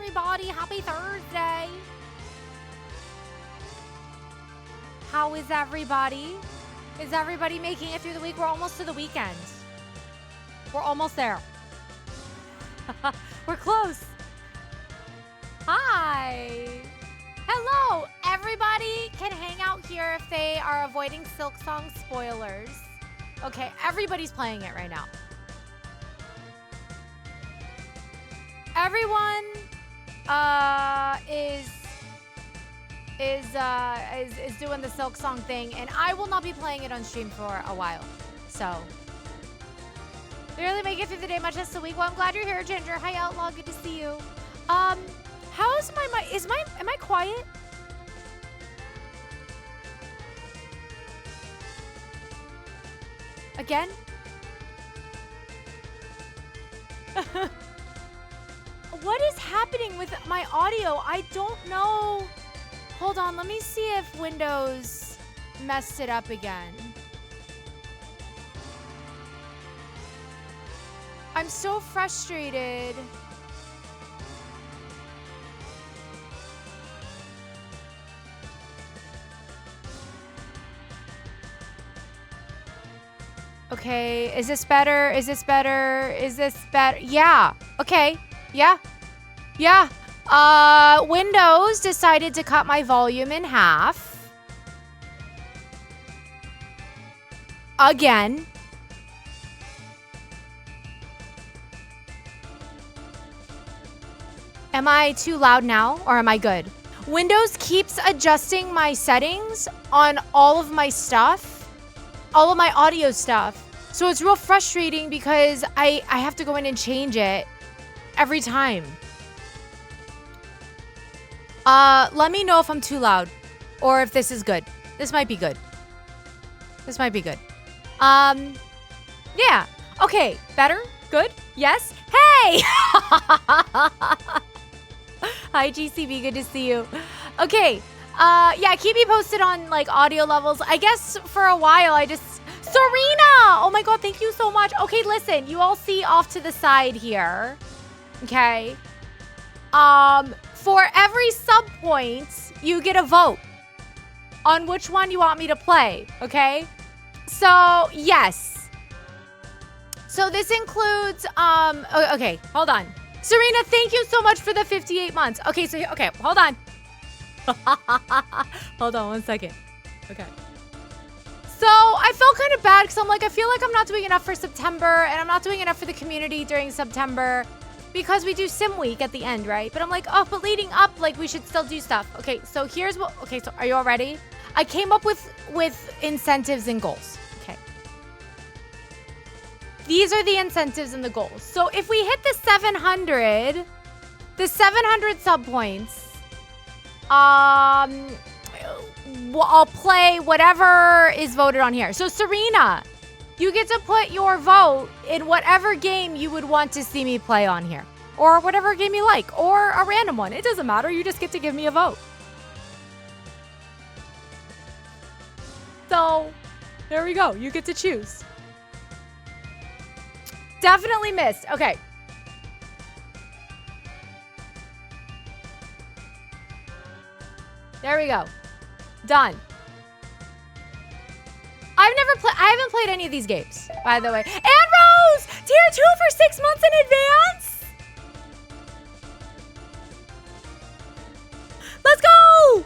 everybody. Happy Thursday. How is everybody? Is everybody making it through the week? We're almost to the weekend. We're almost there. We're close. Hi. Hello. Everybody can hang out here if they are avoiding Silk Song spoilers. Okay, everybody's playing it right now. Everyone is doing the Silk Song thing, and I will not be playing it on stream for a while. So barely make it through the day, much less the week. Well, I'm glad you're here, Ginger. Hi, Outlaw. Good to see you. How's am I quiet? Again? What is happening with my audio? I don't know. Hold on, let me see if Windows messed it up again. I'm so frustrated. Okay, is this better? Is this better? Is this better? Yeah. Okay. Yeah. Yeah. Windows decided to cut my volume in half. Again. Am I too loud now, or am I good? Windows keeps adjusting my settings on all of my stuff, all of my audio stuff. So it's real frustrating because I have to go in and change it every time. Let me know if I'm too loud or if this is good. This might be good. This might be good. Yeah. Okay. Better? Good? Yes? Hey! Hi, GCB. Good to see you. Okay. Yeah, keep me posted on, like, audio levels. I guess for a while I just... Serena! Oh my god, thank you so much. Okay, listen. You all see off to the side here. Okay. For every sub point, you get a vote on which one you want me to play, okay? So, yes. So this includes, okay, hold on. Serena, thank you so much for the 58 months. Okay, so, okay, hold on. Hold on 1 second. Okay. So I felt kind of bad because I'm like, I feel like I'm not doing enough for September and I'm not doing enough for the community during September because we do Sim Week at the end, right? But I'm like, oh, but leading up, like, we should still do stuff. Okay, so here's what, okay, so are you all ready? I came up with incentives and goals. Okay. These are the incentives and the goals. So if we hit the 700 sub points, I'll play whatever is voted on here. So Serena, you get to put your vote in whatever game you would want to see me play on here. Or whatever game you like. Or a random one. It doesn't matter. You just get to give me a vote. So, there we go. You get to choose. Definitely missed. Okay. There we go. Done. I haven't played any of these games, by the way. And Rose! Tier 2 for 6 months in advance? Let's go!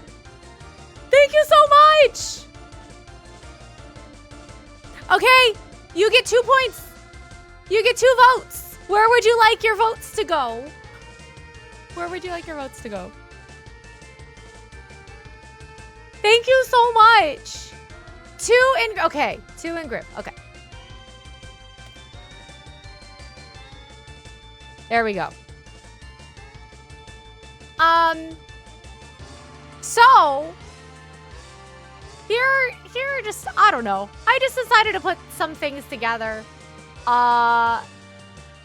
Thank you so much! Okay, you get 2 points. You get 2 votes. Where would you like your votes to go? Where would you like your votes to go? Thank you so much. 2 in group. Okay. There we go. So here just, I don't know. I just decided to put some things together.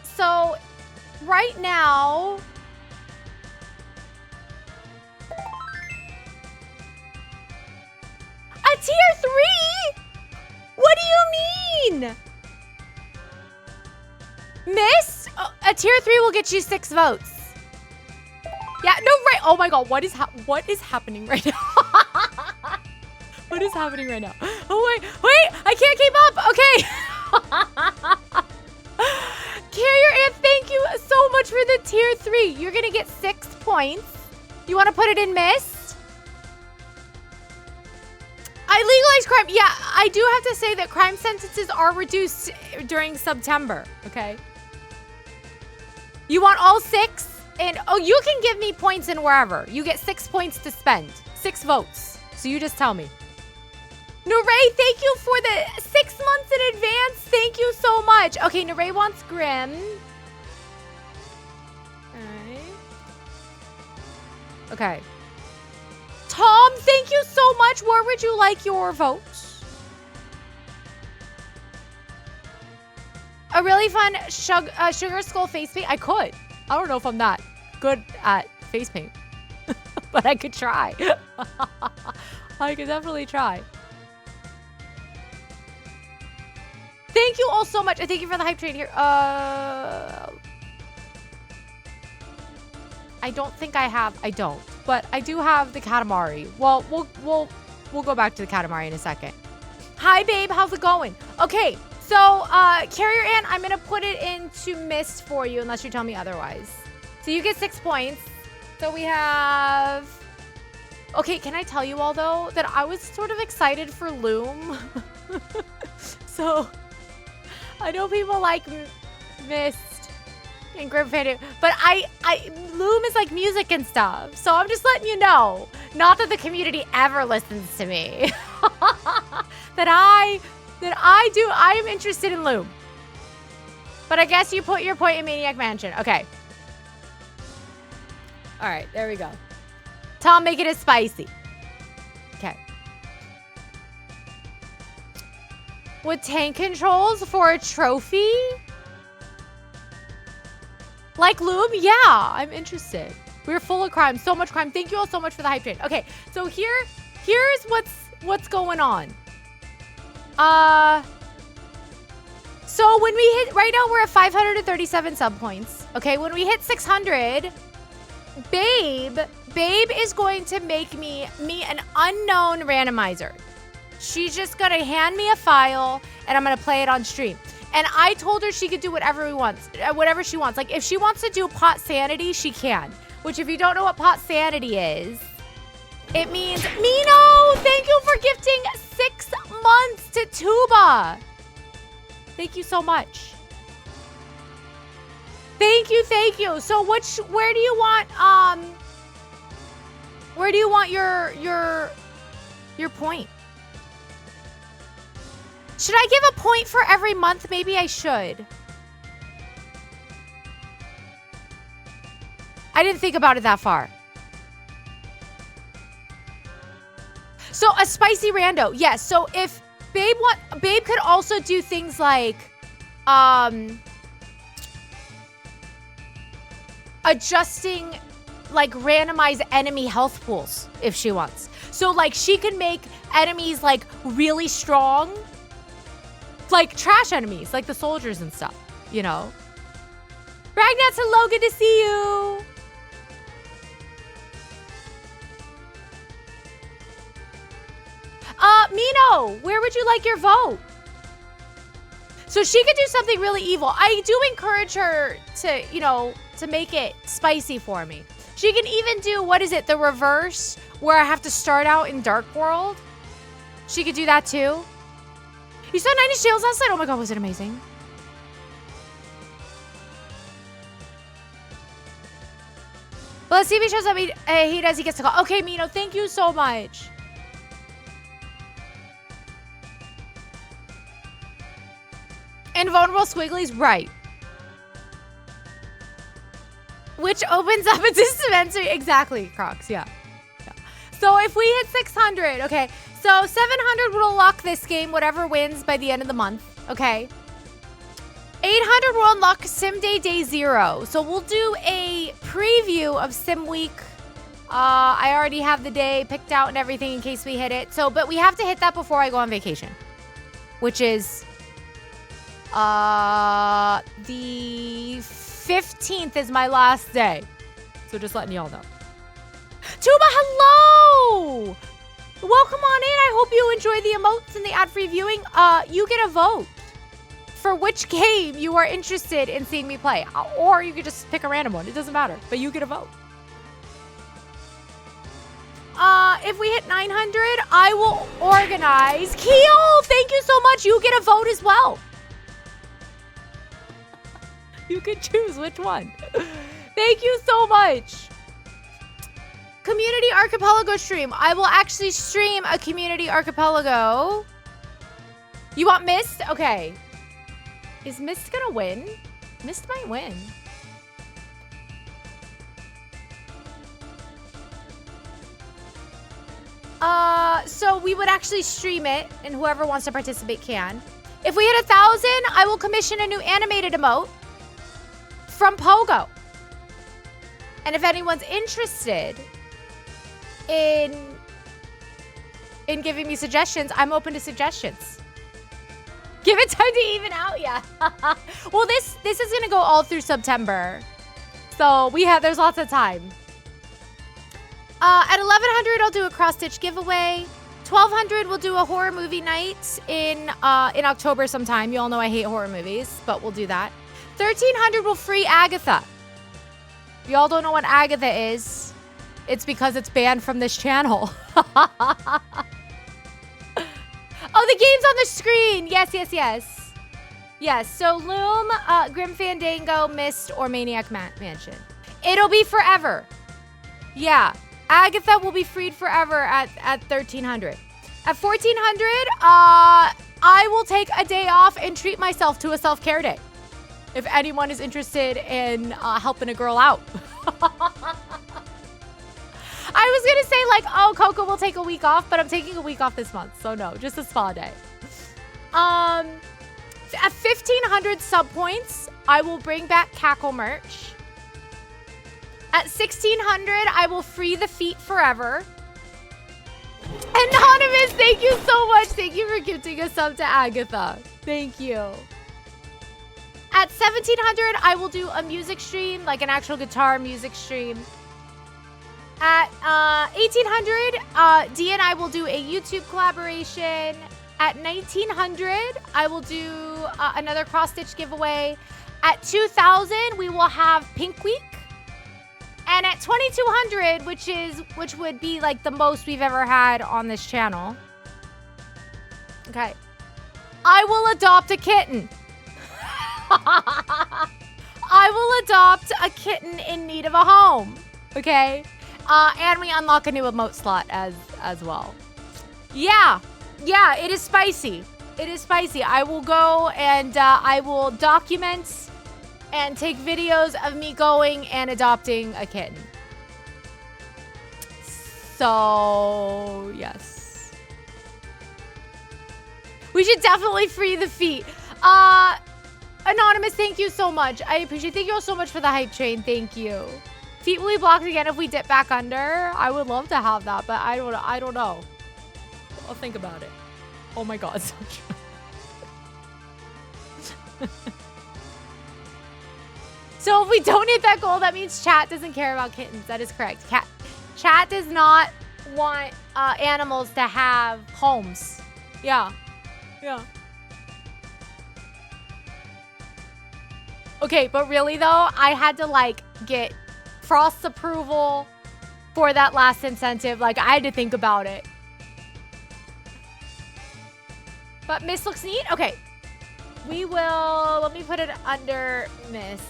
So right now, a tier 3? What do you mean? Miss? A tier 3 will get you 6 votes. Yeah, no, right. Oh my God, what is happening right now? What is happening right now? Oh, wait, I can't keep up. Okay. Carrier Ant, thank you so much for the tier 3. You're going to get 6 points. You want to put it in mist? I legalized crime. Yeah, I do have to say that crime sentences are reduced during September, okay? You want all 6? And, oh, you can give me points in wherever. You get 6 points to spend. 6 votes. So you just tell me. Naray, thank you for the 6 months in advance. Thank you so much. Okay, Naray wants Grim. Okay. Tom, thank you so much. Where would you like your vote? A really fun sugar skull face paint. I could. I don't know if I'm that good at face paint, but I could try. I could definitely try. Thank you all so much. And thank you for the hype train here. I don't think I have. I don't. But I do have the Katamari. Well, we'll go back to the Katamari in a second. Hi, babe. How's it going? Okay. So, Carrier Ant, I'm going to put it into mist for you unless you tell me otherwise. So you get 6 points. So we have... Okay, can I tell you all, though, that I was sort of excited for Loom? So, I know people like mist and Grim Fan, but Loom is like music and stuff. So I'm just letting you know. Not that the community ever listens to me. I am interested in Loom. But I guess you put your point in Maniac Mansion. Okay. All right, there we go. Tom, make it as spicy. Okay. With tank controls for a trophy? Like Loom? Yeah, I'm interested. We're full of crime. So much crime. Thank you all so much for the hype train. Okay, so here's what's going on. So when we hit, right now we're at 537 sub points. Okay, when we hit 600, Babe is going to make me an unknown randomizer. She's just gonna hand me a file and I'm gonna play it on stream. And I told her she could do whatever she wants. Like if she wants to do pot sanity, she can. Which if you don't know what pot sanity is, it means Mino, thank you for gifting 6 months to Tuba. Thank you so much. Thank you. So where do you want your point? Should I give a point for every month? Maybe I should. I didn't think about it that far. So a spicy rando. Yes. So if Babe could also do things like adjusting like randomized enemy health pools if she wants. So like she can make enemies like really strong. Like trash enemies, like the soldiers and stuff, you know? Ragnats, hello, good to see you. Mino, where would you like your vote? So she could do something really evil. I do encourage her to, to make it spicy for me. She can even do, the reverse, where I have to start out in Dark World. She could do that too. You saw 90 Tales last night? Oh my god, was it amazing? Well, let's see if he shows up. He does, he gets to call. Okay, Mino, thank you so much. Invulnerable Squigglies, right. Which opens up a dispensary. Exactly, Crocs, yeah. So if we hit 600, okay. So 700 will unlock this game, whatever wins by the end of the month, okay. 800 will unlock Sim Day 0. So we'll do a preview of Sim Week. I already have the day picked out and everything in case we hit it. So, but we have to hit that before I go on vacation, which is the 15th is my last day. So just letting y'all know. Tuba, hello! Welcome on in. I hope you enjoy the emotes and the ad-free viewing. You get a vote for which game you are interested in seeing me play. Or you could just pick a random one. It doesn't matter. But you get a vote. If we hit 900, I will organize. Keel, thank you so much. You get a vote as well. You can choose which one. Thank you so much. Community Archipelago stream. I will actually stream a Community Archipelago. You want Mist? Okay. Is Mist gonna win? Mist might win. So we would actually stream it, and whoever wants to participate can. If we hit 1,000, I will commission a new animated emote from Pogo. And if anyone's interested in giving me suggestions, I'm open to suggestions. Give it time to even out, yeah. Well, this is gonna go all through September, so there's lots of time. At 1,100, I'll do a cross-stitch giveaway. 1,200, we'll do a horror movie night in October sometime. You all know I hate horror movies, but we'll do that. 1,300, we'll free Agatha. If y'all don't know what Agatha is, it's because it's banned from this channel. Oh, the game's on the screen. Yes, yes, yes. Yes, so Loom, Grim Fandango, Mist, or Maniac Mansion. It'll be forever. Yeah. Agatha will be freed forever at 1,300. At 1,400, I will take a day off and treat myself to a self-care day. If anyone is interested in helping a girl out. I was going to say like, oh, Coco will take a week off, but I'm taking a week off this month. So no, just a spa day. At 1,500 sub points, I will bring back Cackle merch. At 1,600, I will free the feet forever. Anonymous, thank you so much. Thank you for gifting a sub to Agatha. Thank you. At 1,700, I will do a music stream, like an actual guitar music stream. At 1,800, Dee and I will do a YouTube collaboration. At 1,900, I will do another cross-stitch giveaway. At 2,000, we will have Pink Week. And at 2,200, which would be like the most we've ever had on this channel. Okay. I will adopt a kitten. I will adopt a kitten in need of a home. Okay. And we unlock a new emote slot as well. Yeah. Yeah, it is spicy. It is spicy. I will go and I will document and take videos of me going and adopting a kitten. So, yes. We should definitely free the feet. Anonymous, thank you so much. I appreciate it. Thank you all so much for the hype train. Thank you. Feet will be blocked again if we dip back under. I would love to have that, but I don't know. I'll think about it. Oh my god, so true. So if we don't hit that goal, that means chat doesn't care about kittens. That is correct. Chat does not want animals to have homes. Yeah. Yeah. Okay, but really though, I had to like get Frost's approval for that last incentive. Like I had to think about it. But Mist looks neat. Okay. We will, let me put it under Mist.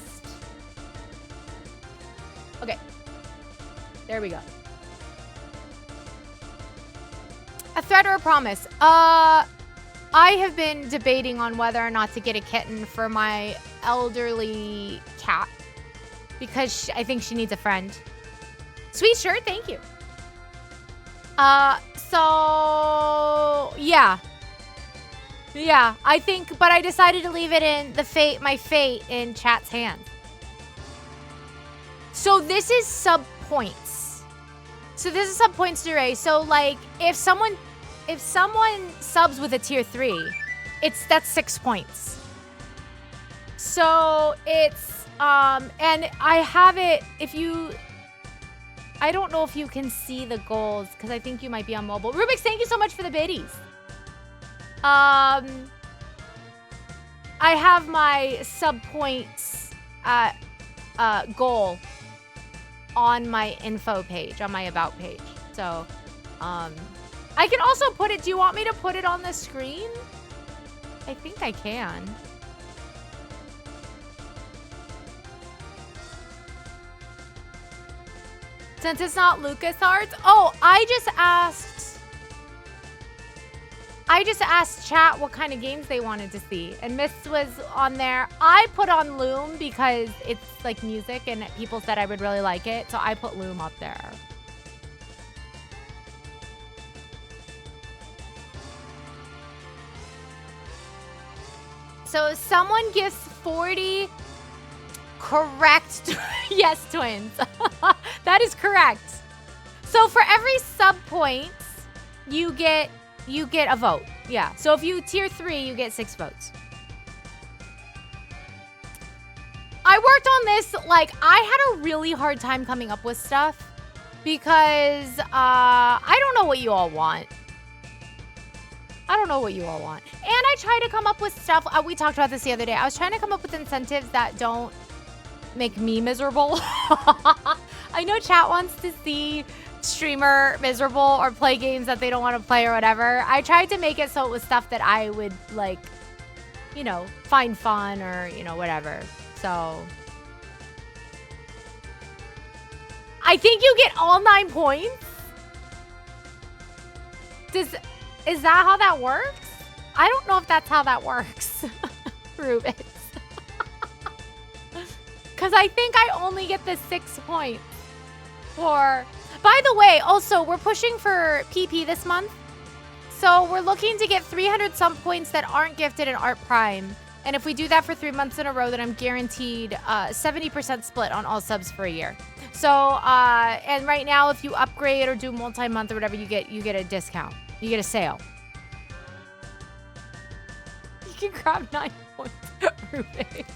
Okay. There we go. A threat or a promise? I have been debating on whether or not to get a kitten for my elderly cat. Because I think she needs a friend. Sweet shirt, thank you. So yeah. Yeah, I think, but I decided to leave it in my fate in chat's hands. So this is sub points. So this is sub points Duray. So like if someone subs with a tier 3, that's 6 points. So it's and I have it, if you I don't know if you can see the goals because I think you might be on mobile. Rubik's, thank you so much for the biddies. I have my sub points goal on my info page, on my about page. So, I can also put it. Do you want me to put it on the screen? I think I can. Since it's not LucasArts. Oh, I just asked chat what kind of games they wanted to see. And Miss was on there. I put on Loom because it's like music and people said I would really like it. So I put Loom up there. So someone gives 40 correct. Yes, twins. That is correct. So for every sub points, you get a vote. Yeah. So if you tier 3, you get 6 votes. I worked on this, like, I had a really hard time coming up with stuff because I don't know what you all want. I don't know what you all want. And I try to come up with stuff. We talked about this the other day. I was trying to come up with incentives that don't make me miserable. I know chat wants to see streamer miserable or play games that they don't want to play or whatever. I tried to make it so it was stuff that I would, like, you know, find fun or, you know, whatever. So I think you get all 9 points. Is that how that works? I don't know if that's how that works. Rubens. Because I think I only get the 6 points for... By the way, also, we're pushing for PP this month. So we're looking to get 300 some points that aren't gifted in Art Prime. And if we do that for 3 months in a row, then I'm guaranteed 70% split on all subs for a year. So, and right now, if you upgrade or do multi-month or whatever, you get a discount. You get a sale. You can grab 9 points, Rubens.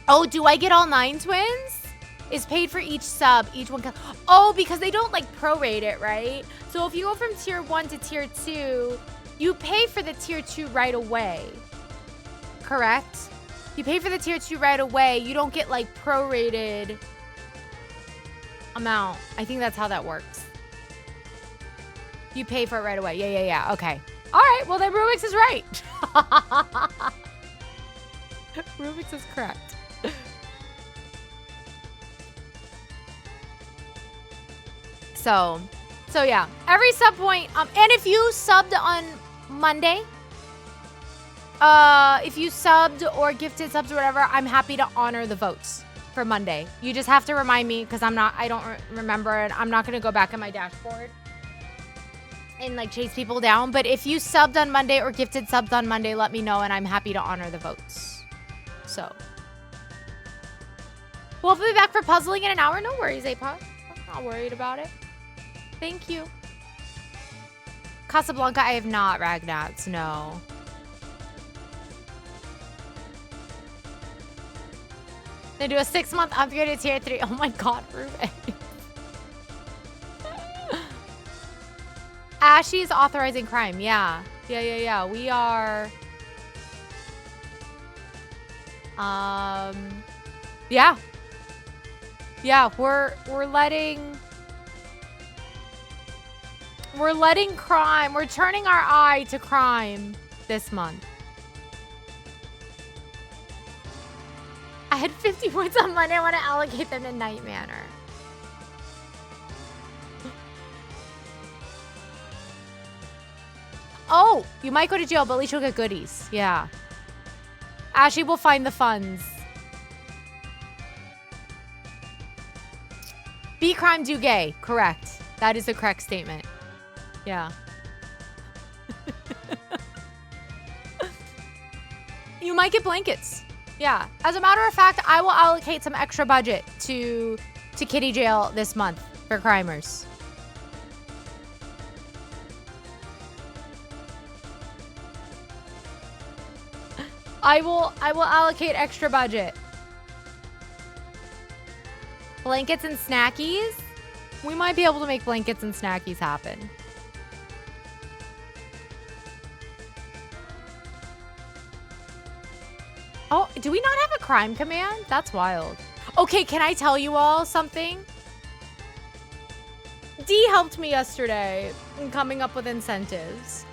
Oh, do I get all 9 twins? Is paid for each sub, each one. Oh, because they don't like prorate it, right? So if you go from tier 1 to tier 2, you pay for the tier 2 right away. Correct? You pay for the tier 2 right away. You don't get like prorated amount. I think that's how that works. You pay for it right away. Yeah. Okay. All right. Well, then Rubik's is right. Rubik's is correct. So yeah. Every sub point. And if you subbed on Monday, if you subbed or gifted subs or whatever, I'm happy to honor the votes for Monday. You just have to remind me because I don't remember, and I'm not going to go back in my dashboard and like chase people down. But if you subbed on Monday or gifted subs on Monday, let me know and I'm happy to honor the votes. So we'll be back for puzzling in an hour. No worries, Apa. I'm not worried about it. Thank you. Casablanca, I have not. Ragnats, no. They do a 6-month upgrade to tier 3. Oh my god, Ruben. Ashy's authorizing crime. Yeah. We are... Yeah. Yeah, we're letting... We're letting crime... We're turning our eye to crime this month. I had 50 points on Monday. I want to allocate them to Night Manor. Oh, you might go to jail, but at least you'll get goodies. Yeah. Ashley will find the funds. Be crime, do gay. Correct. That is the correct statement. Yeah. You might get blankets. Yeah. As a matter of fact, I will allocate some extra budget to kitty jail this month for crimers. I will allocate extra budget. Blankets and snackies? We might be able to make blankets and snackies happen. Oh, do we not have a crime command? That's wild. Okay, can I tell you all something? Dee helped me yesterday in coming up with incentives.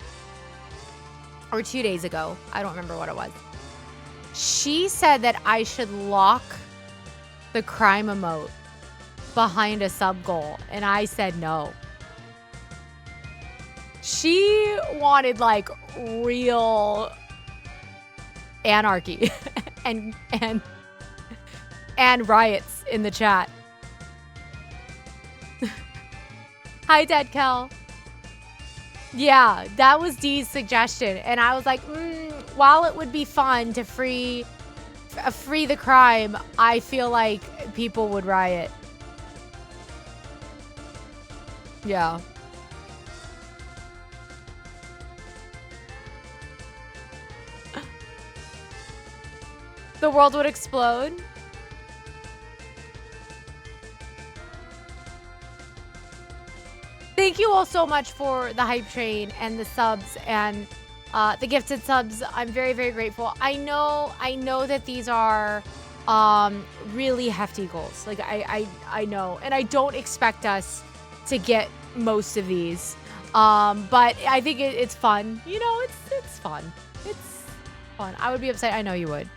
Or 2 days ago. I don't remember what it was. She said that I should lock the crime emote behind a sub goal. And I said no. She wanted like real anarchy and riots in the chat. Hi, Dead Kel. Yeah, that was Dee's suggestion, and I was like, while it would be fun to free the crime, I feel like people would riot. Yeah. The world would explode. Thank you all so much for the hype train and the subs and the gifted subs. I'm very, very grateful. I know that these are really hefty goals. Like I know, and I don't expect us to get most of these. But I think it's fun. You know, it's fun. It's fun. I would be upset. I know you would.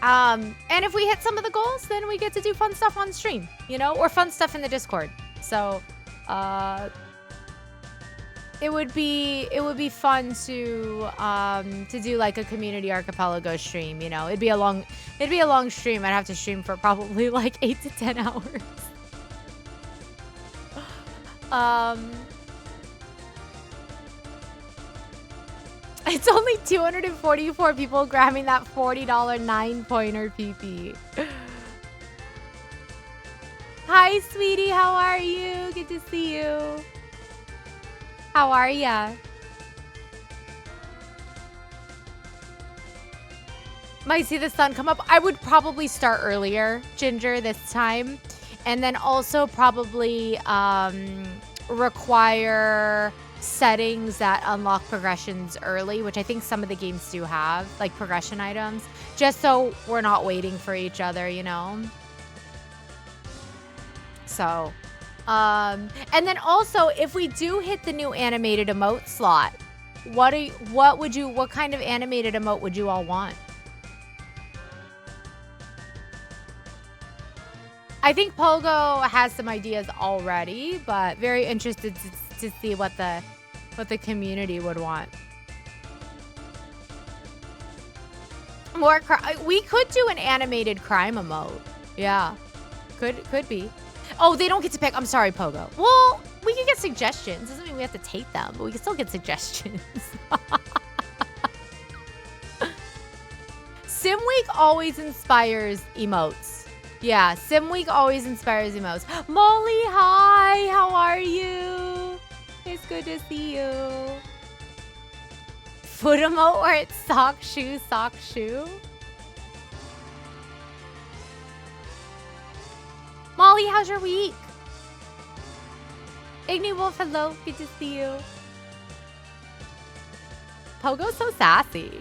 And if we hit some of the goals, then we get to do fun stuff on stream, you know, or fun stuff in the Discord. So, it would be fun to do like a community archipelago stream, you know. It'd be a long stream. I'd have to stream for probably like 8 to 10 hours. It's only 244 people grabbing that $40 9-pointer PP. Hi, sweetie. How are you? Good to see you. How are ya? Might see the sun come up. I would probably start earlier, Ginger, this time. And then also probably require settings that unlock progressions early, which I think some of the games do have, like progression items, just so we're not waiting for each other, you know? So, and then also, if we do hit the new animated emote slot, what kind of animated emote would you all want? I think Pogo has some ideas already, but very interested to see what the community would want. We could do an animated crime emote. Yeah, could be. Oh, they don't get to pick. I'm sorry, Pogo. Well, we can get suggestions. Doesn't mean we have to take them, but we can still get suggestions. Sim Week always inspires emotes. Yeah, Sim Week always inspires emotes. Molly, hi. How are you? It's good to see you. Foot emote where it's sock, shoe, sock, shoe. Molly, how's your week? Igni Wolf, hello. Good to see you. Pogo's so sassy.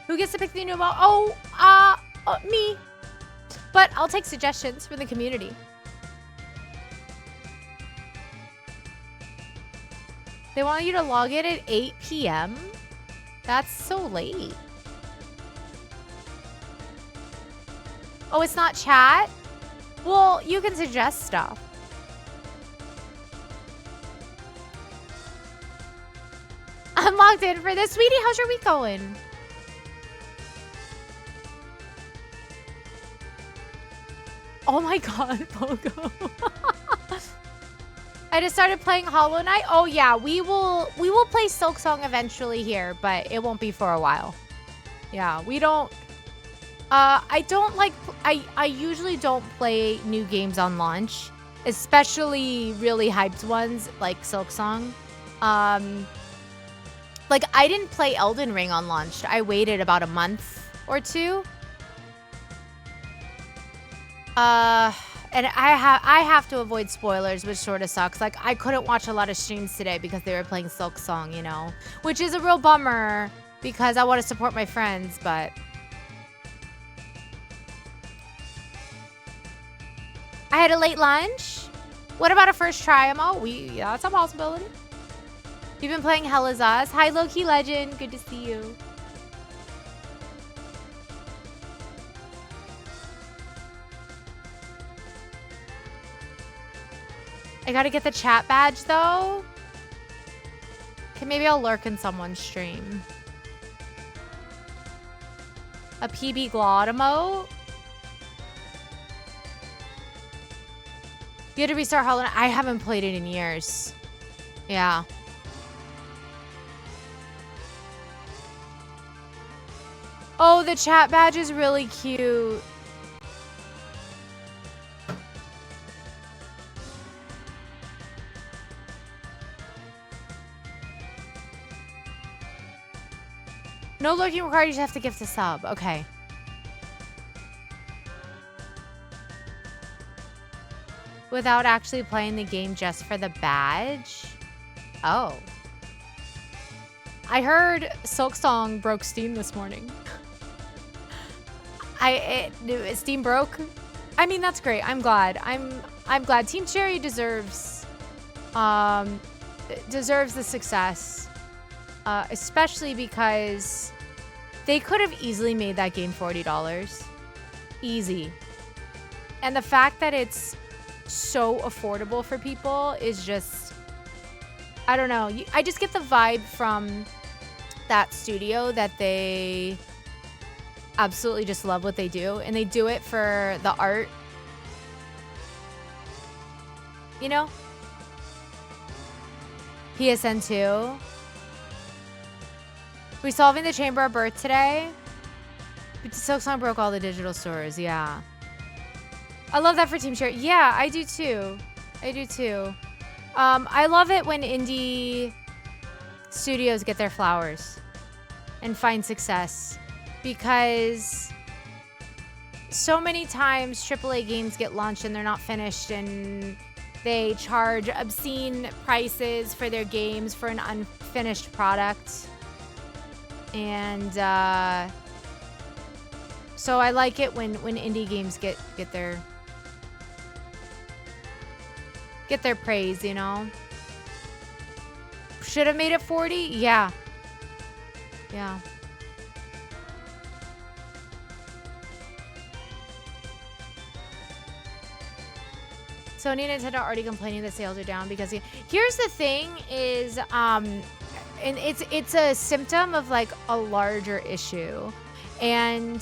Who gets to pick the new emote? Oh, me. But I'll take suggestions from the community. They want you to log in at 8 p.m.? That's so late. Oh, it's not chat? Well, you can suggest stuff. I'm logged in for this. Sweetie, how's your week going? Oh my god, Pogo. I just started playing Hollow Knight. Oh yeah, we will play Silksong eventually here, but it won't be for a while. Yeah, we don't I usually don't play new games on launch, especially really hyped ones like Silksong. Like, I didn't play Elden Ring on launch. I waited about a month or two. And I have to avoid spoilers, which sort of sucks. Like, I couldn't watch a lot of streams today because they were playing Silk Song, you know, which is a real bummer because I want to support my friends, but I had a late lunch. What about a first try, Emo? Yeah, that's a possibility. You've been playing Hell Is Us. Hi, Low-Key Legend. Good to see you. I gotta get the chat badge, though. Okay, maybe I'll lurk in someone's stream. A PB Glod emote? You had to restart Hollow Knight. I haven't played it in years. Yeah. Oh, the chat badge is really cute. No lurking required, you just have to gift a sub. Okay. Without actually playing the game just for the badge? Oh. I heard Silk Song broke Steam this morning. Steam broke? I mean, that's great. I'm glad. I'm glad. Team Cherry deserves the success. Especially because they could have easily made that game $40. Easy. And the fact that it's so affordable for people is just, I don't know. I just get the vibe from that studio that they absolutely just love what they do. And they do it for the art. You know? PSN 2. We solving the Chamber of Birth today? Silk Song broke all the digital stores, yeah. I love that for Team Share. Yeah, I do too. I do too. I love it when indie studios get their flowers and find success, because so many times AAA games get launched and they're not finished, and they charge obscene prices for their games for an unfinished product. And so I like it when indie games get their praise, you know. Should have made it 40? Yeah. Yeah. Sony and Nintendo are already complaining that sales are down because here's the thing is and it's a symptom of like a larger issue. And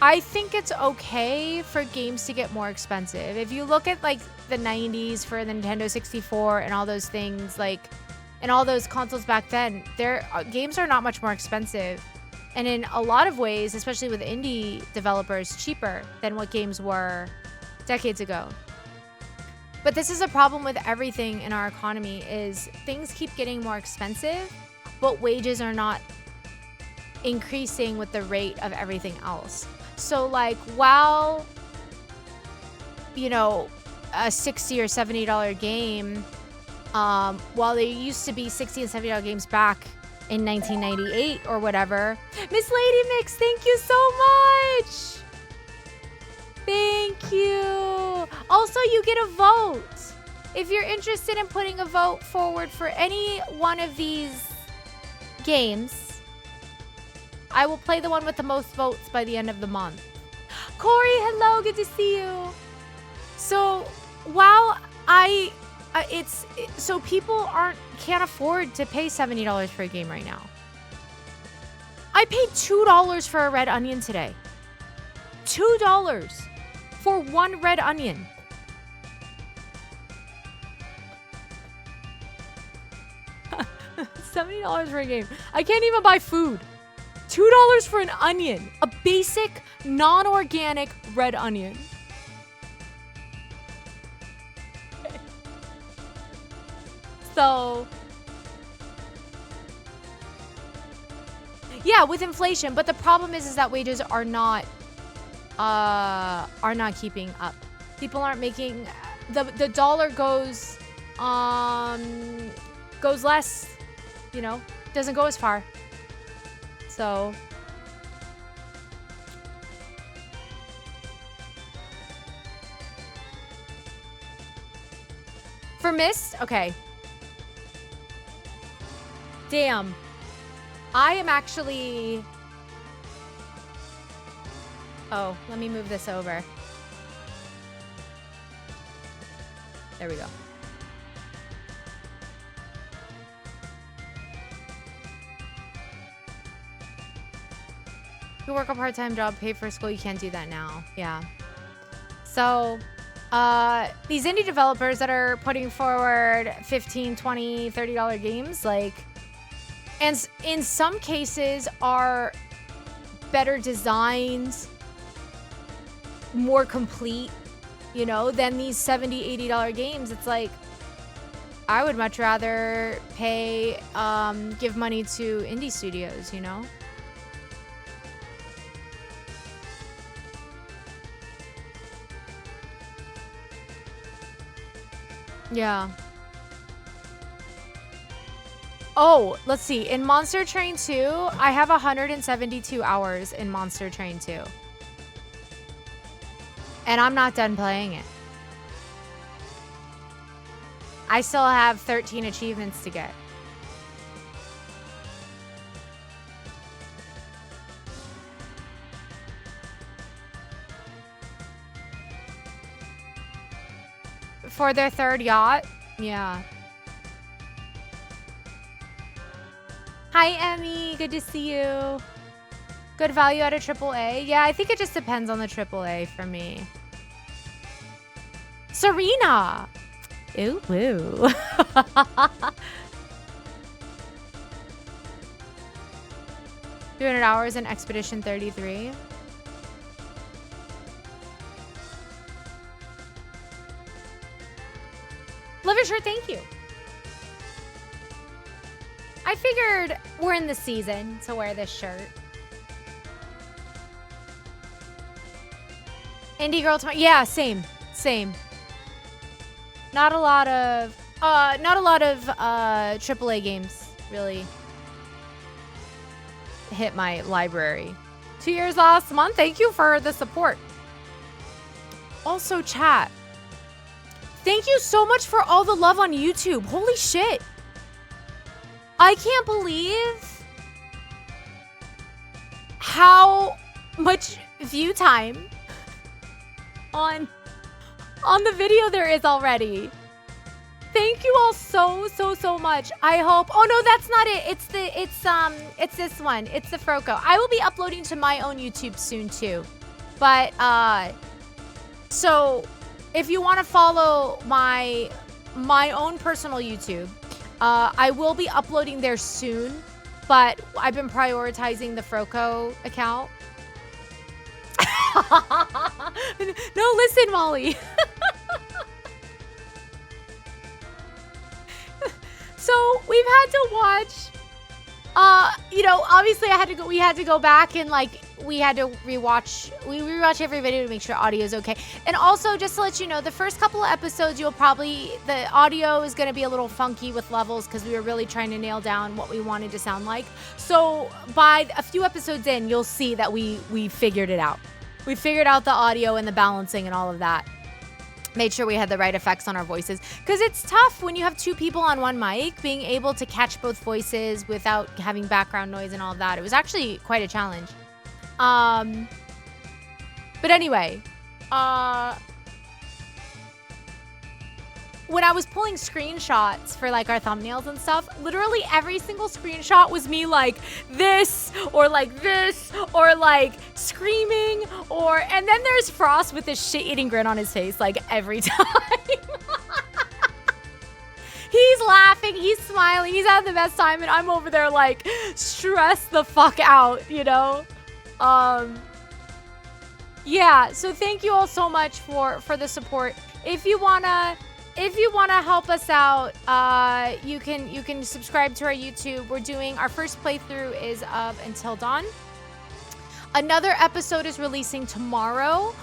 I think it's okay for games to get more expensive. If you look at like the 90s for the Nintendo 64 and all those things, like, and all those consoles back then, their games are not much more expensive. And in a lot of ways, especially with indie developers, cheaper than what games were decades ago. But this is a problem with everything in our economy, is things keep getting more expensive, but wages are not increasing with the rate of everything else. So like, while, you know, a $60 or $70 game, while there used to be $60 and $70 games back in 1998 or whatever. Miss Lady Mix, thank you so much. Thank you. Also, you get a vote. If you're interested in putting a vote forward for any one of these games, I will play the one with the most votes by the end of the month. Corey, hello, good to see you. So while so people can't afford to pay $70 for a game right now. I paid $2 for a red onion today. $2 for one red onion. $70 for a game. I can't even buy food. $2 for an onion. A basic, non-organic red onion. So, Yeah, with inflation, but the problem is that wages are not keeping up. People aren't making the dollar goes less, you know, doesn't go as far. So for Mist, okay. Damn. I am actually... Oh, let me move this over. There we go. You work a part-time job, pay for school, you can't do that now. Yeah. So, these indie developers that are putting forward $15, $20, $30 games, like, and in some cases are better designed, more complete, you know, than these $70, $80 games. It's like, I would much rather pay, give money to indie studios, you know? Yeah. Oh, let's see. In Monster Train 2, I have 172 hours in Monster Train 2. And I'm not done playing it. I still have 13 achievements to get. For their third yacht? Yeah. Hi, Emmy. Good to see you. Good value at a AAA? Yeah, I think it just depends on the AAA for me. Serena! Ooh, woo. 200 hours in Expedition 33. Love your shirt, thank you. I figured we're in the season to wear this shirt. Indie girl tomorrow. Yeah, same. Not a lot of AAA games really hit my library. 2 years last month. Thank you for the support. Also, chat. Thank you so much for all the love on YouTube. Holy shit. I can't believe how much view time on the video there is already. Thank you all so much. I hope. Oh no, that's not it. It's this one. It's the Froco. I will be uploading to my own YouTube soon too. But so if you want to follow my own personal YouTube, I will be uploading there soon, but I've been prioritizing the Froco account. No, listen, Molly. So we've had to watch, you know, obviously we had to go back and like, we had to rewatch every video to make sure audio is okay. And also just to let you know, the first couple of episodes, the audio is going to be a little funky with levels because we were really trying to nail down what we wanted to sound like. So by a few episodes in, you'll see that we figured it out. We figured out the audio and the balancing and all of that. Made sure we had the right effects on our voices. Because it's tough when you have two people on one mic, being able to catch both voices without having background noise and all of that. It was actually quite a challenge. But anyway, when I was pulling screenshots for like our thumbnails and stuff, literally every single screenshot was me like this or like screaming and then there's Frost with this shit-eating grin on his face like every time. He's laughing, he's smiling, he's having the best time, and I'm over there like stressed the fuck out, you know? Yeah, so thank you all so much for the support. If you wanna if you want to help us out, you can subscribe to our YouTube. We're doing our first playthrough is of Until Dawn. Another episode is releasing tomorrow,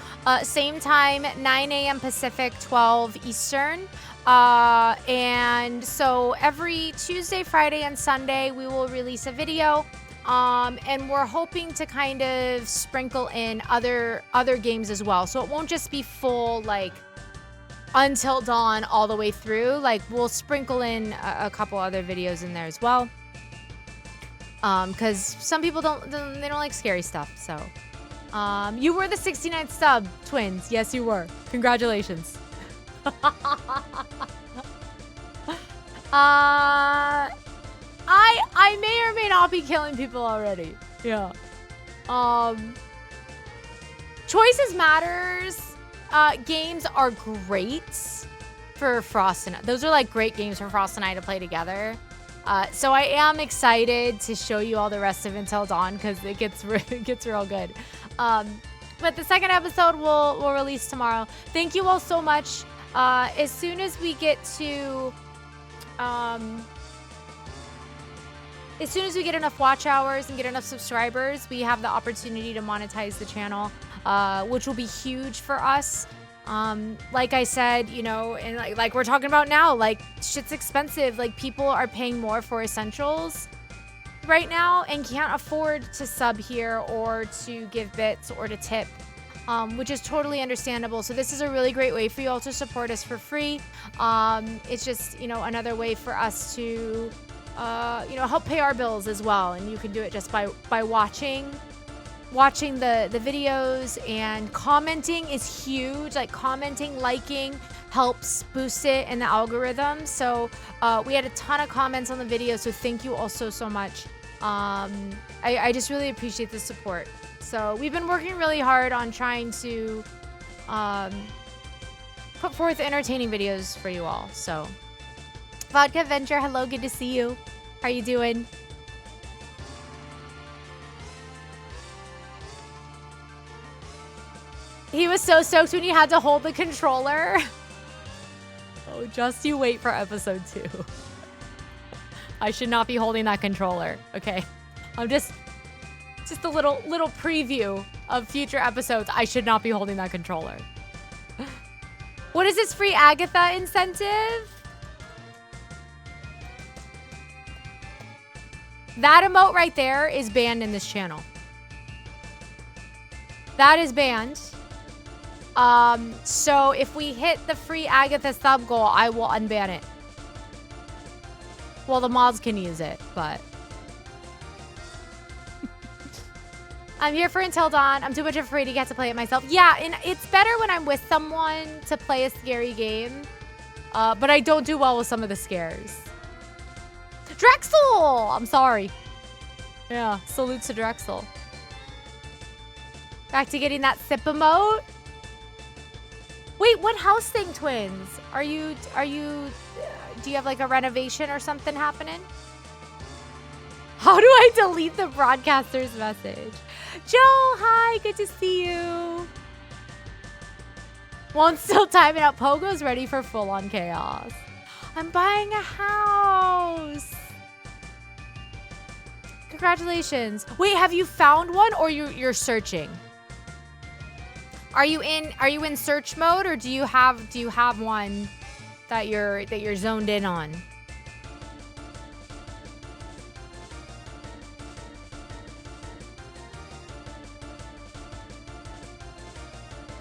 same time, 9 a.m. Pacific, 12 Eastern. And so every Tuesday, Friday, and Sunday, we will release a video. And we're hoping to kind of sprinkle in other games as well. So it won't just be full, like, Until Dawn all the way through. Like, we'll sprinkle in a couple other videos in there as well. Because some people don't like scary stuff. So, you were the 69th sub, twins. Yes, you were. Congratulations. I may or may not be killing people already. Yeah. Choices Matters games are great for Frost and I. Those are like great games for Frost and I to play together. So I am excited to show you all the rest of Until Dawn because it gets real good. But the second episode will release tomorrow. Thank you all so much. As soon as we get to as soon as we get enough watch hours and get enough subscribers, we have the opportunity to monetize the channel, which will be huge for us. Like I said, you know, and like we're talking about now, like shit's expensive. Like people are paying more for essentials right now and can't afford to sub here or to give bits or to tip, which is totally understandable. So this is a really great way for you all to support us for free. It's just, you know, another way for us to you know, help pay our bills as well. And you can do it just by watching the videos, and commenting is huge. Like commenting, liking helps boost it in the algorithm. So we had a ton of comments on the video, so thank you all so much. I just really appreciate the support. So we've been working really hard on trying to put forth entertaining videos for you all. So Vodka Adventure, hello, good to see you. How are you doing? He was so stoked when you had to hold the controller. Oh, just you wait for episode 2. I should not be holding that controller. Okay. I'm just a little preview of future episodes. I should not be holding that controller. What is this free Agatha incentive? That emote right there is banned in this channel. That is banned. So if we hit the free Agatha sub goal, I will unban it. Well, the mods can use it, but I'm here for Until Dawn. I'm too much afraid to get to play it myself. Yeah, and it's better when I'm with someone to play a scary game. But I don't do well with some of the scares. Drexel! I'm sorry. Yeah, salute to Drexel. Back to getting that sip emote. Wait, what house thing, twins? Do you have like a renovation or something happening? How do I delete the broadcaster's message? Joe, hi, good to see you. Won't still time it out. Pogo's ready for full-on chaos. I'm buying a house. Congratulations. Wait, have you found one or you're searching? Are you in search mode, or do you have one that you're zoned in on?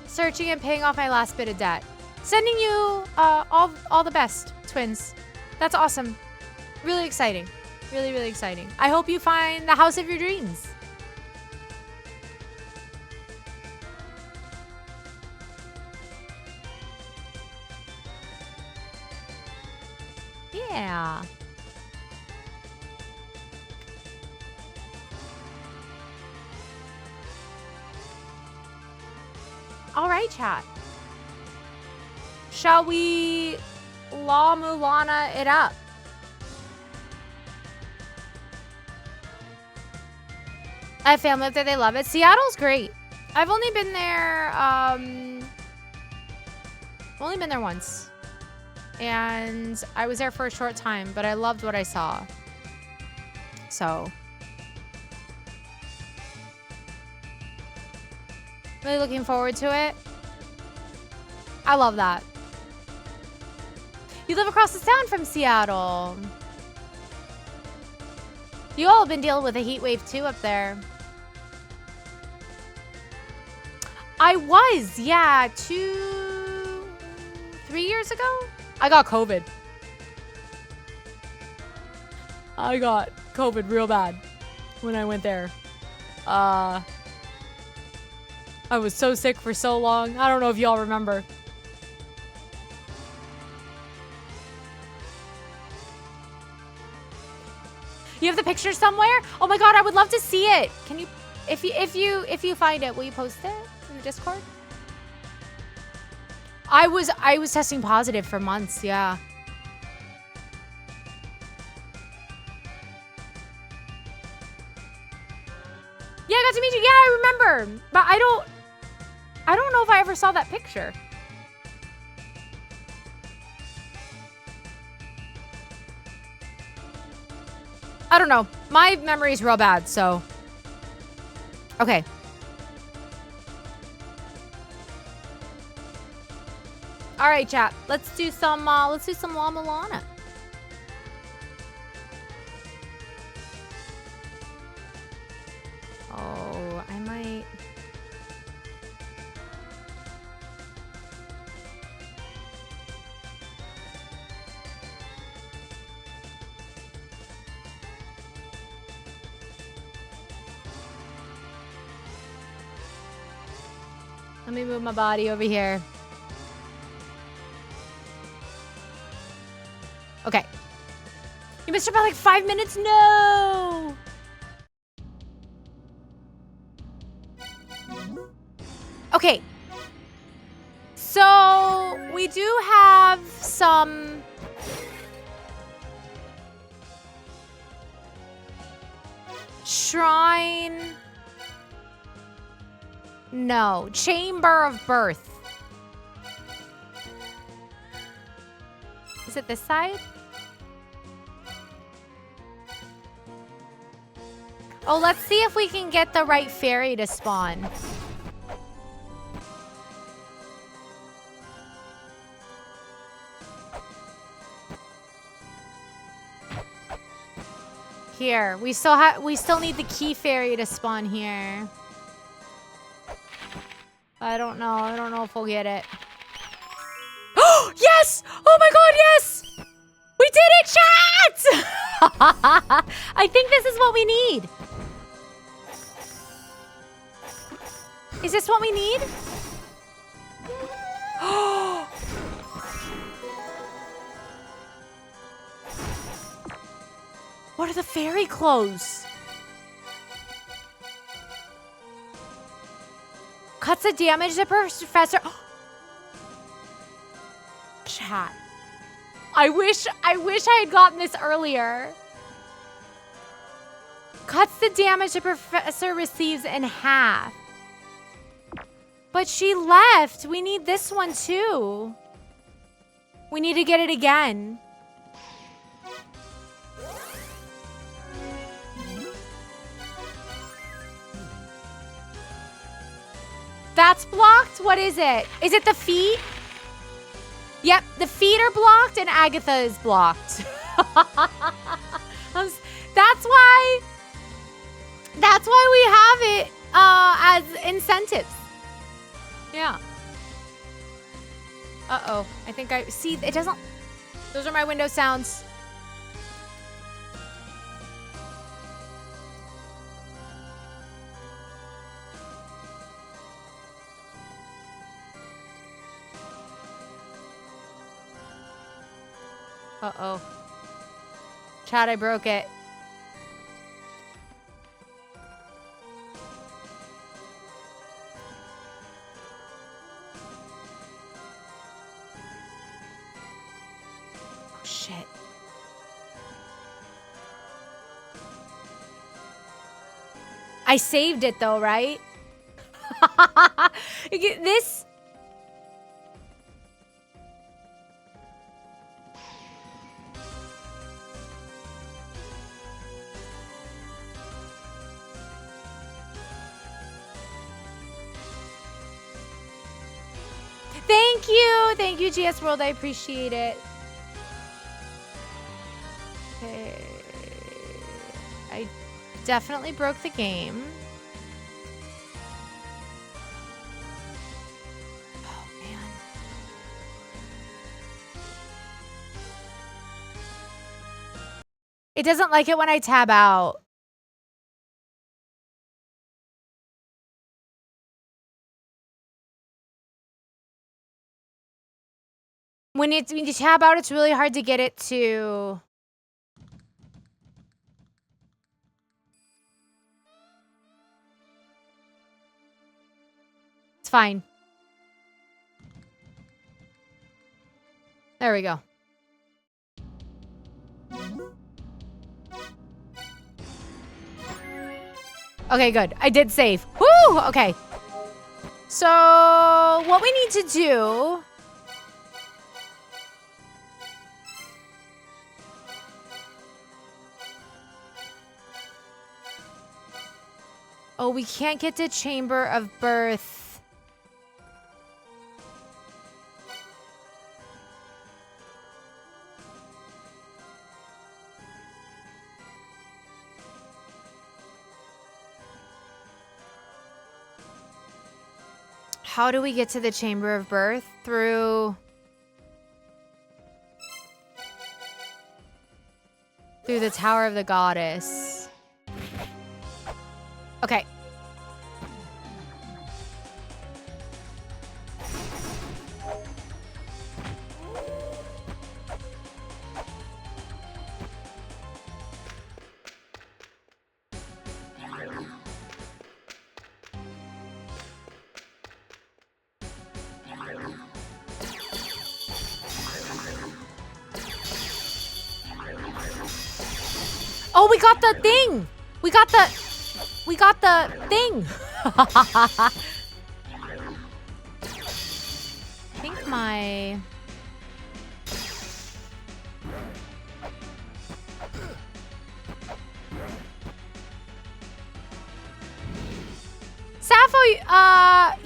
Searching and paying off my last bit of debt. Sending you all the best, twins. That's awesome. Really exciting. Really, really exciting. I hope you find the house of your dreams. Yeah. All right, chat. Shall we La-Mulana it up? I have family up there. They love it. Seattle's great. I've only been there once. and I was there for a short time, but I loved what I saw. So, really looking forward to it. I love that. You live across the town from Seattle. You all have been dealing with a heat wave too up there. I was, yeah, 3 years ago? I got COVID. I got COVID real bad when I went there. I was so sick for so long. I don't know if y'all remember. You have the picture somewhere? Oh my god, I would love to see it. Can you, if you find it, will you post it in the Discord? I was testing positive for months, yeah. Yeah, I got to meet you. Yeah, I remember. But I don't know if I ever saw that picture. I don't know. My memory's real bad, so. Okay. All right, chat. Let's do some La-Mulana. Oh, I might. Let me move my body over here. Okay. You missed her by like 5 minutes? No! Okay. So, we do have some... Shrine... No. Chamber of Birth. Is it this side? Oh, let's see if we can get the right fairy to spawn. Here, we still need the key fairy to spawn here. I don't know if we'll get it. Oh, yes! Oh my god, yes! We did it, chat! I think this is what we need. Is this what we need? What are the fairy clothes? Cuts the damage the professor. Chat. I wish I had gotten this earlier. Cuts the damage the professor receives in half. But she left. We need this one too. We need to get it again. That's blocked? What is it? Is it the feet? Yep, the feet are blocked and Agatha is blocked. That's why we have it as incentives. Yeah. Uh-oh. I think I see it doesn't. Those are my window sounds. Uh-oh. Chat, I broke it. Oh, shit. I saved it though, right? This... Thank you. Thank you, GS World. I appreciate it. Okay. I definitely broke the game. Oh, man. It doesn't like it when I tab out. When you tab out, it's really hard to get it to... It's fine. There we go. Okay, good. I did save. Woo! Okay. So, what we need to do... Oh, we can't get to Chamber of Birth. How do we get to the Chamber of Birth? Through the Tower of the Goddess. Okay. Oh, we got the thing. We got the thing. I think my... Sappho,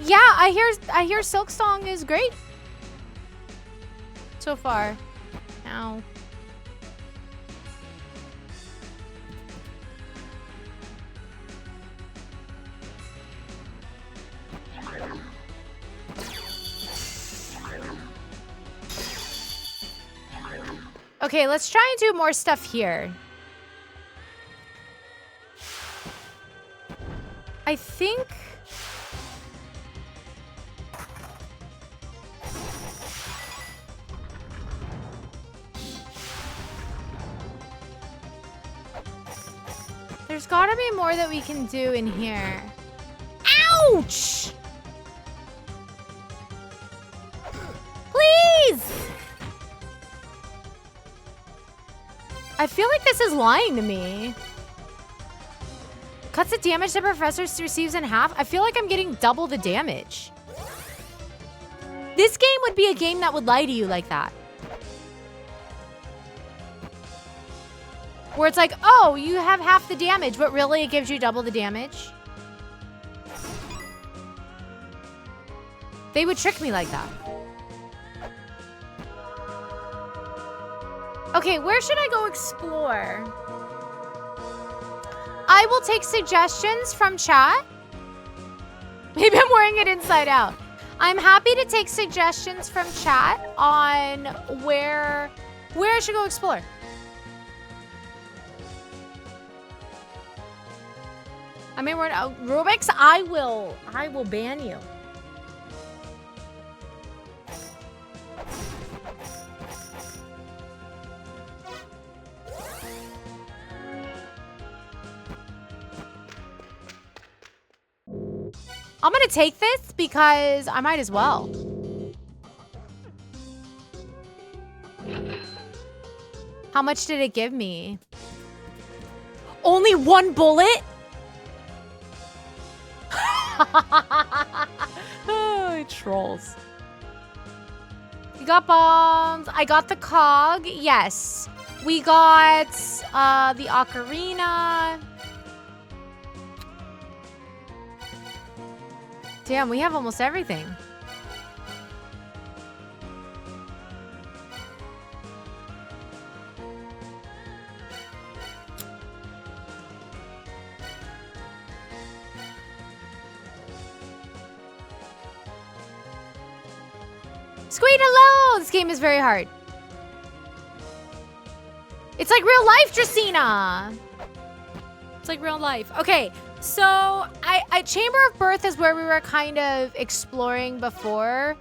yeah, I hear Silk Song is great. So far. Ow. Okay, let's try and do more stuff here. I think... There's gotta be more that we can do in here. Ouch! Please! I feel like this is lying to me. Cuts the damage the professor receives in half. I feel like I'm getting double the damage. This game would be a game that would lie to you like that. Where it's like, oh, you have half the damage, but really it gives you double the damage. They would trick me like that. Okay, where should I go explore? I will take suggestions from chat. Maybe I'm wearing it inside out. I'm happy to take suggestions from chat on where I should go explore. I mean, we're Rubik's. I will ban you. I'm gonna take this because I might as well. How much did it give me? Only one bullet? Oh, trolls. We got bombs. I got the cog. Yes. We got the ocarina. Damn, we have almost everything. Squeed, hello! This game is very hard. It's like real life, Dracena. It's like real life. Okay, so I Chamber of Birth is where we were kind of exploring before.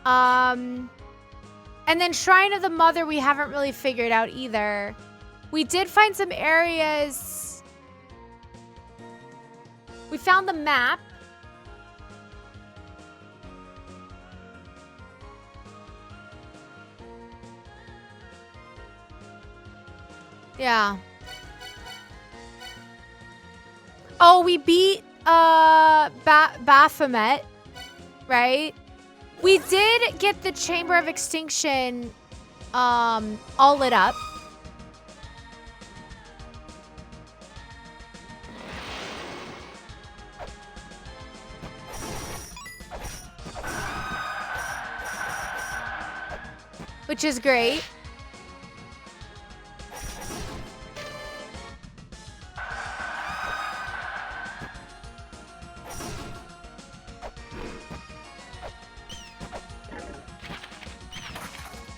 And then Shrine of the Mother we haven't really figured out either. We did find some areas. We found the map. Yeah. Oh, we beat Baphomet, right? We did get the Chamber of Extinction all lit up. Which is great.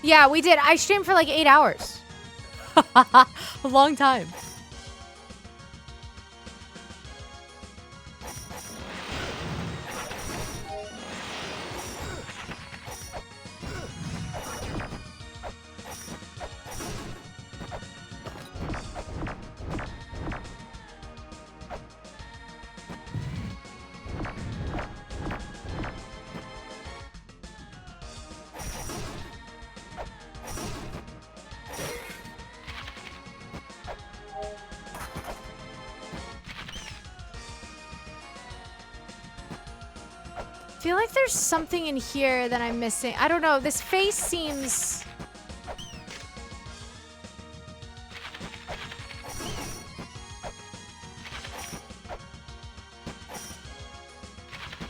Yeah, we did. I streamed for like 8 hours. A long time. I feel like there's something in here that I'm missing. I don't know. This face seems...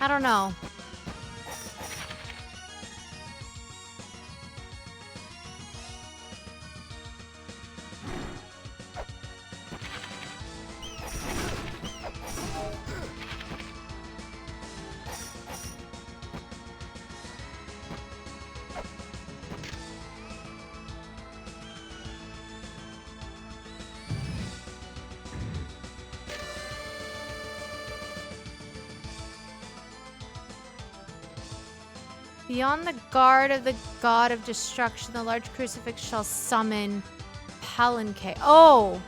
I don't know. Beyond the guard of the god of destruction, the large crucifix shall summon Palanque. Oh!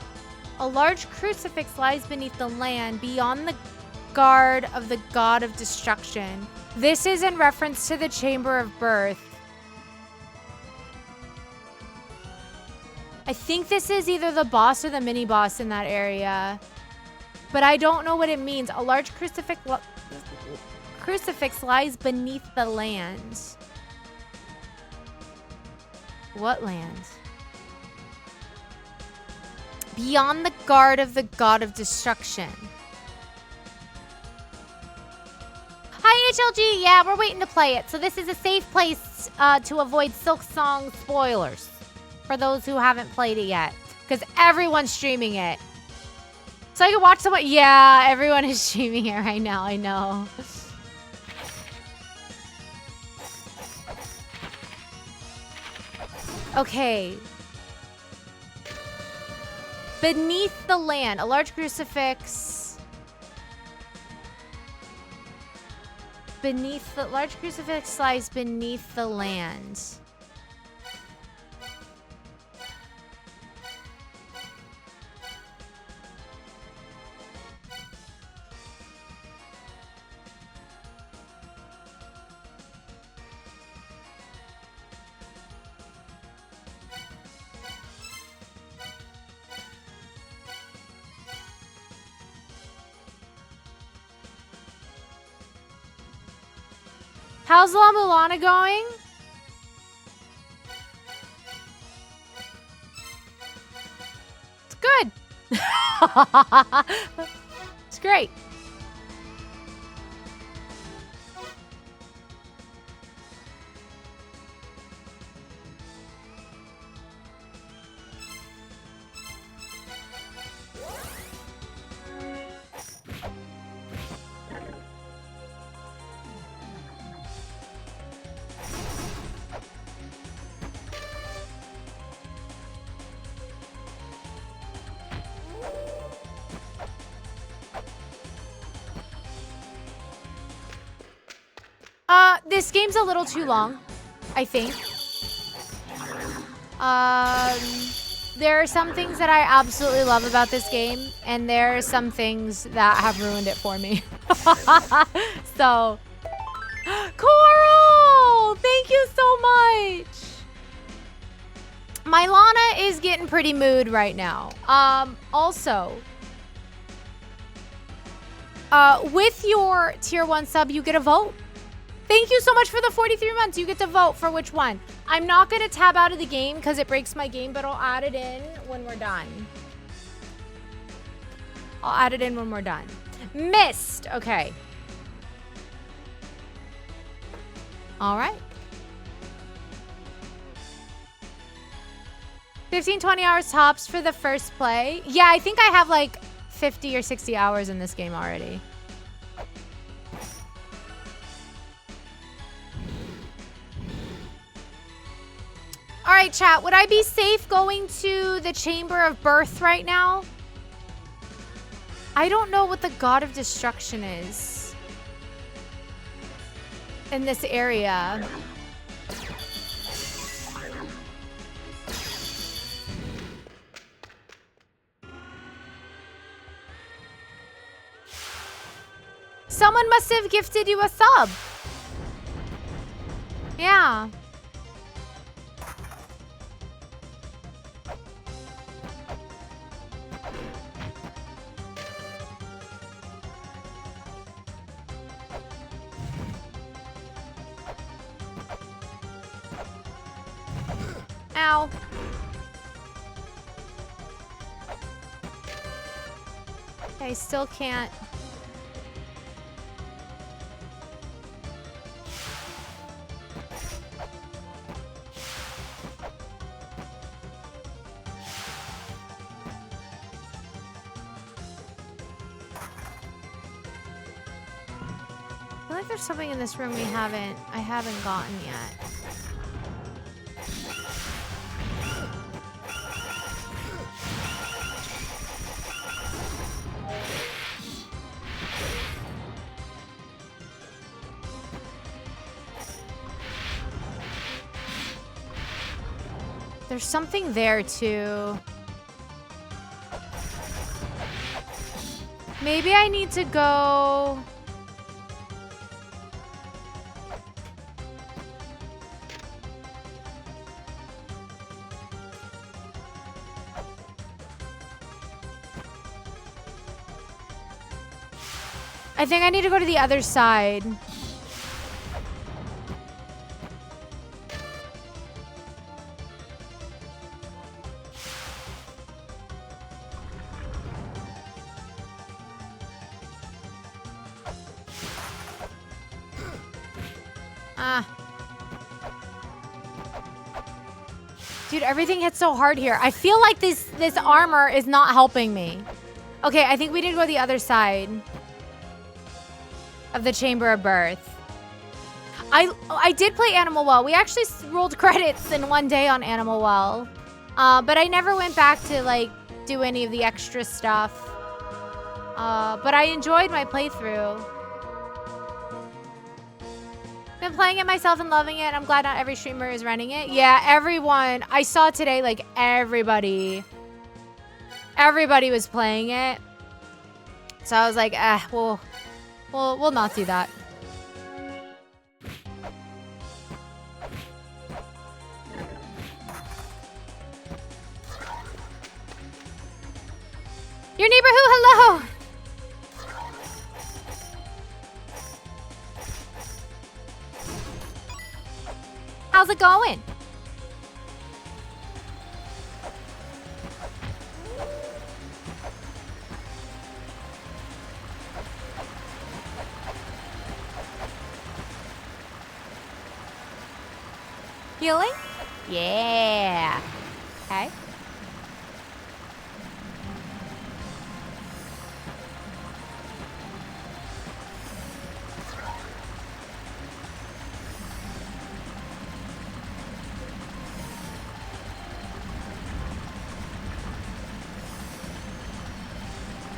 A large crucifix lies beneath the land, beyond the guard of the god of destruction. This is in reference to the Chamber of Birth. I think this is either the boss or the mini-boss in that area. But I don't know what it means. A large crucifix lies beneath the land. What land? Beyond the guard of the god of destruction. Hi, HLG. Yeah, we're waiting to play it. So this is a safe place to avoid Silk Song spoilers for those who haven't played it yet. Because everyone's streaming it. So I can watch someone. Yeah, everyone is streaming it right now. I know. Okay. Beneath the land, a large crucifix. Beneath the large crucifix lies beneath the land. How's La-Mulana going? It's good. It's great. this game's a little too long, I think. There are some things that I absolutely love about this game, and there are some things that have ruined it for me. So, Coral! Thank you so much! My Lana is getting pretty mood right now. Also, with your tier 1 sub, you get a vote. Thank you so much for the 43 months. You get to vote for which one. I'm not going to tab out of the game because it breaks my game, but I'll add it in when we're done. I'll add it in when we're done. Missed. Okay. All right. 15, 20 hours tops for the first play. Yeah, I think I have like 50 or 60 hours in this game already. All right, chat. Would I be safe going to the Chamber of Birth right now? I don't know what the God of Destruction is in this area. Someone must have gifted you a sub. Yeah. Ow. I still can't. I feel like there's something in this room I haven't gotten yet. There's something there too. Maybe I need to go. I think I need to go to the other side. Dude, everything hits so hard here. I feel like this armor is not helping me. Okay, I think we need to go to the other side of the Chamber of Birth. I did play Animal Well. We actually rolled credits in one day on Animal Well. But I never went back to like do any of the extra stuff. But I enjoyed my playthrough. Been playing it myself and loving it. I'm glad not every streamer is running it. Yeah, everyone. I saw today, like, everybody was playing it. So I was like, we'll not do that. Your neighbor who? Hello! How's it going? Healing? Yeah. Okay.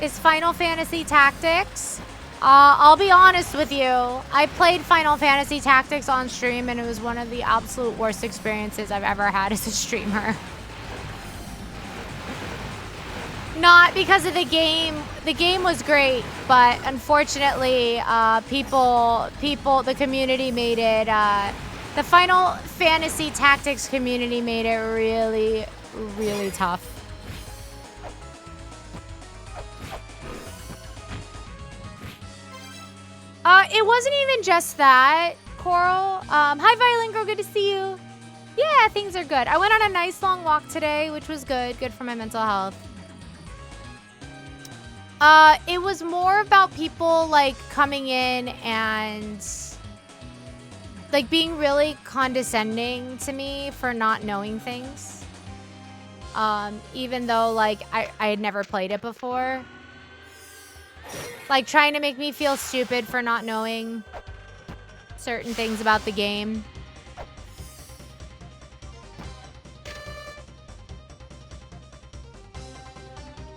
Is Final Fantasy Tactics? I'll be honest with you. I played Final Fantasy Tactics on stream, and it was one of the absolute worst experiences I've ever had as a streamer. Not because of the game. The game was great, but unfortunately, the community made it, the Final Fantasy Tactics community made it really, really tough. It wasn't even just that, Coral. Hi, Violent Girl, good to see you. Yeah, things are good. I went on a nice long walk today, which was good for my mental health. It was more about people, like, coming in and, like, being really condescending to me for not knowing things. Even though, like, I had never played it before. Like, trying to make me feel stupid for not knowing certain things about the game.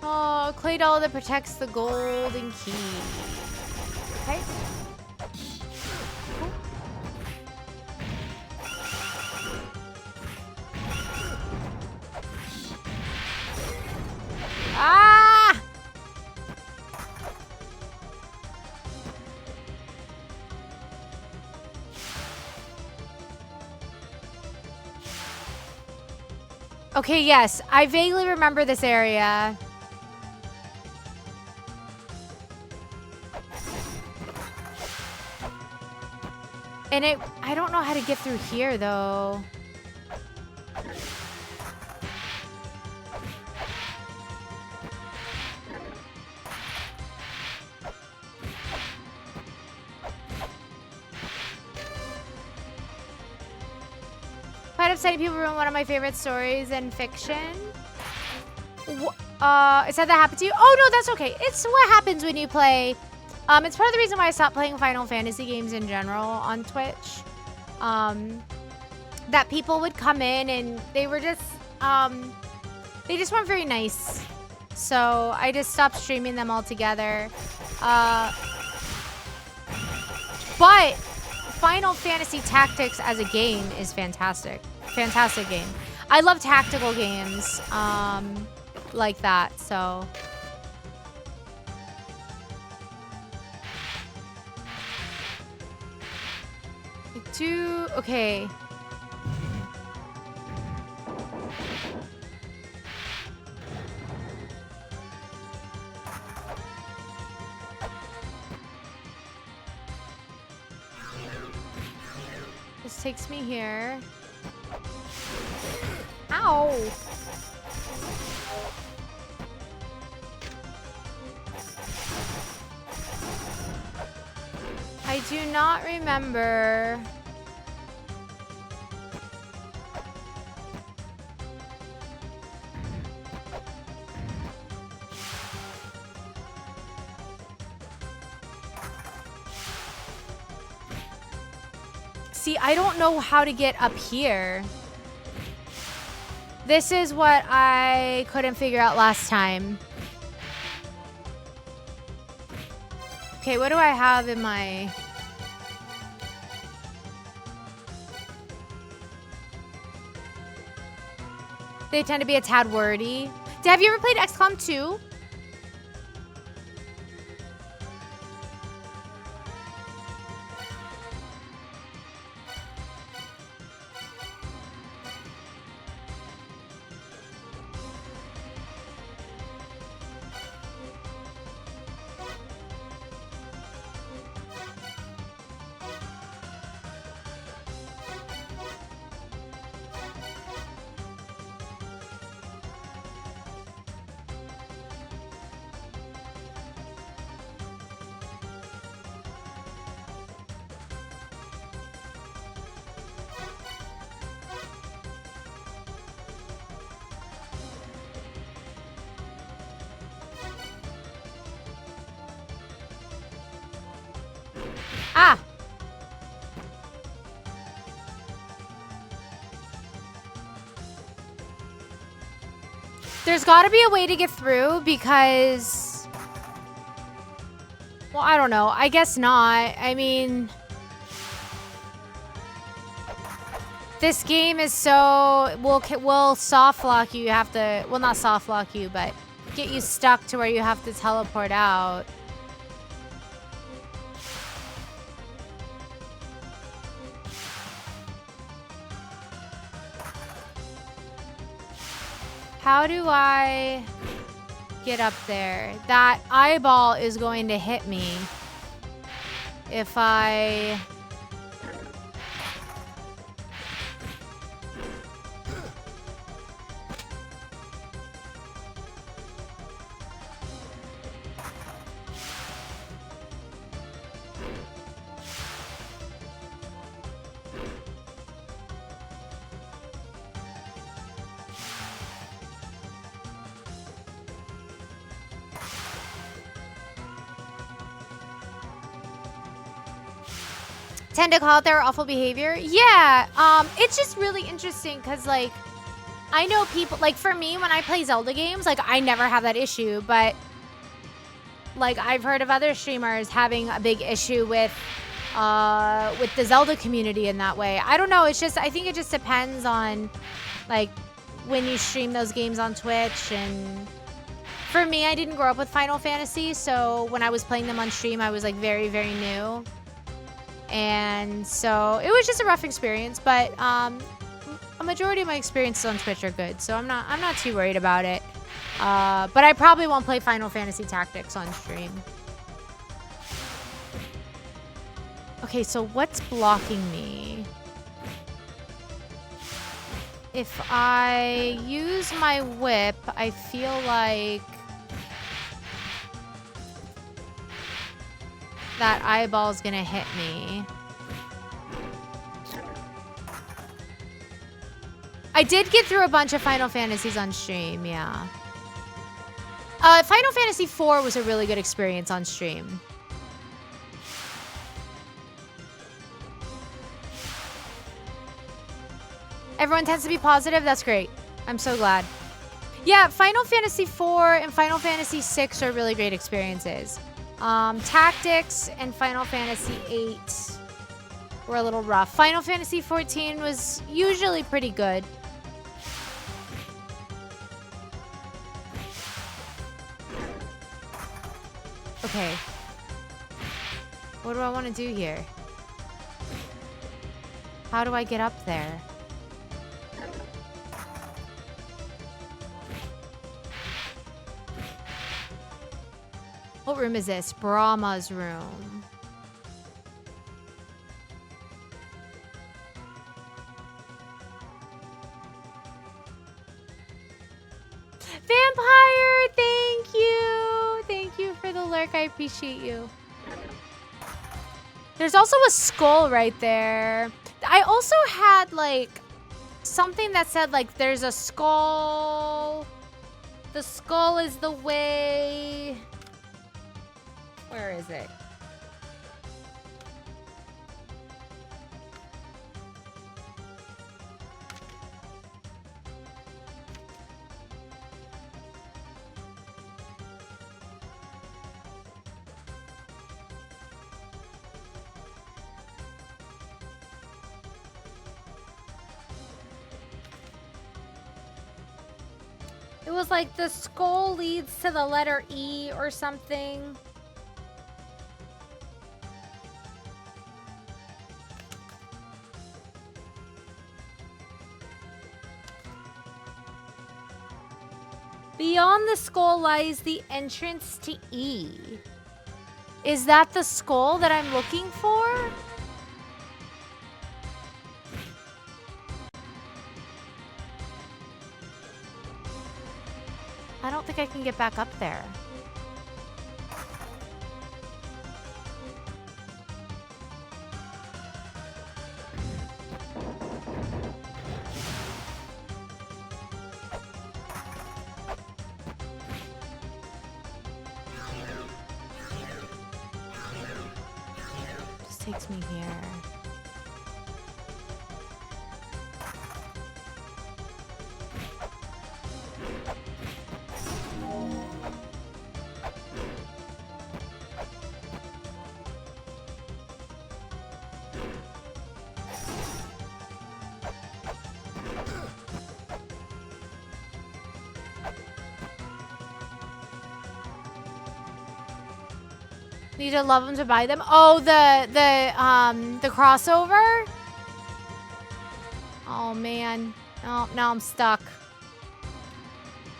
Oh, clay doll that protects the golden key. Okay. Cool. Ah! Okay, yes. I vaguely remember this area. And I don't know how to get through here, though. Quite upsetting people ruin one of my favorite stories in fiction. Is that happened to you? Oh, no, that's okay. It's what happens when you play. It's part of the reason why I stopped playing Final Fantasy games in general on Twitch. That people would come in and they were just, they just weren't very nice. So I just stopped streaming them altogether. But Final Fantasy Tactics as a game is fantastic. Fantastic game. I love tactical games like that, so. Okay. This takes me here. Ow! I do not remember. See, I don't know how to get up here. This is what I couldn't figure out last time. Okay, what do I have in my... They tend to be a tad wordy. Have you ever played XCOM 2? Ah! There's got to be a way to get through because Well, I don't know. I guess not. I mean, this game is so will soft lock you. You have to, well, not soft lock you, but get you stuck to where you have to teleport out. How do I get up there? That eyeball is going to hit me if I... tend to call it their awful behavior. Yeah, it's just really interesting because, like, I know people, like, for me, when I play Zelda games, like, I never have that issue, but, like, I've heard of other streamers having a big issue with the Zelda community in that way. I don't know, it's just, I think it just depends on, like, when you stream those games on Twitch, and for me, I didn't grow up with Final Fantasy, so when I was playing them on stream, I was, like, very, very new. And so it was just a rough experience, but a majority of my experiences on Twitch are good, so I'm not too worried about it. But I probably won't play Final Fantasy Tactics on stream. Okay, so what's blocking me? If I use my whip, I feel like that eyeball's gonna hit me. I did get through a bunch of Final Fantasies on stream, yeah. Final Fantasy IV was a really good experience on stream. Everyone tends to be positive? That's great. I'm so glad. Yeah, Final Fantasy IV and Final Fantasy VI are really great experiences. Tactics and Final Fantasy VIII were a little rough. Final Fantasy XIV was usually pretty good. Okay. What do I want to do here? How do I get up there? What room is this? Brahma's room. Vampire, thank you. Thank you for the lurk. I appreciate you. There's also a skull right there. I also had, like, something that said, like, there's a skull. The skull is the way. Where is it? It was like the skull leads to the letter E or something. Beyond the skull lies the entrance to E. Is that the skull that I'm looking for? I don't think I can get back up there. Just takes me here. Need to love them to buy them. Oh, the crossover? Oh, man. Oh, now I'm stuck.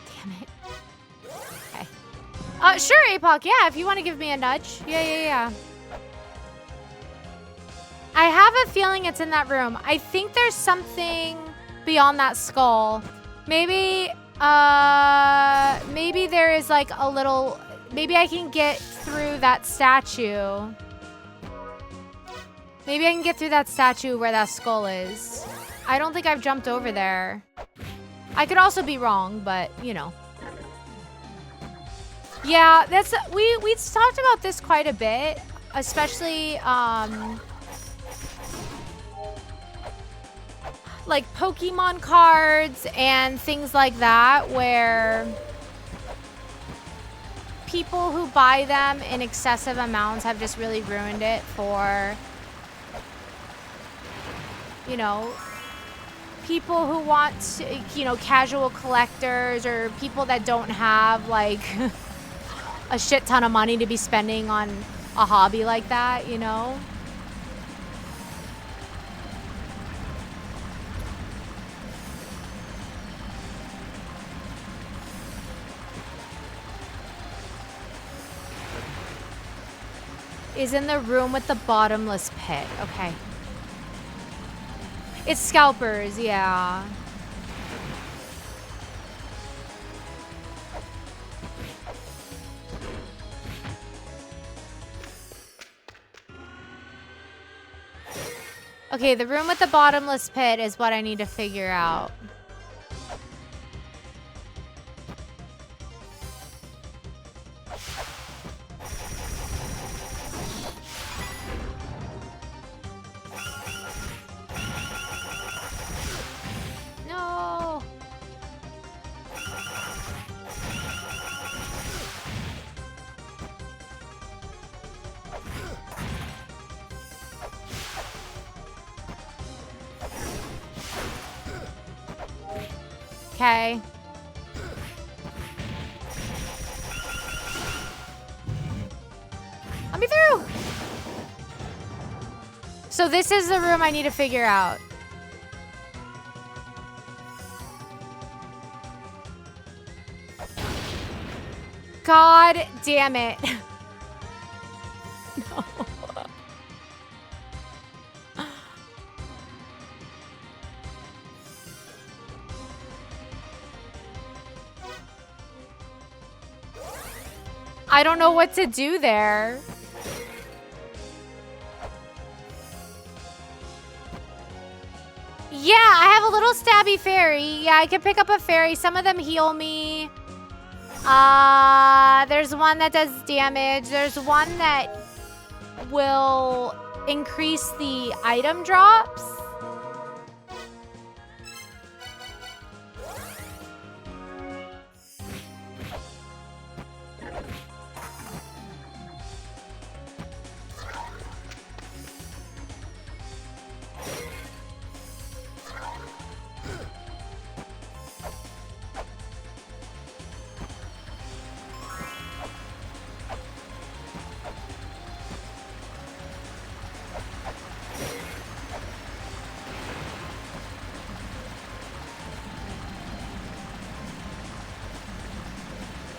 Damn it. Okay. Sure, APOC. Yeah, if you want to give me a nudge. Yeah. I have a feeling it's in that room. I think there's something beyond that skull. Maybe there is like a little... Maybe I can get through that statue. Maybe I can get through that statue where that skull is. I don't think I've jumped over there. I could also be wrong, but, you know. Yeah, that's... We talked about this quite a bit. Especially, like Pokemon cards and things like that, where people who buy them in excessive amounts have just really ruined it for, you know, people who want to, you know, casual collectors or people that don't have like a shit ton of money to be spending on a hobby like that, you know? Is in the room with the bottomless pit. Okay. It's scalpers, yeah. Okay, the room with the bottomless pit is what I need to figure out. No. Okay. Let me through. So this is the room I need to figure out. God damn it. No. I don't know what to do there. Yeah, I have a little stabby fairy. Yeah, I can pick up a fairy. Some of them heal me. There's one that does damage. There's one that will increase the item drops.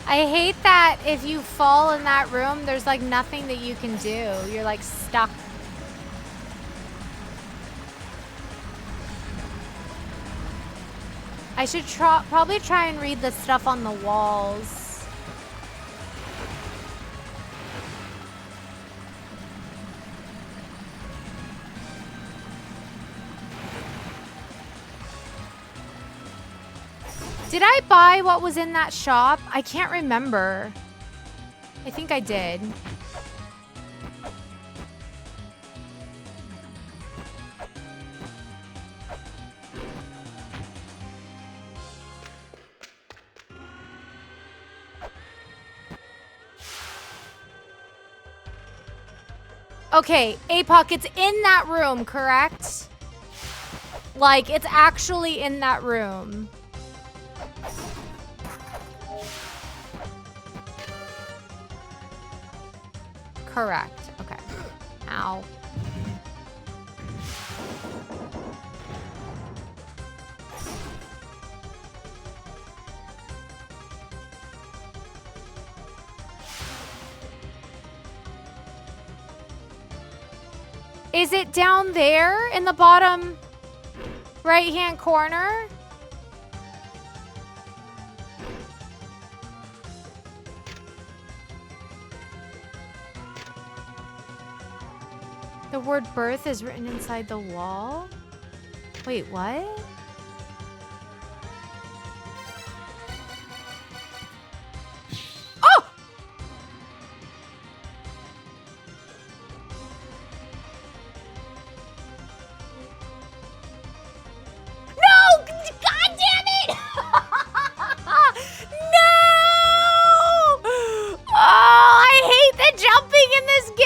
I hate that if you fall in that room, there's like nothing that you can do. You're like stuck. I should probably try and read the stuff on the walls. Did I buy what was in that shop? I can't remember. I think I did. Okay, APOC, it's in that room, correct? Like, it's actually in that room. Correct. Okay. Ow. Is it down there in the bottom right-hand corner? The word birth is written inside the wall? Wait, what? Oh! No! God damn it! No! Oh, I hate the jumping in this game!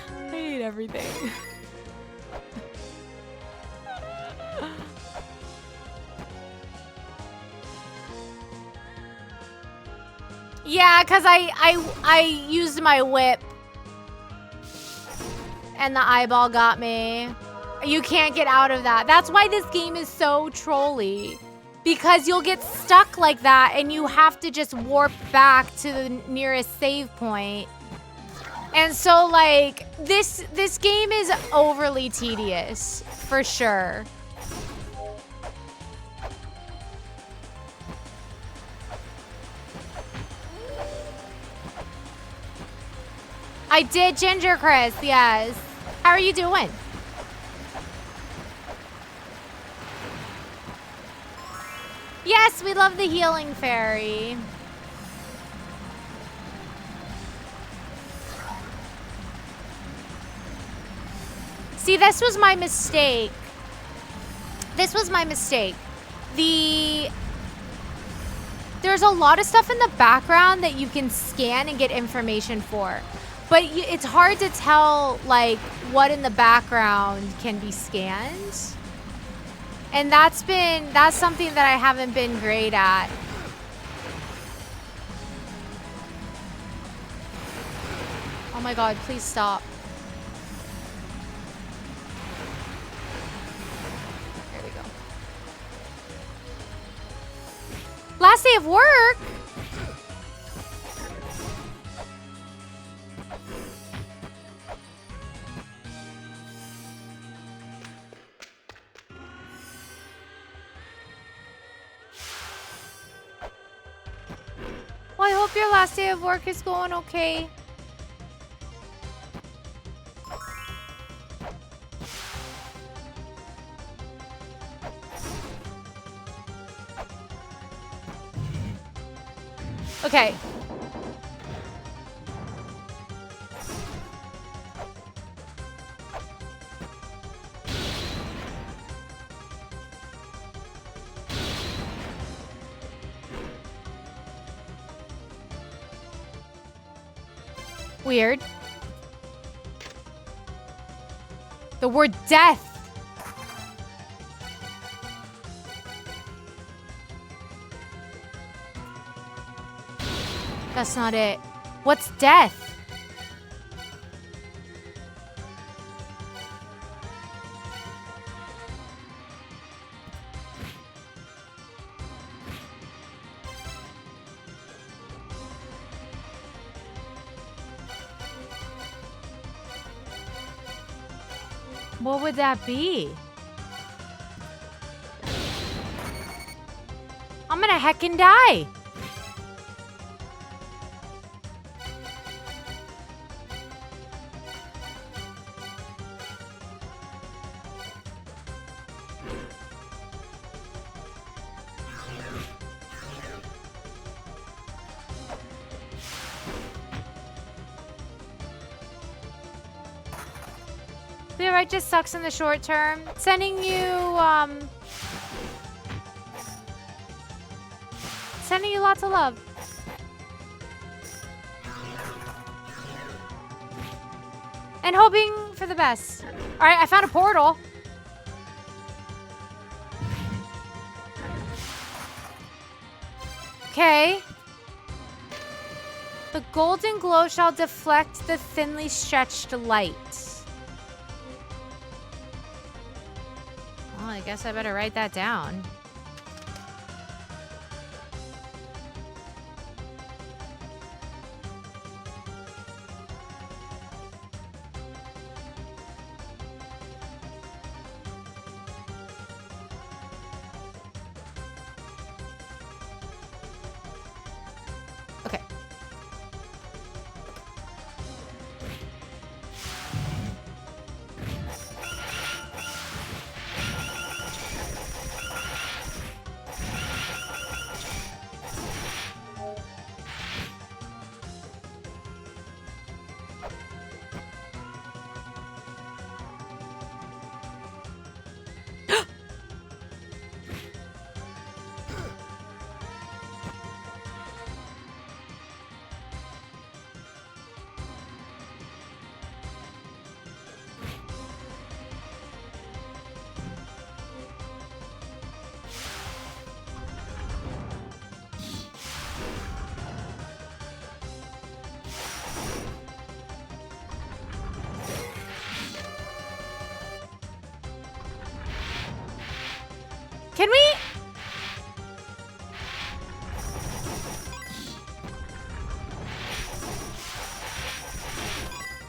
I hate everything. Yeah, because I used my whip. And the eyeball got me. You can't get out of that. That's why this game is so trolly. Because you'll get stuck like that and you have to just warp back to the nearest save point. And so, like, this game is overly tedious, for sure. I did Ginger Chris, yes. How are you doing? Yes, we love the healing fairy. See, this was my mistake. This was my mistake. There's a lot of stuff in the background that you can scan and get information for. But it's hard to tell, like, what in the background can be scanned. And that's something that I haven't been great at. Oh my god, please stop. There we go. Last day of work? Well, I hope your last day of work is going okay. Okay. Weird. The word death. That's not it. What's death? What would that be? I'm gonna heckin' die. It just sucks in the short term. Sending you lots of love. And hoping for the best. All right, I found a portal. Okay. The golden glow shall deflect the thinly stretched light. Well, I guess I better write that down. Okay. Can we?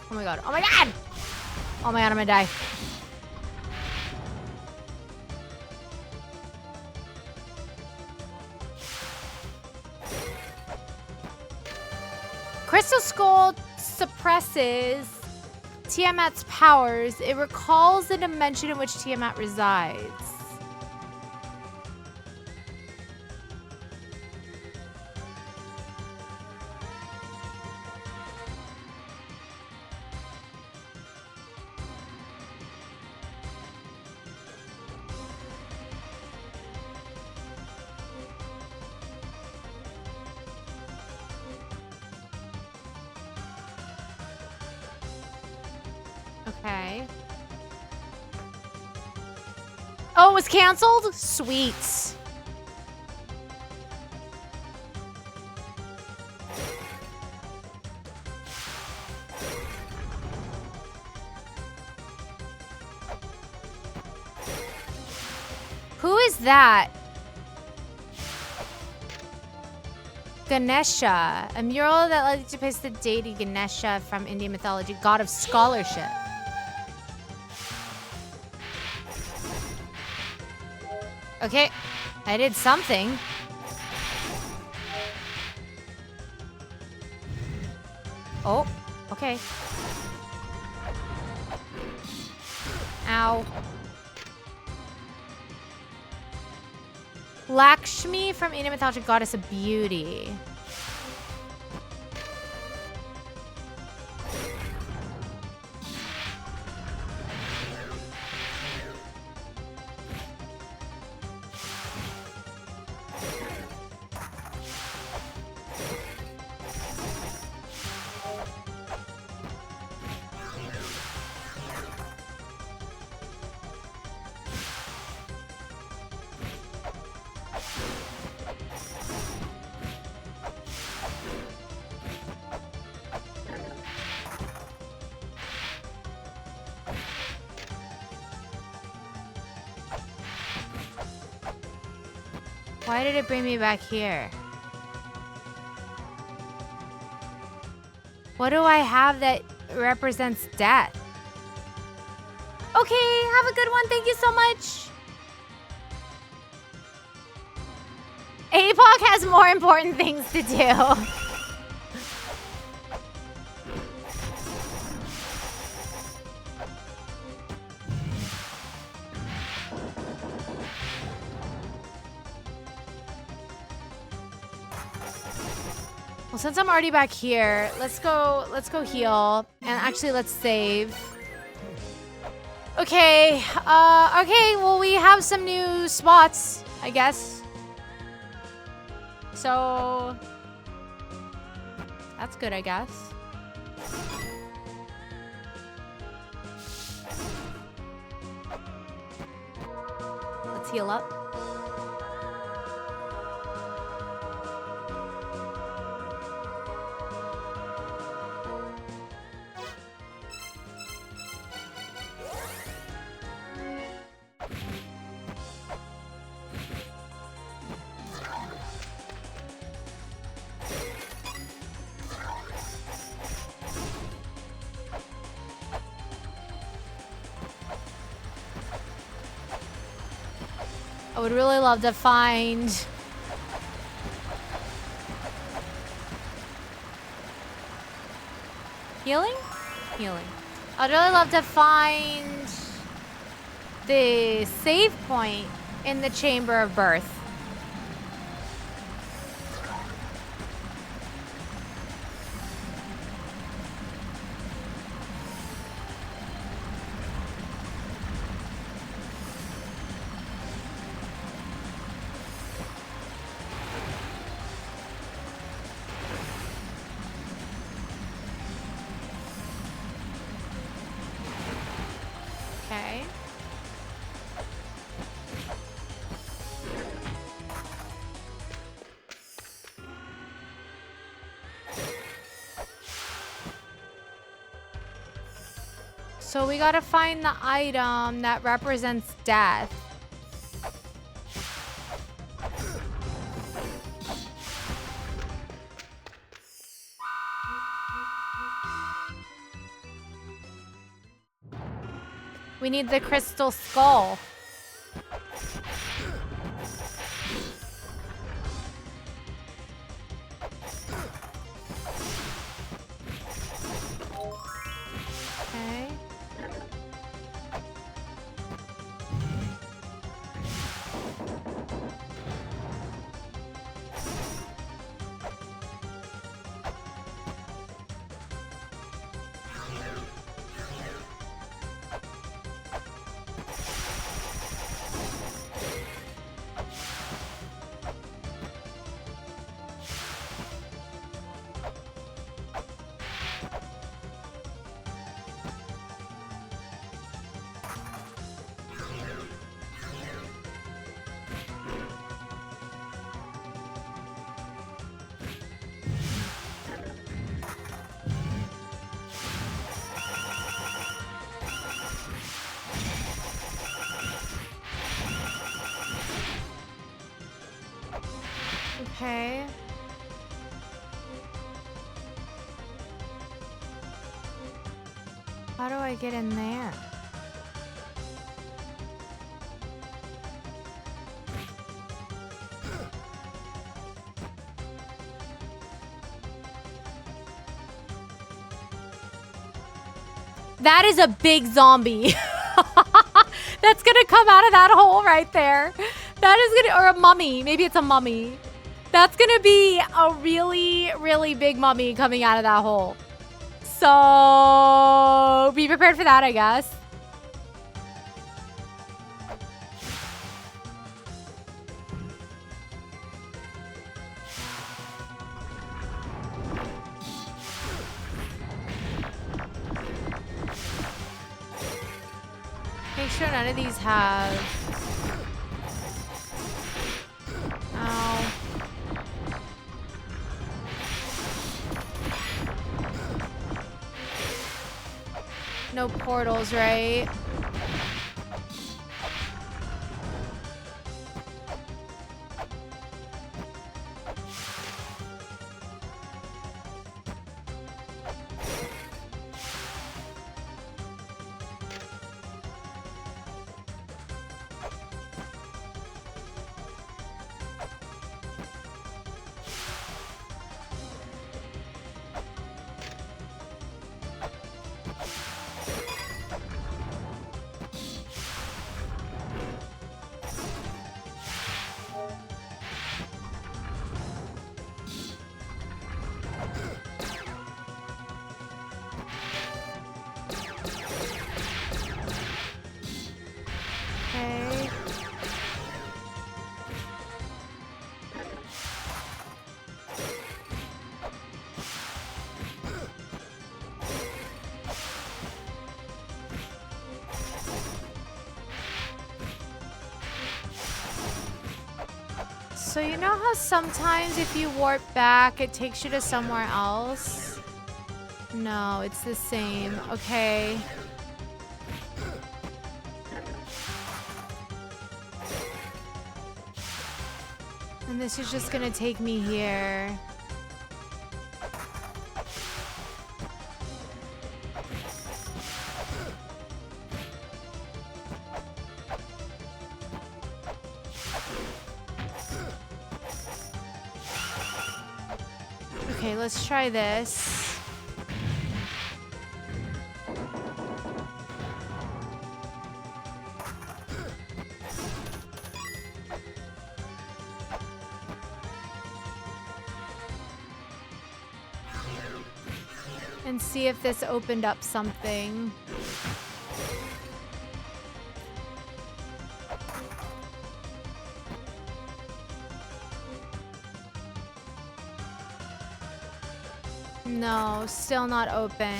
Oh my god. Oh my god! Oh my god, I'm gonna die. Crystal Skull suppresses Tiamat's powers. It recalls the dimension in which Tiamat resides. Okay. Oh, it was canceled? Sweet. Who is that? Ganesha, a mural that led you to place the deity Ganesha from Indian mythology, god of scholarship. Okay, I did something. Oh, okay. Ow. Lakshmi from Indian mythology, goddess of beauty. Why did it bring me back here? What do I have that represents death? Okay, have a good one. Thank you so much. APOC has more important things to do. Well, since I'm already back here, let's go heal. And actually, let's save. Okay, okay, well, we have some new spots, I guess. So, that's good, I guess. heal up. I would really love to find... Healing? Healing. I'd really love to find the save point in the Chamber of Birth. Okay. So we gotta find the item that represents death. We need the crystal skull. Okay. Okay. How do I get in there? That is a big zombie. That's gonna come out of that hole right there. That is gonna, or a mummy. Maybe it's a mummy. That's gonna be a really, really big mummy coming out of that hole. So be prepared for that, I guess. Make sure none of these have... Ow. No portals, right? So you know how sometimes if you warp back, it takes you to somewhere else? No, it's the same. Okay. And this is just gonna take me here. Okay, let's try this. And see if this opened up something. No, still not open.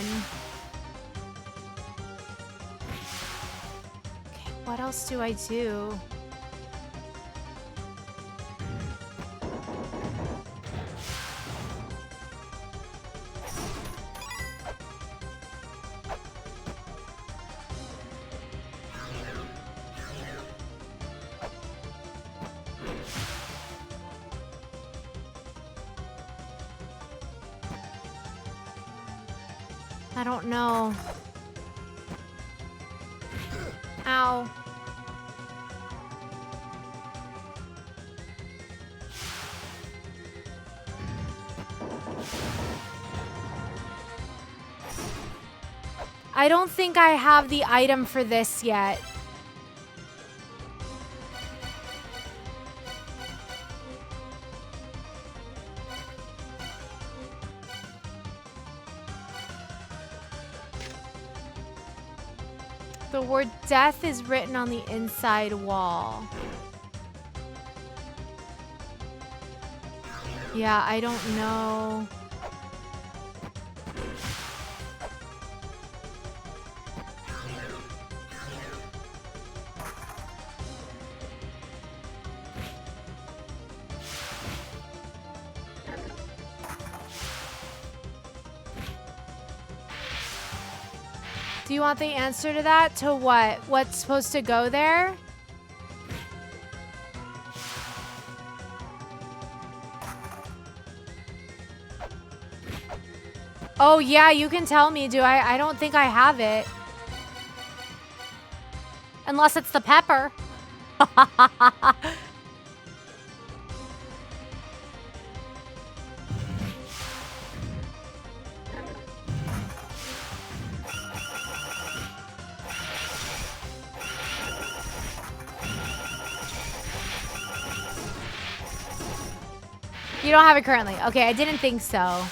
Okay, what else do I do? I don't know. Ow. I don't think I have the item for this yet. The word death is written on the inside wall. Yeah, I don't know. Do you want the answer to that? To what? What's supposed to go there? Oh, yeah, you can tell me. I don't think I have it. Unless it's the pepper. You don't have it currently. Okay, I didn't think so.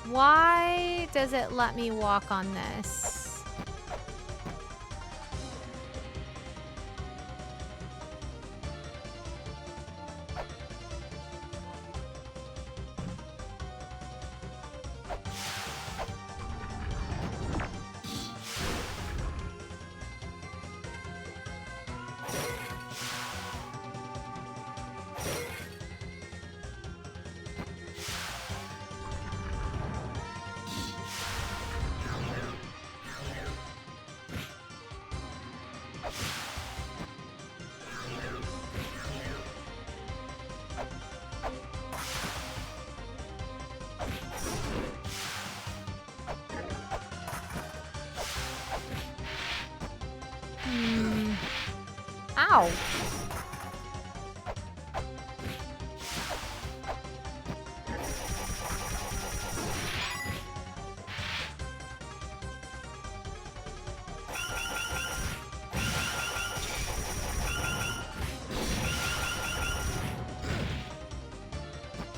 Why does it let me walk on this? Ow.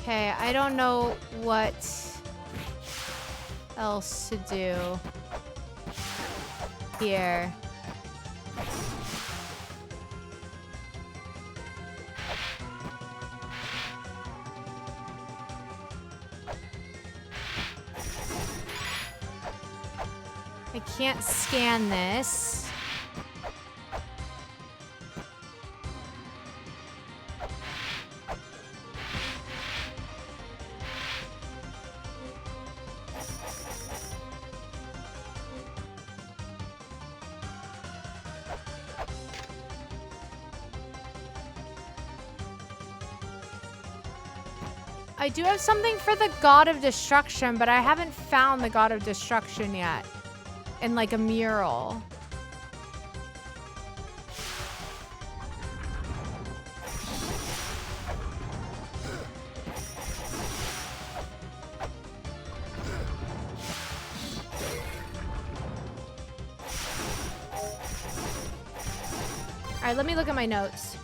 Okay, I don't know what else to do here. I can't scan this. I do have something for the God of Destruction, but I haven't found the God of Destruction yet in like a mural. All right, let me look at my notes.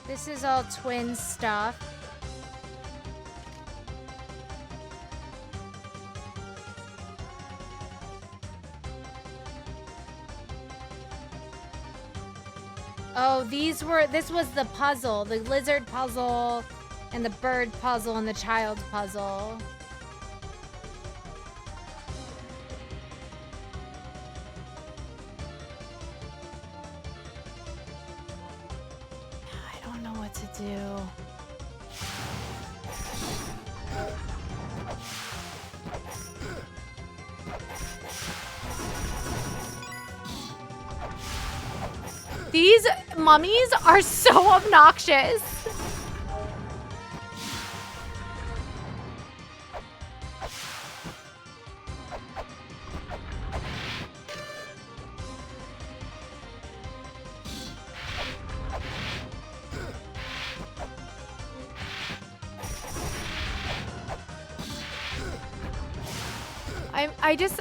This is all twin stuff. Oh, this was the puzzle, the lizard puzzle and the bird puzzle and the child puzzle. I don't know what to do. These mummies are so obnoxious.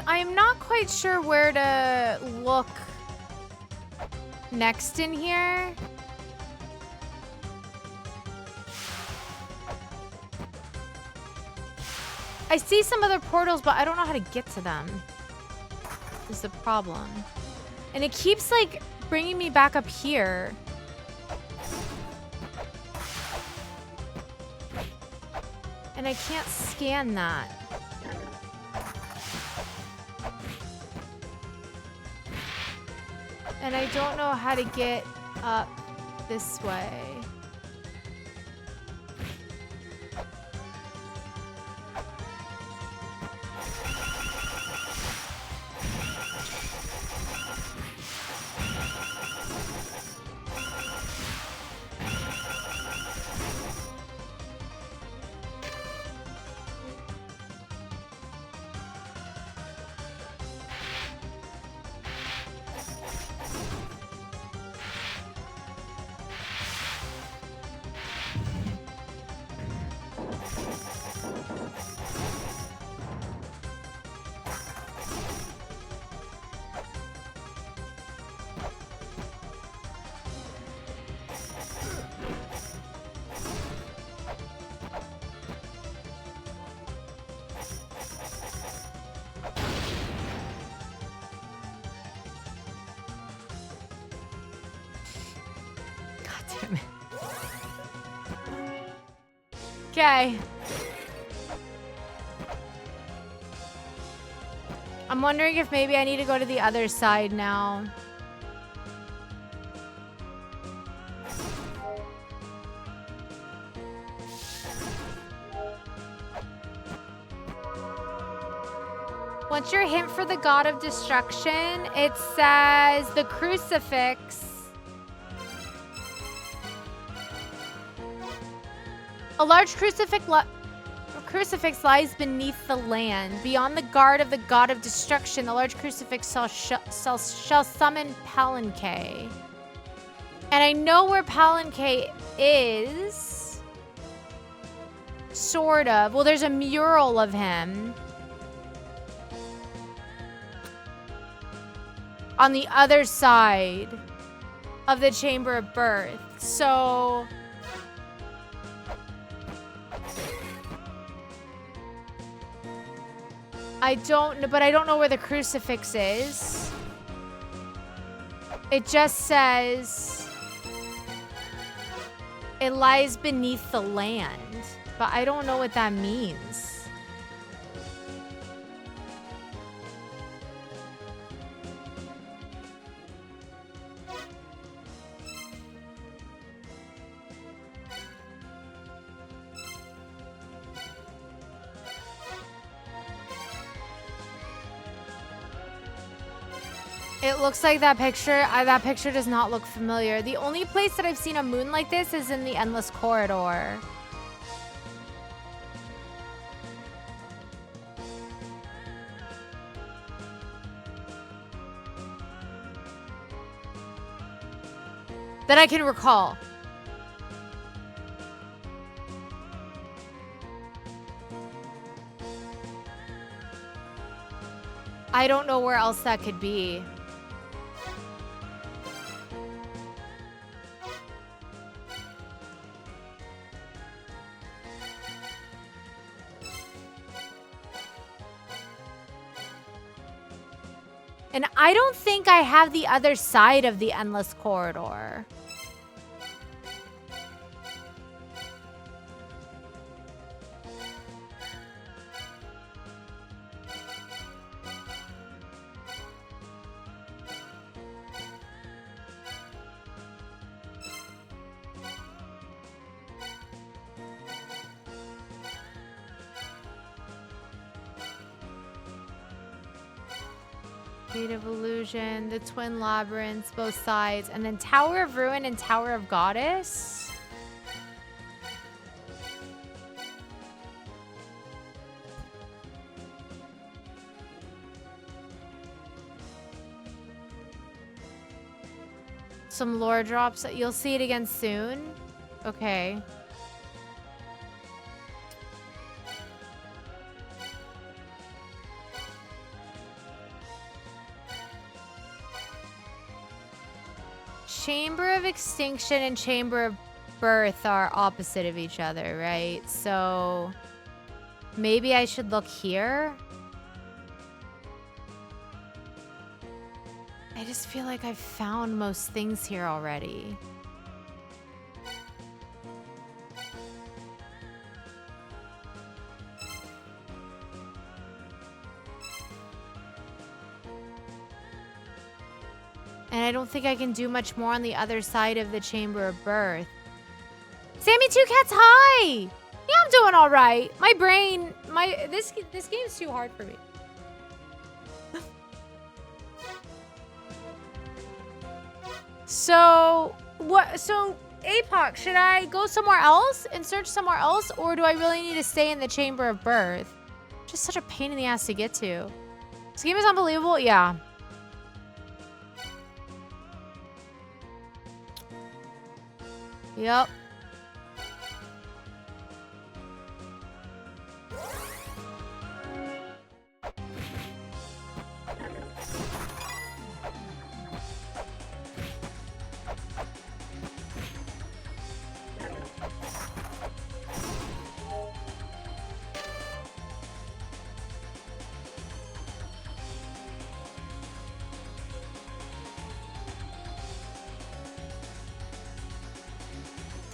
I'm not quite sure where to look next in here. I see some other portals, but I don't know how to get to them. Is the problem. And it keeps like bringing me back up here. And I can't scan that. And I don't know how to get up this way. Okay. I'm wondering if maybe I need to go to the other side now. What's your hint for the God of Destruction? It says the crucifix. A large crucifix lies beneath the land. Beyond the guard of the God of Destruction, the large crucifix shall summon Palanque. And I know where Palanque is. Sort of. Well, there's a mural of him. On the other side of the Chamber of Birth. So... I don't know, but I don't know where the crucifix is. It just says it lies beneath the land, but I don't know what that means. It looks like that picture does not look familiar. The only place that I've seen a moon like this is in the Endless Corridor. That I can recall. I don't know where else that could be. And I don't think I have the other side of the Endless Corridor. Gate of Illusion, the Twin Labyrinths, both sides, and then Tower of Ruin and Tower of Goddess. Some lore drops. You'll see it again soon. Okay. Chamber of Extinction and Chamber of Birth are opposite of each other, right? So maybe I should look here. I just feel like I've found most things here already. And I don't think I can do much more on the other side of the Chamber of Birth. Sammy Two Cats, hi! Yeah, I'm doing all right. My brain, this game's too hard for me. So APOC, should I go somewhere else and search somewhere else, or do I really need to stay in the Chamber of Birth? Just such a pain in the ass to get to. This game is unbelievable, yeah. Yep.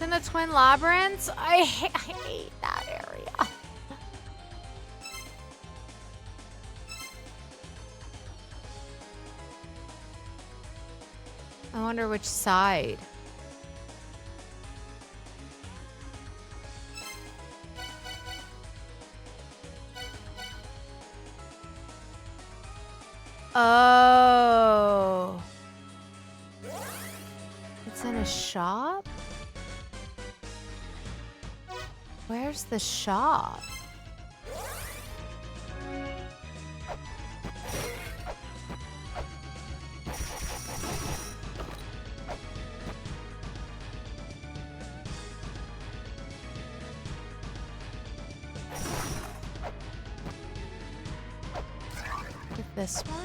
In the Twin Labyrinths? I hate that area. I wonder which side. Oh. It's in a shop? Where's the shop? With this one?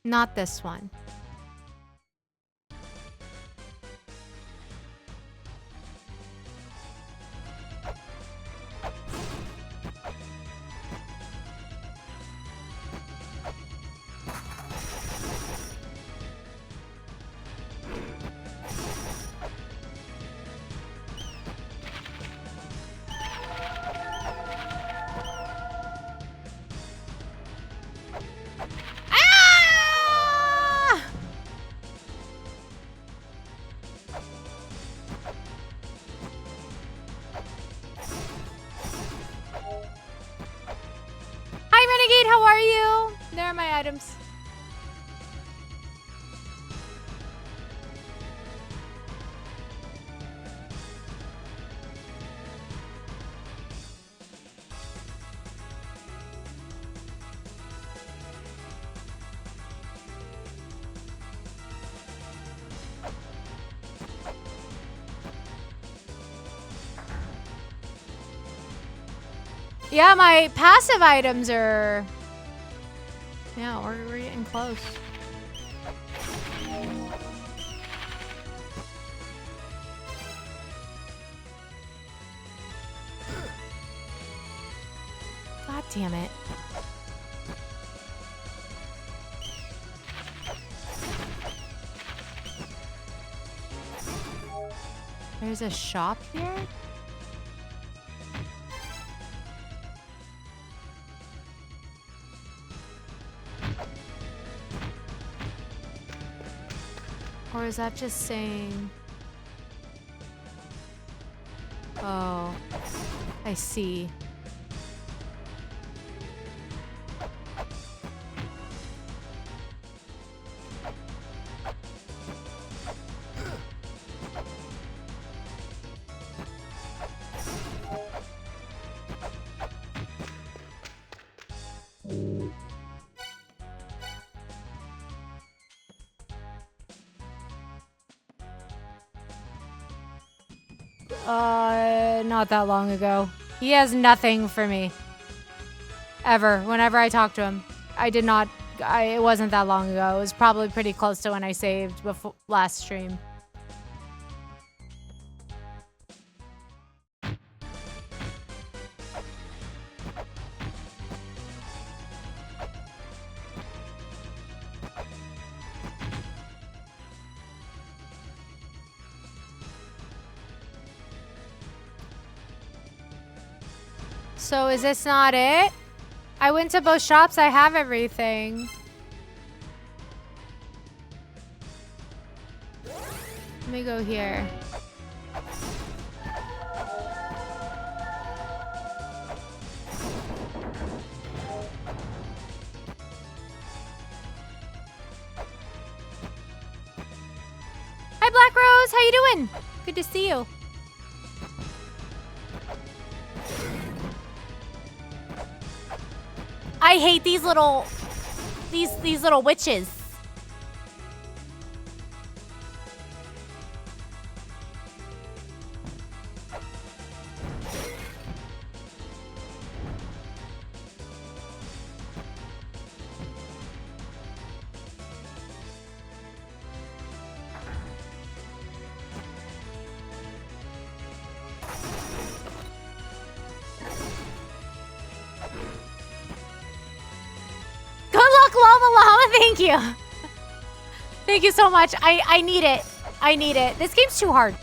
Not this one. items. Yeah, my passive items are... Yeah, we're getting close. God damn it. There's a shop here? Or is that just saying... Oh, I see. Not that long ago. He has nothing for me. Ever. Whenever I talk to him. I did not... it wasn't that long ago. It was probably pretty close to when I saved before last stream. So is this not it? I went to both shops. I have everything. Let me go here. Hi, Black Rose. How you doing? Good to see you. I hate these little witches. Thank you. Thank you so much. I need it. I need it. This game's too hard.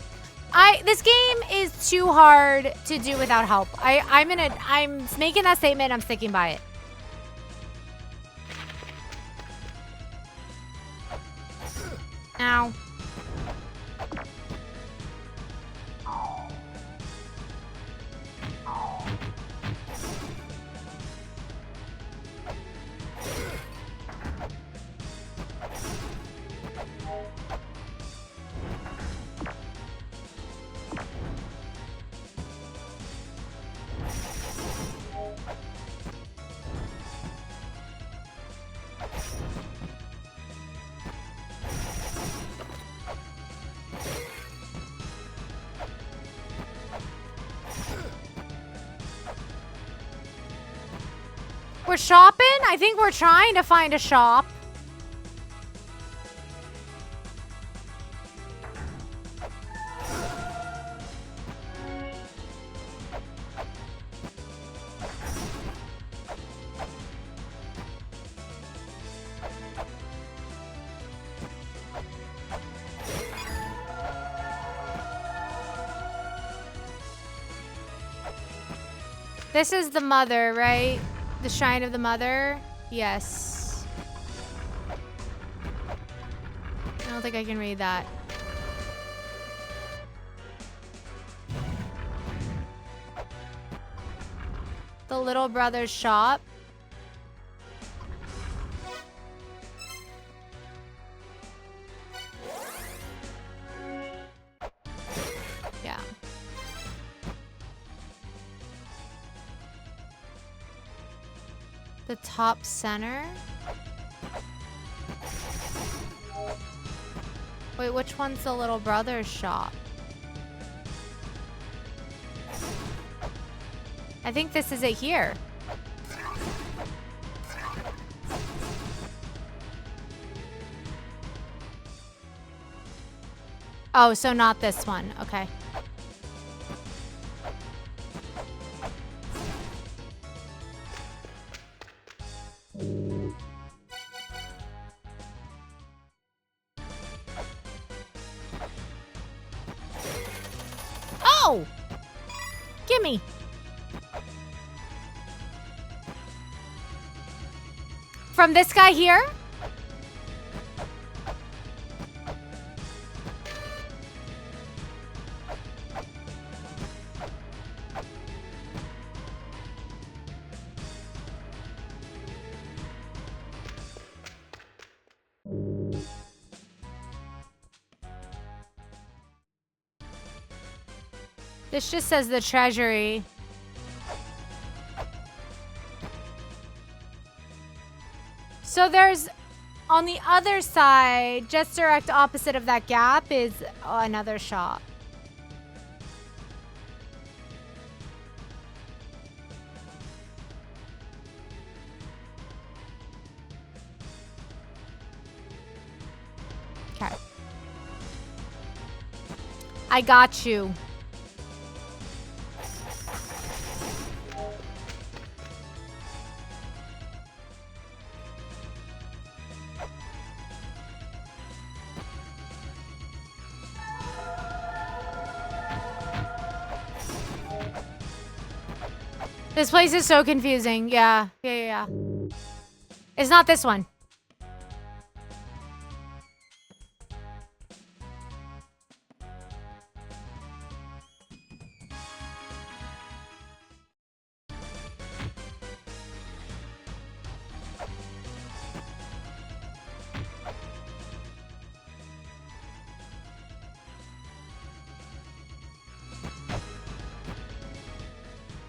This game is too hard to do without help. I'm making that statement. I'm sticking by it. Ow. We're shopping? I think we're trying to find a shop. This is the mother, right? The Shrine of the Mother? Yes. I don't think I can read that. The little brother's shop. The top center? Wait, which one's the little brother's shop? I think this is it here. Oh, so not this one. Okay. Oh! Gimme. From this guy here? This just says the treasury. So there's, on the other side, just direct opposite of that gap is another shop. Okay. I got you. This place is so confusing. Yeah. It's not this one.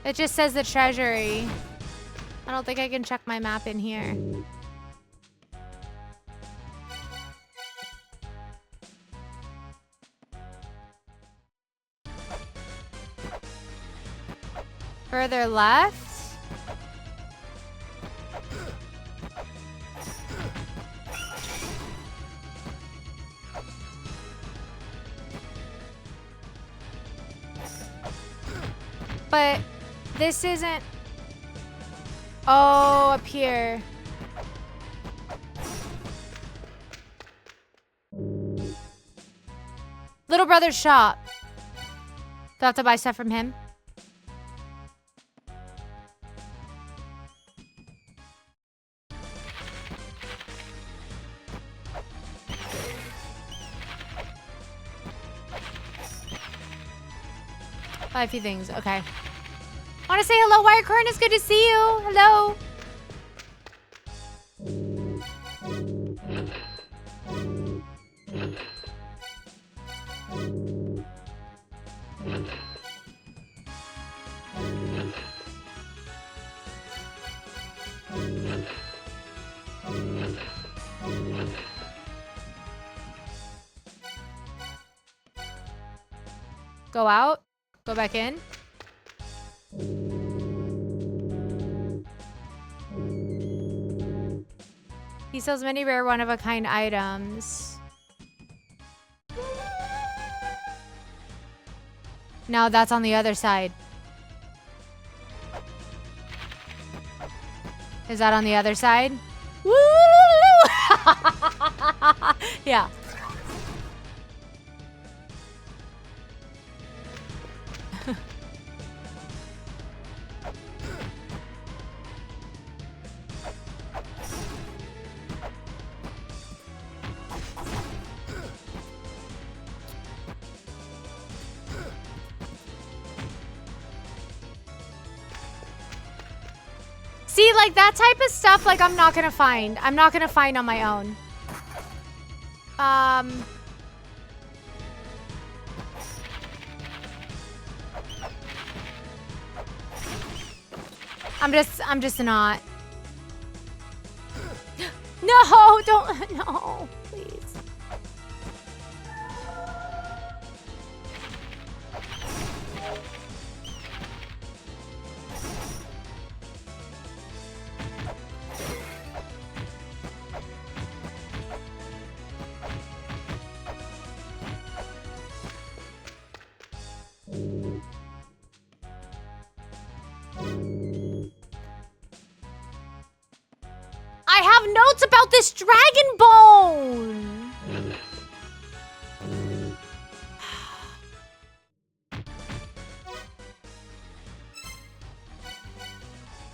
It just says the treasury. I don't think I can check my map in here. Further left? But this isn't... Oh, up here. Little brother's shop. Do I have to buy stuff from him? Buy a few things. Okay. Want to say hello, Wirecurrent? It's good to see you. Hello. Go out. Go back in. He sells many rare one-of-a-kind items. No, that's on the other side. Is that on the other side? Woo! Yeah. See, like, that type of stuff, like, I'm not gonna find. I'm not gonna find on my own. I'm just not. No, don't. No, please. I have notes about this dragon bone.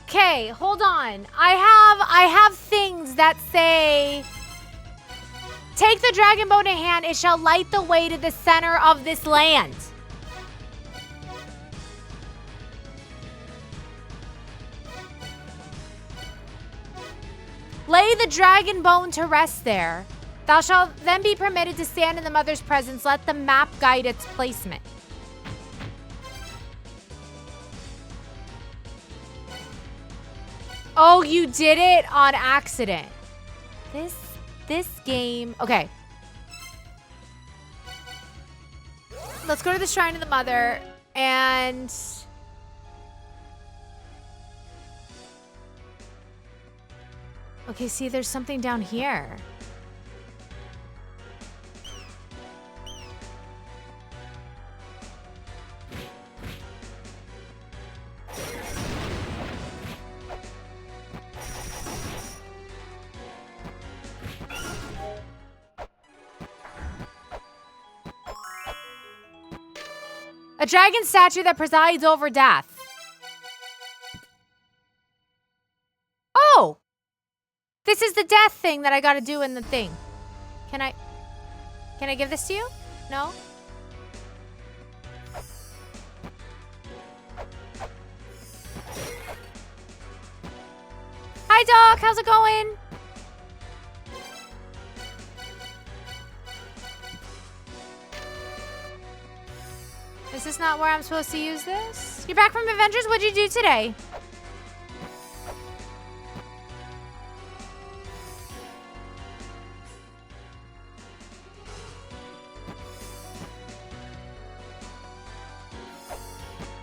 Okay, hold on. I have things that say, take the dragon bone in hand, it shall light the way to the center of this land. Lay the dragon bone to rest there. Thou shalt then be permitted to stand in the mother's presence. Let the map guide its placement. Oh, you did it on accident. This game. Okay. Let's go to the Shrine of the Mother and... Okay, see, there's something down here. A dragon statue that presides over death. Oh! This is the death thing that I gotta do in the thing. Can I give this to you? No? Hi, Doc. How's it going? Is this not where I'm supposed to use this? You're back from Adventures? What'd you do today?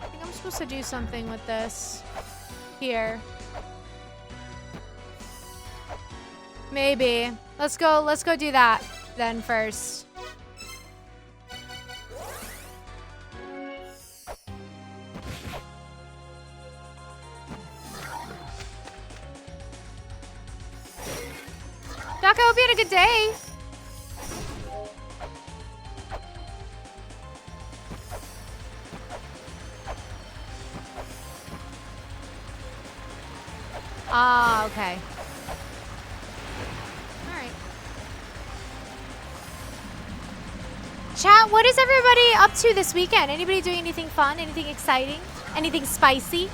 I think I'm supposed to do something with this. Here. Maybe. Let's go do that then first. Doc, I hope you had a good day. Ah, okay. All right. Chat, what is everybody up to this weekend? Anybody doing anything fun? Anything exciting? Anything spicy?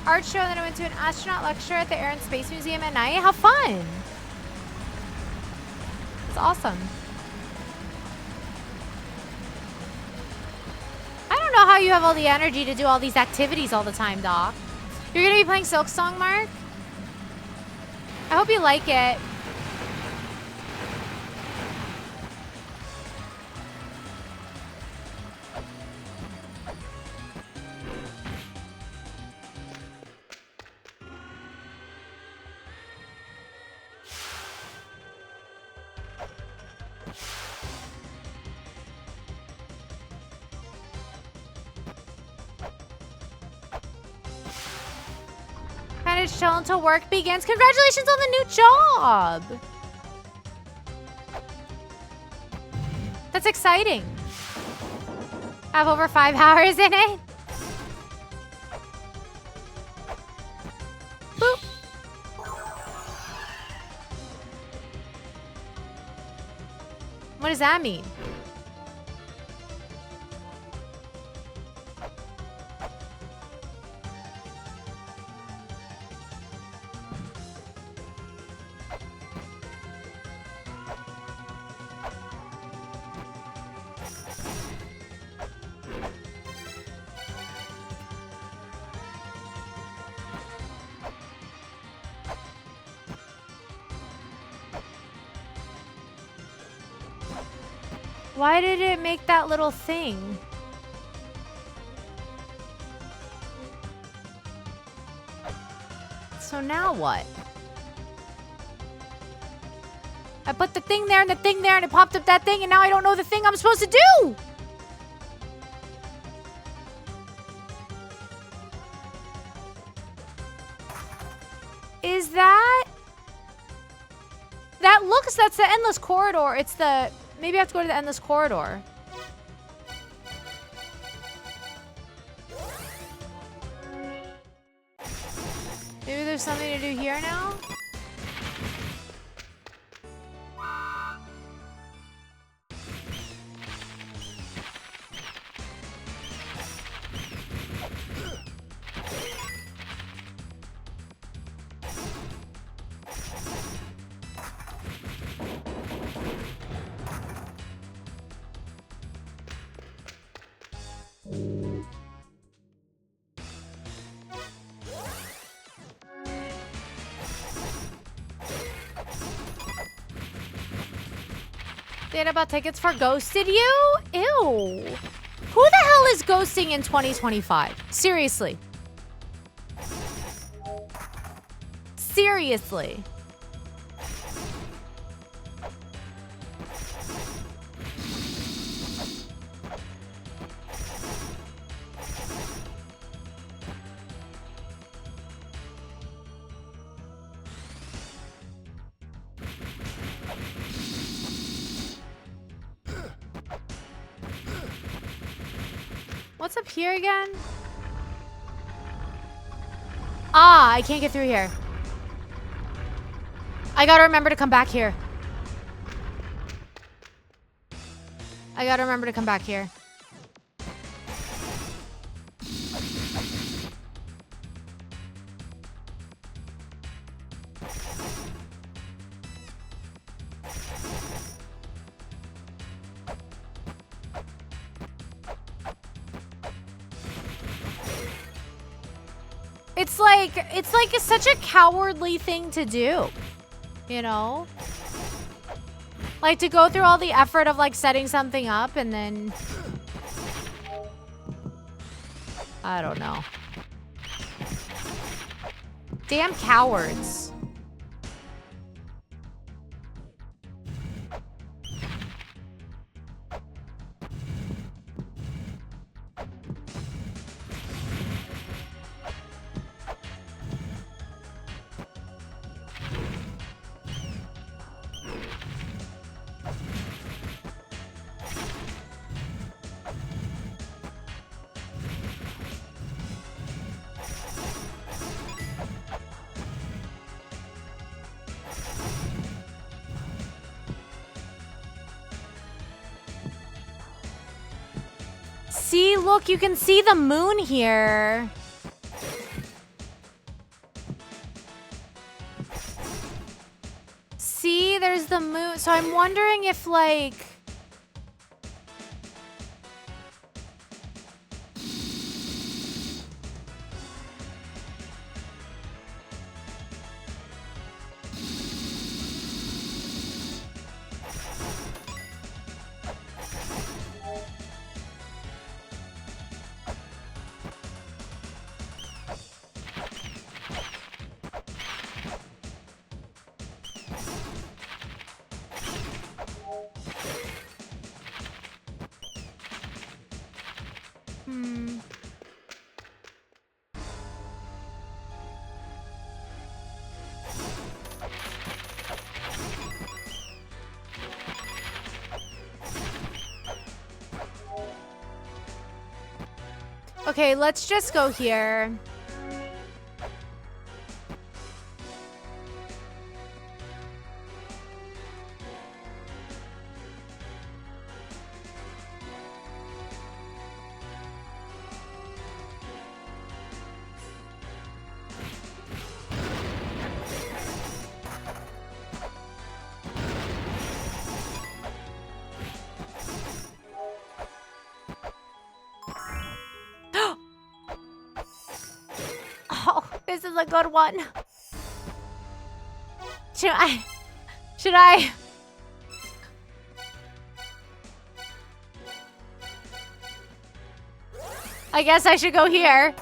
Art show, then I went to an astronaut lecture at the Air and Space Museum at night. How fun! It's awesome. I don't know how you have all the energy to do all these activities all the time, Doc. You're gonna be playing Silk Song, Mark? I hope you like it. Kind of chill until work begins. Congratulations on the new job. That's exciting. I have over 5 hours in it. Boop. What does that mean? Why did it make that little thing? So now what? I put the thing there and the thing there and it popped up that thing and now I don't know the thing I'm supposed to do! Is that... That looks... That's the endless corridor. It's the... Maybe I have to go to the endless corridor. Maybe there's something to do here now? Data about tickets for Ghosted You? Ew. Who the hell is ghosting in 2025? Seriously. Seriously. What's up here again? Ah, I can't get through here. I gotta remember to come back here. I gotta remember to come back here. It's like such a cowardly thing to do, you know? Like to go through all the effort of like setting something up and then... I don't know. Damn cowards. See, look, you can see the moon here. See, there's the moon. So I'm wondering if, like... Okay, let's just go here. This is a good one. Should I? I guess I should go here.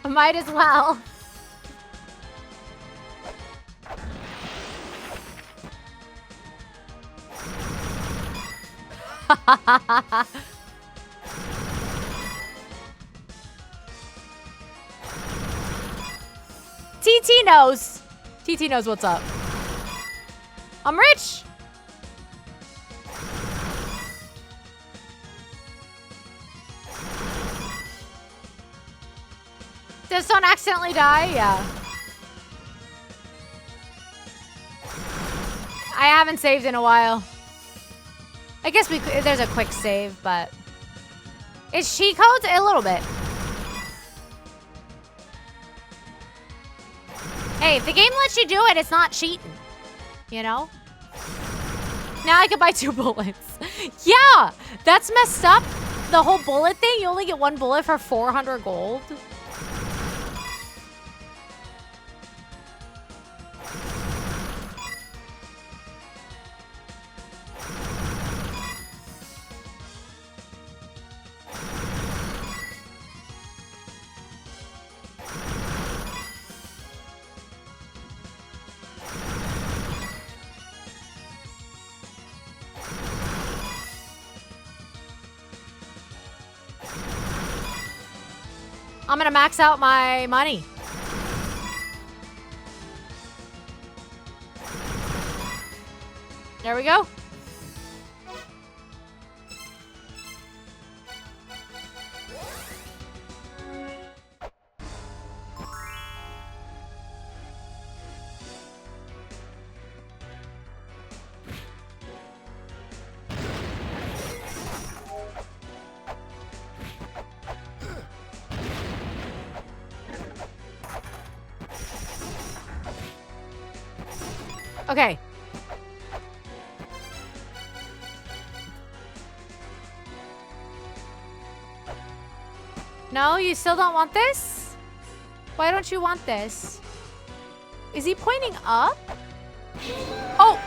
Might as well. TT knows. TT knows what's up. I'm rich. Does someone accidentally die? Yeah. I haven't saved in a while. I guess there's a quick save, but it's cheat codes a little bit. Hey, if the game lets you do it, it's not cheating. You know? Now I can buy 2 bullets. Yeah, that's messed up. The whole bullet thing, you only get 1 bullet for 400 gold. I'm gonna max out my money. There we go. Okay. No, you still don't want this? Why don't you want this? Is he pointing up? Oh!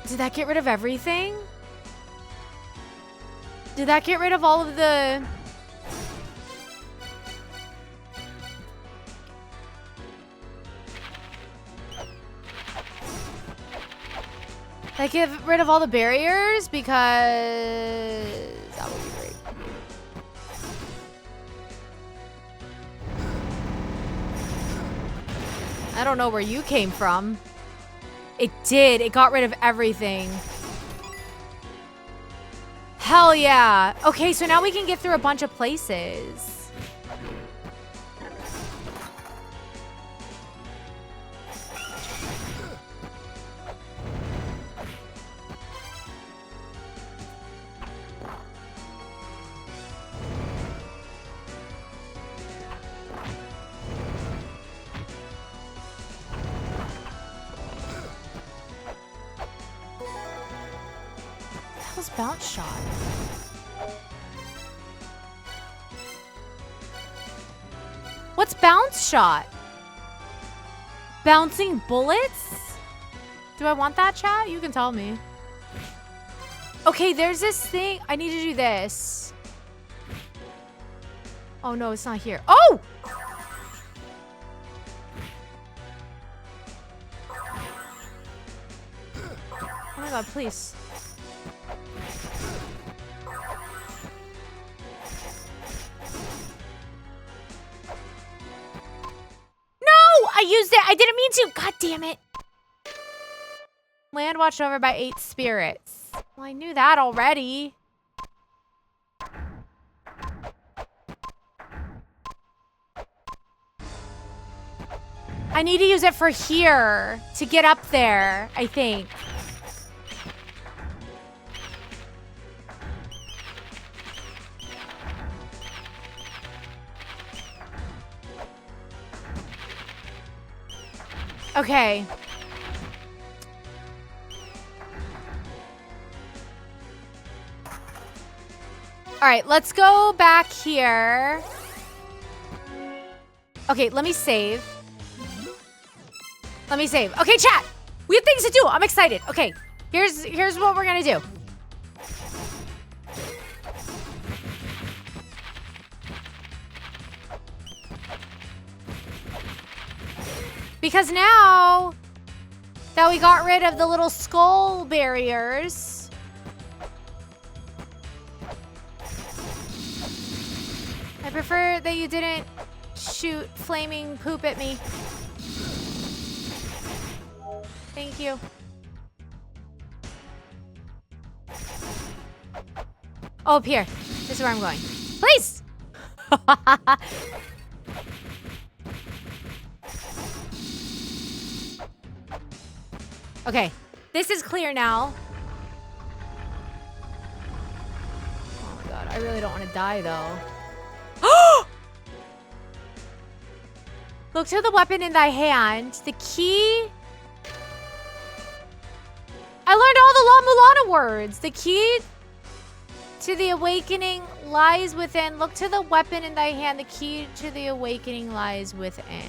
Did that get rid of everything? Did that get rid of all of the... Like, get rid of all the barriers? Because that would be great. I don't know where you came from. It did. It got rid of everything. Hell yeah. Okay, so now we can get through a bunch of places. Bounce shot. What's bounce shot? Bouncing bullets? Do I want that, chat? You can tell me. Okay, there's this thing. I need to do this. Oh no, it's not here. Oh! Oh my god, please. I used it. I didn't mean to. God damn it. Land watched over by 8 spirits. Well, I knew that already. I need to use it for here to get up there, I think. Okay. All right, let's go back here. Okay, let me save. Let me save. Okay, chat. We have things to do. I'm excited. Okay, here's what we're gonna do. Because now that we got rid of the little skull barriers, I prefer that you didn't shoot flaming poop at me. Thank you. Oh, up here. This is where I'm going. Please! Okay, this is clear now. Oh my god, I really don't want to die though. Look to the weapon in thy hand. The key. I learned all the La-Mulana words. The key to the awakening lies within. Look to the weapon in thy hand. The key to the awakening lies within.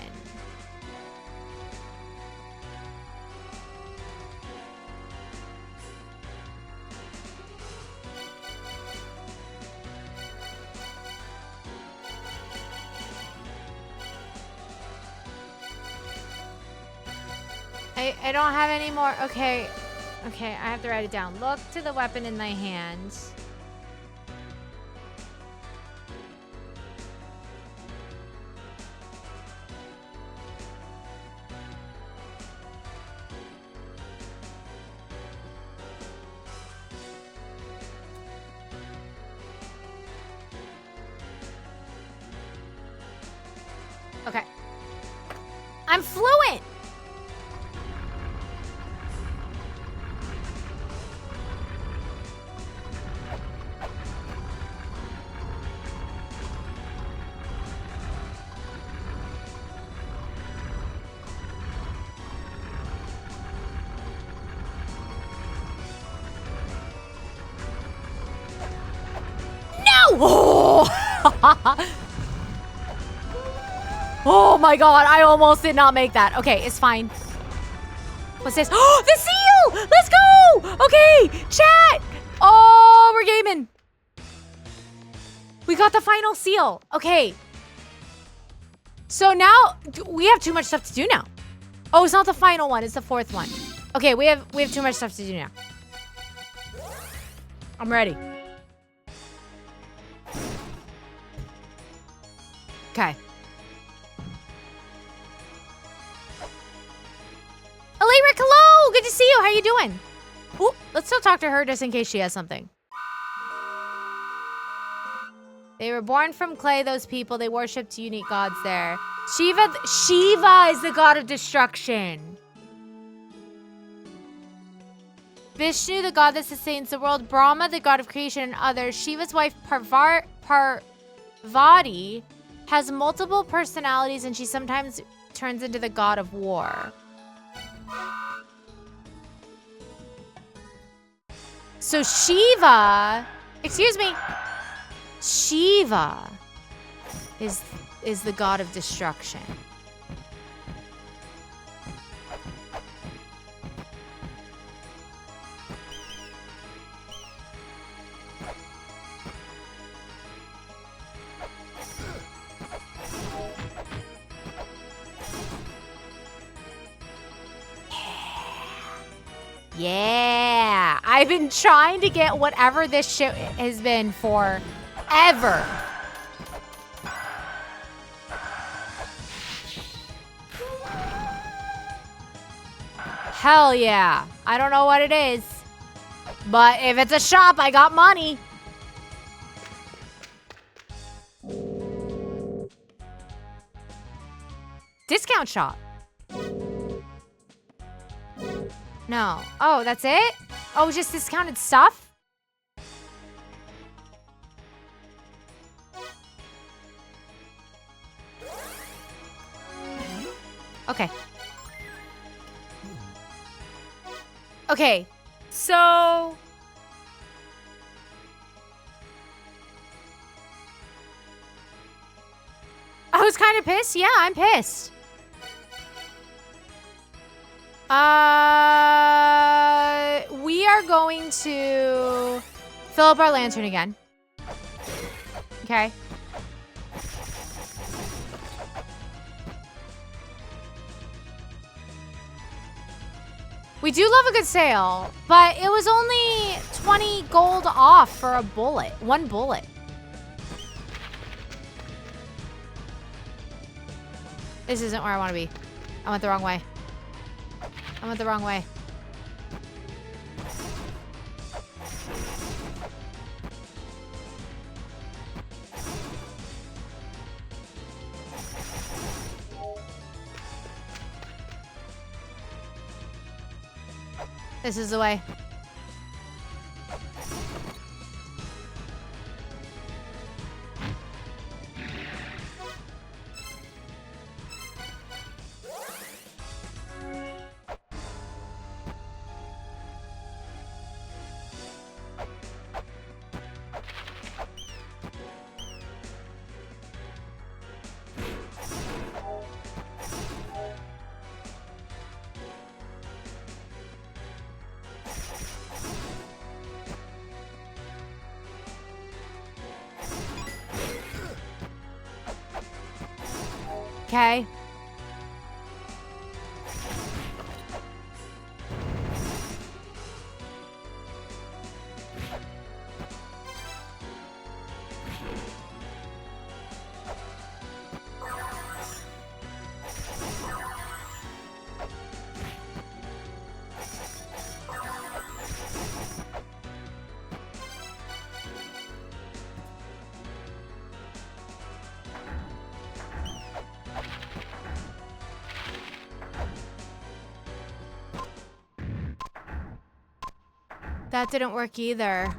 I don't have any more. Okay. Okay, I have to write it down. Look to the weapon in thy hand. Okay. I'm fluent! Oh! Oh my god, I almost did not make that. Okay, it's fine. What's this? Oh, the seal! Let's go! Okay, chat! Oh, we're gaming. We got the final seal. Okay. So now, we have too much stuff to do now. Oh, it's not the final one, it's the fourth one. Okay, we have too much stuff to do now. I'm ready. Okay. Alaric, hello! Good to see you. How you doing? Ooh, let's still talk to her just in case she has something. They were born from clay, those people. They worshipped unique gods there. Shiva is the god of destruction. Vishnu, the god that sustains the world. Brahma, the god of creation and others. Shiva's wife, Parvati, has multiple personalities and she sometimes turns into the god of war. So Shiva, excuse me, Shiva is the god of destruction. Yeah, I've been trying to get whatever this shit has been for ever. Hell yeah. I don't know what it is, but if it's a shop, I got money. Discount shop. No. Oh, that's it? Oh, just discounted stuff? Okay. Okay. So... I was kind of pissed. Yeah, I'm pissed. We are going to fill up our lantern again. Okay. We do love a good sale, but it was only 20 gold off for a bullet. One bullet. This isn't where I want to be. I went the wrong way. I went the wrong way. This is the way. Okay. That didn't work either.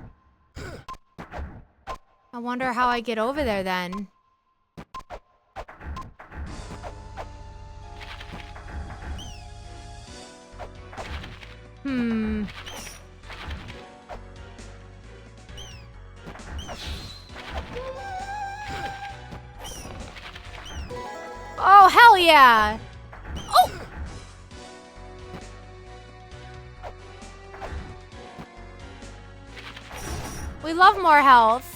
I wonder how I get over there then. Oh, hell yeah! Oh! We love more health.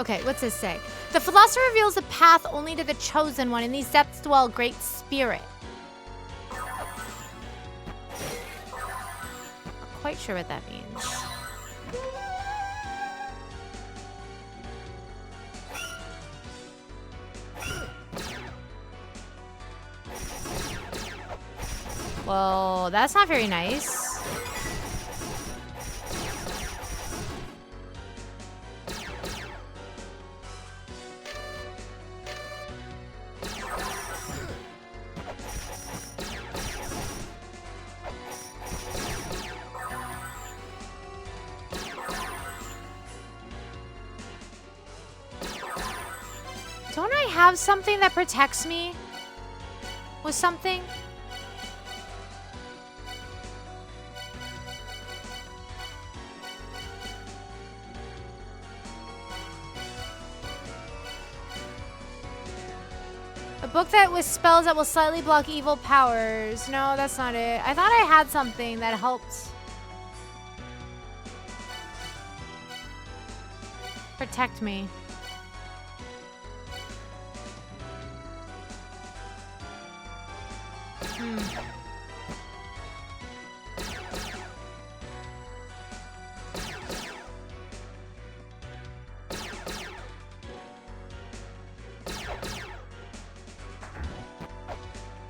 Okay, what's this say? The philosopher reveals a path only to the chosen one. In these depths dwell great spirit. Not quite sure what that means. Well, that's not very nice. Don't I have something that protects me with something? A book that with spells that will slightly block evil powers. No, that's not it. I thought I had something that helped protect me.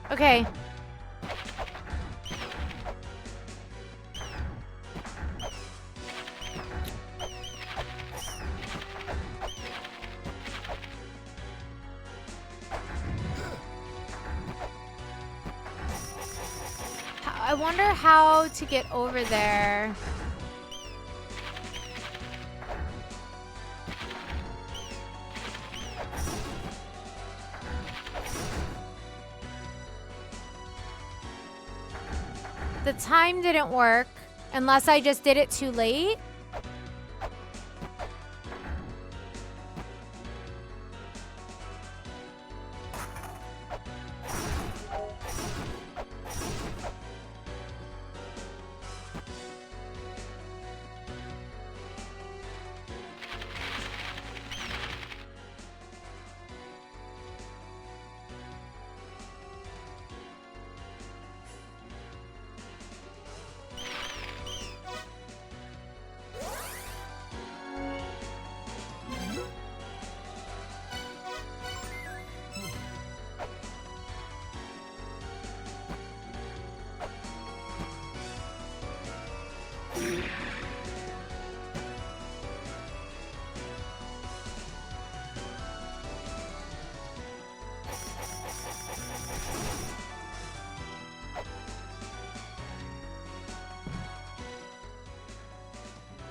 Okay. I wonder how to get over there. The time didn't work, unless I just did it too late.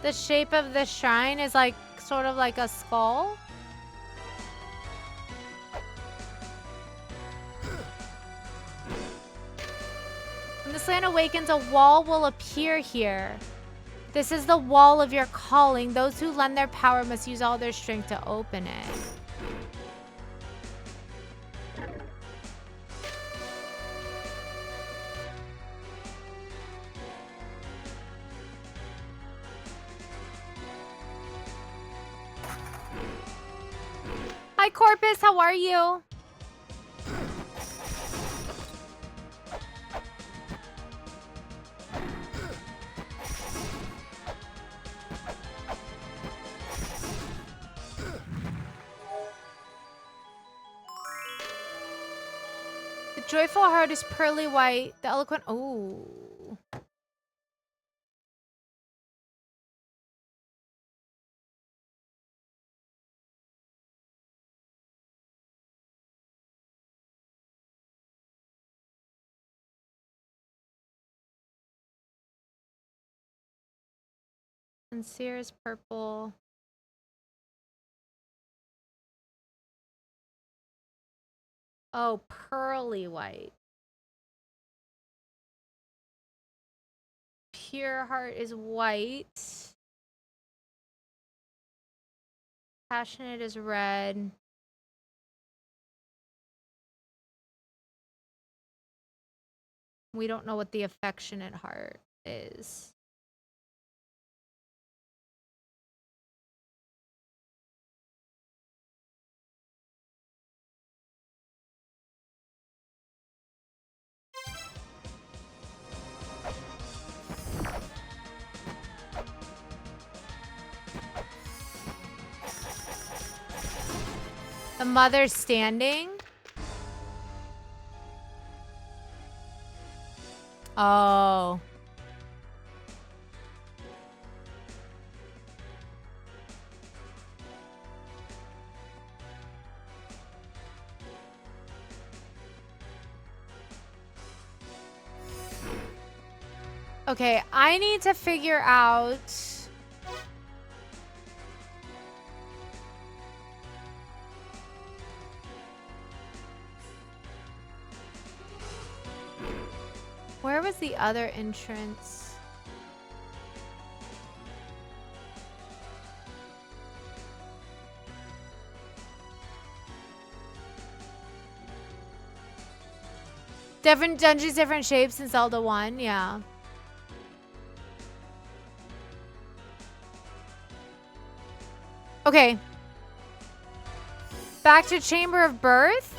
The shape of the shrine is like sort of like a skull. When this land awakens, a wall will appear here. This is the wall of your calling. Those who lend their power must use all their strength to open it. Hi, Corpus. How are you? The joyful heart is pearly white. The eloquent... Oh. Sincere is purple. Oh, pearly white. Pure heart is white. Passionate is red. We don't know what the affectionate heart is. The mother standing? Oh. Okay, I need to figure out... Where was the other entrance? Different dungeons, different shapes in Zelda 1, yeah. Okay. Back to Chamber of Birth.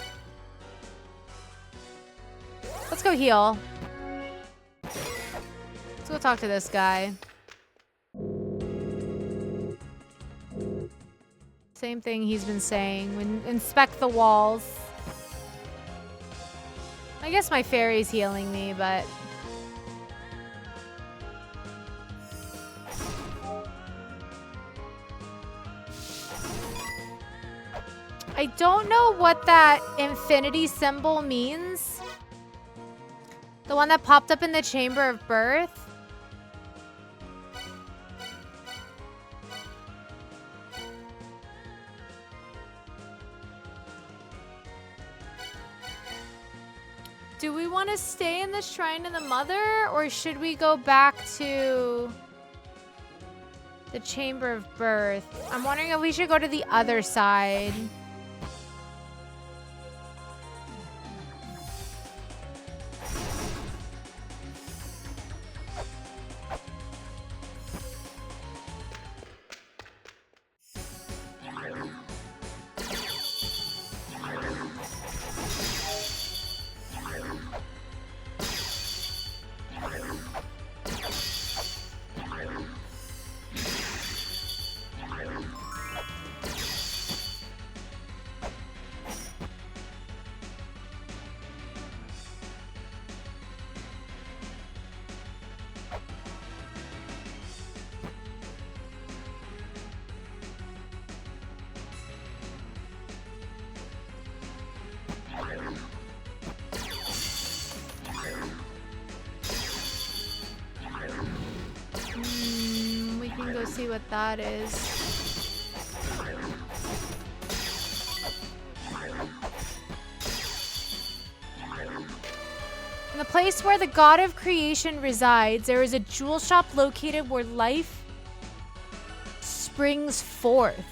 Let's go heal. Let's go talk to this guy. Same thing he's been saying. When inspect the walls. I guess my fairy's healing me, but... I don't know what that infinity symbol means. The one that popped up in the Chamber of Birth. Do we want to stay in the Shrine of the Mother, or should we go back to the Chamber of Birth? I'm wondering if we should go to the other side. see what that is. In the place where the god of creation resides, there is a jewel shop located where life springs forth.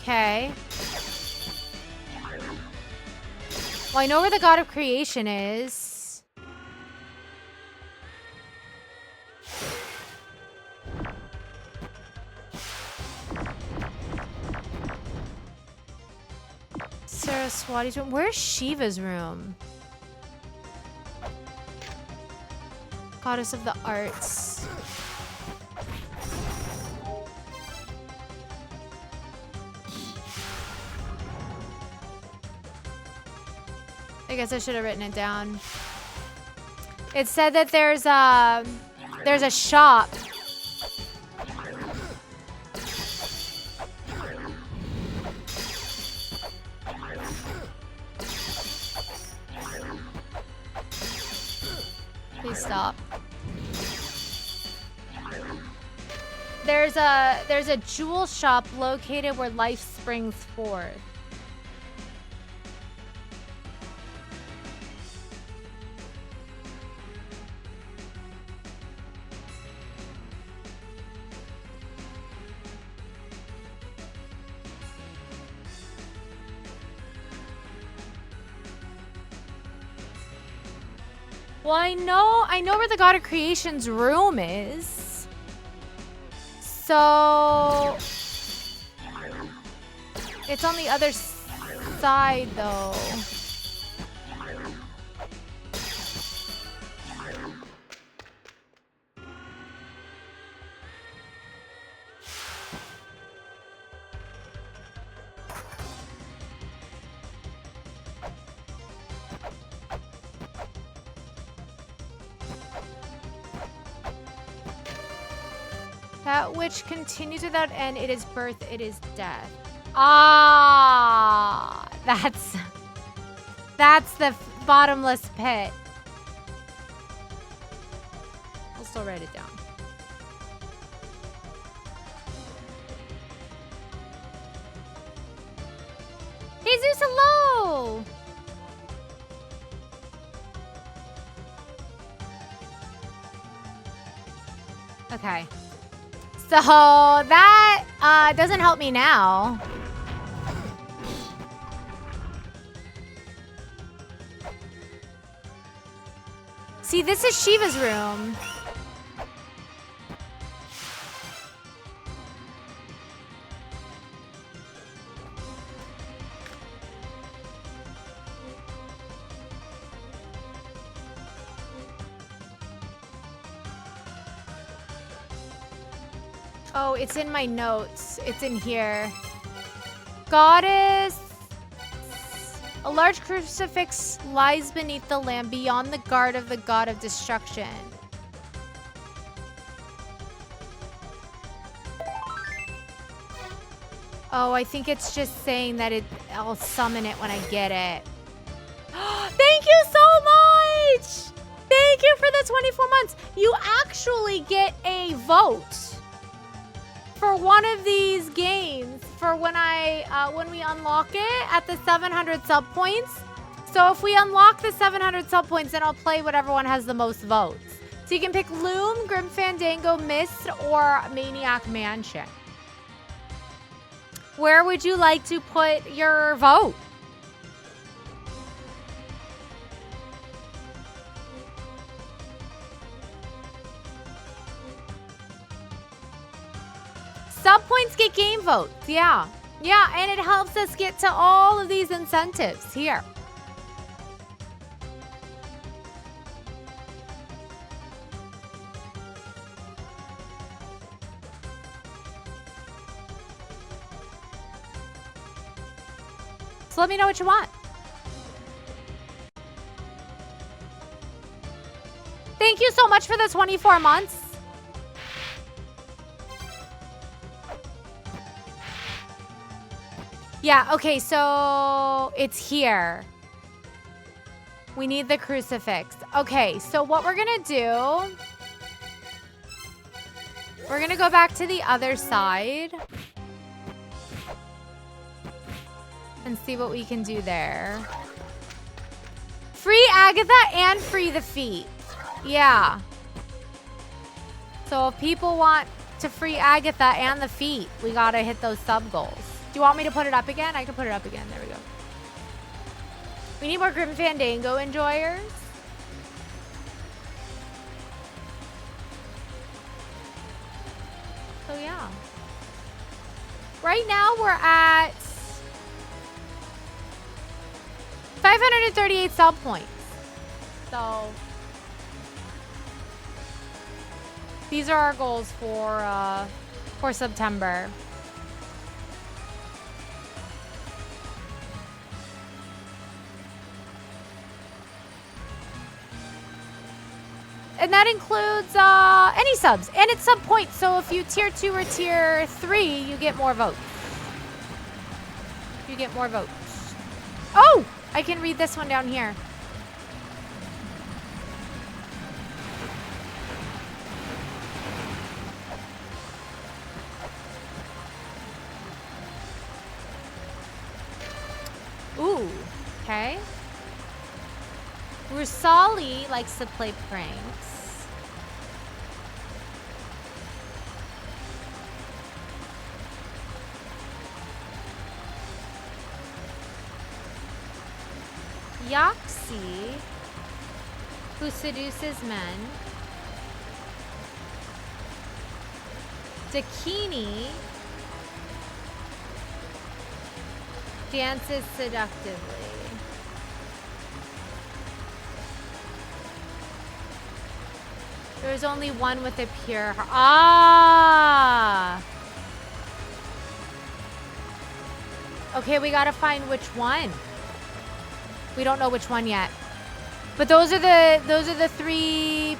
Okay. Well, I know where the god of creation is. Saraswati's room. Where's Shiva's room? Goddess of the arts. I guess I should have written it down. It said that there's a shop. Please stop. There's a jewel shop located where life springs forth. Well, I know where the god of creation's room is. So it's on the other side, though. That which continues without end, it is birth, it is death. Ah, that's the bottomless pit. We'll still write it down. Jesus, hello! Okay. So that doesn't help me now. See, this is Shiva's room. Oh, it's in my notes. It's in here. Goddess. A large crucifix lies beneath the lamp beyond the guard of the god of destruction. Oh, I think it's just saying that I'll summon it when I get it. Thank you so much! Thank you for the 24 months. You actually get a vote for one of these games for when we unlock it at the 700 sub points. So if we unlock the 700 sub points, then I'll play whatever one has the most votes. So you can pick Loom, Grim Fandango, Mist, or Maniac Mansion. Where would you like to put your vote? Sub points get game votes, yeah. Yeah, and it helps us get to all of these incentives here. So let me know what you want. Thank you so much for the 24 months. Yeah, okay, so it's here. We need the crucifix. Okay, so what we're gonna do, we're gonna go back to the other side and see what we can do there. Free Agatha and free the feet. Yeah. So if people want to free Agatha and the feet, we gotta hit those sub goals. Do you want me to put it up again? I can put it up again. There we go. We need more Grim Fandango enjoyers. So yeah. Right now we're at 538 sub points. So these are our goals for September. And that includes any subs. And it's sub points, so if you tier 2 or tier 3, you get more votes. You get more votes. Oh! I can read this one down here. Ooh, okay. Rusali likes to play pranks. Yaxi, who seduces men. Dakini dances seductively. There's only one with a pure heart. Ah! Okay, we gotta find which one. We don't know which one yet. But those are the three.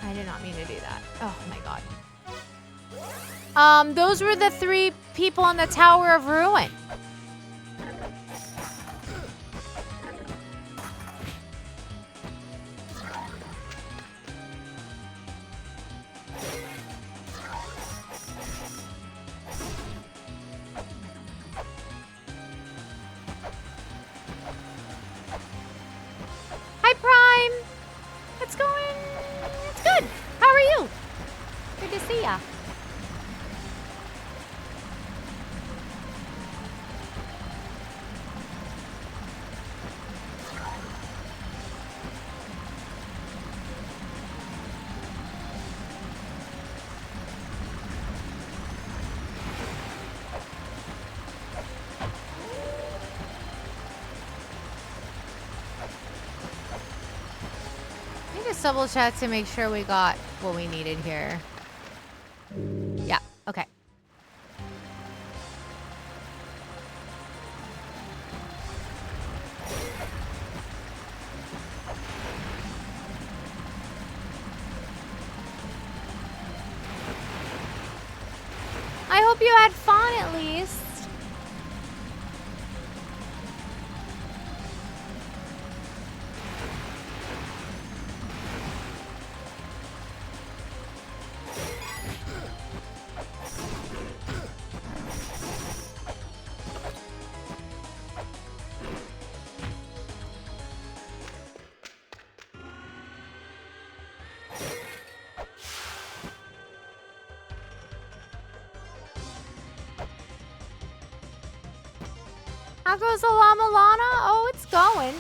I did not mean to do that. Oh my god. Those were the 3 people in the Tower of Ruin. Hi, Prime. It's going. It's good. How are you? Good to see ya. Double check to make sure we got what we needed here. Yeah, okay. I hope you had fun at least. How goes the La-Mulana? Oh, it's going.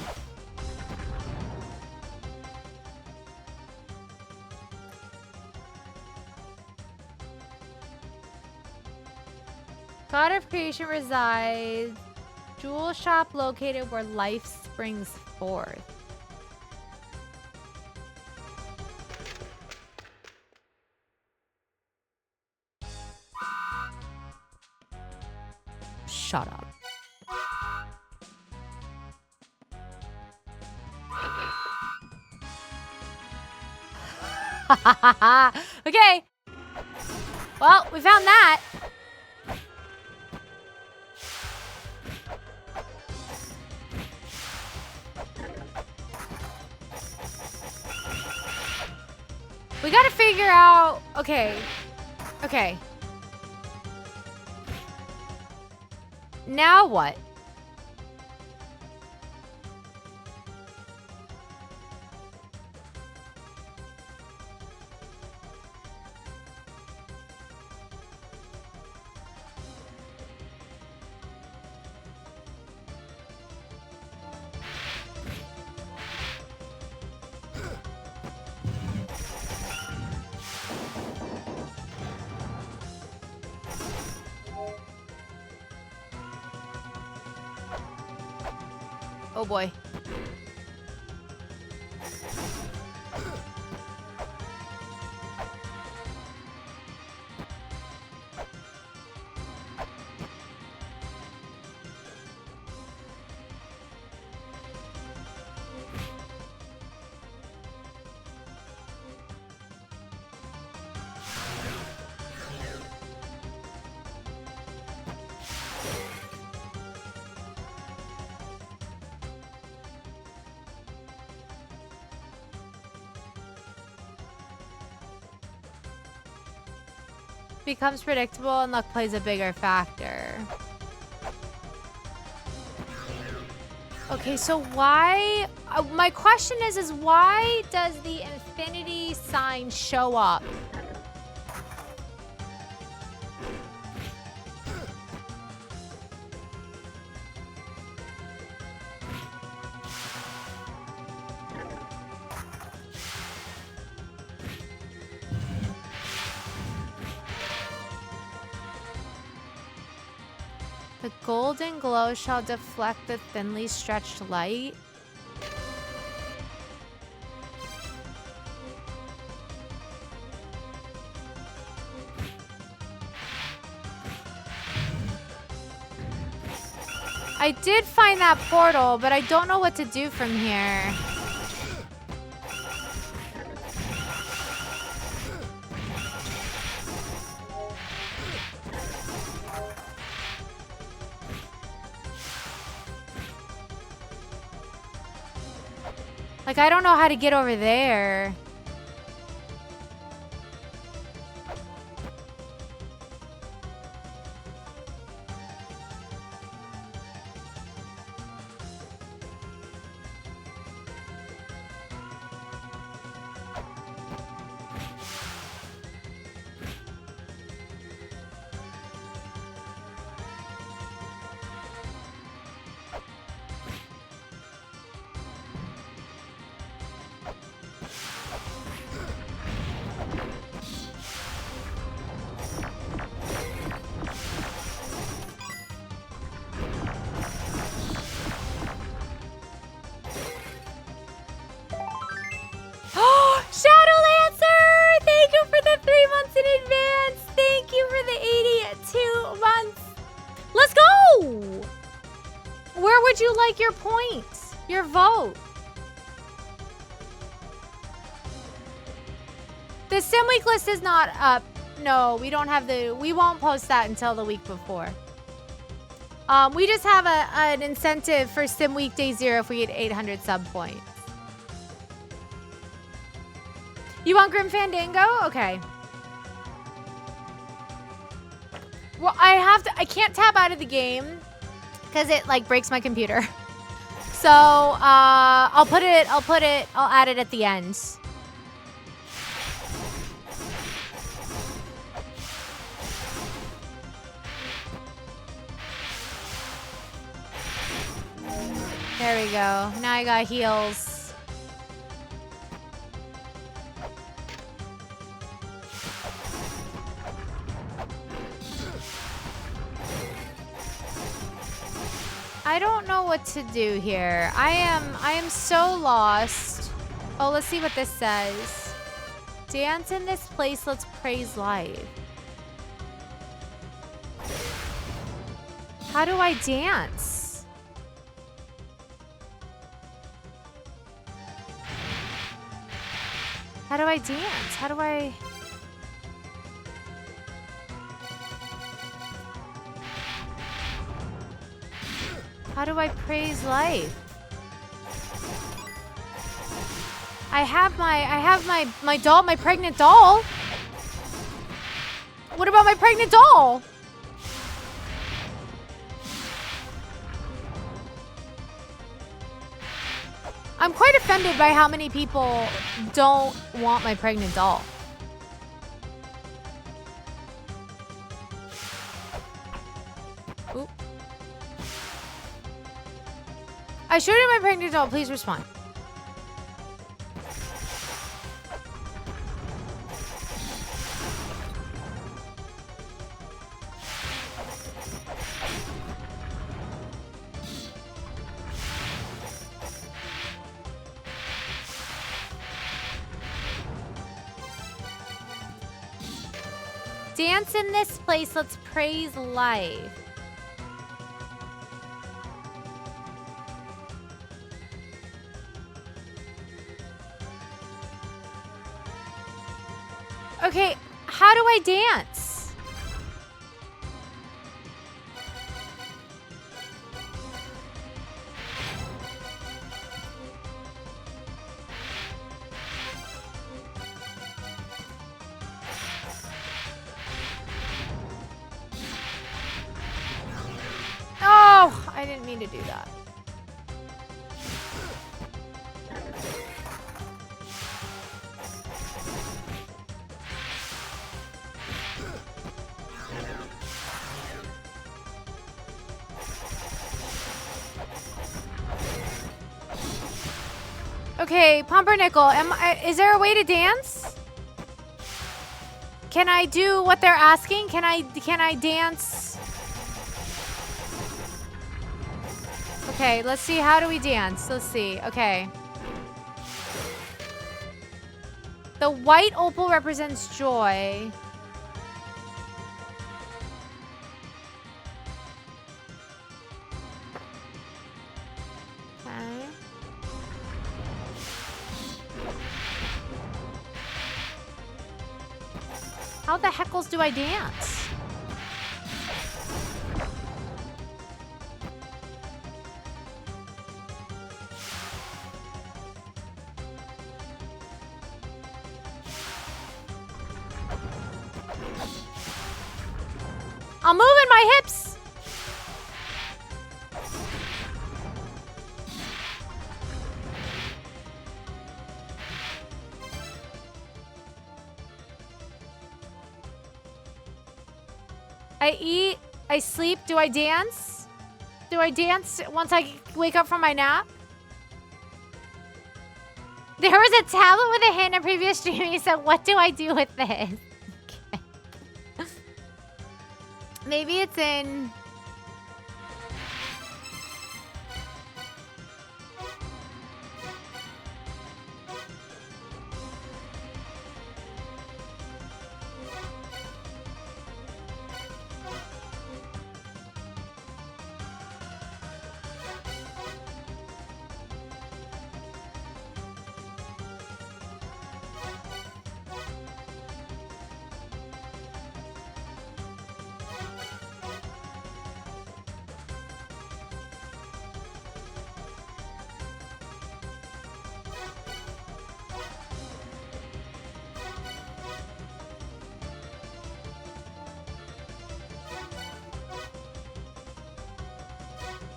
God of Creation resides. Jewel shop located where life springs forth. Shut up. Okay. Well, we found that. We gotta figure out... Okay. Okay. Now what? Oh boy. Becomes predictable and luck plays a bigger factor. Okay, so why... my question is why does the infinity sign show up? The golden glow shall deflect the thinly stretched light. I did find that portal, but I don't know what to do from here. Like, I don't know how to get over there. Like your points, your vote. The Sim Week list is not up. No, we don't have we won't post that until the week before. We just have an incentive for Sim Week Day 0 if we get 800 sub points. You want Grim Fandango? Okay. Well, I can't tab out of the game because it like breaks my computer. So I'll add it at the end. There we go. Now I got heals. I don't know what to do here. I am so lost. Oh, let's see what this says. Dance in this place, let's praise life. How do I dance? How do I dance? How do I... How do I praise life? I have my doll, my pregnant doll. What about my pregnant doll? I'm quite offended by how many people don't want my pregnant doll. Oop. I showed you my pregnant doll. Please respond. Dance in this place. Let's praise life. Okay, how do I dance? Oh, I didn't mean to do that. Okay, Pumpernickel, is there a way to dance? Can I do what they're asking? Can I dance? Okay, let's see. How do we dance? Let's see. Okay. The white opal represents joy. Okay. How the heckles do I dance? I'm moving my hips. I eat, I sleep. Do I dance? Do I dance once I wake up from my nap? There was a tablet with a hint in a previous stream. He said, what do I do with this? Okay. Maybe it's in...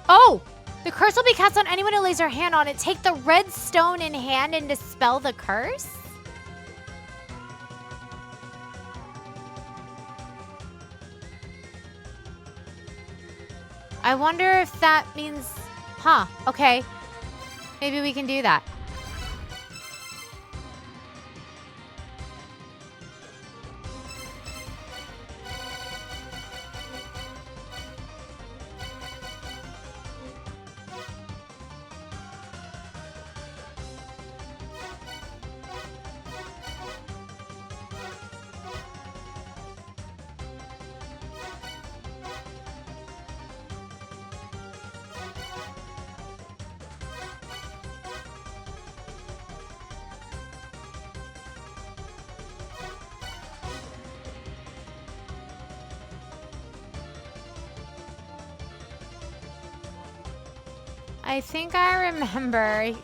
Oh! The curse will be cast on anyone who lays their hand on it. Take the red stone in hand and dispel the curse? I wonder if that means... Huh, okay. Maybe we can do that. I think I remember.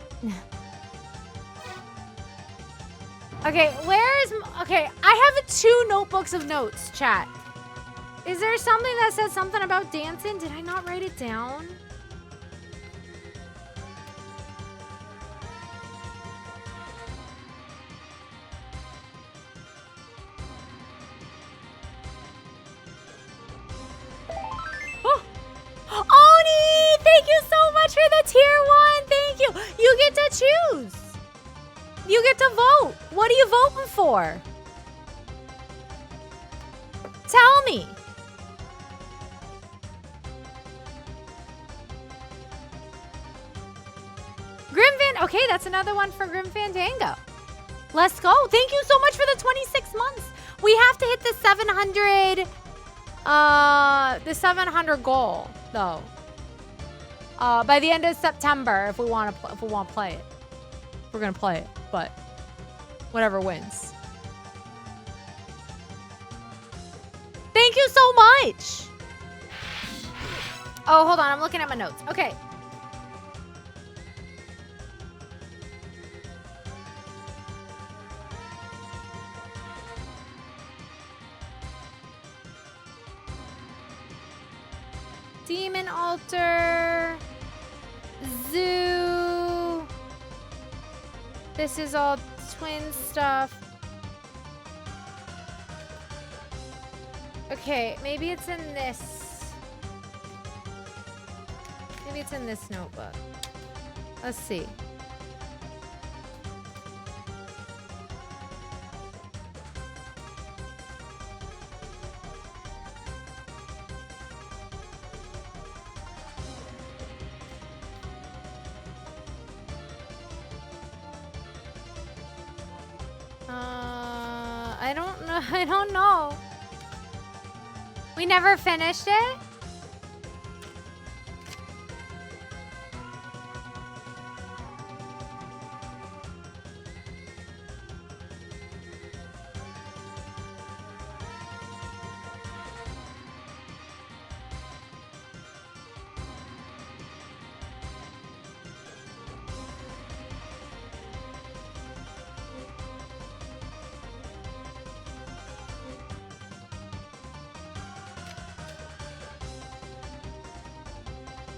Okay, okay, I have 2 notebooks of notes, chat. Is there something that says something about dancing? Did I not write it down? Oh! Oni! Thank you so much for the tier 1! Thank you! You get to choose! You get to vote! What are you voting for? Tell me! Okay, that's another one for Grim Fandango. Let's go. Thank you so much for the 26 months. We have to hit the 700 goal though. By the end of September if we want to play it. We're going to play it, but whatever wins. Thank you so much. Oh, hold on. I'm looking at my notes. Okay. Demon Altar, Zoo. This is all twin stuff. Okay, maybe it's in this. Maybe it's in this notebook. Let's see. I don't know. We never finished it?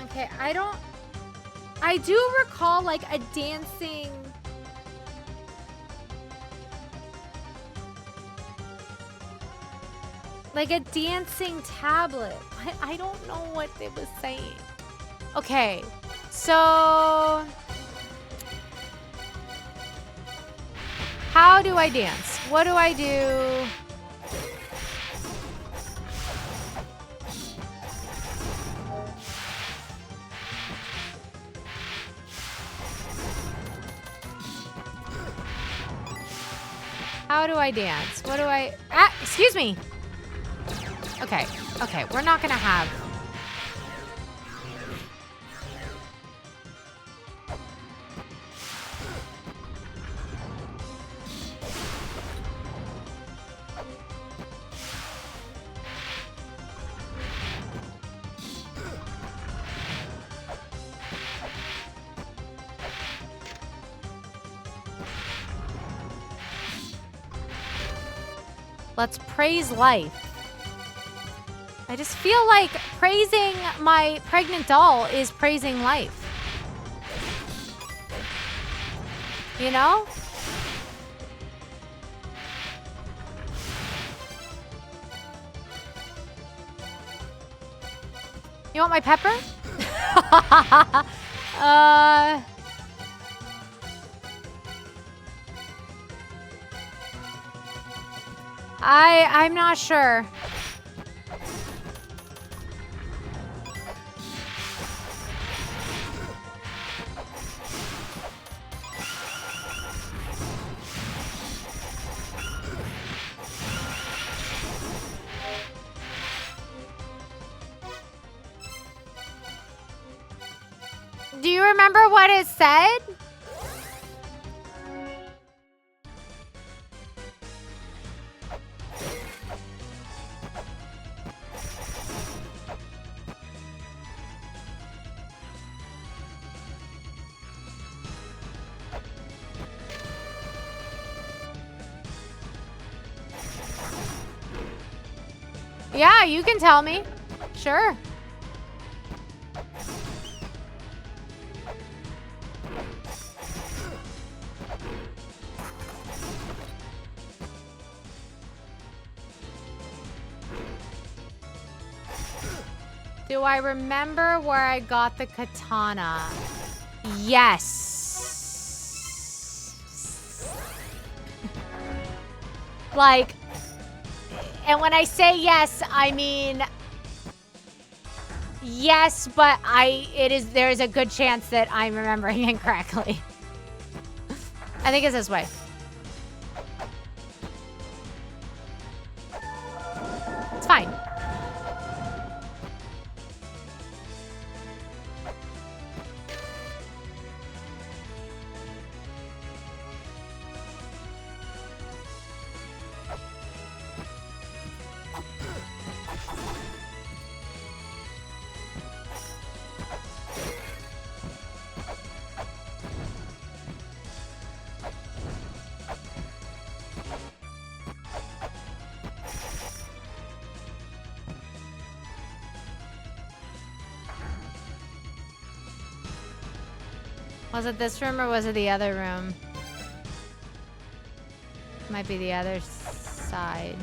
Okay, I do recall like a dancing. Like a dancing tablet. I don't know what they was saying. Okay, so how do I dance? What do I do? How do I dance? What do I... Ah, excuse me. Okay, okay, we're not gonna have... Let's praise life. I just feel like praising my pregnant doll is praising life. You know? You want my pepper? I'm not sure. Do you remember what it said? Yeah, you can tell me. Sure. Do I remember where I got the katana? Yes. Like, and when I say yes, I mean yes, but there is a good chance that I'm remembering incorrectly. I think it's this way. It's fine. Was it this room or was it the other room? Might be the other side.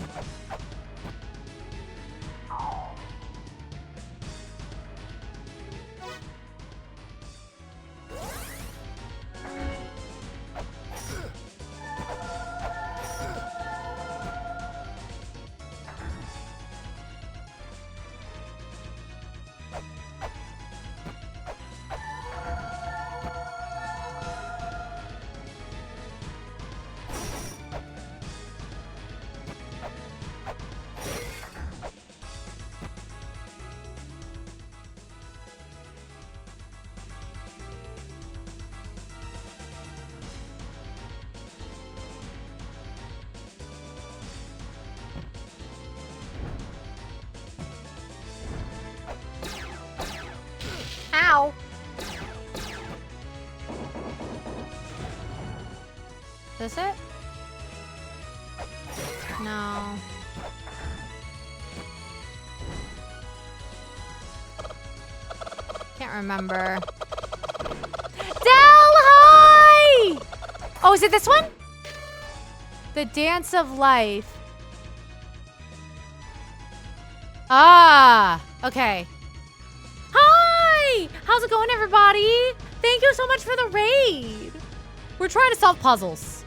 Ow. Is this it? No. Can't remember. Hi! Oh, is it this one? The Dance of Life. Ah, okay. Hi! How's it going, everybody? Thank you so much for the raid. We're trying to solve puzzles.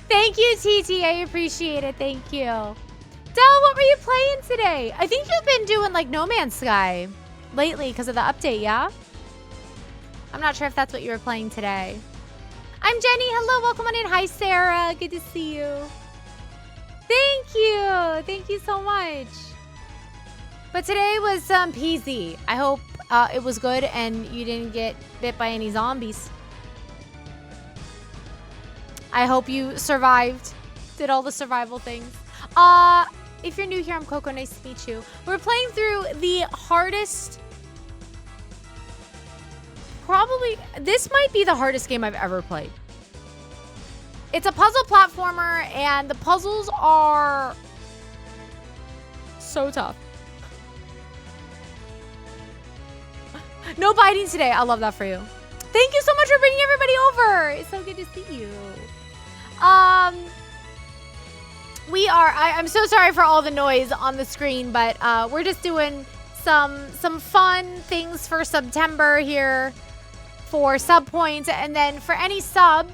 Thank you, TT. I appreciate it. Thank you. Del, what were you playing today? I think you've been doing like No Man's Sky lately because of the update, yeah? I'm not sure if that's what you were playing today. I'm Jenny. Hello, welcome on in. Hi, Sarah. Good to see you. Thank you. Thank you so much. But today was peasy. I hope it was good and you didn't get bit by any zombies. I hope you survived. Did all the survival things. If you're new here, I'm Coco. Nice to meet you. We're playing through the hardest... Probably... This might be the hardest game I've ever played. It's a puzzle platformer, and the puzzles are... so tough. No biting today. I love that for you. Thank you so much for bringing everybody over. It's so good to see you. I'm so sorry for all the noise on the screen, but we're just doing some fun things for September here for sub points, and then for any sub,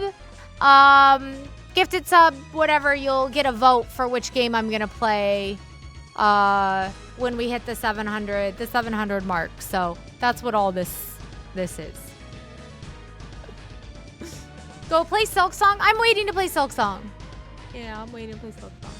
gifted sub, whatever, you'll get a vote for which game I'm gonna play when we hit the 700 mark. So that's what all this is. Go play Silk Song. I'm waiting to play Silk Song. Yeah, I'm waiting to play Silk Song.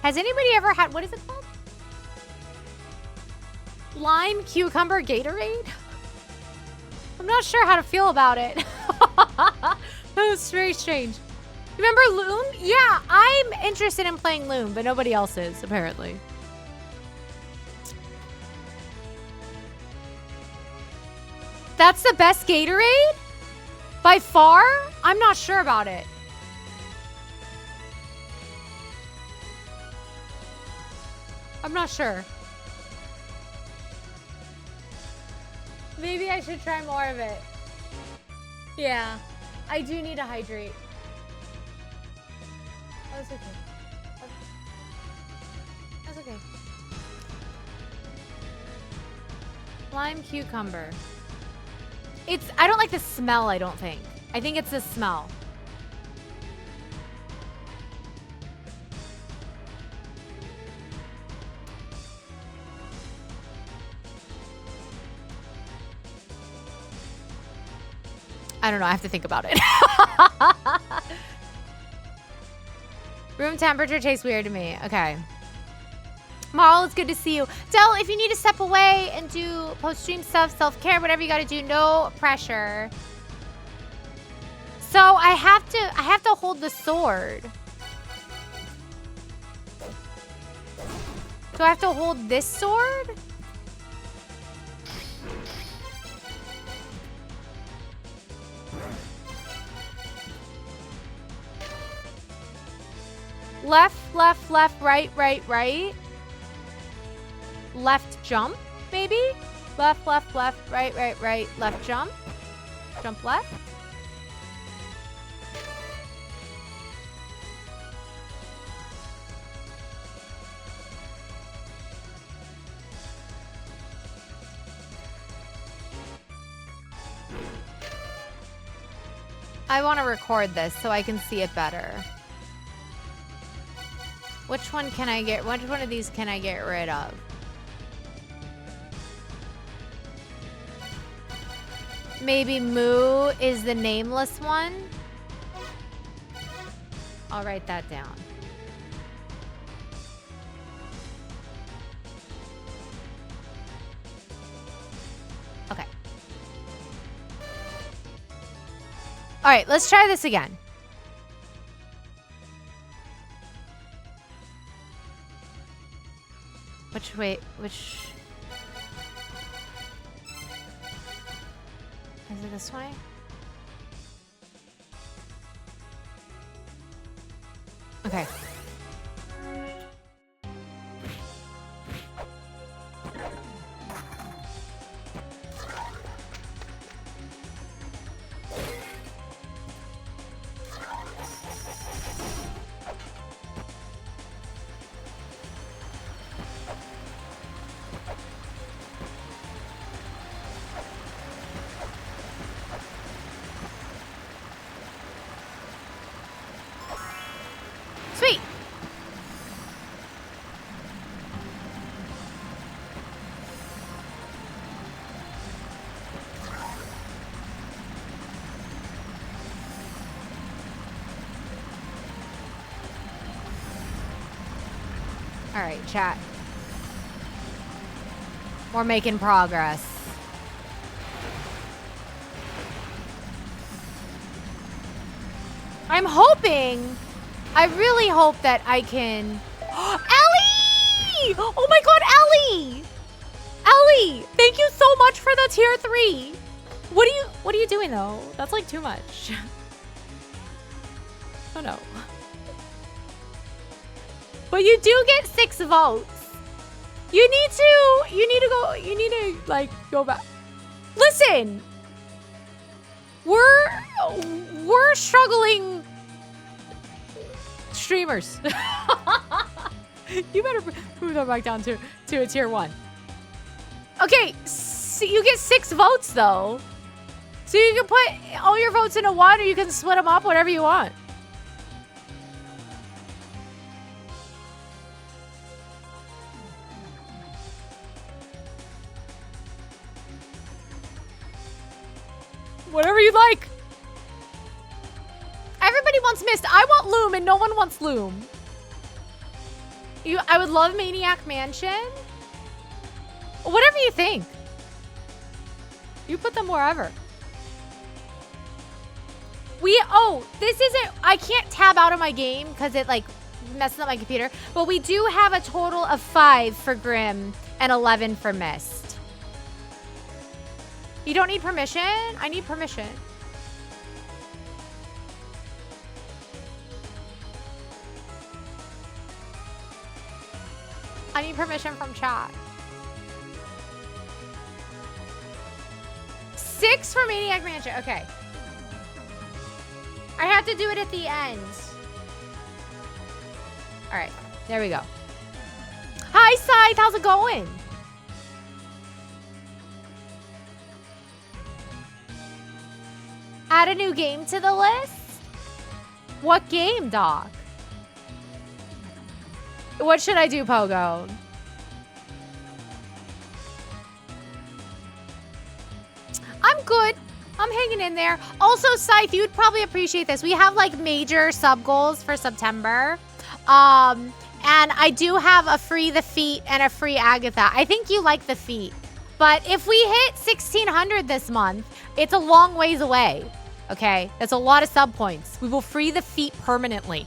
Has anybody ever had, what is it called? Lime, cucumber, Gatorade? I'm not sure how to feel about it. That was very strange. Remember Loom? Yeah, I'm interested in playing Loom, but nobody else is, apparently. That's the best Gatorade? By far? I'm not sure about it. I'm not sure. Maybe I should try more of it. Yeah, I do need to hydrate. Oh, that's okay. That's okay. Lime cucumber. I don't like the smell, I don't think. I think it's the smell. I don't know, I have to think about it. Room temperature tastes weird to me. Okay. Marl, it's good to see you. Del, if you need to step away and do post-stream stuff, self-care, whatever you gotta do, no pressure. So I have to hold the sword. Do I have to hold this sword? Left, left, left, right, right, right. Left jump, maybe? Left, left, left, right, right, right, left jump. Jump left. I want to record this so I can see it better. Which one of these can I get rid of? Maybe Moo is the nameless one? I'll write that down. Okay. All right, let's try this again. Which... Is it this way? Okay. Sweet. All right, chat. We're making progress. I'm hoping, I really hope that I can... Ellie! Oh my god, Ellie! Ellie, thank you so much for the tier 3. What are you doing though? That's like too much. Oh no. But you do get 6 votes. You need to like go back. Listen, we're struggling streamers. You better move them back down to a tier 1. Okay, so you get 6 votes though. So you can put all your votes into 1 or you can split them up, whatever you want. Whatever you like. Everybody wants Mist. I want Loom and no one wants Loom. I would love Maniac Mansion. Whatever you think. You put them wherever. This isn't, I can't tab out of my game because it like messes up my computer. But we do have a total of 5 for Grim and 11 for Mist. You don't need permission? I need permission. I need permission from chat. 6 for Maniac Mansion. Okay. I have to do it at the end. All right. There we go. Hi, Scythe. How's it going? Add a new game to the list? What game, Doc? What should I do, Pogo? I'm good. I'm hanging in there. Also, Scythe, you'd probably appreciate this. We have like major sub goals for September. And I do have a free the feet and a free Agatha. I think you like the feet. But if we hit 1,600 this month, it's a long ways away. Okay? That's a lot of sub points. We will free the feet permanently.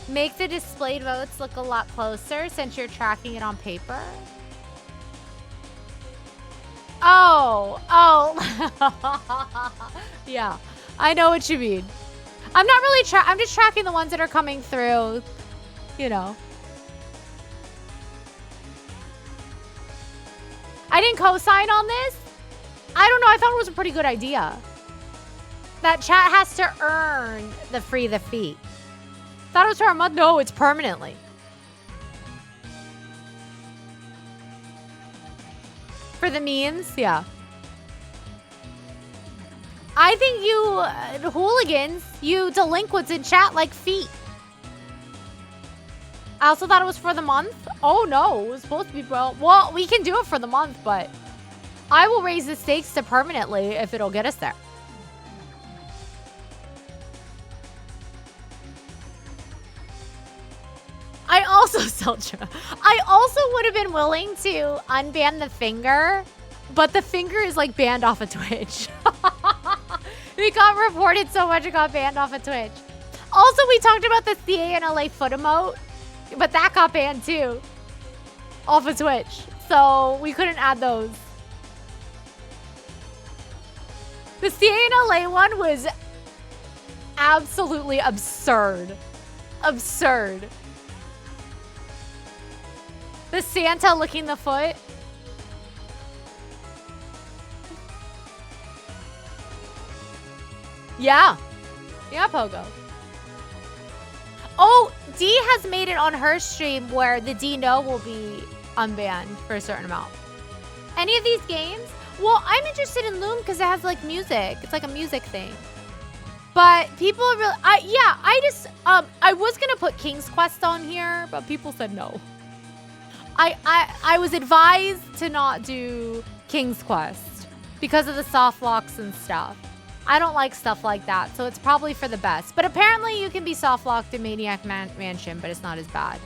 Make the displayed votes look a lot closer since you're tracking it on paper. Oh. Yeah, I know what you mean. I'm not really I'm just tracking the ones that are coming through, you know. I didn't co-sign on this. I don't know. I thought it was a pretty good idea. That chat has to earn the free the feet. Thought it was for a month. No, it's permanently. For the memes, yeah. I think you hooligans, you delinquents in chat like feet. I also thought it was for the month. Oh no, it was supposed to be, bro. Well, we can do it for the month, but I will raise the stakes to permanently if it'll get us there. I also, Selja, I also would have been willing to unban the finger, but the finger is like banned off of Twitch. We got reported so much it got banned off of Twitch. Also, we talked about the CANLA foot emote, but that got banned too off of Twitch. So we couldn't add those. The CANLA one was absolutely absurd. Absurd. The Santa licking the foot. Yeah. Yeah, Pogo. Oh, D has made it on her stream where the D no will be unbanned for a certain amount. Any of these games? Well, I'm interested in Loom because it has like music. It's like a music thing. But people are really, I was gonna put King's Quest on here, but people said no. I was advised to not do King's Quest because of the soft locks and stuff. I don't like stuff like that, so it's probably for the best. But apparently you can be soft locked in Maniac Mansion, but it's not as bad.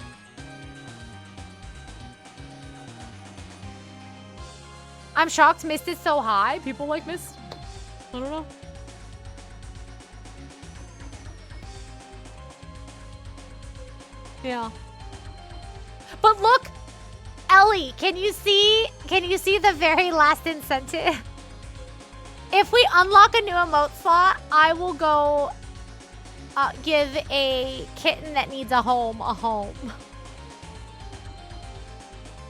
I'm shocked Mist is so high. People like Mist. I don't know. Yeah. But look, Ellie, can you see the very last incentive? If we unlock a new emote slot, I will go give a kitten that needs a home a home.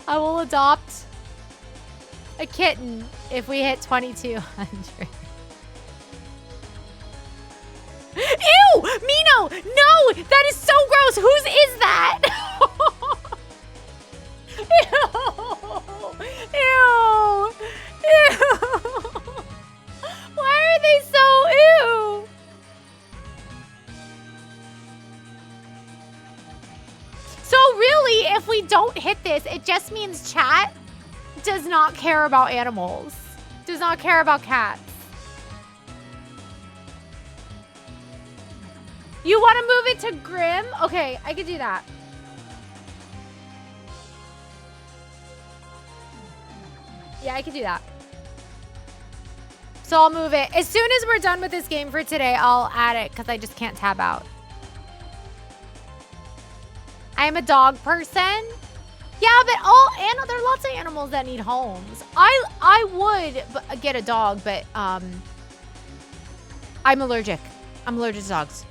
I will adopt a kitten if we hit 2,200. Ew! Mino! No! That is so gross! Whose is that? Ew! Ew! Ew! Why are they so ew? So really, if we don't hit this, it just means chat does not care about animals. Does not care about cats. You want to move it to Grim? Okay, I could do that. Yeah, I can do that. So I'll move it. As soon as we're done with this game for today, I'll add it because I just can't tab out. I'm a dog person. Yeah, but there are lots of animals that need homes. I would get a dog, but I'm allergic. I'm allergic to dogs.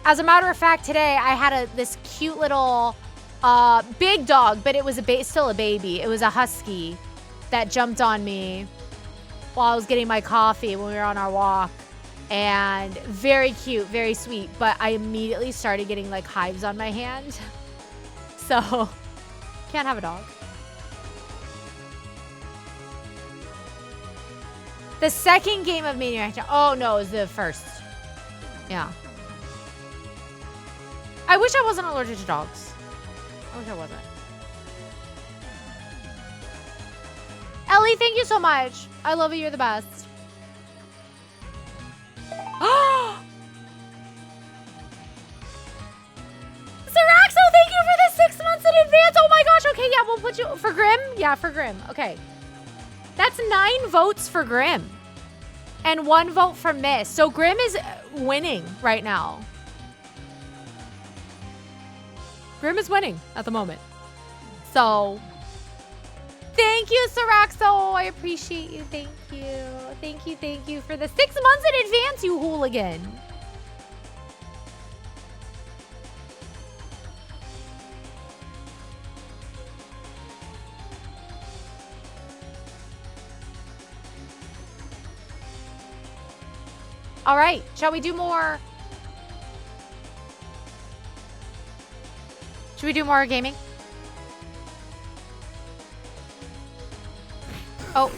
As a matter of fact, today I had this cute little big dog, but it was still a baby. It was a husky that jumped on me while I was getting my coffee when we were on our walk. And very cute, very sweet. But I immediately started getting like hives on my hand. So, can't have a dog. The second game of Maniac. Oh no, it was the first. Yeah. I wish I wasn't allergic to dogs. I wish I wasn't. Ellie, thank you so much. I love you. You're the best. Saraxo, thank you for the 6 months in advance. Oh my gosh. Okay, yeah, we'll put you for Grim. Yeah, for Grim. Okay. That's 9 votes for Grim. And 1 vote for Miss. So Grim is winning right now. Grim is winning at the moment. So, thank you, Saraxo. I appreciate you. Thank you. Thank you for the 6 months in advance, you hooligan. All right, shall we do more? Should we do more gaming? Oh.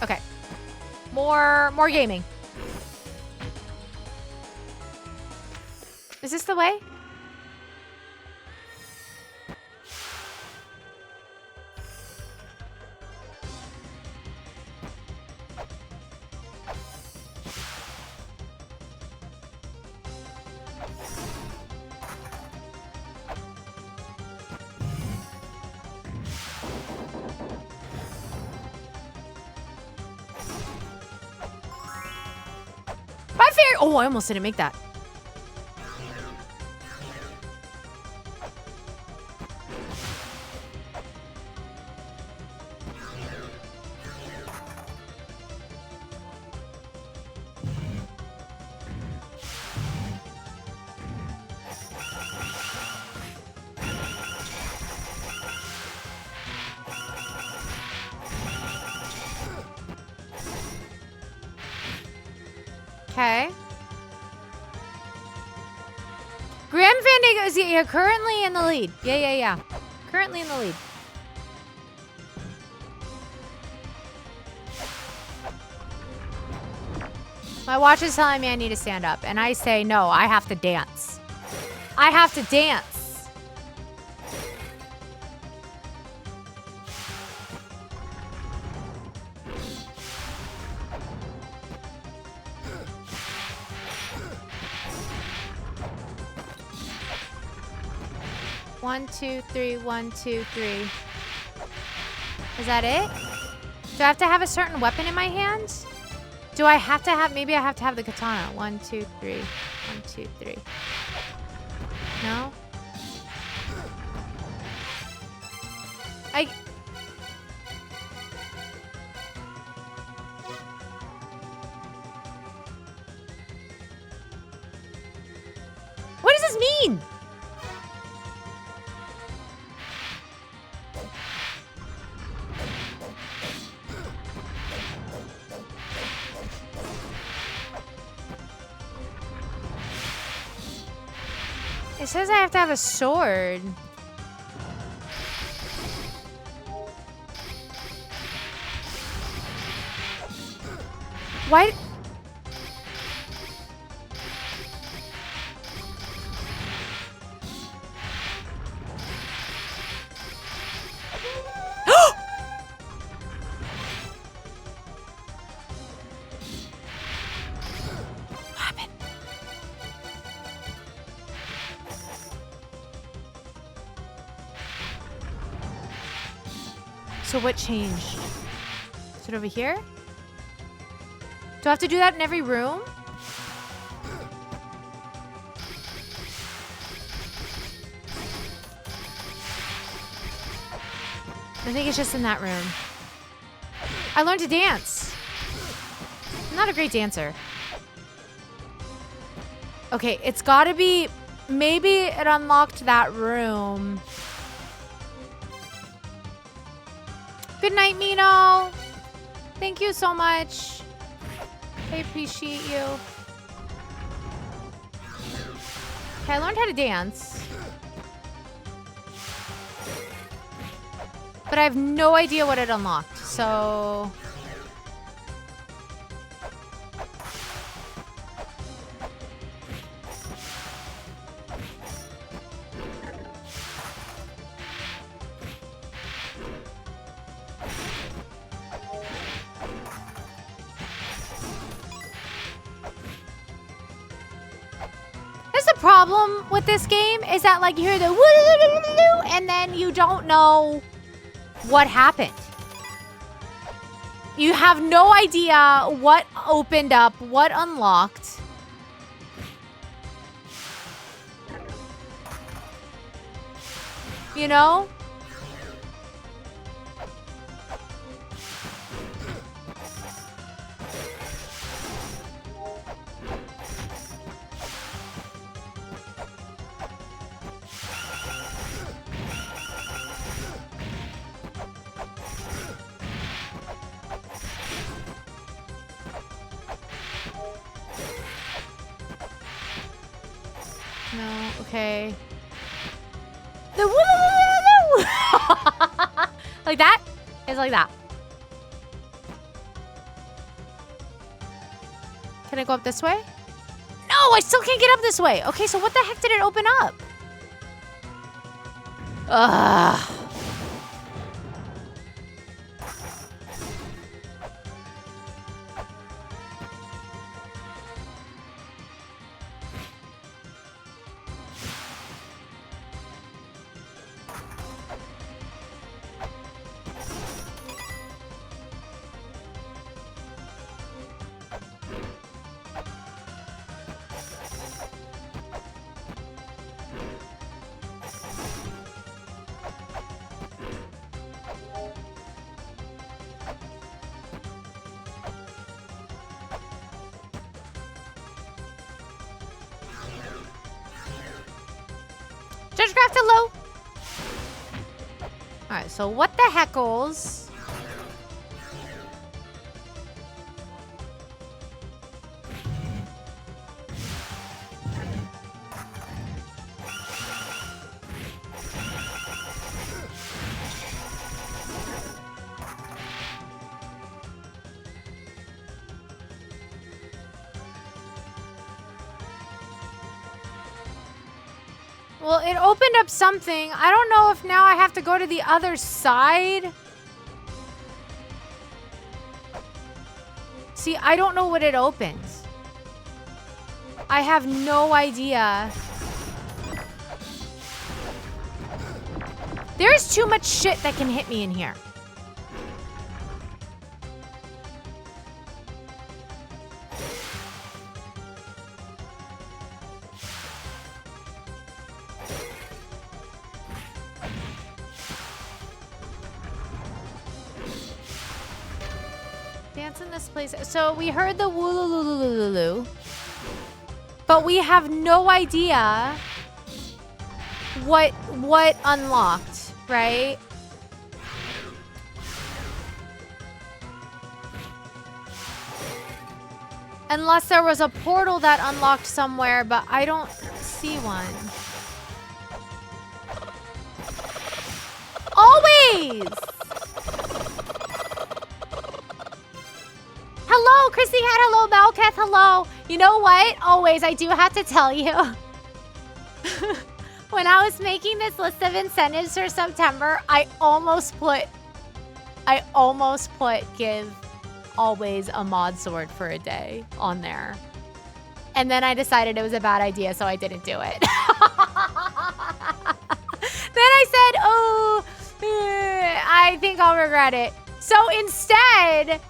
Okay. More gaming. Is this the way? Oh, I almost didn't make that. Okay. Graham Vandigo is currently in the lead. Yeah. Currently in the lead. My watch is telling me I need to stand up, and I say no, I have to dance. I have to dance. One, two, three, 1, 2, 3. Is that it? Do I have to have a certain weapon in my hand? Do I have to have, maybe I have to have the katana. 1, 2, 3. 1, 2, 3. No? What does this mean? It says I have to have a sword. Why? So what changed? Is it over here? Do I have to do that in every room? I think it's just in that room. I learned to dance. I'm not a great dancer. Okay, it's gotta be... Maybe it unlocked that room. Good night, Mino. Thank you so much. I appreciate you. Okay, I learned how to dance. But I have no idea what it unlocked, so... Problem with this game is that like you hear the woo and then you don't know what happened. You have no idea what opened up, what unlocked. You know? No, okay. The woo! Like that? It's like that. Can I go up this way? No, I still can't get up this way. Okay, so what the heck did it open up? Ugh. Judgecraft, hello. All right, so what the heckles? Well, it opened up something. I don't know if now I have to go to the other side. See, I don't know what it opens. I have no idea. There's too much shit that can hit me in here. In this place. So we heard the woo-loo-loo-loo-loo-loo, but we have no idea what unlocked, right? Unless there was a portal that unlocked somewhere, but I don't see one. Always! Hello, Chrissy Hat. Hello, Malkath. Hello. You know what? Always, I do have to tell you. When I was making this list of incentives for September, I almost put give always a mod sword for a day on there. And then I decided it was a bad idea, so I didn't do it. Then I said, oh, I think I'll regret it. So instead,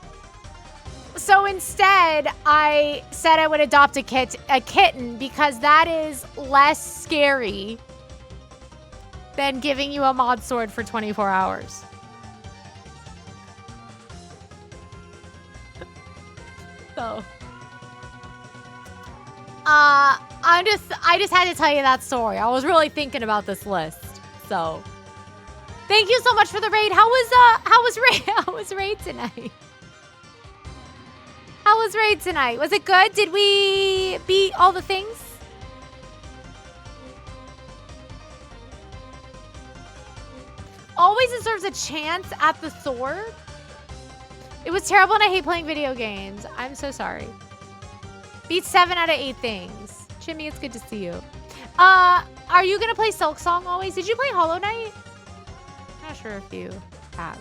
I said I would adopt a kitten because that is less scary than giving you a mod sword for 24 hours. So, I just had to tell you that story. I was really thinking about this list. So, thank you so much for the raid. How was raid tonight? How was raid tonight? Was it good? Did we beat all the things? Always deserves a chance at the sword. It was terrible and I hate playing video games. I'm so sorry. Beat 7 out of 8 things. Jimmy, it's good to see you. Are you gonna play Silk Song always? Did you play Hollow Knight? I'm not sure if you have.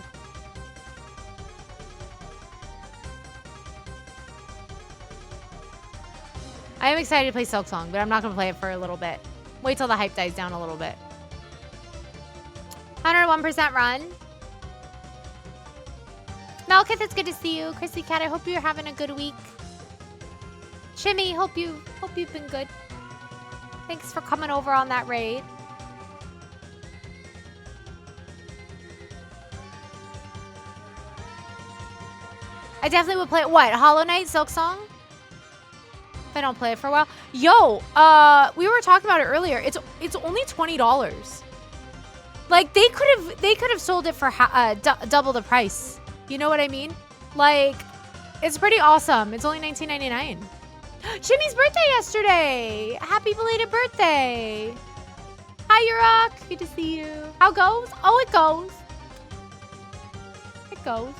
I am excited to play Silk Song, but I'm not gonna play it for a little bit. Wait till the hype dies down a little bit. 101% run. Malkith, it's good to see you. Chrissy Cat, I hope you're having a good week. Shimmy, hope you've been good. Thanks for coming over on that raid. I definitely would play what? Hollow Knight, Silk Song? If I don't play it for a while. Yo, we were talking about it earlier. It's only $20. Like they could have sold it for double the price. You know what I mean? Like, it's pretty awesome. It's only $19.99. Jimmy's birthday yesterday. Happy belated birthday. Hi, Yurok. Good to see you. How goes? Oh, it goes. It goes.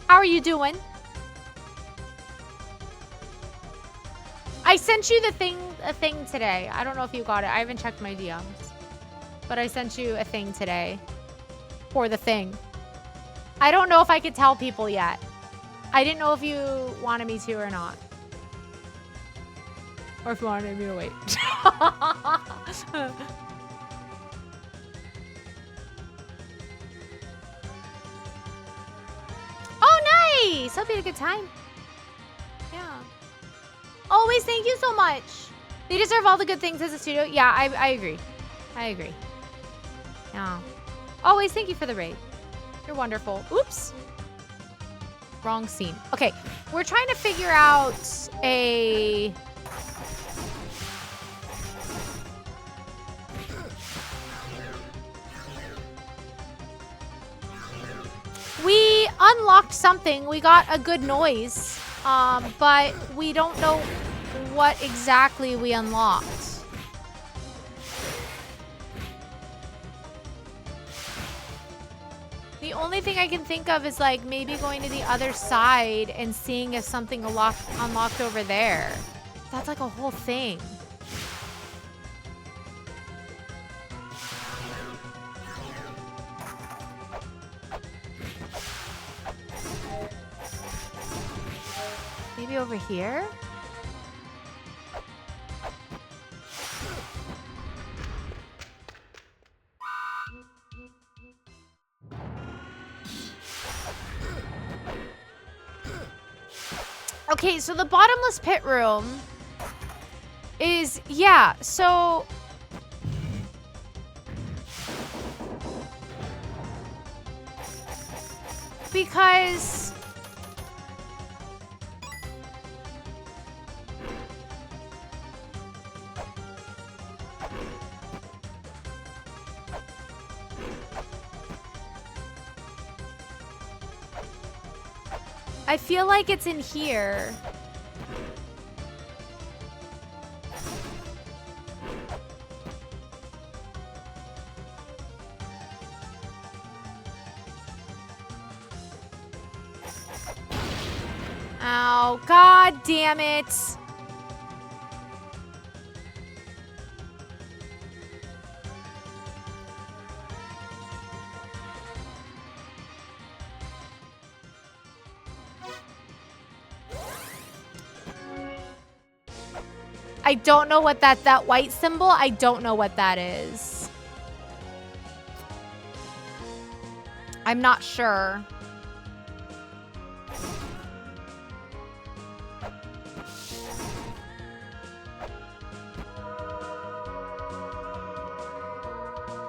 How are you doing? I sent you a thing today. I don't know if you got it. I haven't checked my DMs. But I sent you a thing today. For the thing. I don't know if I could tell people yet. I didn't know if you wanted me to or not. Or if you wanted me to wait. Oh, nice! Hope you had a good time. Yeah. Always, thank you so much. They deserve all the good things as a studio. Yeah, I agree. I agree. Yeah. Always, thank you for the raid. You're wonderful. Oops. Wrong scene. Okay, we're trying to figure out a... We unlocked something. We got a good noise, but we don't know what exactly we unlocked. The only thing I can think of is like maybe going to the other side and seeing if something unlocked over there. That's like a whole thing. Maybe over here? Okay, so the bottomless pit room is, yeah, so... Because... I feel like it's in here. Oh, God damn it. I don't know what that white symbol, I don't know what that is. I'm not sure.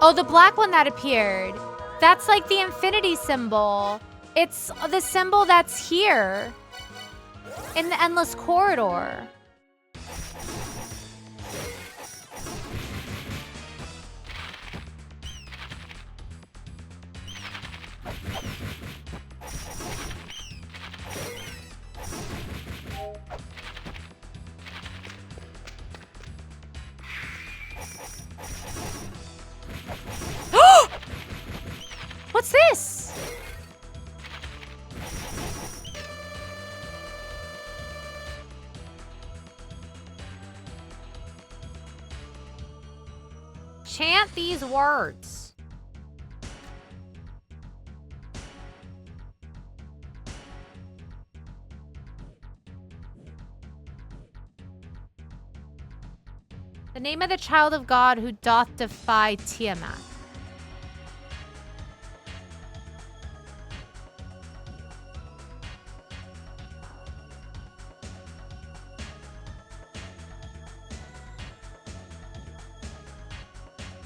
Oh, the black one that appeared. That's like the infinity symbol. It's the symbol that's here in the endless corridor. What's this? Chant these words. The name of the child of God who doth defy Tiamat.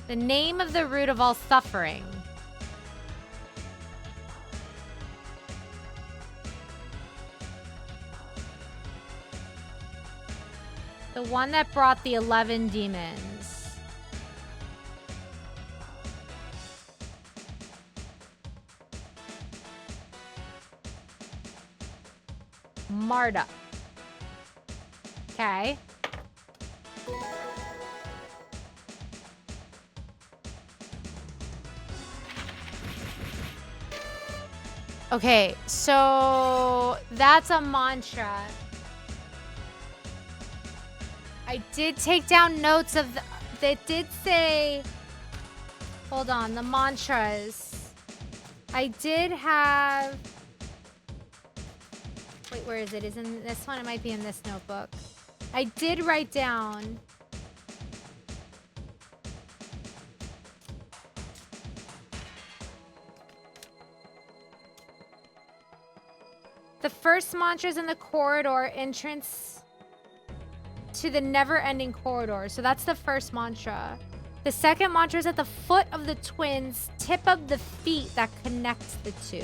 The name of the root of all suffering. The one that brought the 11 demons. Marduk. Okay. Okay, so that's a mantra. I did take down notes of that did say, hold on, the mantras. I did have, wait, where is it? Is in this one? It might be in this notebook. I did write down. The first mantra is in the corridor entrance to the never-ending corridor. So that's the first mantra. The second mantra is at the foot of the twins, tip of the feet that connects the two.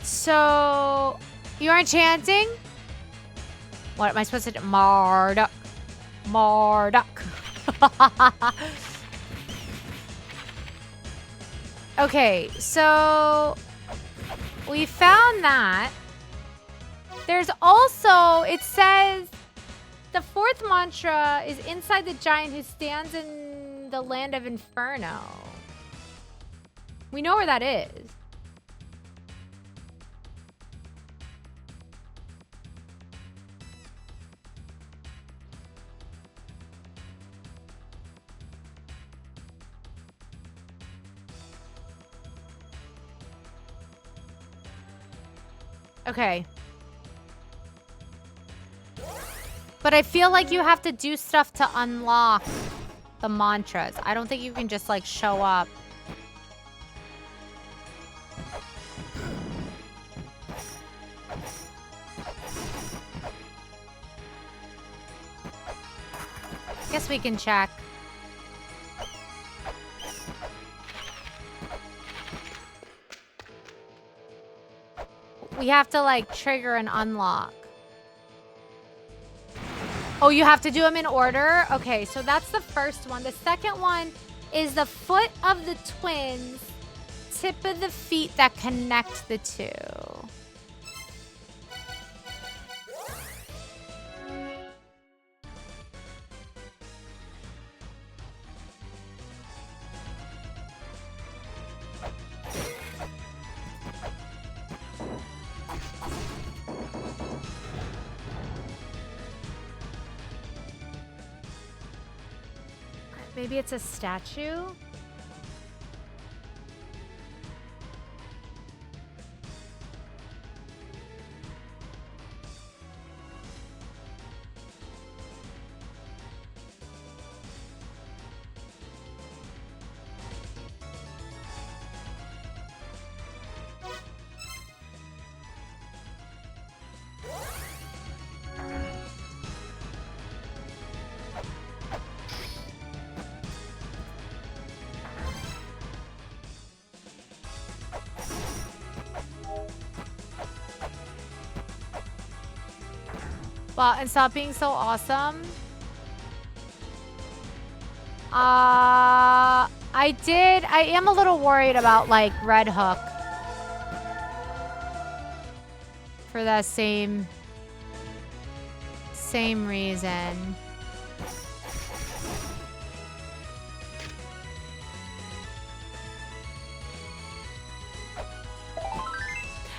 So, you aren't chanting? What am I supposed to do? Marduk. Marduk. Okay, so we found that. There's also, it says, the fourth mantra is inside the giant who stands in the land of Inferno. We know where that is. Okay. But I feel like you have to do stuff to unlock the mantras. I don't think you can just, like, show up. Guess we can check. We have to, like, trigger and unlock. Oh, you have to do them in order? Okay, so that's the first one. The second one is the foot of the twins, tip of the feet that connect the two. Maybe it's a statue? and stop being so awesome. I am a little worried about, like, Red Hook. For that same reason.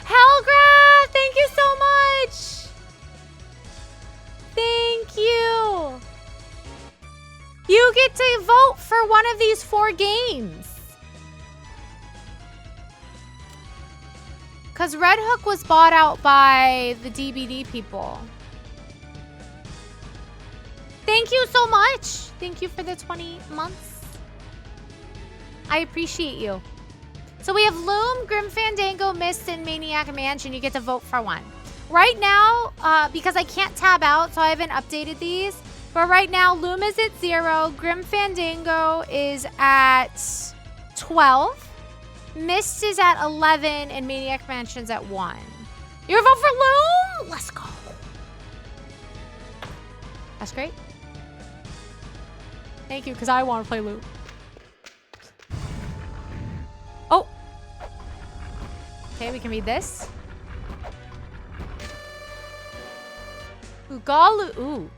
Hellgraph, thank you so much. Thank you. You get to vote for one of these 4 games. Because Red Hook was bought out by the DBD people. Thank you so much. Thank you for the 20 months. I appreciate you. So we have Loom, Grim Fandango, Mist, and Maniac Mansion. You get to vote for one. Right now, because I can't tab out, so I haven't updated these. But right now, Loom is at 0. Grim Fandango is at 12. Mist is at 11. And Maniac Mansion's at 1. You vote for Loom? Let's go. That's great. Thank you, because I want to play Loom. Oh. Okay, we can read this. Ugalu. Ooh.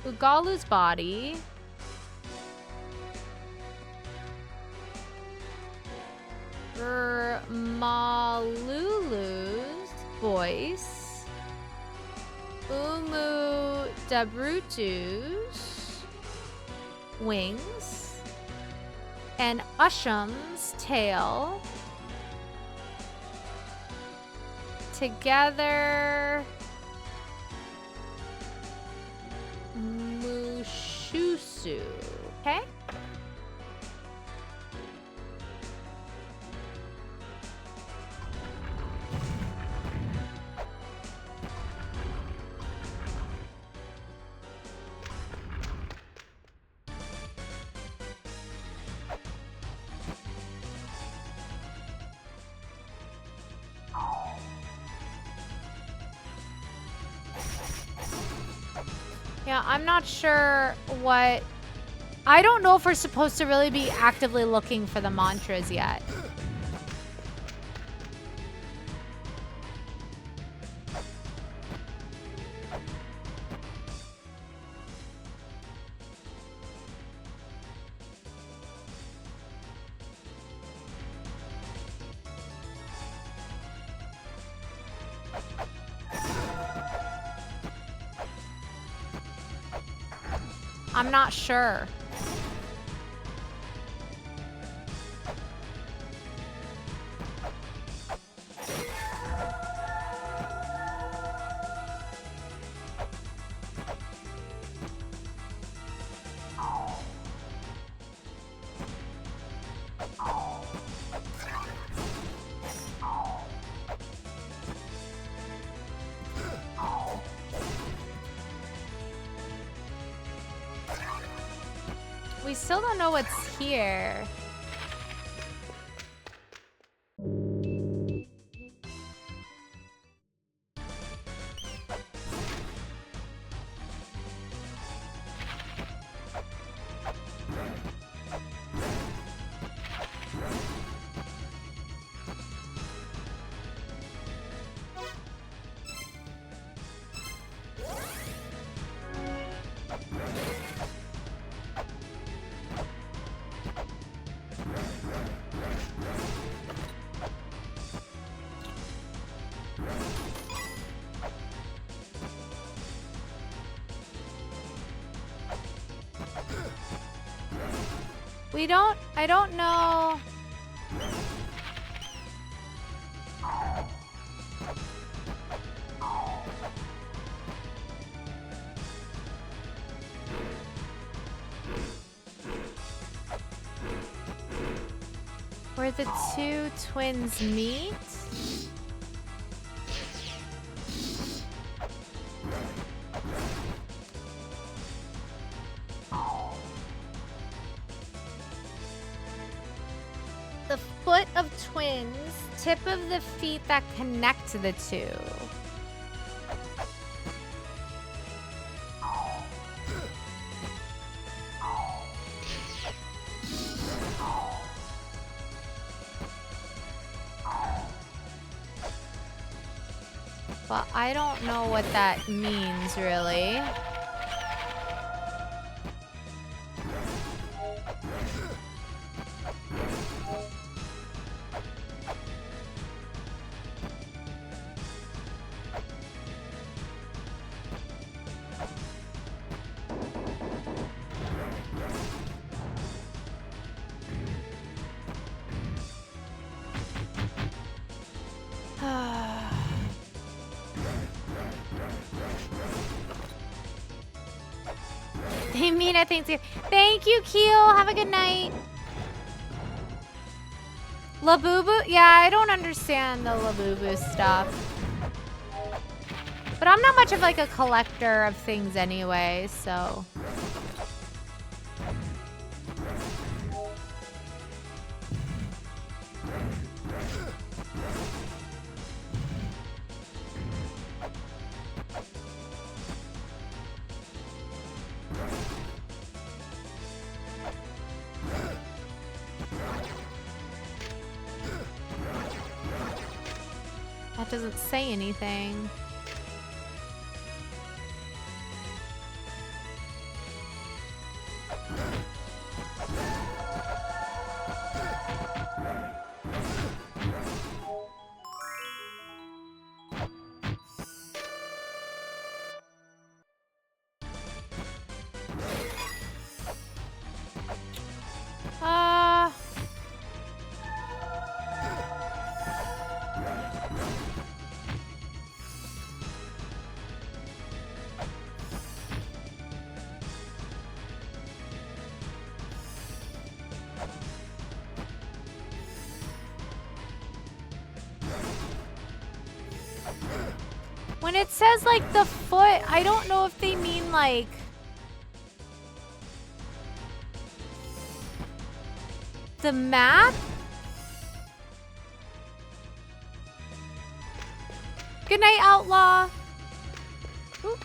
Ugalu's body. Malulu's voice. Umu Dabrutu's wings. And Usham's tail. Together. Mushusu. Okay? Yeah, I'm not sure what... I don't know if we're supposed to really be actively looking for the mantras yet. I'm not sure. We still don't know what's here. I don't know. Where the two twins meet? twins. Tip of the feet that connect the two. But I don't know what that means, really. They mean I think. Thank you, Keel. Have a good night. Labubu? Yeah, I don't understand the Labubu stuff. But I'm not much of like a collector of things anyway, so. That doesn't say anything. When it says like the foot, I don't know if they mean like the map. Good night, Outlaw. Ooh.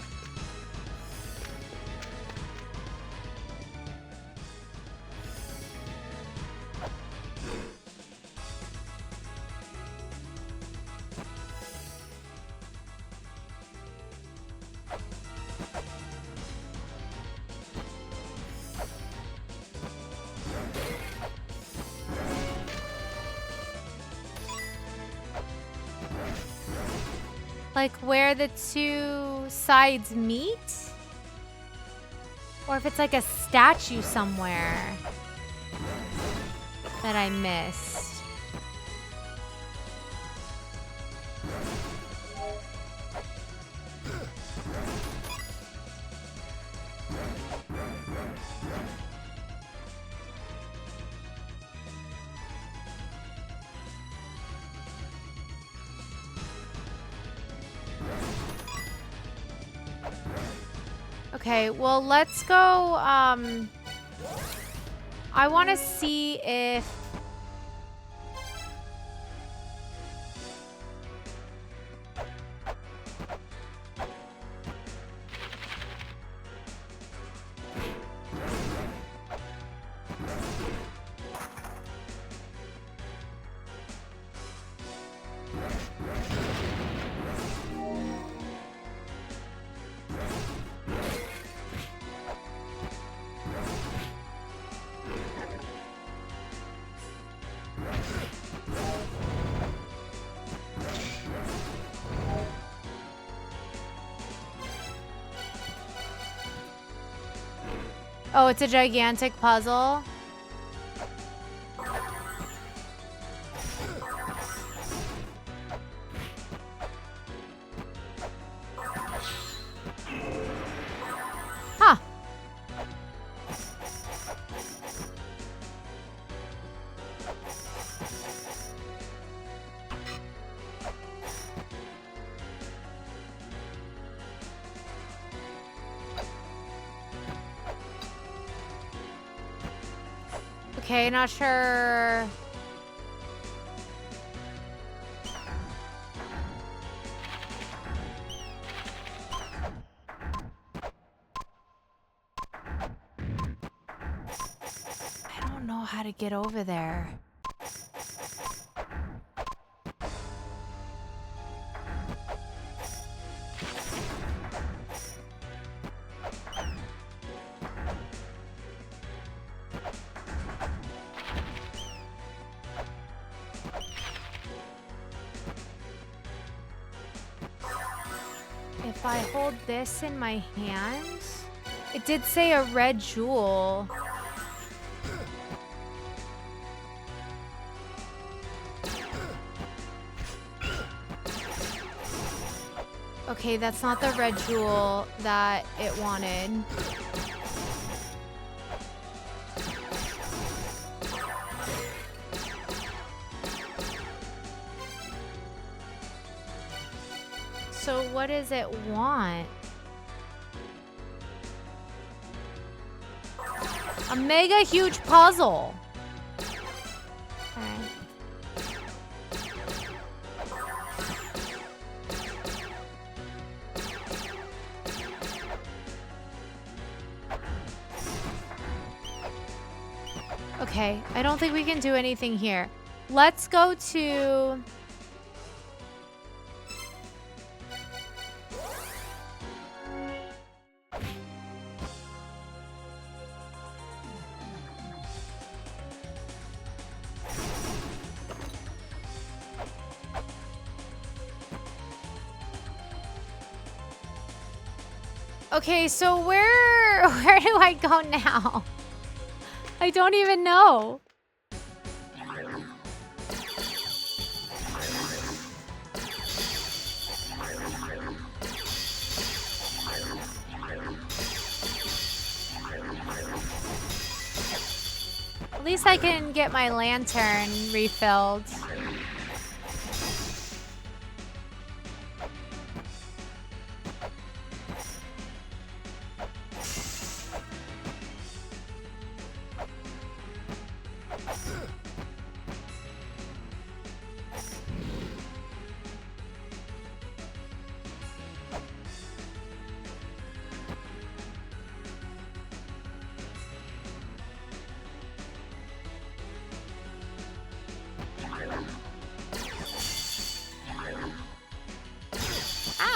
Like where the two sides meet? Or if it's like a statue somewhere that I missed. Okay, well, let's go, I want to see if... Oh, it's a gigantic puzzle. Huh. Okay, not sure. to get over there. If I hold this in my hand, it did say a red jewel. Okay, that's not the red jewel that it wanted. So what does it want? A mega huge puzzle. Okay. Okay, I don't think we can do anything here. Let's go to... Okay, so where do I go now? I don't even know. At least I can get my lantern refilled.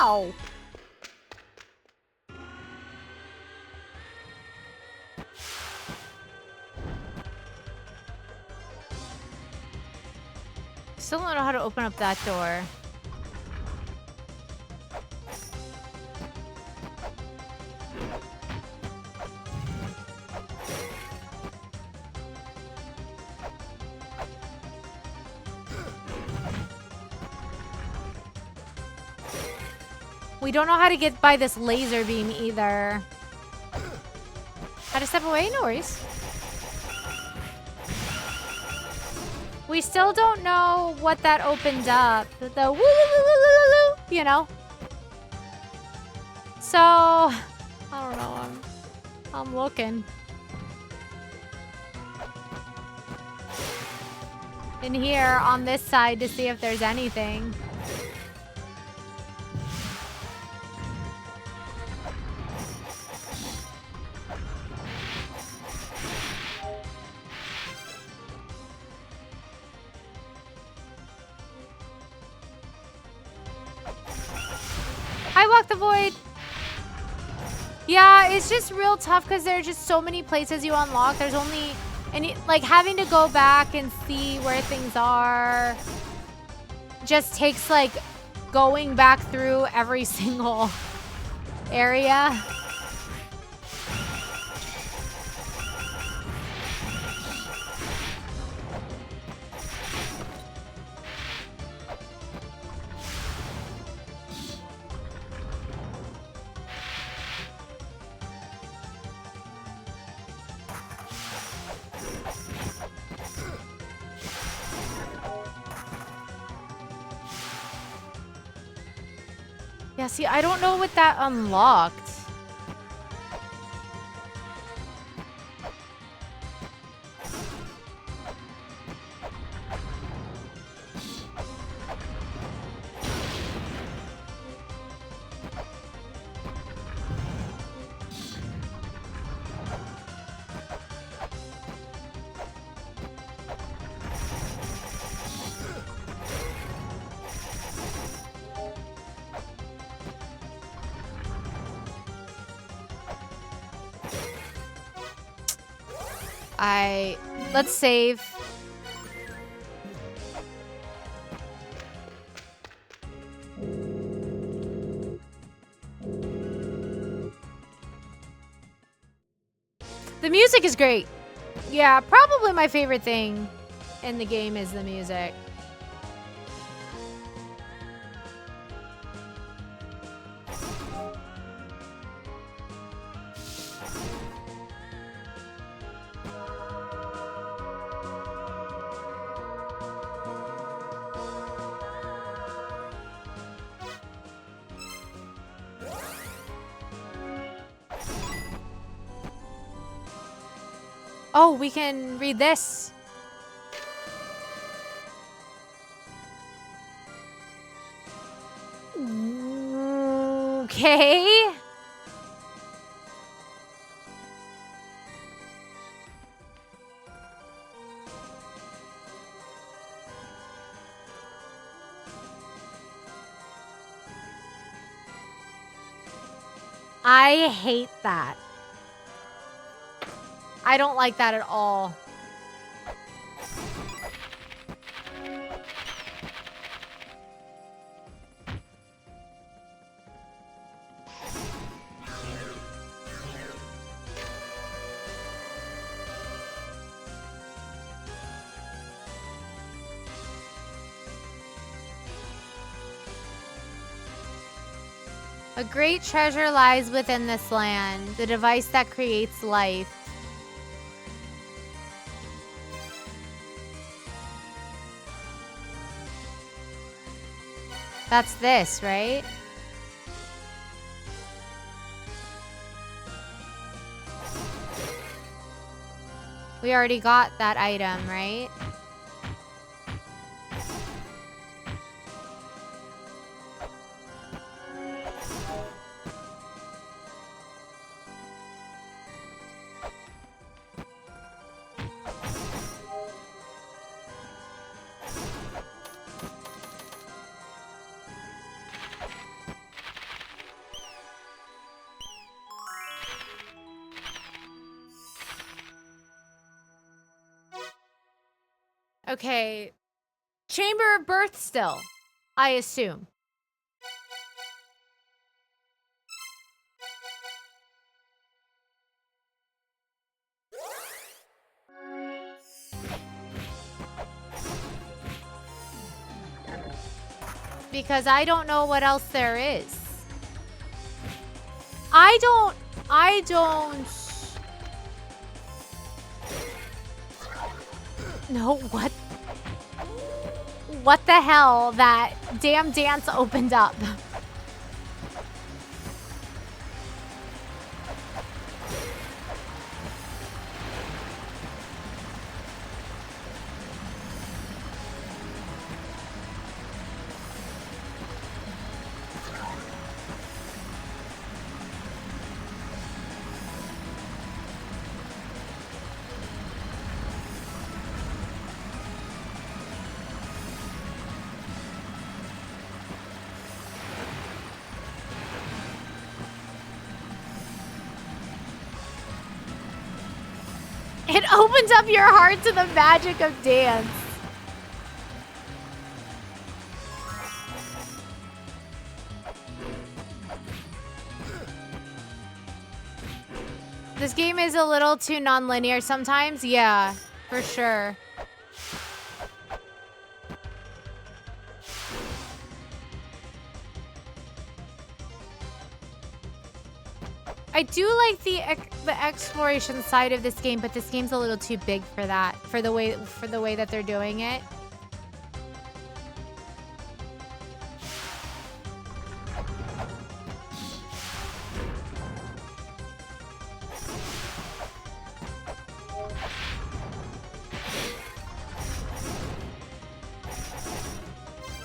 Ow! Still don't know how to open up that door. We don't know how to get by this laser beam either. How to step away? No worries. We still don't know what that opened up. The woo, woo, woo, woo, woo, woo, you know? So, I don't know. I'm looking. In here on this side to see if there's anything. I walk the void. Yeah, it's just real tough because there are just so many places you unlock. There's only, and like having to go back and see where things are just takes like going back through every single area. Yeah, see, I don't know what that unlocked. Let's save. The music is great. Yeah, probably my favorite thing in the game is the music. Oh, we can read this. Okay. I hate that. I don't like that at all. A great treasure lies within this land, the device that creates life. That's this, right? We already got that item, right? Okay. Chamber of Birth still, I assume. Because I don't know what else there is. I don't... No, what? What the hell? That damn dance opened up. It opens up your heart to the magic of dance. This game is a little too non-linear sometimes. Yeah, for sure. I do like the exploration side of this game, but this game's a little too big for that, for the way that they're doing it.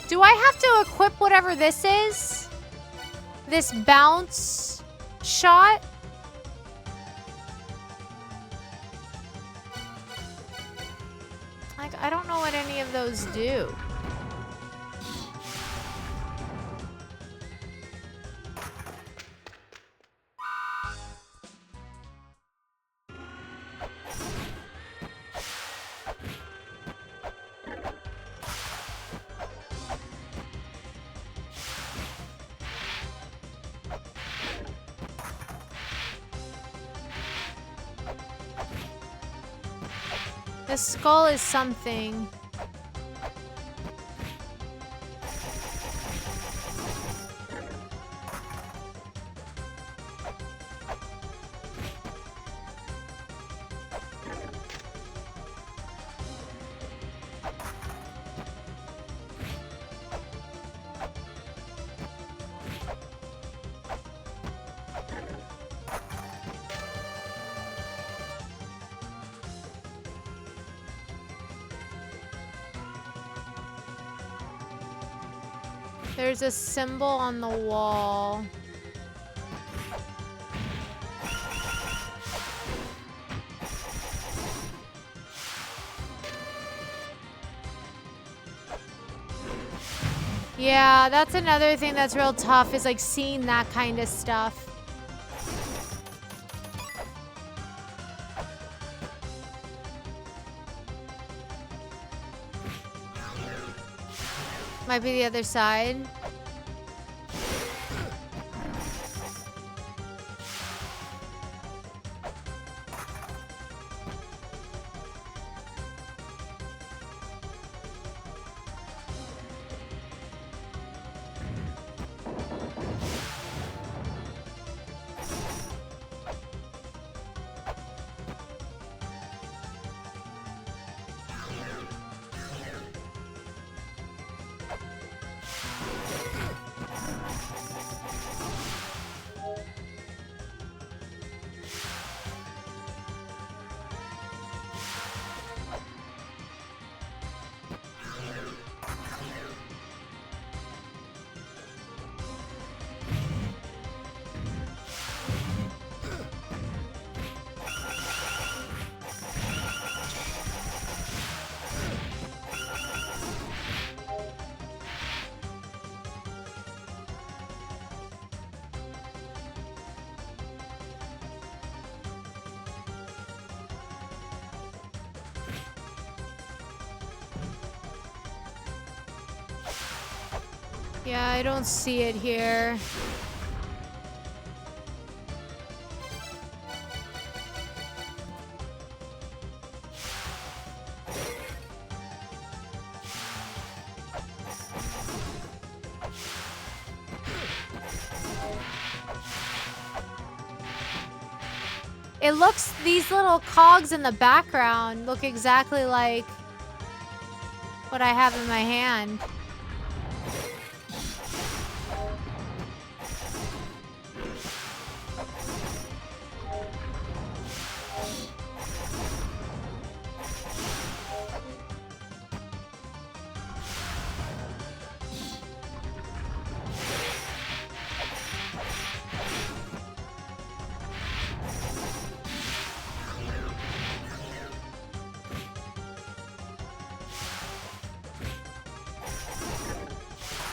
Do I have to equip whatever this is? This bounce shot? Like, I don't know what any of those do. The skull is something. There's a symbol on the wall. Yeah, that's another thing that's real tough is like seeing that kind of stuff. Might be the other side. Yeah, I don't see it here. It looks, these little cogs in the background look exactly like what I have in my hand.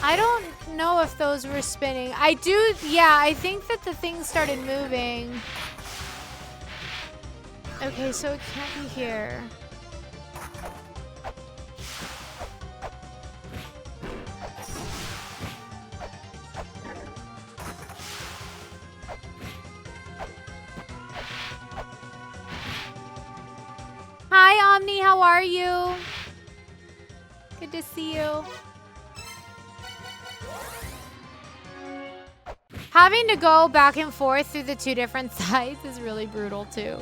I don't know if those were spinning. I do, yeah, I think that the thing started moving. Okay, so it can't be here. Hi, Omni, how are you? Good to see you. Having to go back and forth through the two different sides is really brutal too.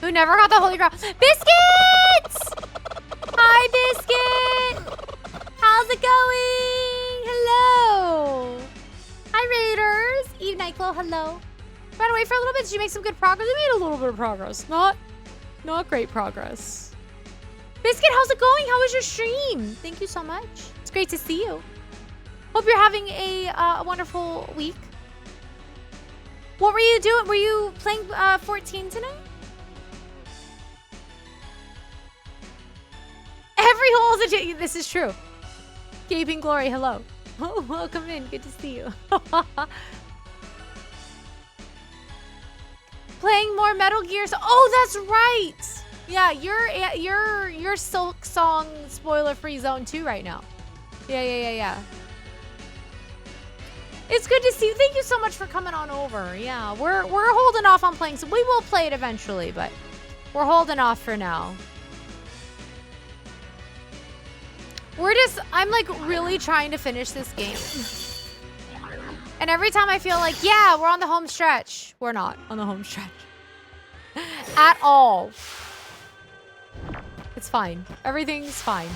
Who never got the Holy Grail? Biscuits! Hi, Biscuit! How's it going? Hello! Hi, Raiders! Eve Nyquil, hello. Ran away for a little bit. Did you make some good progress? We made a little bit of progress. Not great progress. Biscuit, how's it going? How was your stream? Thank you so much. It's great to see you. Hope you're having a wonderful week. What were you doing? Were you playing 14 tonight? Every hole is a... This is true. Gaping Glory, hello. Oh, welcome in. Good to see you. Playing more Metal Gears. Oh, that's right. Yeah, you're Silk Song spoiler-free zone 2 right now. Yeah. It's good to see you. Thank you so much for coming on over. Yeah, we're holding off on playing, so we will play it eventually, but we're holding off for now. I'm like really trying to finish this game. And every time I feel like, yeah, we're on the home stretch. We're not on the home stretch. At all. It's fine. Everything's fine.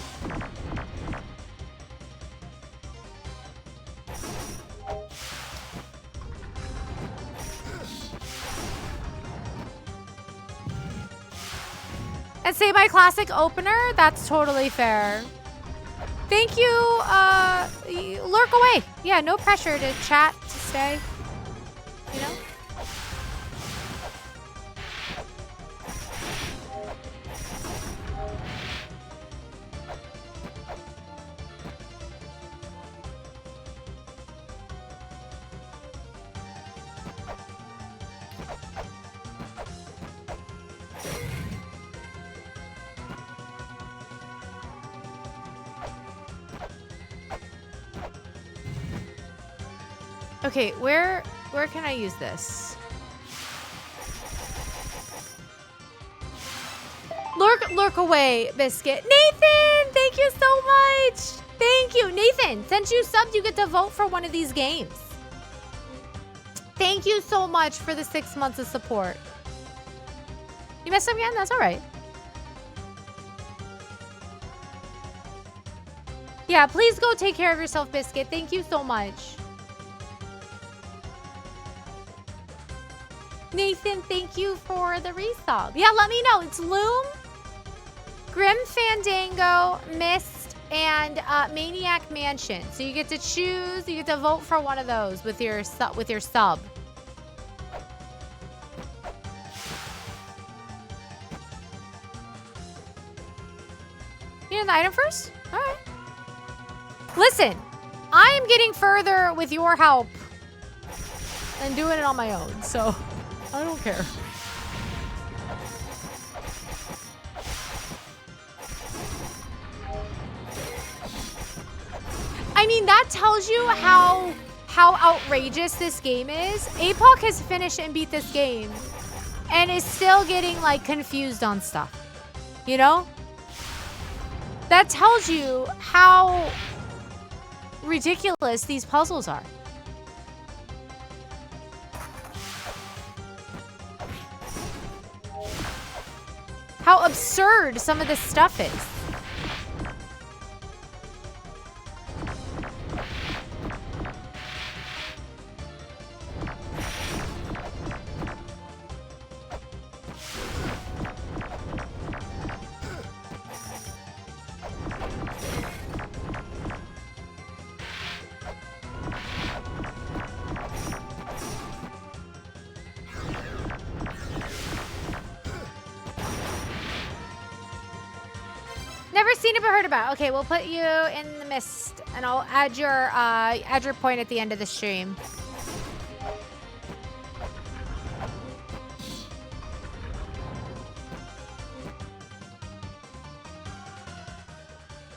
And say my classic opener? That's totally fair. Thank you, lurk away. Yeah, no pressure to chat, to stay, you know? Okay, where can I use this? Lurk away, Biscuit. Nathan, thank you so much. Thank you, Nathan. Since you subbed, you get to vote for one of these games. Thank you so much for the 6 months of support. You messed up again? That's all right. Yeah, please go take care of yourself, Biscuit. Thank you so much. Nathan, thank you for the resub. Yeah, let me know. It's Loom, Grim Fandango, Mist, and Maniac Mansion. So you get to choose. You get to vote for one of those with your sub. You need the item first? All right. Listen, I am getting further with your help than doing it on my own, so I don't care. I mean, that tells you how outrageous this game is. APOC has finished and beat this game and is still getting like confused on stuff. You know? That tells you how ridiculous these puzzles are. How absurd some of this stuff is. Never seen it but heard about. Okay, we'll put you in the mist, and I'll add your point at the end of the stream.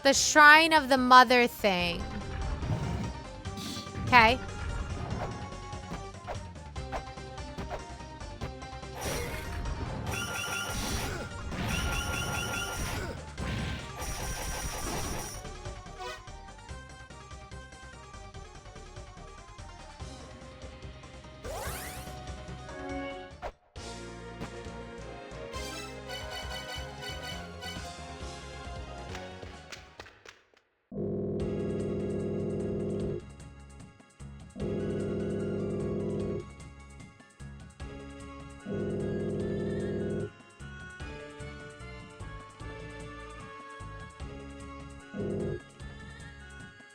The Shrine of the Mother thing. Okay.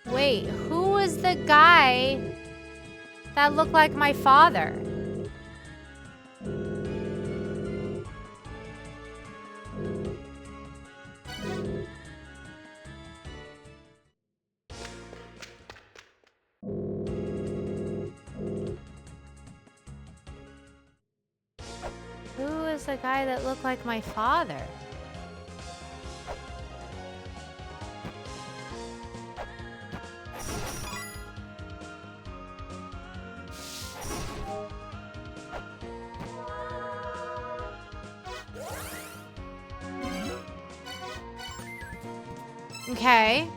Wait, who was the guy that looked like my father? was the guy that looked like my father. Okay.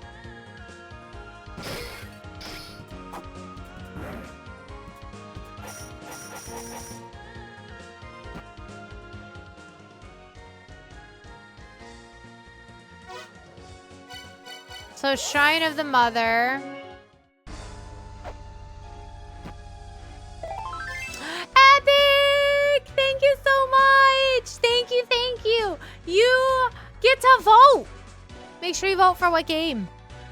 So, Shrine of the Mother. Epic! Thank you so much! Thank you, thank you! You get to vote! Make sure you vote for what game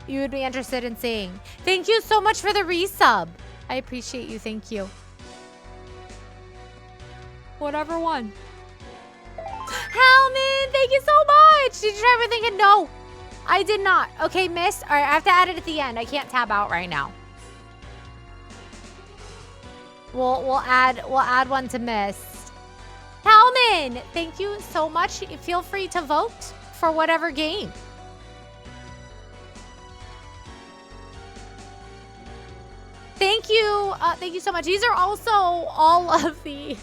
you would be interested in seeing. Thank you so much for the resub. I appreciate you, thank you. Whatever one. Helman, thank you so much! Did you try everything? No. I did not. Okay, Miss. All right, I have to add it at the end. I can't tab out right now. We'll add one to Miss. Helman, thank you so much. Feel free to vote for whatever game. Thank you so much. These are also all of the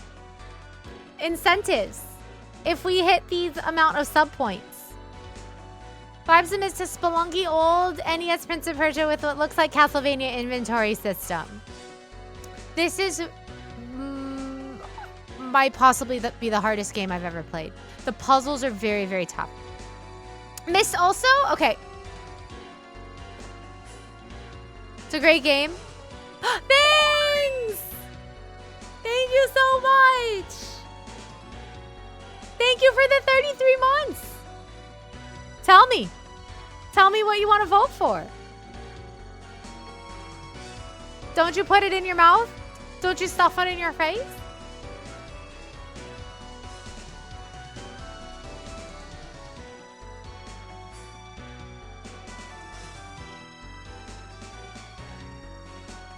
incentives if we hit these amount of sub points. Vibes and Miss to Spelunky old NES Prince of Persia with what looks like Castlevania inventory system. This is might possibly be the hardest game I've ever played. The puzzles are very, very tough. Miss also? Okay. It's a great game. Thanks! Thank you so much! Thank you for the 33 months! Tell me. Tell me what you want to vote for. Don't you put it in your mouth? Don't you stuff it in your face?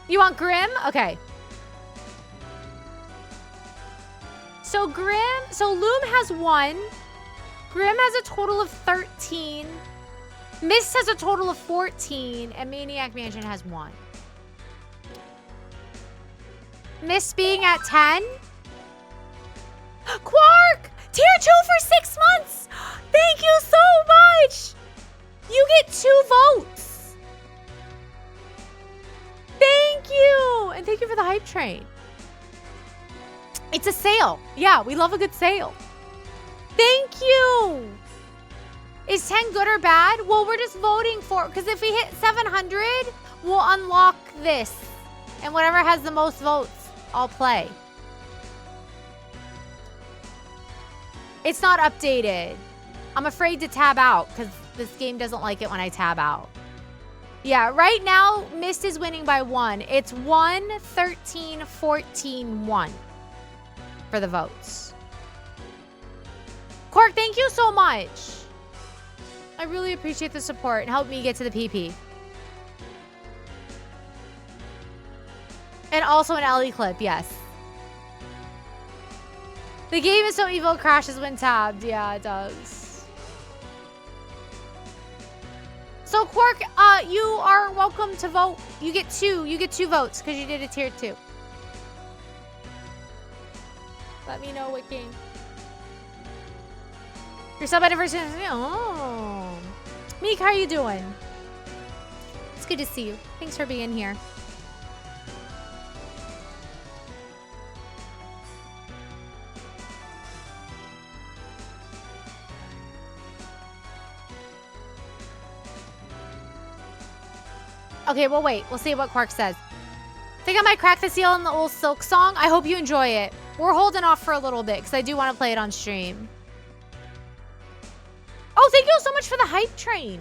You want Grim? Okay. So Loom has 1. Grim has a total of 13. Mist has a total of 14. And Maniac Mansion has 1. Mist being at 10. Quark! Tier 2 for 6 months! Thank you so much! You get 2 votes. Thank you! And thank you for the hype train. It's a sale. Yeah, we love a good sale. Thank you! Is 10 good or bad? Well, we're just voting for... Because if we hit 700, we'll unlock this. And whatever has the most votes, I'll play. It's not updated. I'm afraid to tab out because this game doesn't like it when I tab out. Yeah, right now, Mist is winning by 1. It's 1, 13, 14, 1 for the votes. Quark, thank you so much. I really appreciate the support and help me get to the PP. And also an Ellie clip, yes. The game is so evil it crashes when tabbed. Yeah, it does. So Quark, you are welcome to vote. You get 2 votes because you did a tier 2. Let me know what game. Your sub anniversary. Oh. Meek, how are you doing? It's good to see you. Thanks for being here. Okay, well, wait. We'll see what Quark says. Think I might crack the seal in the old Silk song. I hope you enjoy it. We're holding off for a little bit because I do want to play it on stream. Oh, thank you so much for the hype train.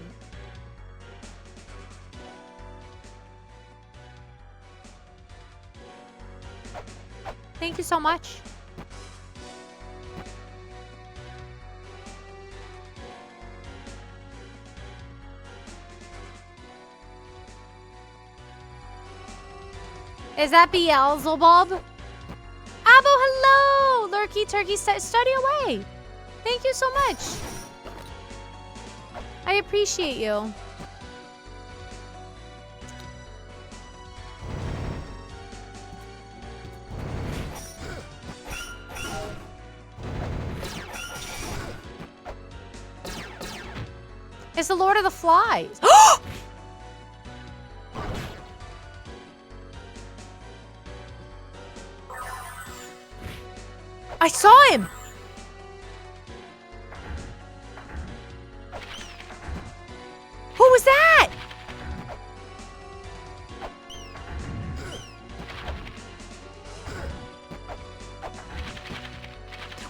Thank you so much. Is that Beelzebub? Abo, hello! Lurk turkey. Turkey, study away. Thank you so much. I appreciate you. It's the Lord of the Flies. I saw him. Who was that?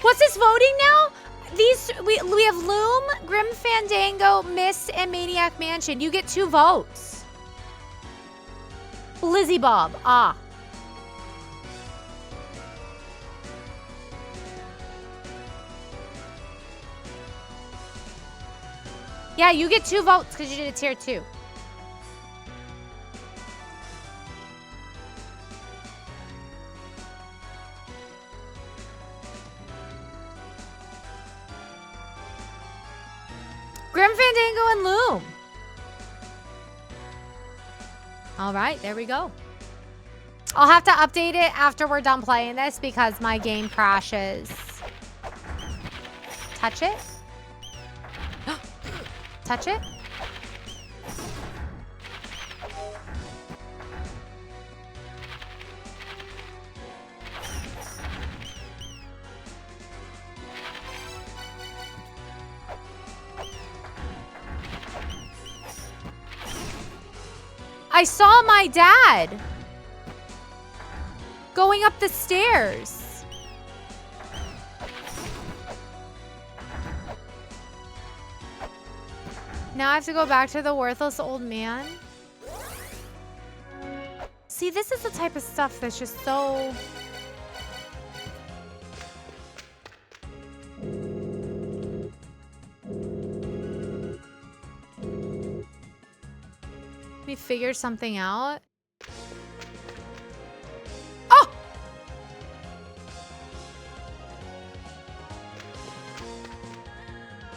What's this voting now? We have Loom, Grim Fandango, Mist, and Maniac Mansion. You get 2 votes. Lizzie Bob. Ah. Yeah, you get 2 votes because you did a tier 2. Grim Fandango and Loom. All right, there we go. I'll have to update it after we're done playing this because my game crashes. Touch it. Touch it. I saw my dad going up the stairs. Now I have to go back to the worthless old man. See, this is the type of stuff that's just so... Let me figure something out. Oh!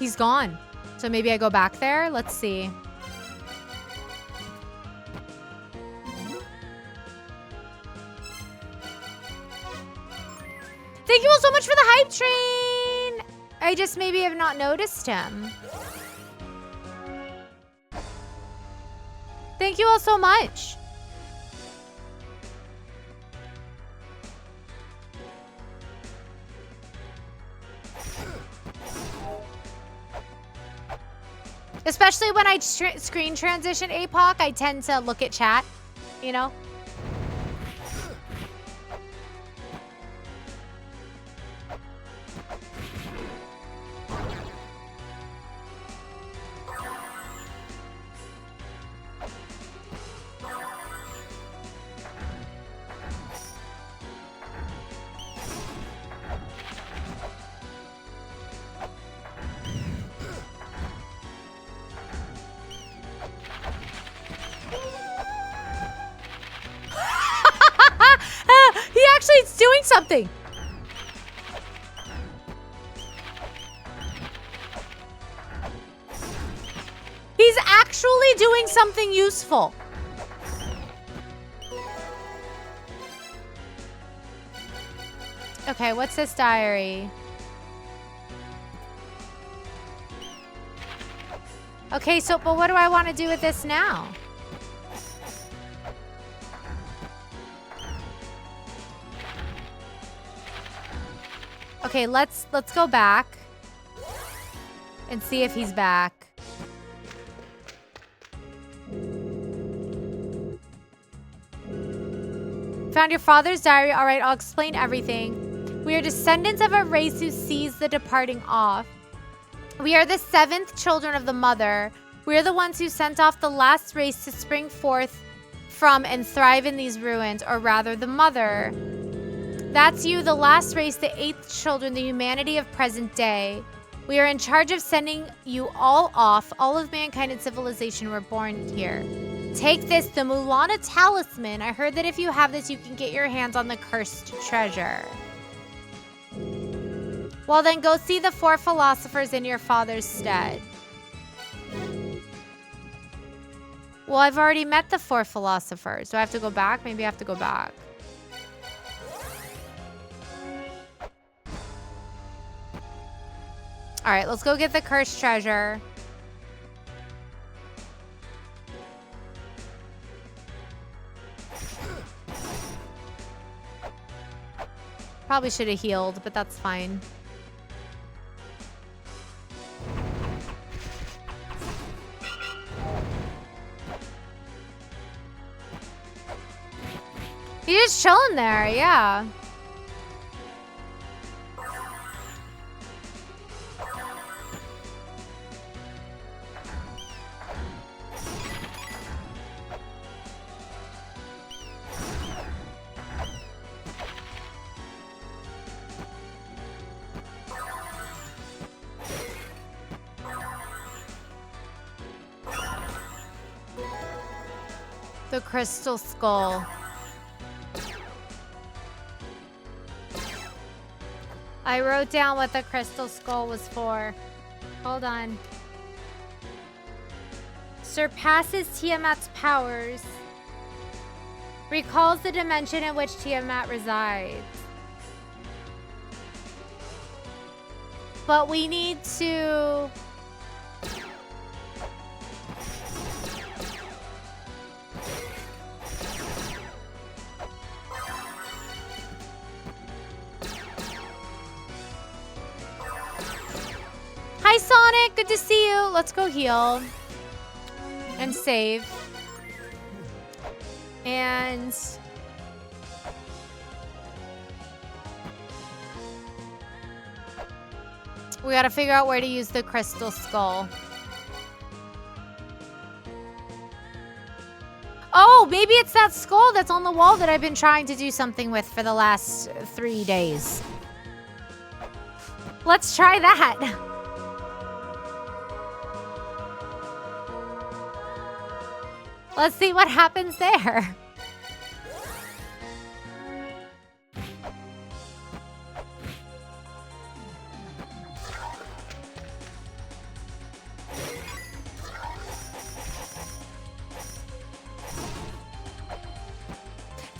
He's gone. So maybe I go back there? Let's see. Thank you all so much for the hype train! I just maybe have not noticed him. Thank you all so much. Especially when I screen transition APOC, I tend to look at chat, you know? It's doing something. He's actually doing something useful. Okay, what's this diary? Okay, so, but what do I want to do with this now? Okay, let's go back and see if he's back. Found your father's diary. All right, I'll explain everything. We are descendants of a race who sees the departing off. We are the 7th children of the mother. We are the ones who sent off the last race to spring forth from and thrive in these ruins, or rather the mother. That's you, the last race, the 8th children, the humanity of present day. We are in charge of sending you all off. All of mankind and civilization were born here. Take this, the La-Mulana talisman. I heard that if you have this, you can get your hands on the cursed treasure. Well, then go see the 4 philosophers in your father's stead. Well, I've already met the 4 philosophers. Do I have to go back? Maybe I have to go back. All right, let's go get the cursed treasure. Probably should have healed, but that's fine. He's just chilling there, yeah. The crystal skull. I wrote down what the crystal skull was for. Hold on. Surpasses Tiamat's powers. Recalls the dimension in which Tiamat resides. But we need to... Hi, Sonic. Good to see you. Let's go heal. And save. And... we gotta figure out where to use the crystal skull. Oh, maybe it's that skull that's on the wall that I've been trying to do something with for the last 3 days. Let's try that. Let's see what happens there.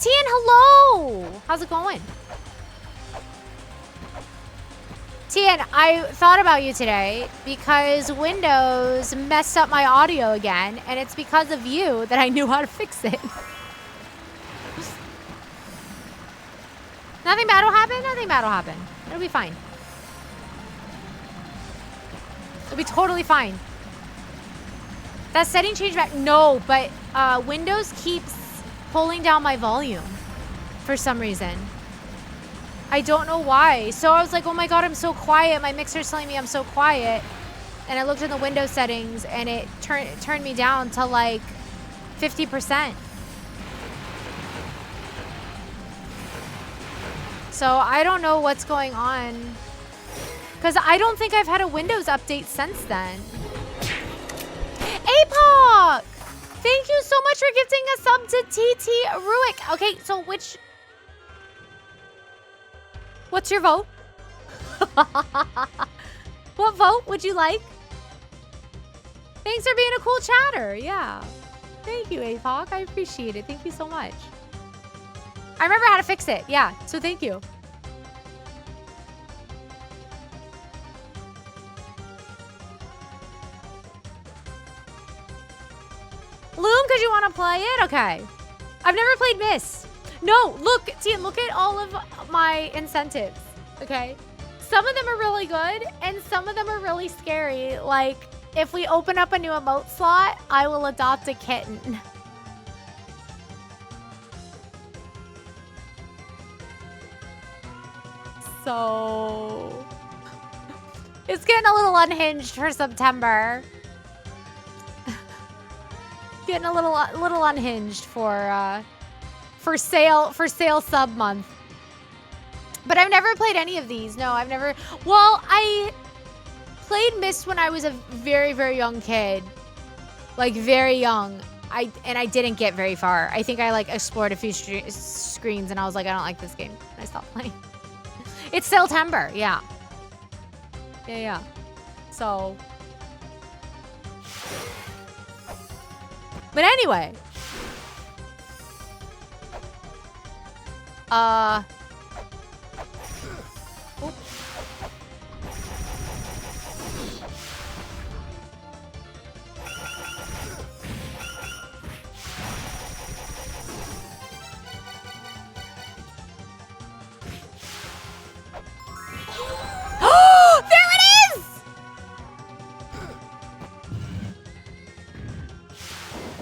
Tian, hello! How's it going? Tian, I thought about you today because Windows messed up my audio again, and it's because of you that I knew how to fix it. Nothing bad will happen? Nothing bad will happen. It'll be fine. It'll be totally fine. That setting changed back? No, but Windows keeps pulling down my volume for some reason. I don't know why. So I was like, oh my god, I'm so quiet. My mixer's telling me I'm so quiet. And I looked in the Windows settings and it turned me down to like 50%. So I don't know what's going on. Because I don't think I've had a Windows update since then. APOC! Thank you so much for gifting a sub to TT Ruick. Okay, so what's your vote? What vote would you like? Thanks for being a cool chatter. Yeah. Thank you, APOC. I appreciate it. Thank you so much. I remember how to fix it. Yeah, so thank you. Loom, because you want to play it? Okay. I've never played Miss. No, look, Tian, look at all of my incentives, okay? Some of them are really good, and some of them are really scary. Like, if we open up a new emote slot, I will adopt a kitten. So... it's getting a little unhinged for September. Getting a little unhinged for sale sub month. But I've never played any of these. No, I've never. Well, I played Myst when I was a very, very young kid. Like very young. And I didn't get very far. I think I like explored a few screens and I was like, I don't like this game. And I stopped playing. It's September, yeah. Yeah. So. But anyway. Oh. There it is!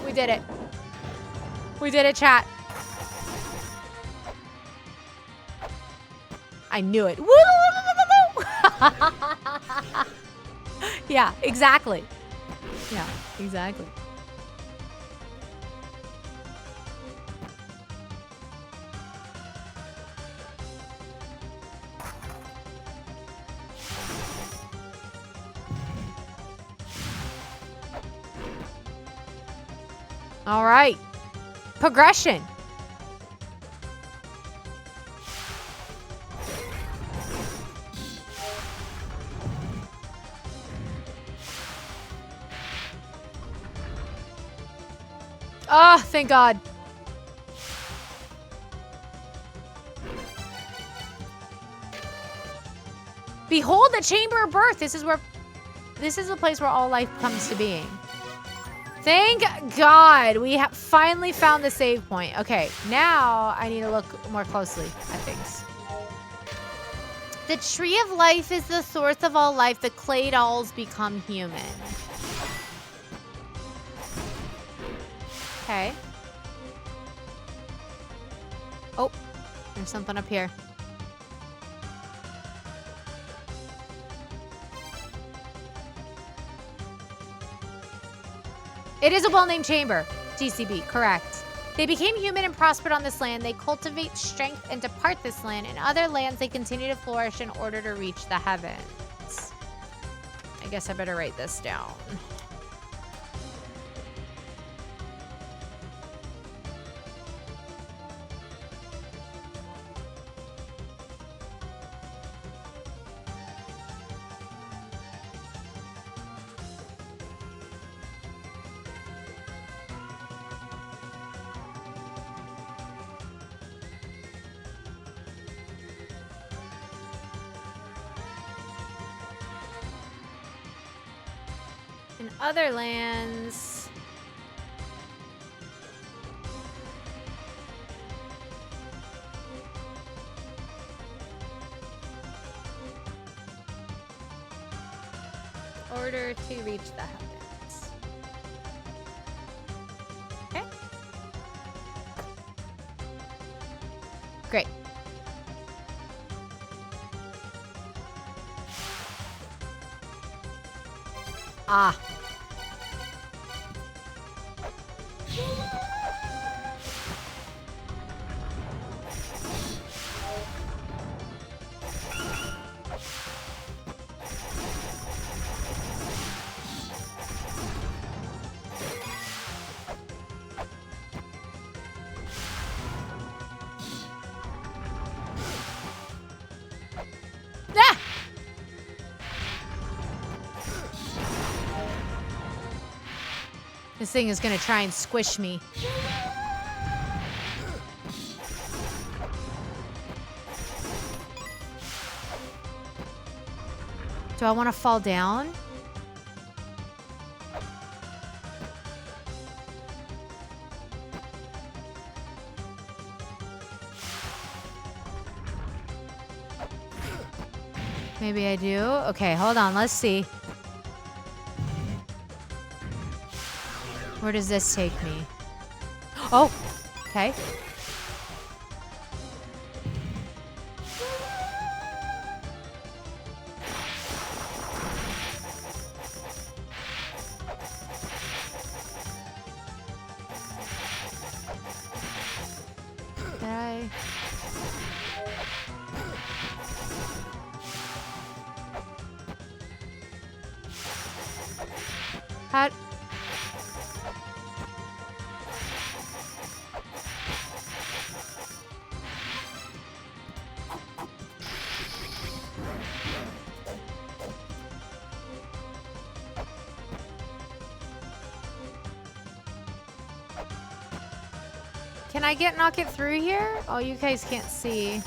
We did it. We did it, chat. I knew it. Yeah, exactly. Yeah, exactly. All right. Progression. Oh, thank God. Behold the chamber of birth. This is the place where all life comes to being. Thank God we have finally found the save point. Okay, now I need to look more closely at things. The tree of life is the source of all life. The clay dolls become human. Okay. Oh, there's something up here. It is a well-named chamber. GCB, correct. They became human and prospered on this land. They cultivate strength and depart this land. In other lands, they continue to flourish in order to reach the heavens. I guess I better write this down. In other lands... order to reach the heavens. Okay. Great. Ah. This thing is gonna try and squish me. Do I want to fall down? Maybe I do. Okay, hold on. Let's see. Where does this take me? Oh, okay. Did I? How? Can I knock it through here? Oh, you guys can't see.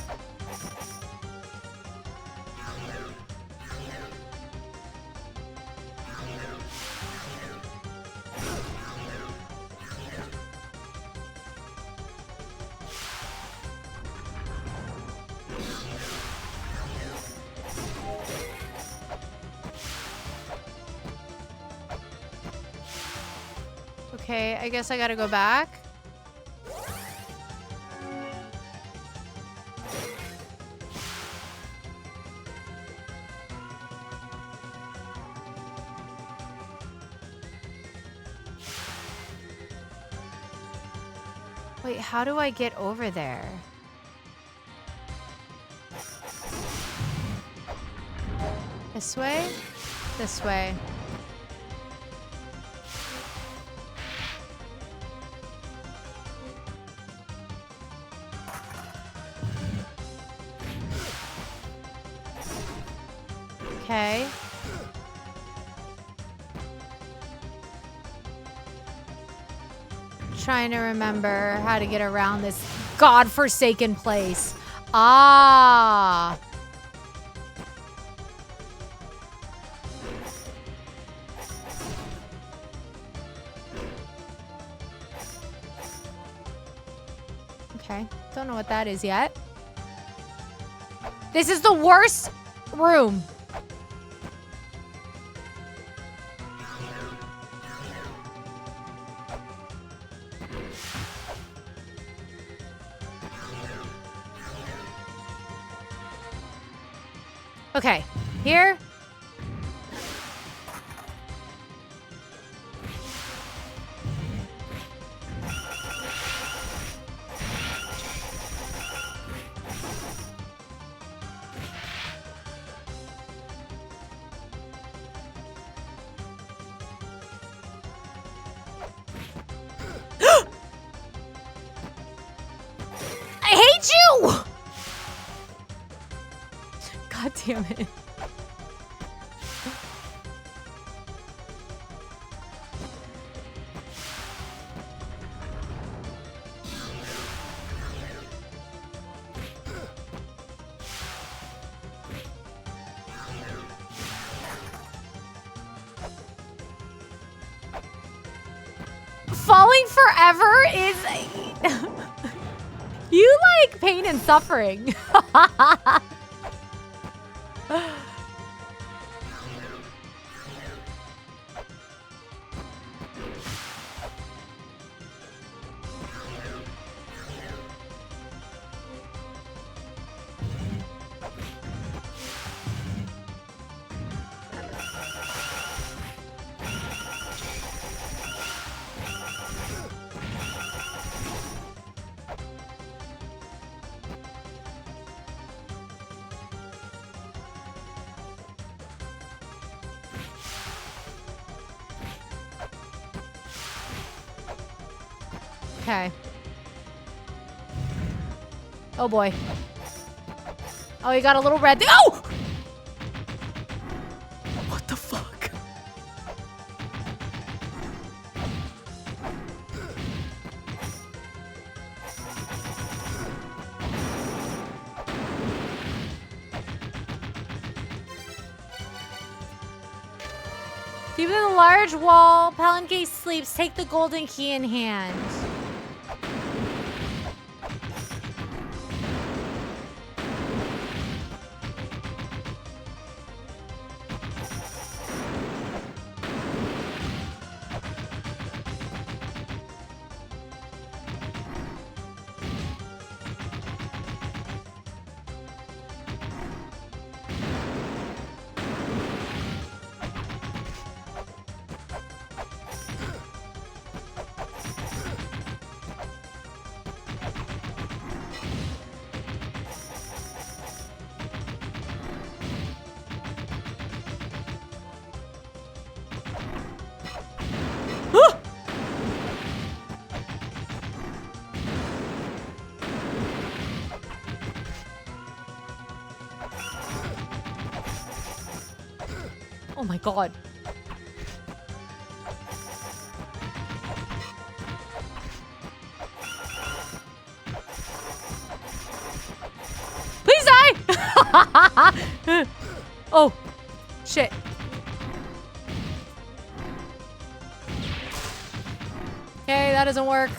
Okay, I guess I gotta go back. Wait, how do I get over there? This way? This way. Okay. Trying to remember how to get around this godforsaken place. Ah. Okay. Don't know what that is yet. This is the worst room. Okay, here. I hate you! God damn it. Falling forever is... You like pain and suffering. Okay. Oh boy. Oh, you got a little red thing. Oh! What the fuck? Deep in the large wall, Palanque sleeps. Take the golden key in hand. Oh my god. Oh, shit. Okay, that doesn't work.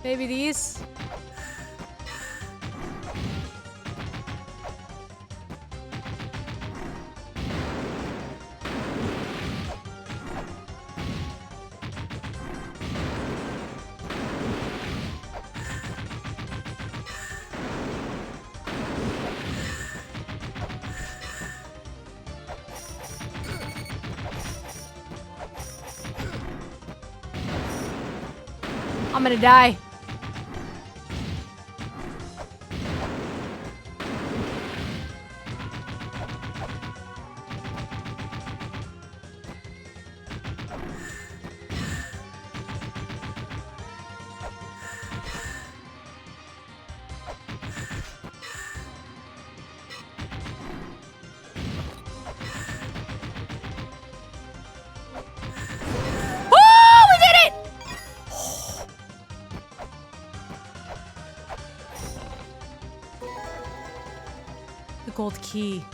Maybe these? I'm gonna die. Oh, we did it! The gold key.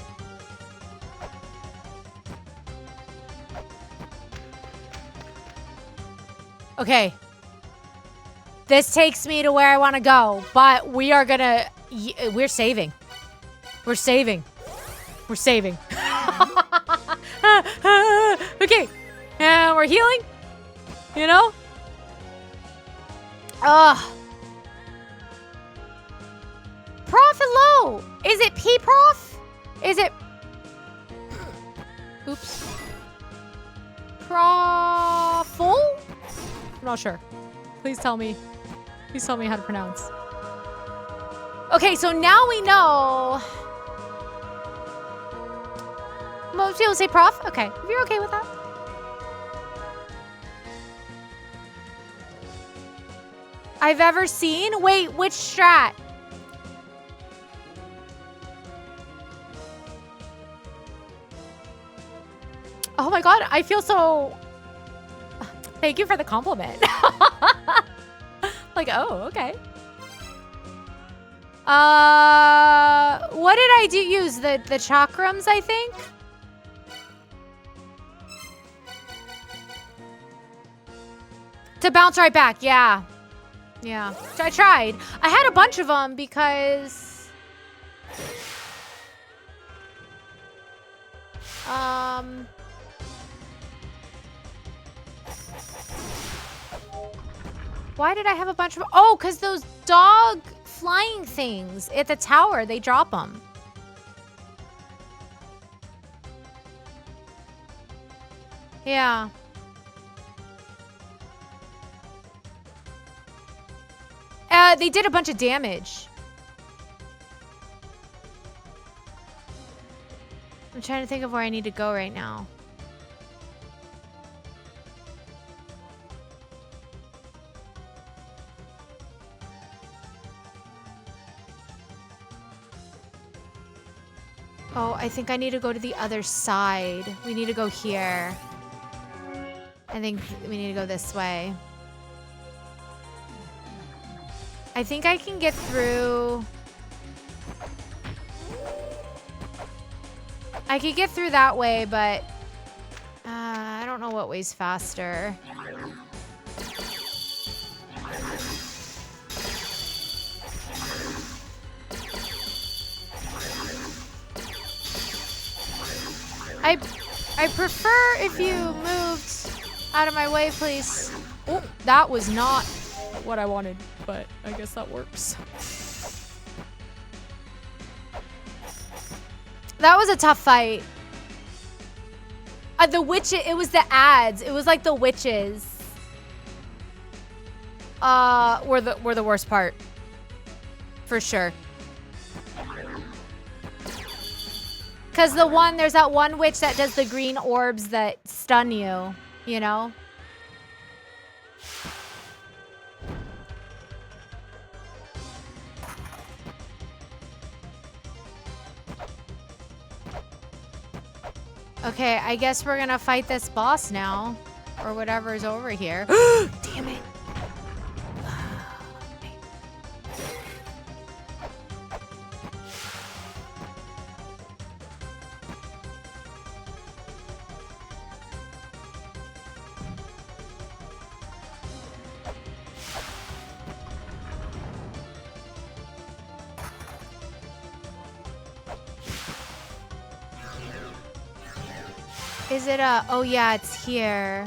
Okay. This takes me to where I want to go, but we are gonna... We're saving. We're saving. We're saving. Okay. And we're healing. You know? Ugh. Prof and low. Is it P-Prof? Is it... Oops. Proful? I'm not sure. Please tell me. Please tell me how to pronounce. Okay, so now we know. Most people say prof. Okay, if you're okay with that. I've ever seen. Wait, which strat? Oh my god, I feel so... Thank you for the compliment. Like, oh, okay. What did I use? The chakrams, I think? To bounce right back, yeah. Yeah, so I tried. I had a bunch of them because... Why did I have a bunch of... Oh, because those dog flying things at the tower, they drop them. Yeah. They did a bunch of damage. I'm trying to think of where I need to go right now. Oh, I think I need to go to the other side. We need to go here. I think we need to go this way. I think I can get through... I could get through that way, but... I don't know what way's faster. I prefer if you moved out of my way, please. Oh, that was not what I wanted, but I guess that works. That was a tough fight. The witches, it was the ads. It was like the witches. Were the worst part. For sure. Because there's that one witch that does the green orbs that stun you, you know? Okay, I guess we're gonna fight this boss now. Or whatever's over here. Damn it. Is it a... Oh, yeah, it's here.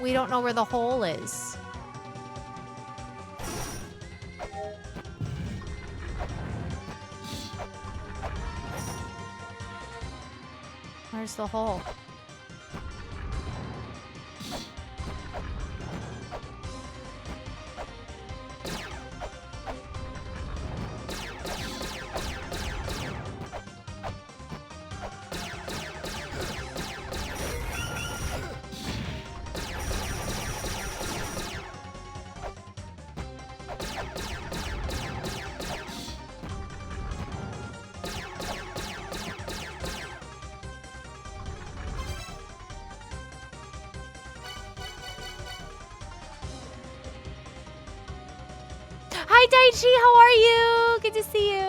We don't know where the hole is. Where's the hole? Hi, Daichi. How are you? Good to see you.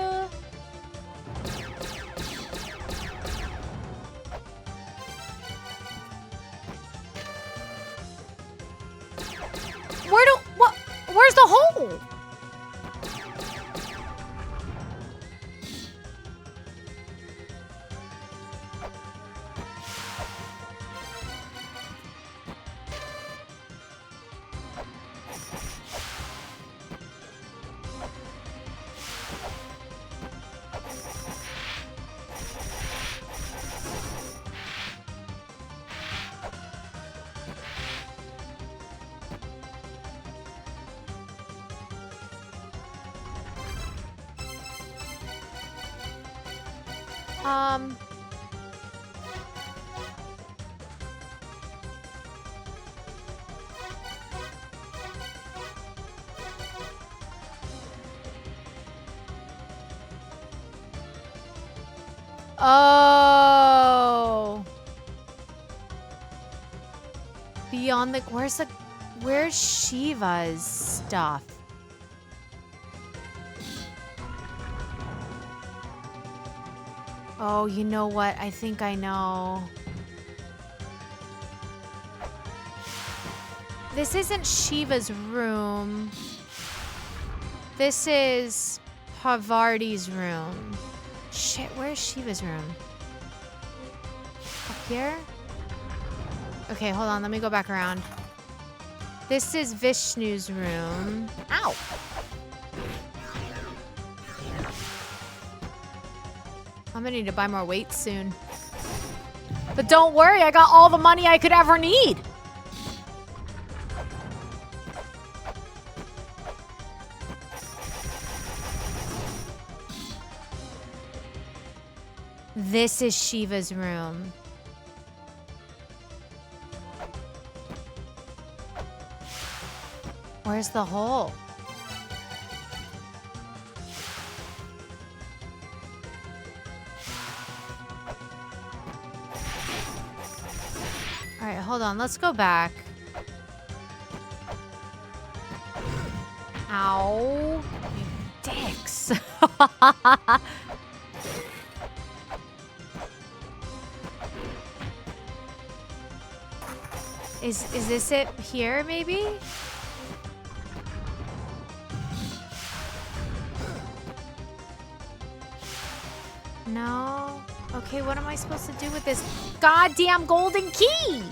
Where's the hole? Oh. Beyond the... Where's Shiva's stuff? Oh, you know what? I think I know. This isn't Shiva's room. This is Havarti's room. Shit, where's Shiva's room? Up here? Okay, hold on. Let me go back around. This is Vishnu's room. Ow! I'm gonna need to buy more weights soon. But don't worry, I got all the money I could ever need. This is Shiva's room. Where's the hole? All right, hold on. Let's go back. Ow. You dicks. Is this it here, maybe? No? Okay, what am I supposed to do with this goddamn golden key?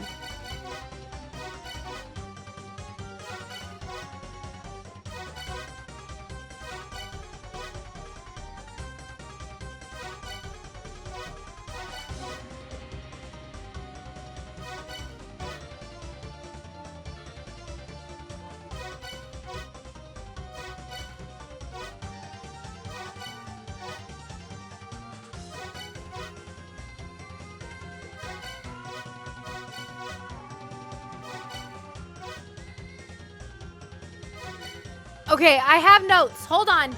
Okay, I have notes. Hold on.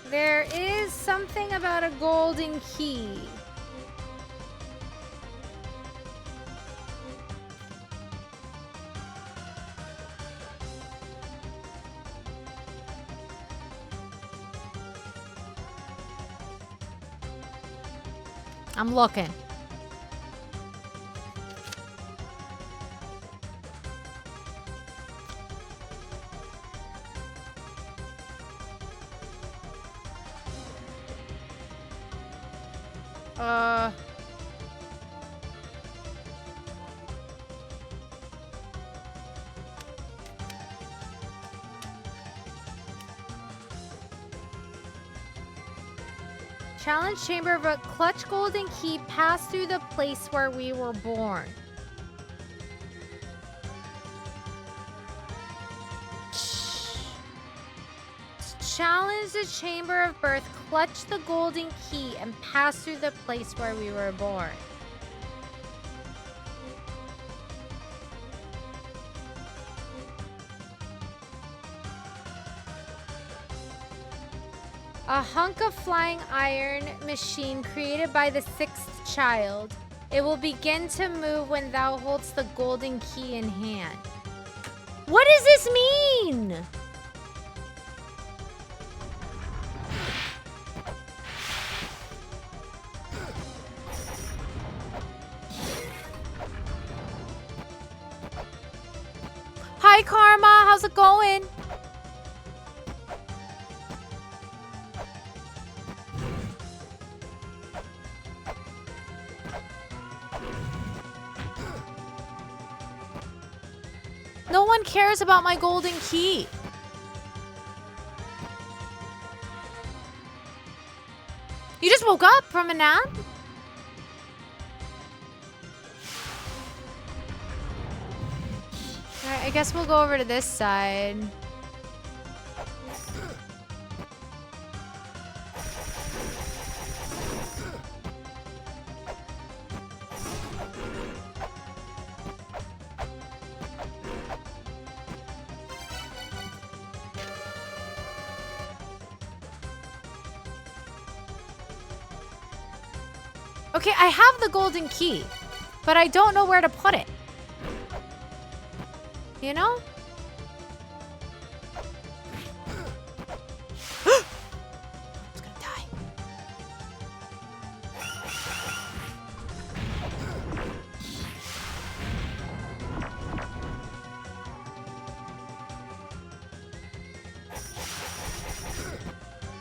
There is something about a golden key. I'm looking. Uh... Challenge chamber of a clutch golden key pass through the place where we were born. Challenge the chamber of birth, clutch the golden key, and pass through the place where we were born. A hunk of flying iron machine created by the sixth child. It will begin to move when thou holds the golden key in hand. What does this mean? Hi, Karma. How's it going? No one cares about my golden key. You just woke up from a nap? Alright, I guess we'll go over to this side. Okay, I have the golden key, but I don't know where to put it. You know? I was gonna die.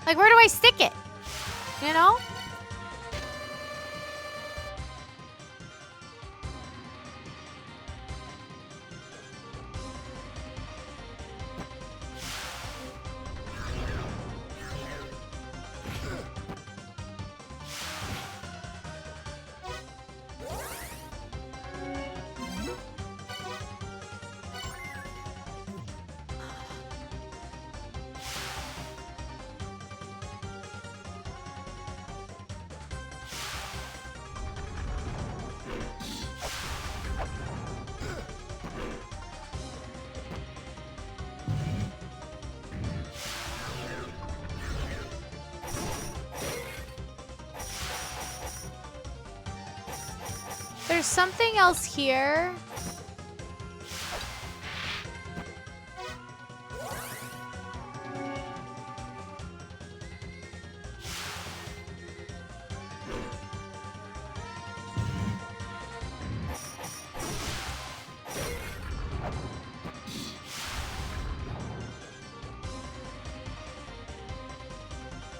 Like, where do I stick it? You know? There's something else here.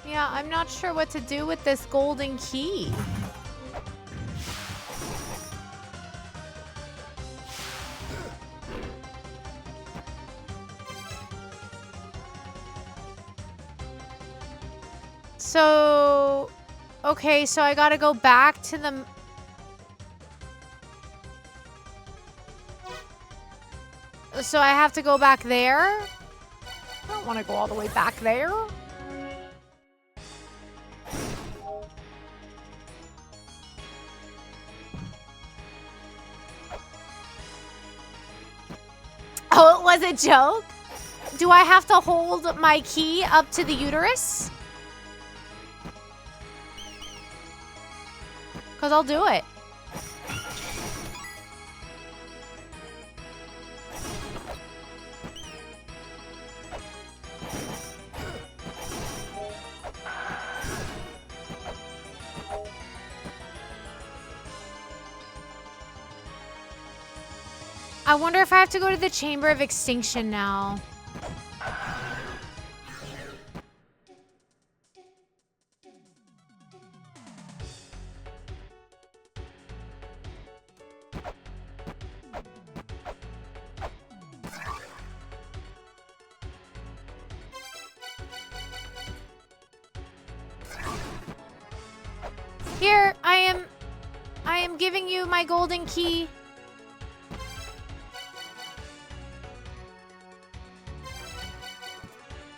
Yeah, I'm not sure what to do with this golden key. So, okay, so I gotta go back to the... So I have to go back there? I don't want to go all the way back there. Oh, it was a joke? Do I have to hold my key up to the uterus? Because I'll do it. I wonder if I have to go to the Chamber of Extinction now. giving you my golden key.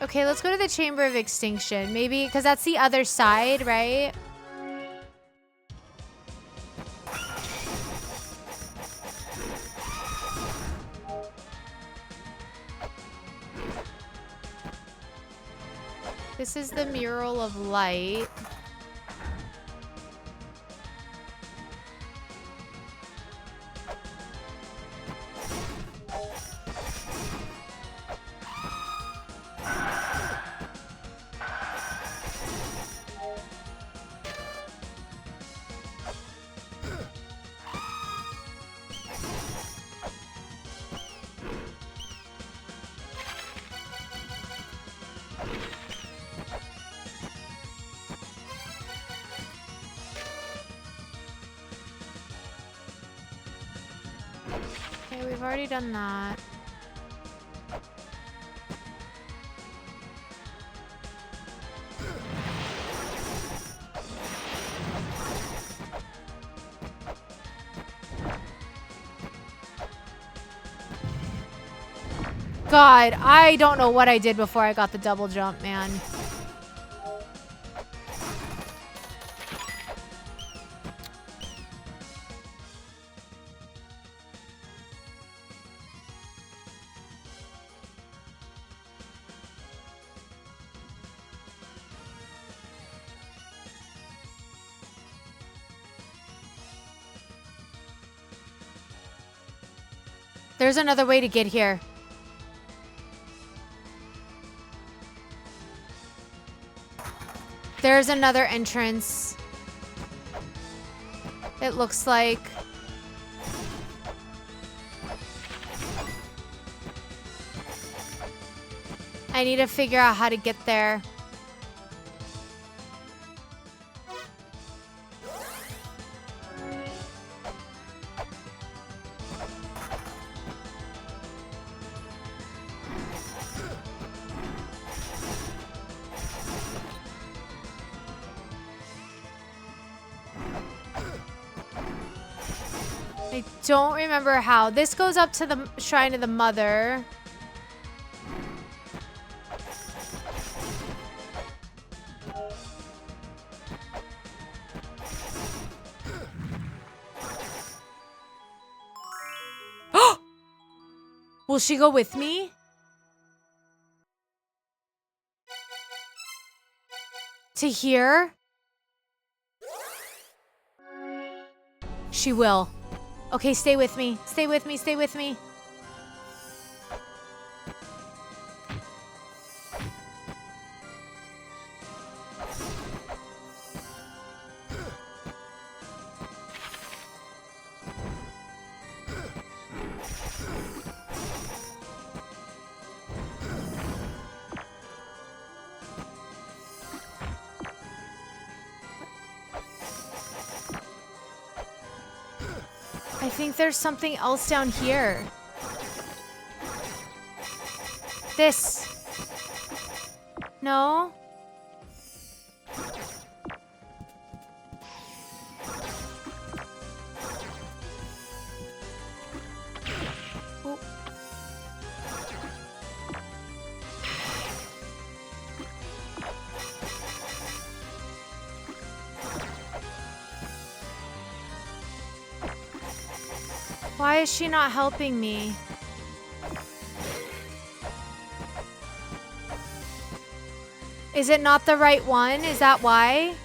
Okay, let's go to the Chamber of Extinction. Maybe, because that's the other side, right? This is the Mural of Light. Okay, we've already done that. God, I don't know what I did before I got the double jump, man. There's another way to get here. There's another entrance. It looks like. I need to figure out how to get there. I don't remember how. This goes up to the Shrine of the Mother. Will she go with me? To here? She will. Okay, stay with me. Stay with me. Stay with me. I think there's something else down here. This. No? Oh. Why is she not helping me? Is it not the right one? Is that why?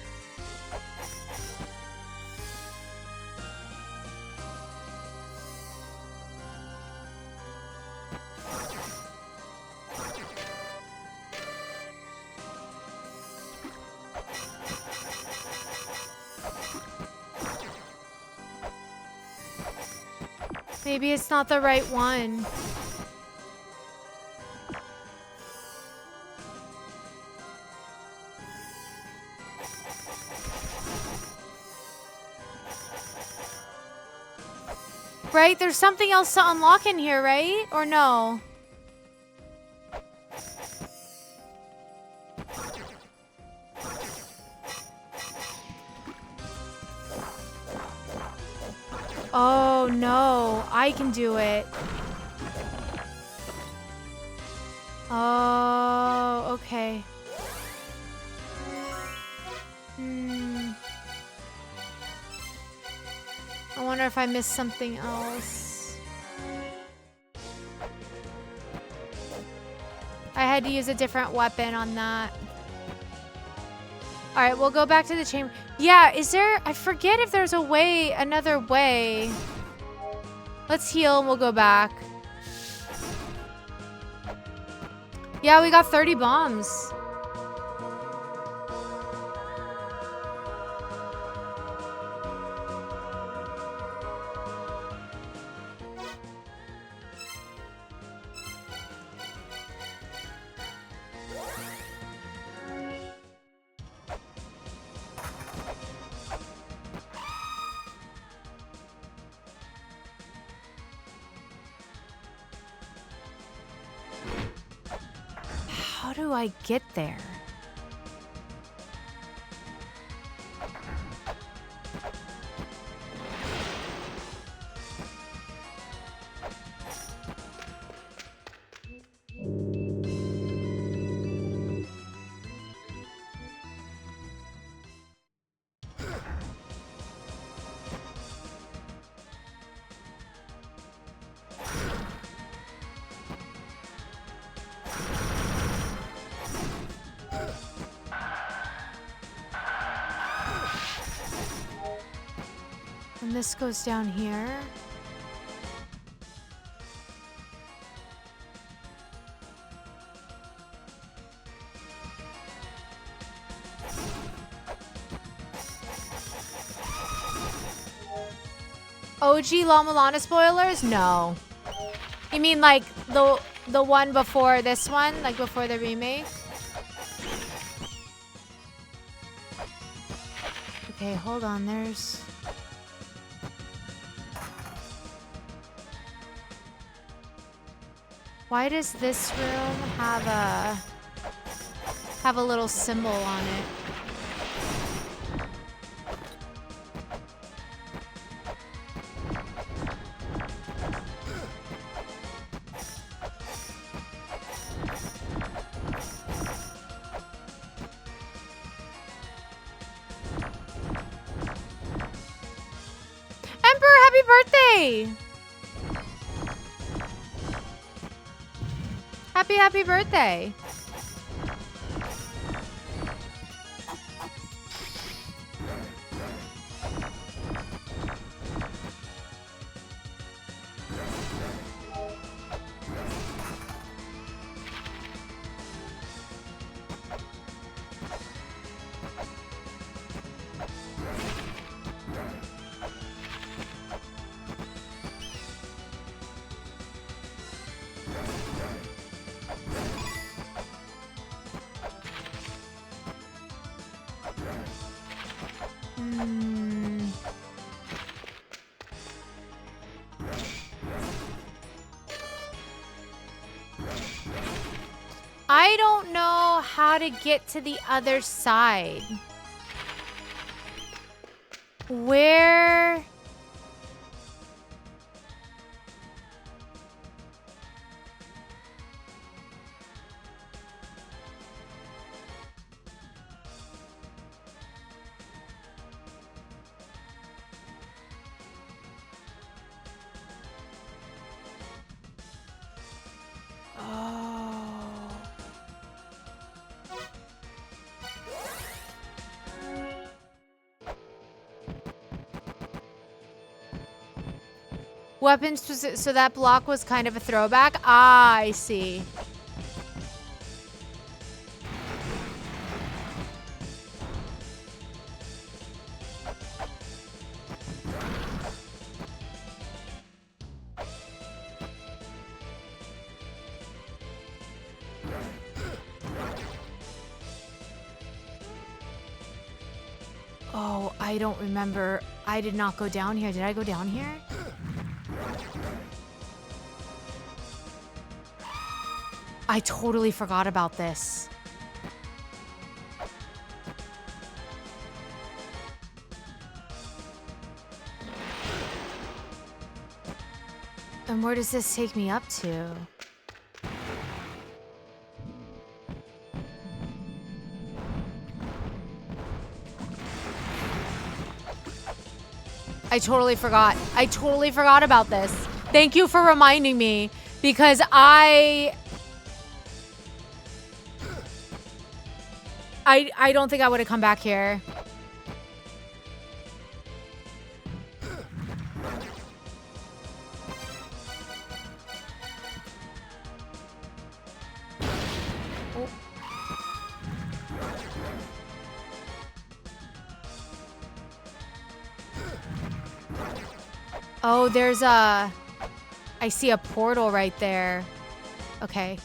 Maybe it's not the right one. Right? There's something else to unlock in here, right? Or no? Oh, no. I can do it. Oh, okay. I wonder if I missed something else. I had to use a different weapon on that. All right, we'll go back to the chamber. Yeah, is there... I forget if there's a way, another way. Let's heal and we'll go back. Yeah, we got 30 bombs. How do I get there? And this goes down here. OG La-Mulana spoilers? No. You mean like the one before this one? Like before the remake? Okay, hold on. There's... Why does this room have a little symbol on it? Emperor, happy birthday! Happy birthday. I don't know how to get to the other side. Where? Weapons, so that block was kind of a throwback? Ah, I see. Oh, I don't remember. I did not go down here. Did I go down here? I totally forgot about this. where does this take me up to? I totally forgot. I totally forgot about this. Thank you for reminding me, because I don't think I would have come back here. Oh, there's a... I see a portal right there. Okay.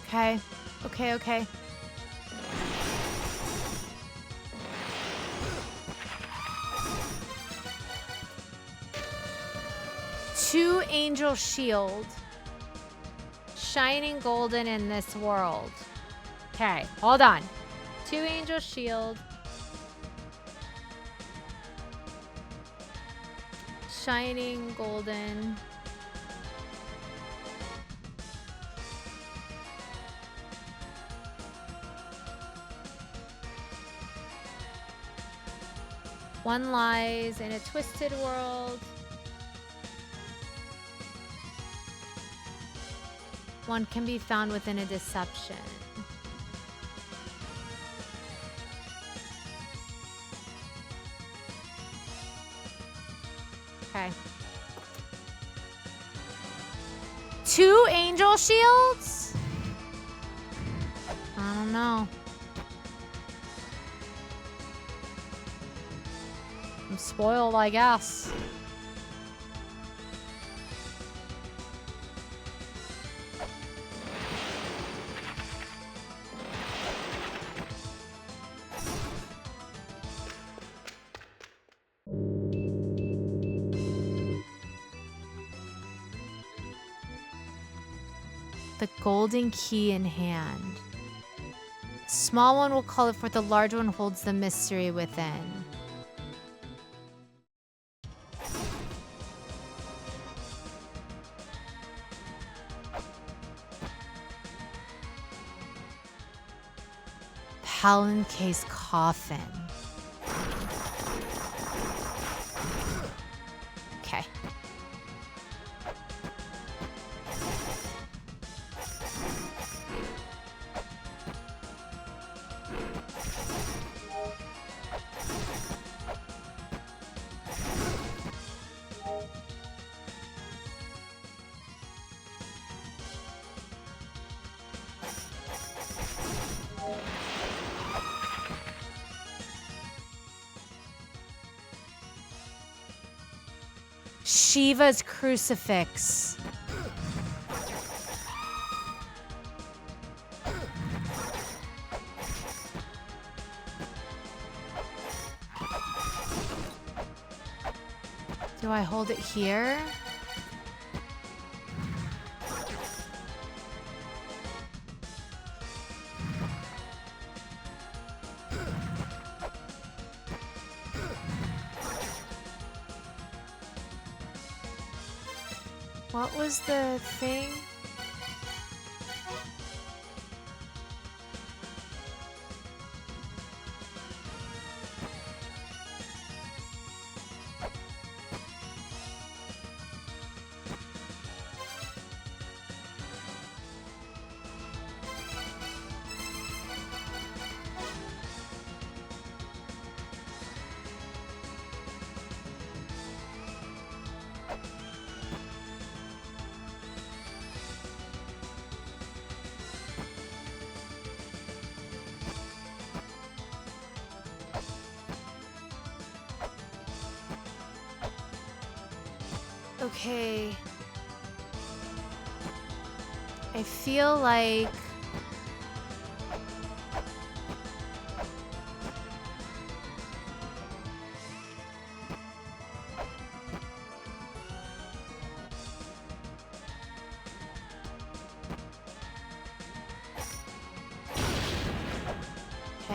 Okay. Okay, okay. Two angel shield. Shining golden in this world. Okay, hold on. Two angel shield. Shining golden. One lies in a twisted world. One can be found within a deception. Okay. Two angel shields? I don't know. I'm spoiled, I guess. The golden key in hand. The small one will call it forth, the large one holds the mystery within. Palanque's coffin. Okay. Shiva's crucifix. Do I hold it here? What was the thing? Okay. I feel like...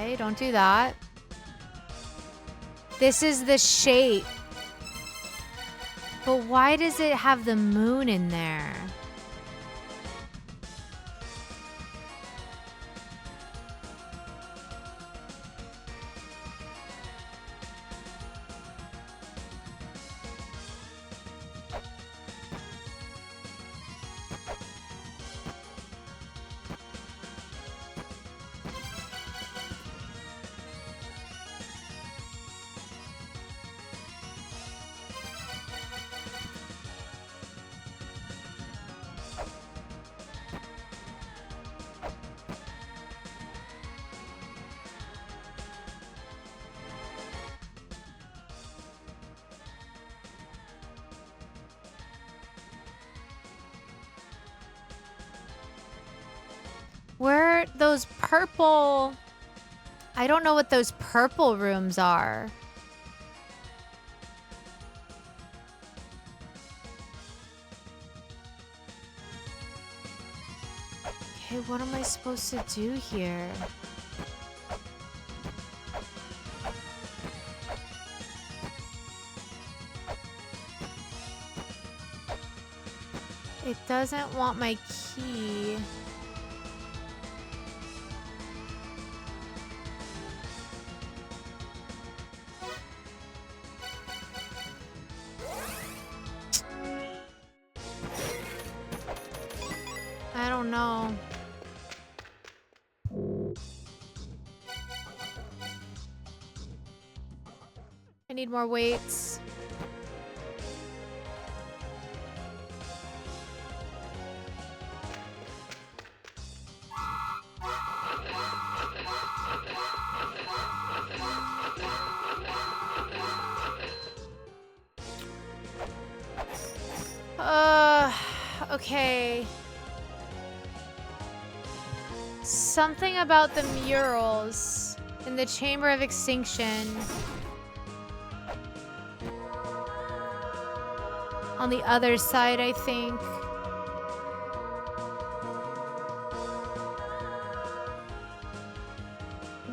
Okay, don't do that. This is the shape. But why does it have the moon in there? Where those purple... I don't know what those purple rooms are. Okay, what am I supposed to do here? It doesn't want my key. I don't know. I need more weights. Okay. Something about the murals in the Chamber of Extinction. On the other side, I think.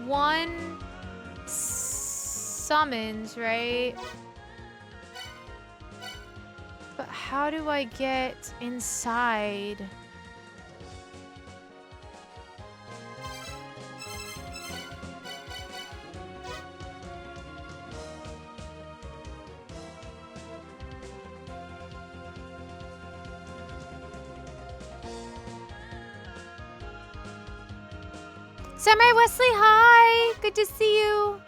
One summons, right? But how do I get inside? Samurai Wesley, hi! Good to see you.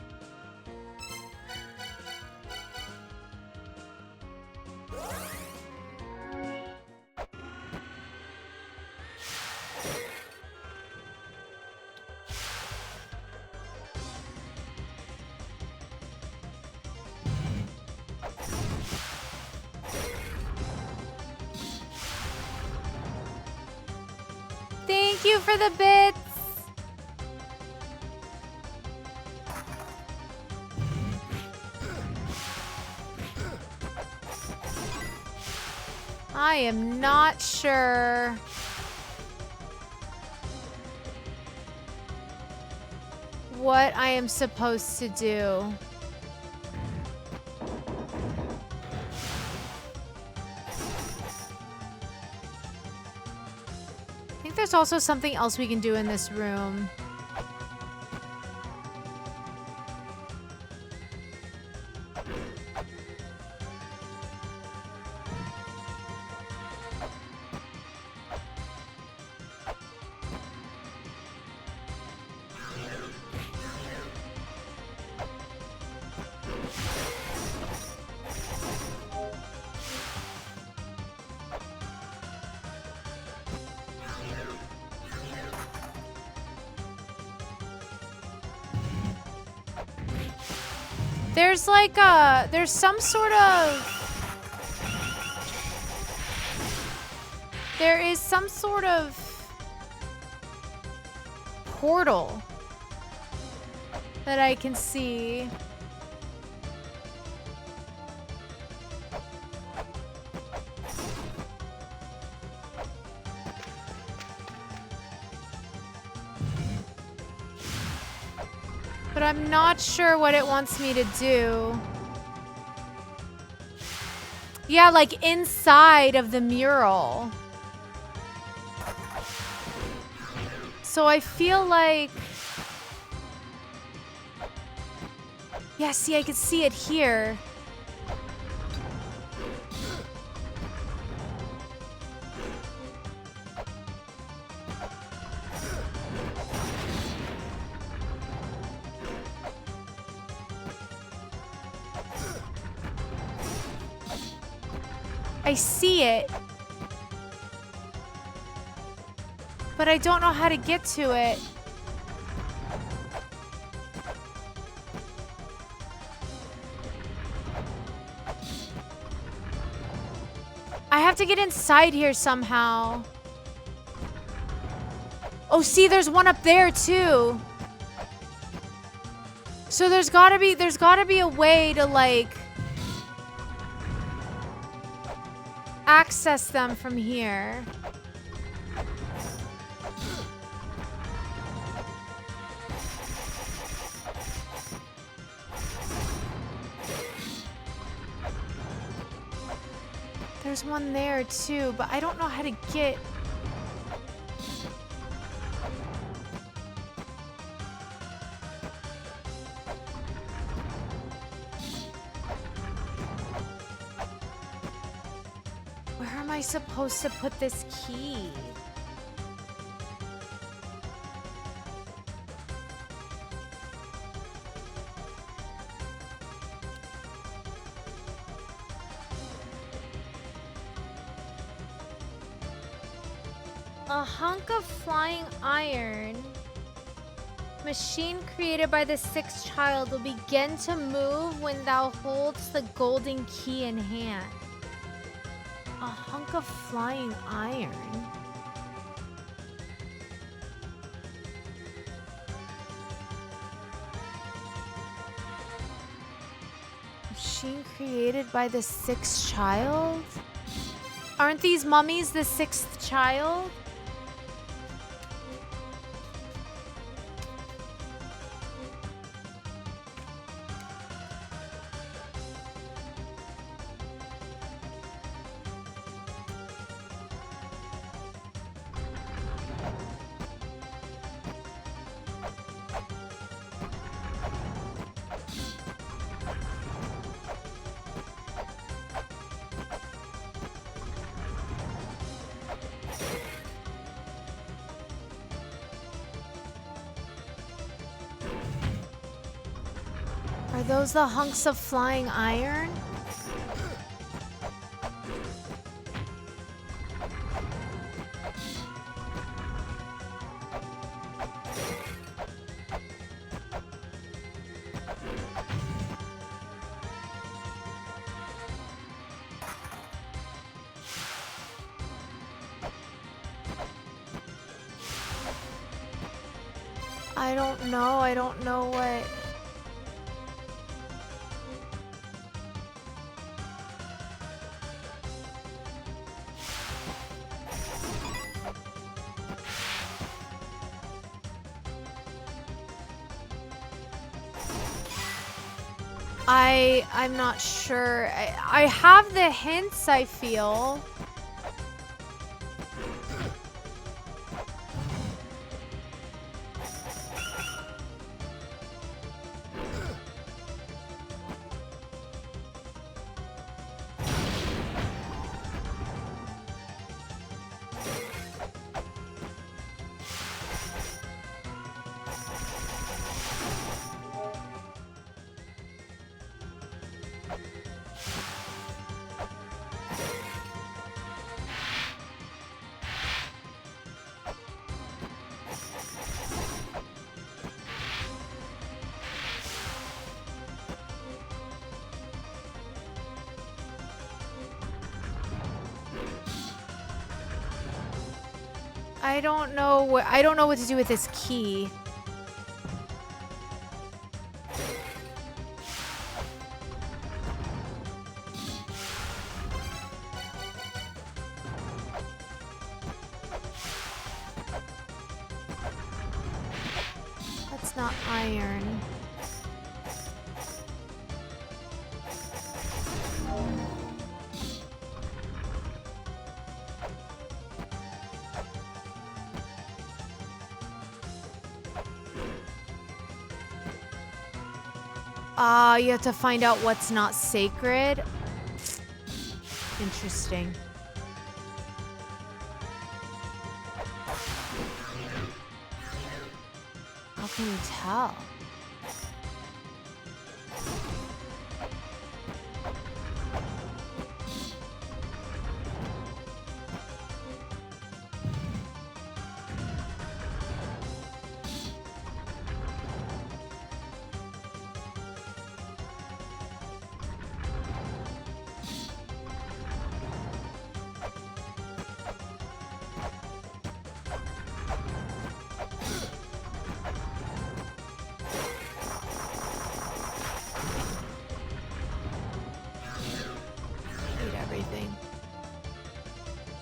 Thank you for the bits. I am not sure. What I am supposed to do. I think there's also something else we can do in this room. There's like there's some sort of... There is some sort of portal that I can see. But I'm not sure what it wants me to do. Yeah, like inside of the mural. So I feel like... Yeah, see, I can see it here. I see it. But I don't know how to get to it. I have to get inside here somehow. Oh, see, there's one up there too. So there's gotta be a way to like access them from here. There's one there too, but I don't know how to get... Where am I supposed to put this key? A hunk of flying iron. Machine created by the sixth child will begin to move when thou holds the golden key in hand. A hunk of flying iron. Machine created by the sixth child? Aren't these mummies the sixth child? Are those the hunks of flying iron? I don't know. I don't know what... I'm not sure. I have the hints, I feel. I don't know what to do with this key. That's not iron. Ah, you have to find out what's not sacred. Interesting. How can you tell?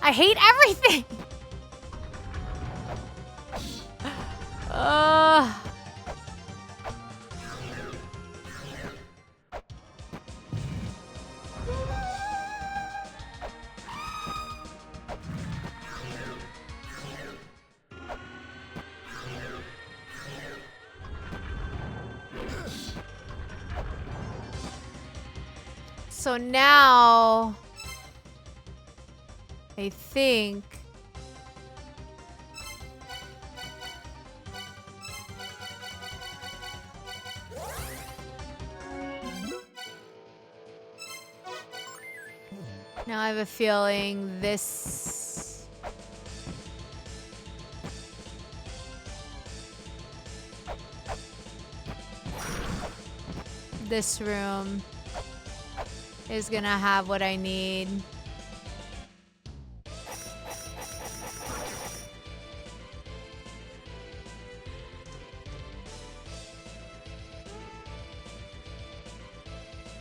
I hate everything. So now I think now I have a feeling this room is gonna have what I need.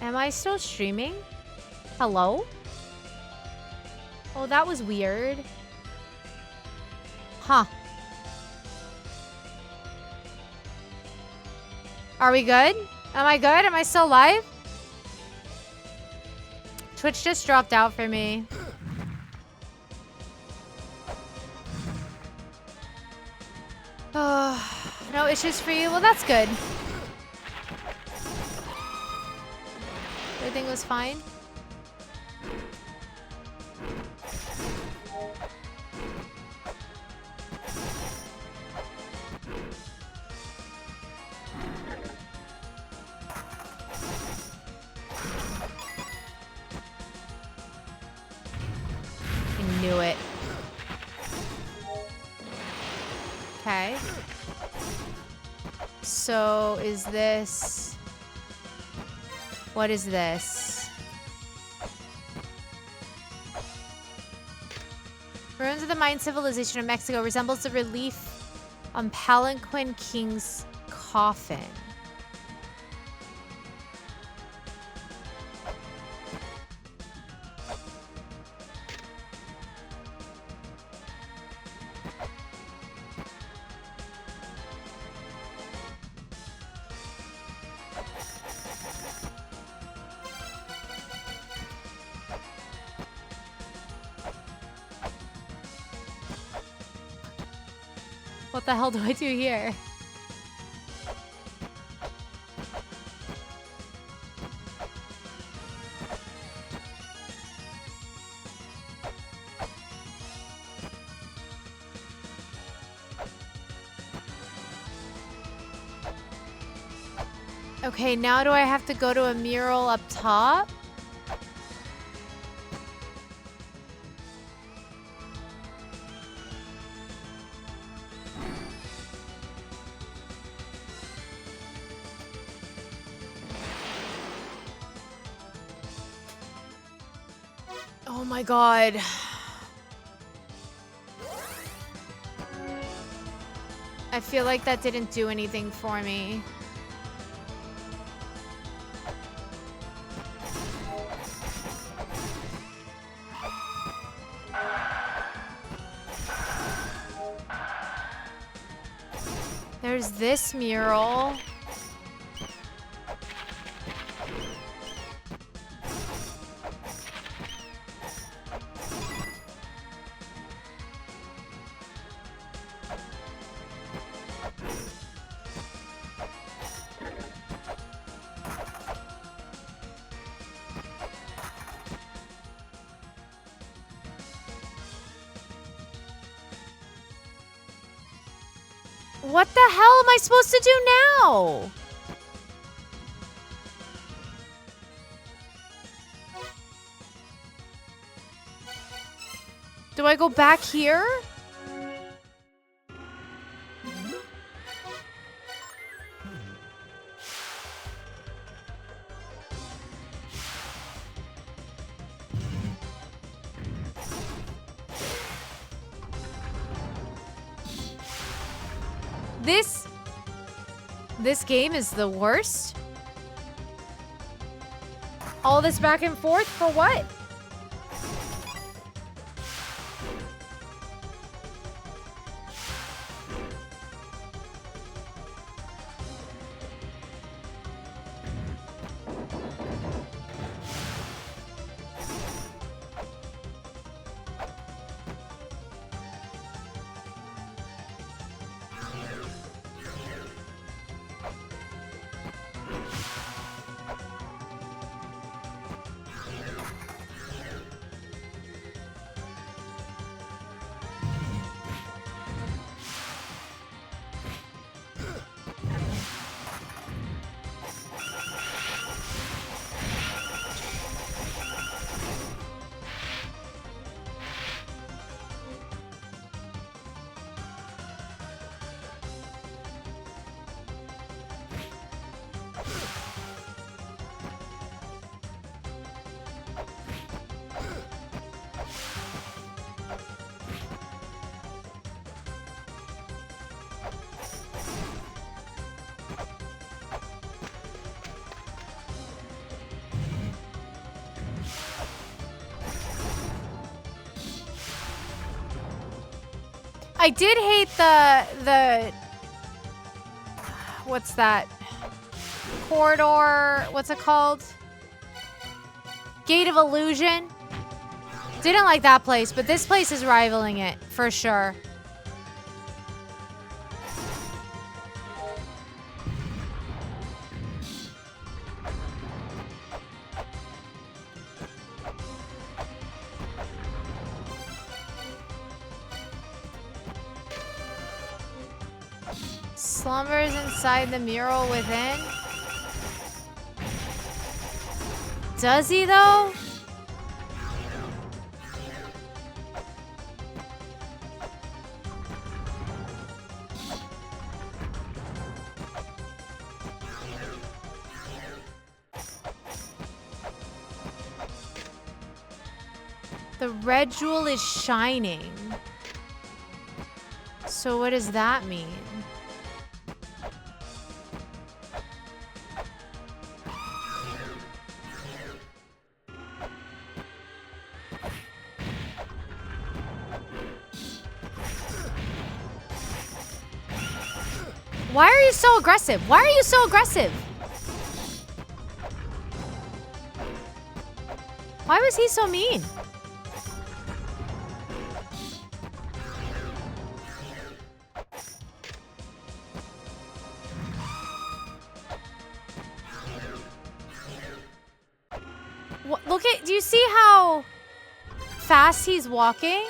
Am I still streaming? Hello? Oh, that was weird. Huh. Are we good? Am I good? Am I still live? Twitch just dropped out for me. No issues for you? Well, that's good. Everything was fine? I knew it. Okay. So, is this... What is this? Ruins of the Mayan civilization of Mexico resembles the relief on Palanquin King's coffin. What the hell do I do here? Okay, now do I have to go to a mural up top? Oh my god. I feel like that didn't do anything for me. There's this mural. What the hell am I supposed to do now? Do I go back here? This game is the worst. All this back and forth for what? I did hate the what's that? Corridor, what's it called? Gate of Illusion. Didn't like that place, but this place is rivaling it for sure. Slumbers inside the mural within. Does he though? The red jewel is shining. So what does that mean? Why are you so aggressive? Why are you so aggressive? Why was he so mean? Look at, do you see how fast he's walking?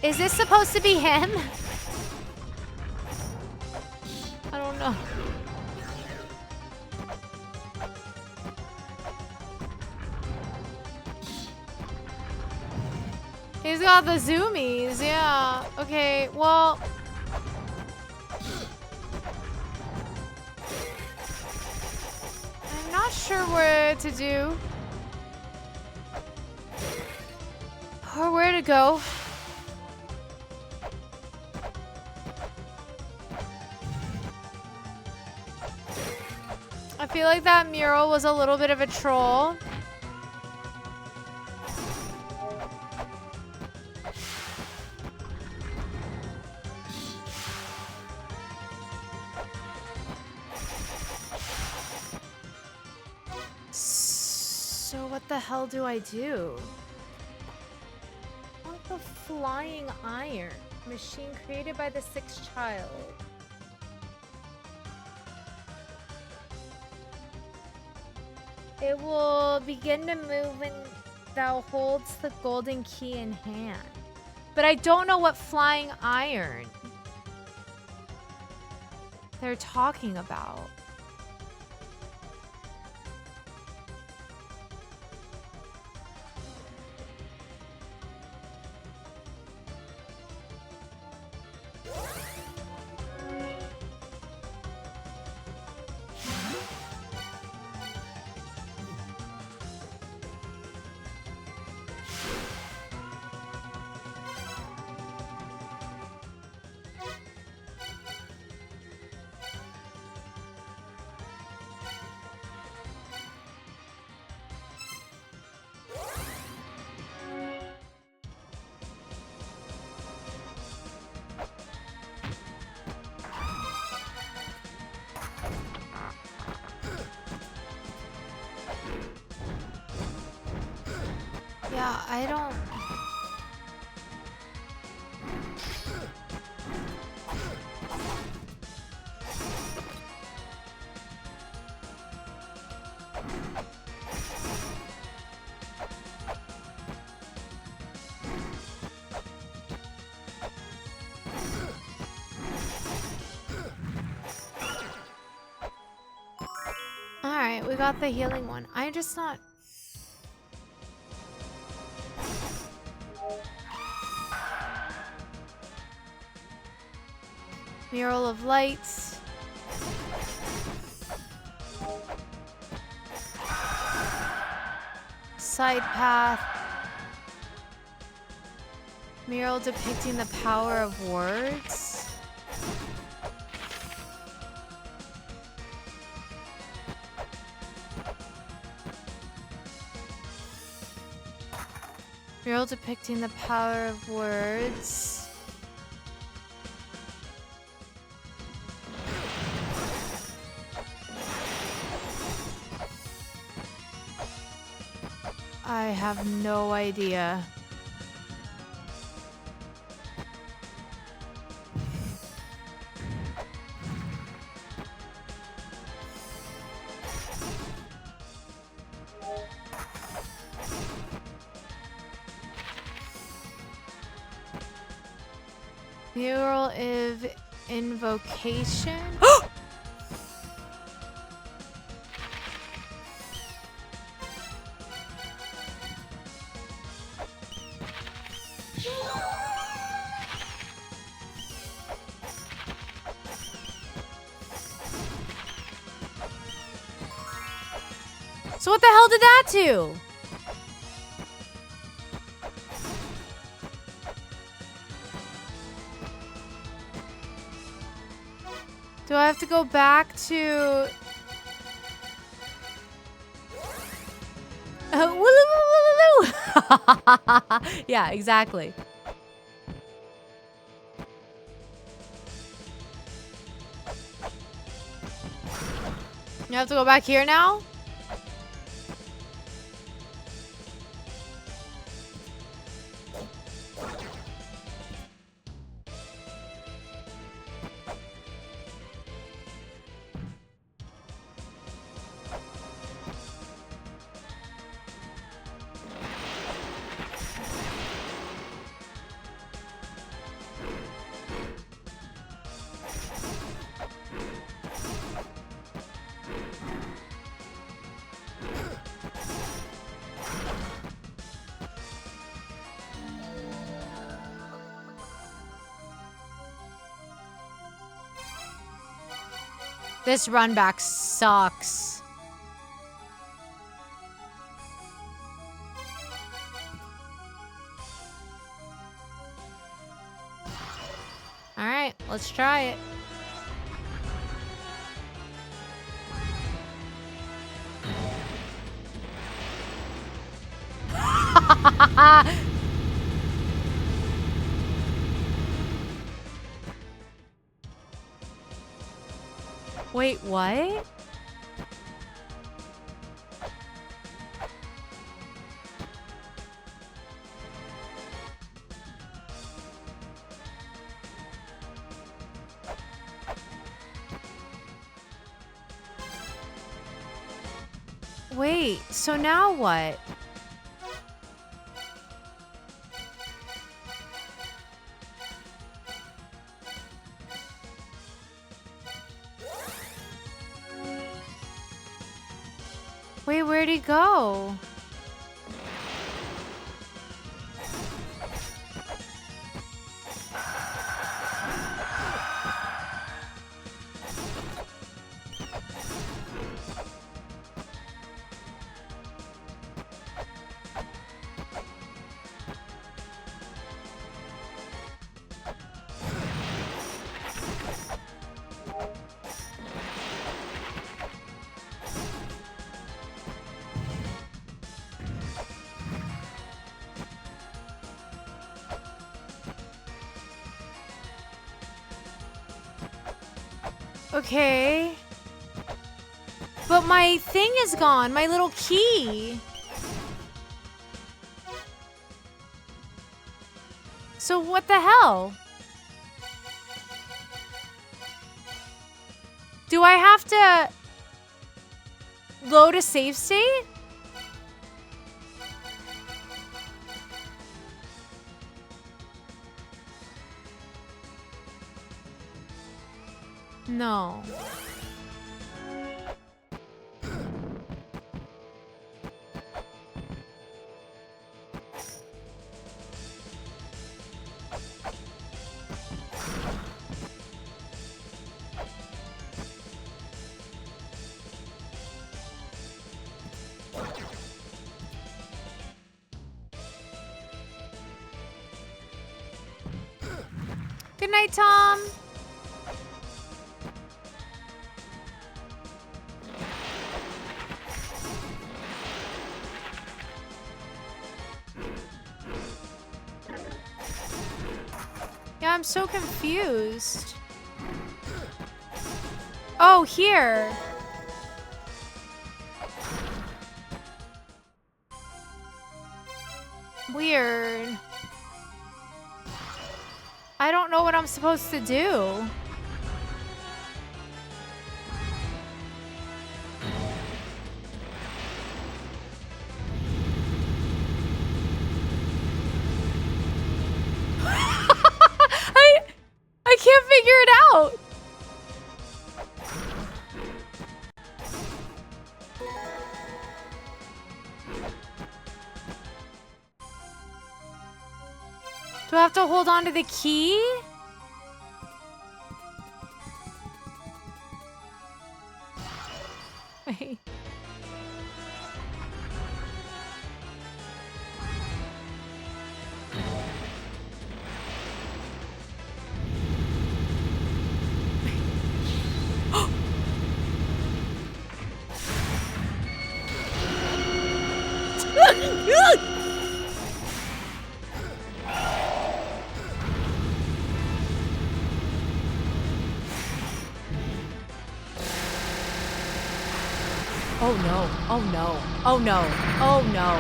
Is this supposed to be him? I don't know. He's got the zoomies, yeah. Okay, well. I'm not sure what to do. Or where to go. I feel like that mural was a little bit of a troll. So what the hell do I do? What the flying iron? Machine created by the sixth child. It will begin to move when thou holds the golden key in hand. But I don't know what flying iron they're talking about. Yeah, I don't... Alright, we got the healing one. I'm just not... Mural of Lights. Side path. Mural depicting the power of words. Mural depicting the power of words. I have no idea. Mural of Invocation. So what the hell did that do? Do I have to go back to... Yeah, exactly. You have to go back here now? This run back sucks. All right, let's try it. Wait, what? Wait, so now what? where'd he go? Okay. But my thing is gone. My little key. So what the hell? Do I have to load a save state? No. Good night, Tom. Yeah, I'm so confused. Oh, here. Weird. I don't know what I'm supposed to do. I can't figure it out. Do I have to hold on to the key? Wait. Oh no, oh no, oh no, oh no,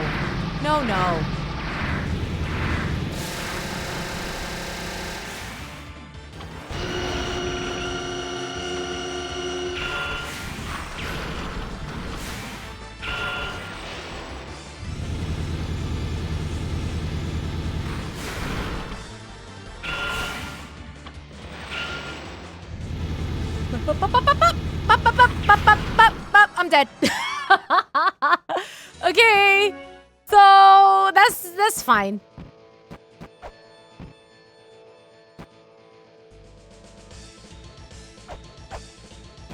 no, no. I'm dead. Okay, so that's fine.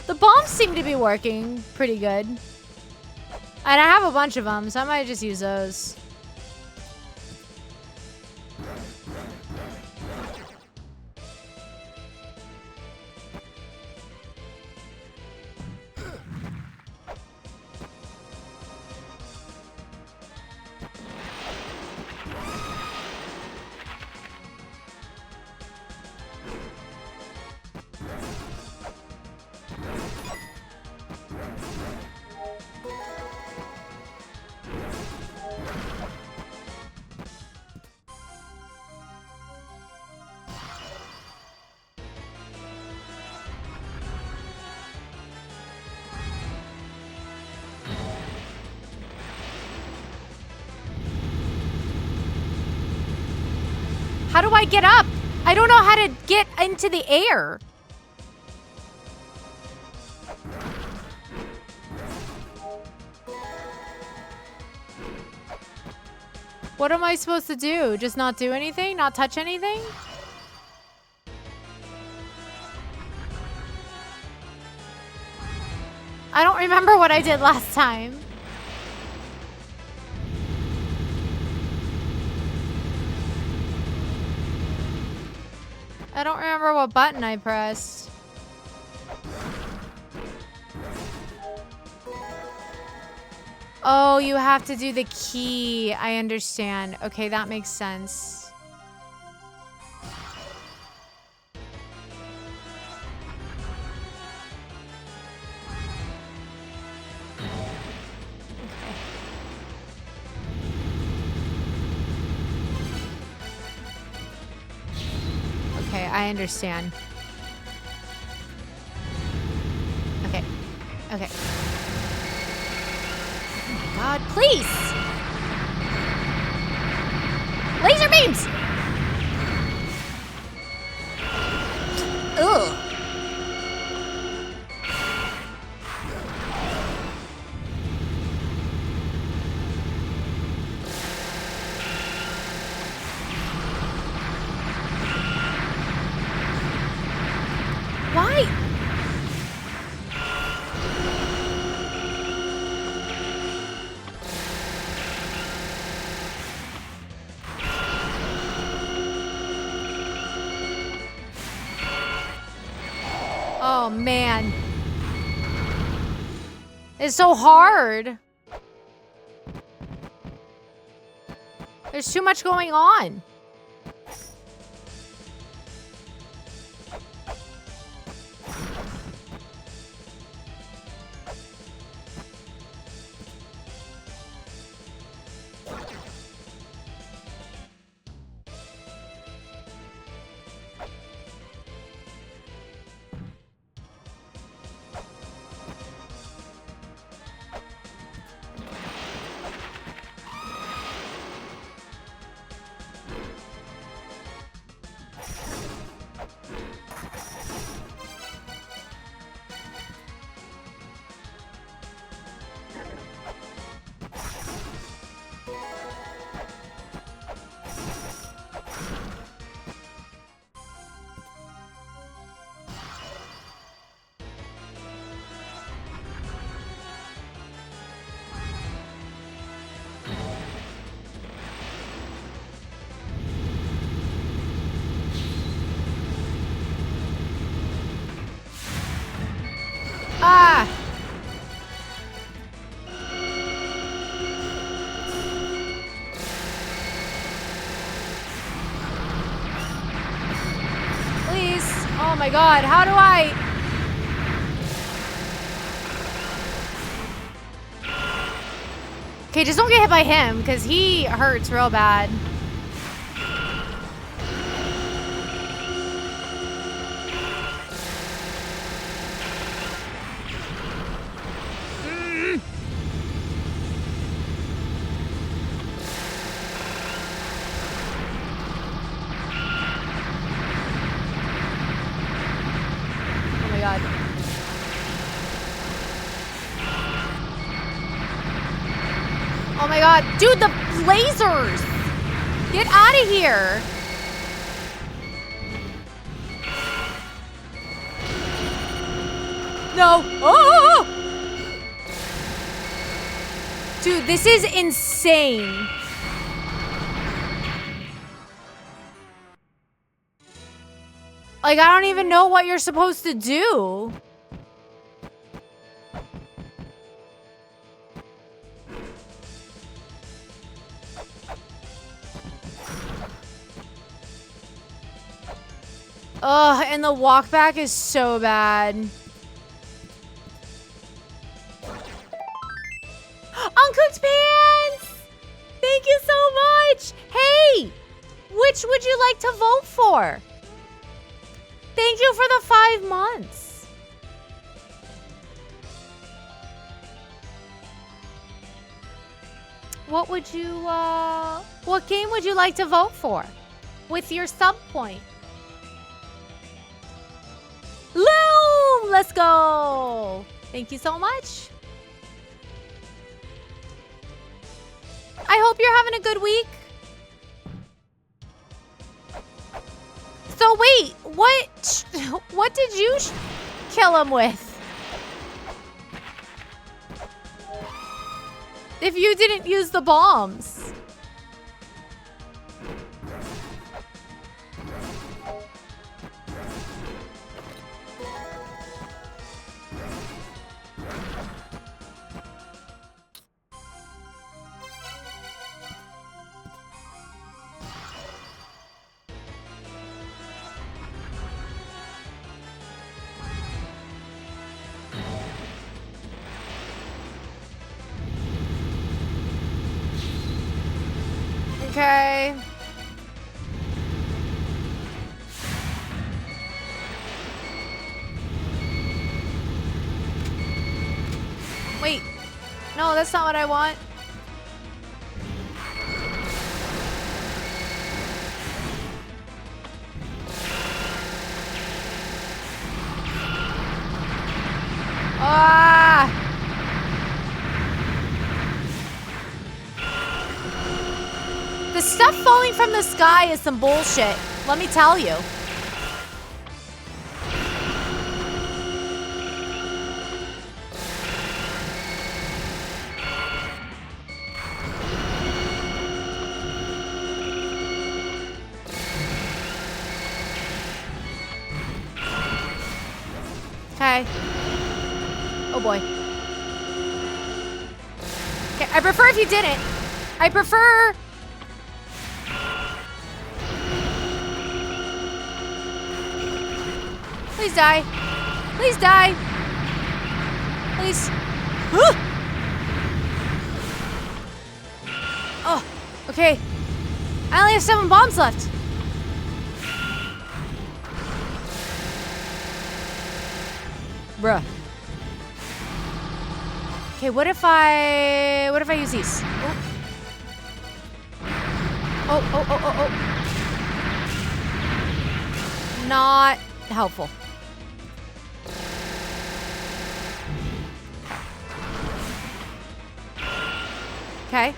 The bombs seem to be working pretty good. And I have a bunch of them, so I might just use those. How do I get up? I don't know how to get into the air. What am I supposed to do? Just not do anything? Not touch anything? I don't remember what I did last time. I don't remember what button I pressed. Oh, you have to do the key. I understand. Okay, that makes sense. Okay, I understand. Okay. Okay. Oh my God, please! Laser beams! Ugh. Why? Oh, man. It's so hard. There's too much going on. Ah! Please. Oh my God, how do I? Okay, just don't get hit by him, because he hurts real bad. Oh my God. Oh my God. Dude, the lasers! Get out of here! No. Oh! Dude, this is insane. Like, I don't even know what you're supposed to do. Ugh, and the walk back is so bad. Uncooked pants! Thank you so much! Hey! Which would you like to vote for? Thank you for the 5 months. What would you, what game would you like to vote for? With your sub point. Loom! Let's go! Thank you so much. I hope you're having a good week. So wait, what did you kill him with? If you didn't use the bombs. Okay. Wait. No, that's not what I want. Ah! The stuff falling from the sky is some bullshit. Let me tell you. Okay. Oh boy. Okay, I prefer if you didn't. I prefer... Please die. Please die. Please. Oh, okay. I only have 7 bombs left. Bruh. Okay, what if I use these? Oh. Not helpful. Okay.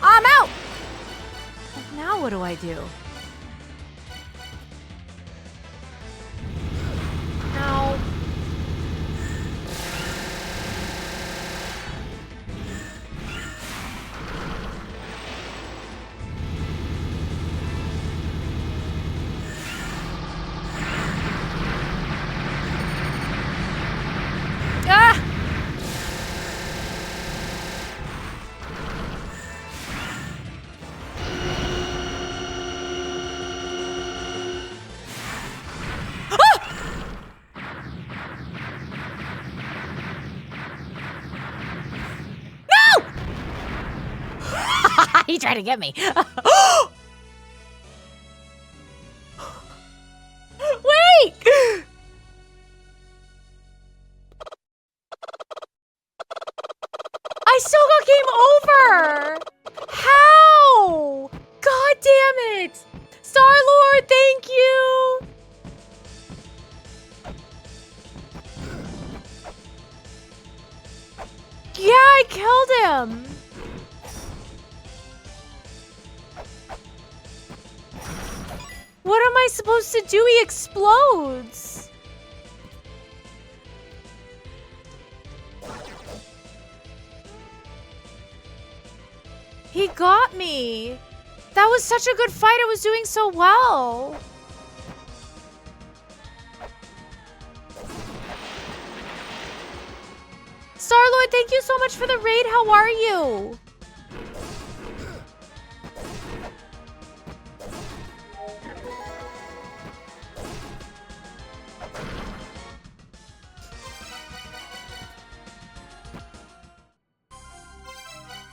I'm out! Now what do I do? No. Ah! He tried to get me. Wait! I still got game over! How? God damn it! Star-Lord, thank you! Yeah, I killed him! What am I supposed to do? He explodes! He got me! That was such a good fight, I was doing so well! Star-Lord, thank you so much for the raid, how are you?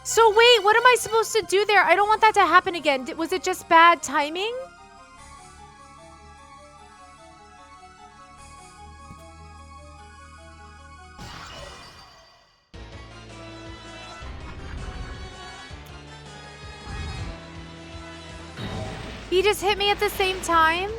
So wait, what am I supposed to do there? I don't want that to happen again. Was it just bad timing? He just hit me at the same time?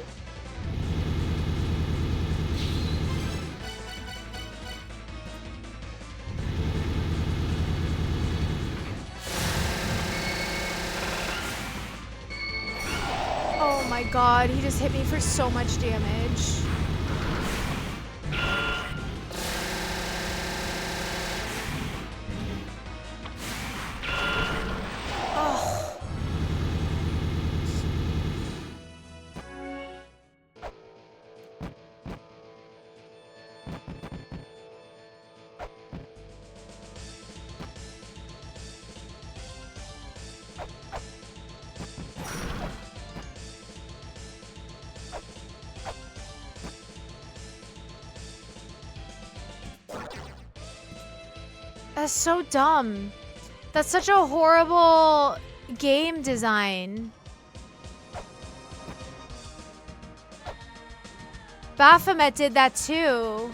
Oh my god, he just hit me for so much damage. That's so dumb. That's such a horrible game design. Baphomet did that too.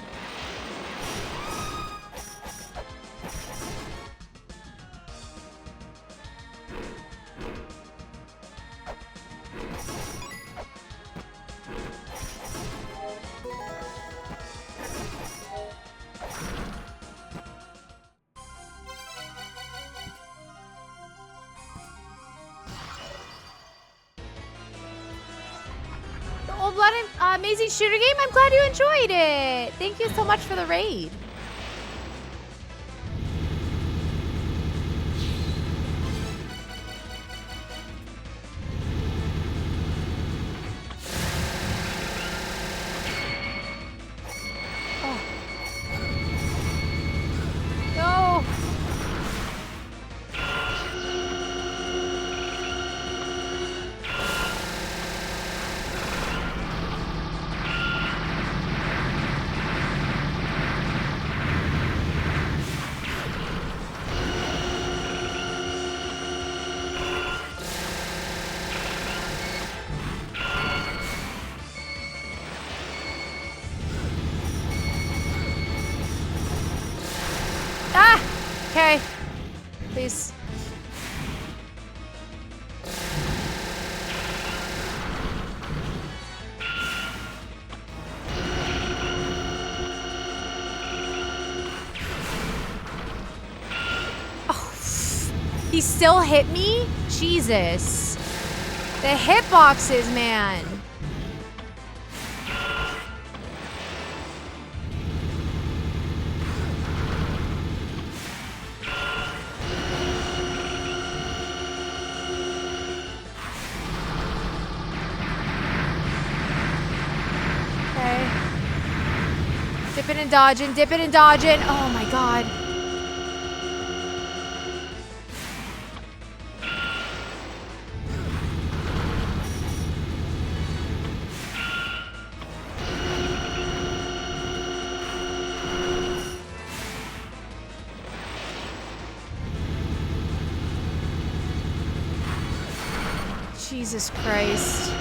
Amazing shooter game. I'm glad you enjoyed it. Thank you so much for the raid. Oh. No. Okay. Please. Oh, he still hit me? Jesus. The hitboxes, man. Dipping and dodging, dipping and dodging. Oh my god. Jesus Christ.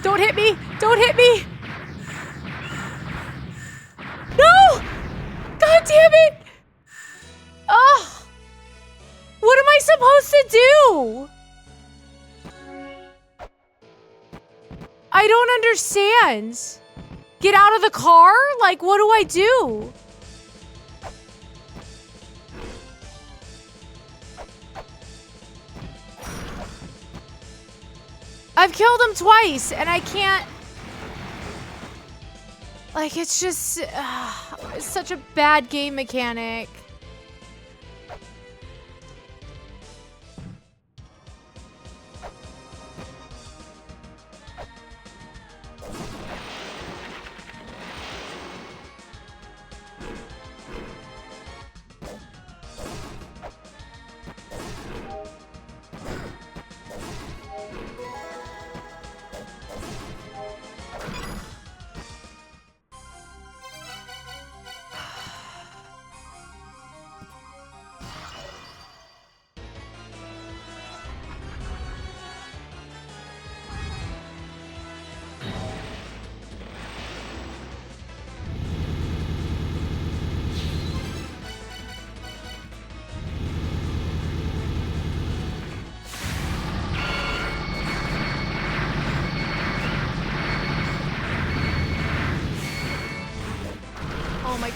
Don't hit me! Don't hit me! No! God damn it! Oh! What am I supposed to do? I don't understand. Get out of the car? Like, what do I do? I've killed him twice, and I can't... Like, it's just... it's such a bad game mechanic.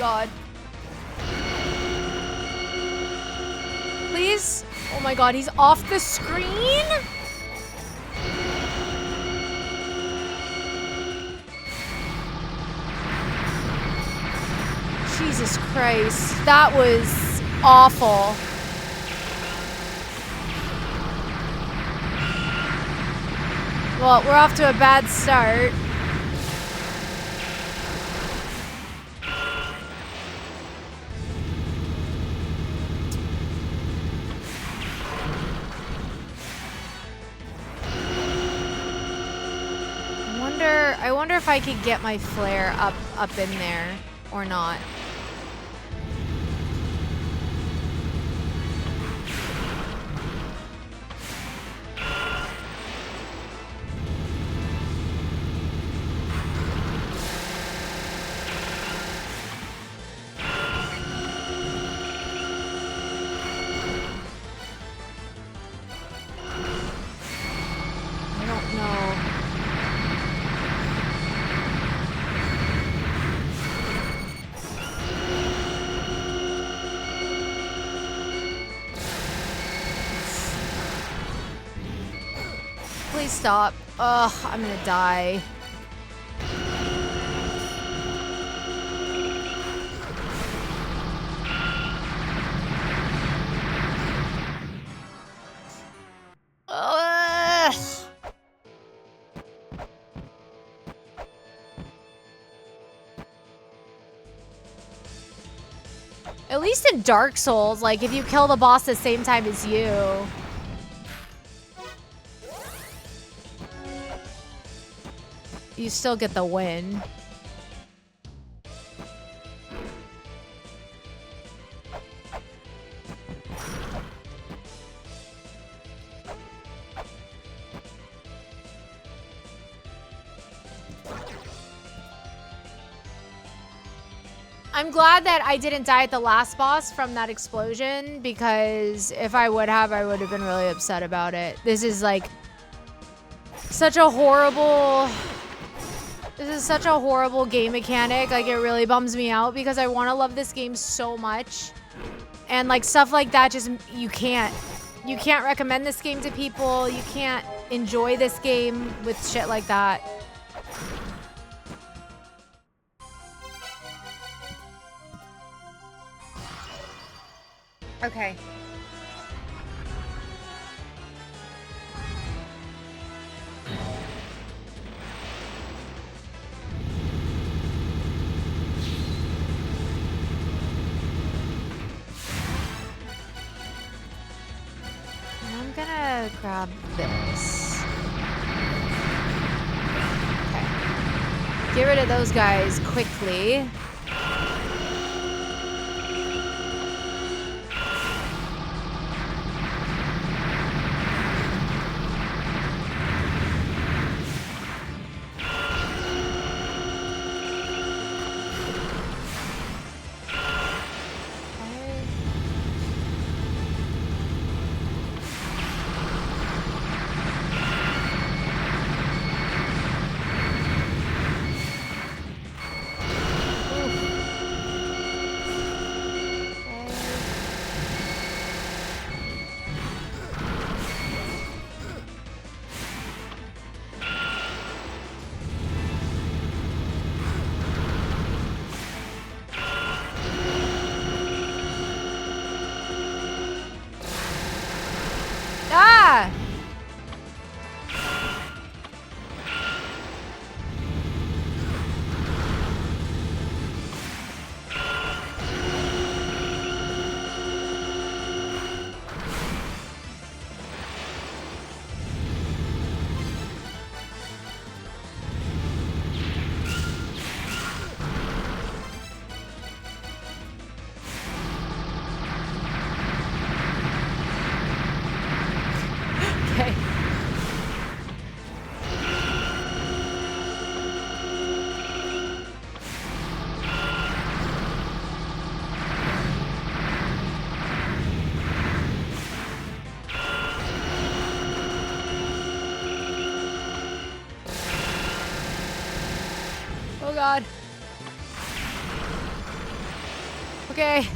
god. Please? Oh my god, he's off the screen? Jesus Christ, that was awful. Well, we're off to a bad start. I wonder if I could get my flare up in there or not. I don't know. Please stop. Ugh, I'm gonna die. Ugh. At least in Dark Souls, like, if you kill the boss the same time as you, you still get the win. I'm glad that I didn't die at the last boss from that explosion, because if I would have been really upset about it. This is like such a horrible... This is such a horrible game mechanic. Like, it really bums me out because I want to love this game so much. And like stuff like that, just you can't recommend this game to people. You can't enjoy this game with shit like that. Okay. I'm gonna grab this. Okay. Get rid of those guys quickly. Oh god. Okay.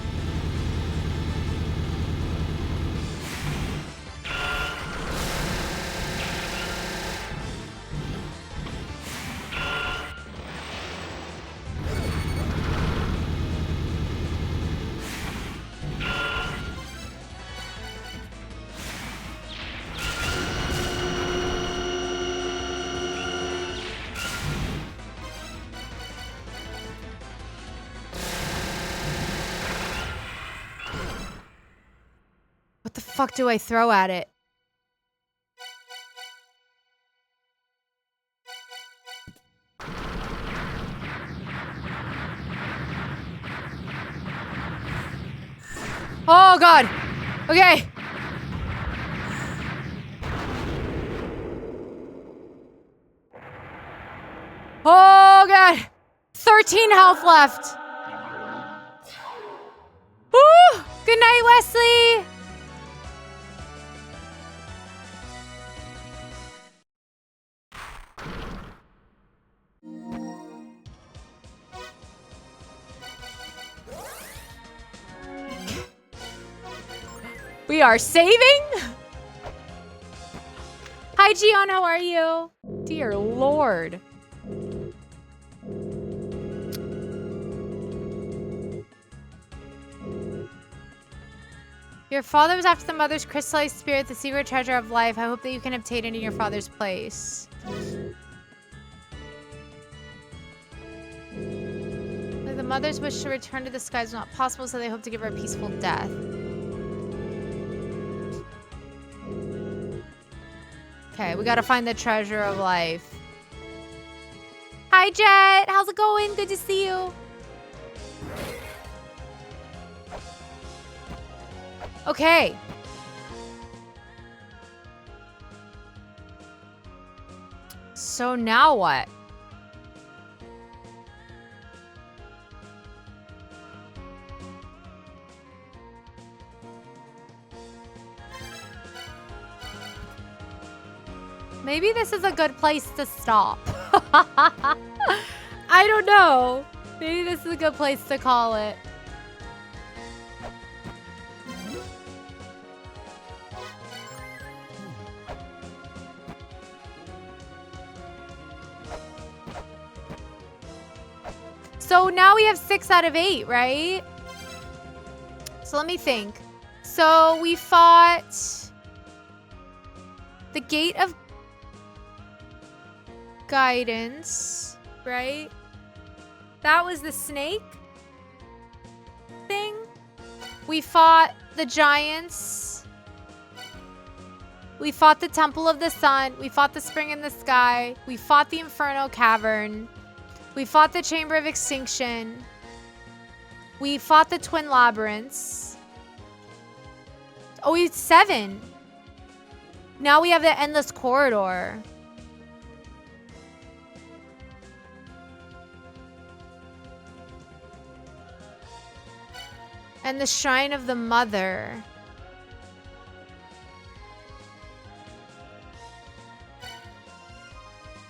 What the fuck do I throw at it? Oh god. Okay. Oh god. 13 health left. Woo! Good night, Wesley. We are saving? Hi, Gian, how are you? Dear Lord. Your father was after the mother's crystallized spirit, the secret treasure of life. I hope that you can obtain it in your father's place. The mother's wish to return to the skies is not possible, so they hope to give her a peaceful death. Okay, we gotta find the treasure of life. Hi, Jet. How's it going? Good to see you. Okay. So now what? Maybe this is a good place to stop. I don't know. Maybe this is a good place to call it. So now we have 6 out of 8, right? So let me think. So we fought the Gate of Guidance, right? That was the snake thing. We fought the giants. We fought the Temple of the Sun. We fought the Spring in the Sky. We fought the Inferno Cavern. We fought the Chamber of Extinction. We fought the Twin Labyrinths. Oh, it's 7. Now we have the Endless Corridor. And the Shrine of the Mother.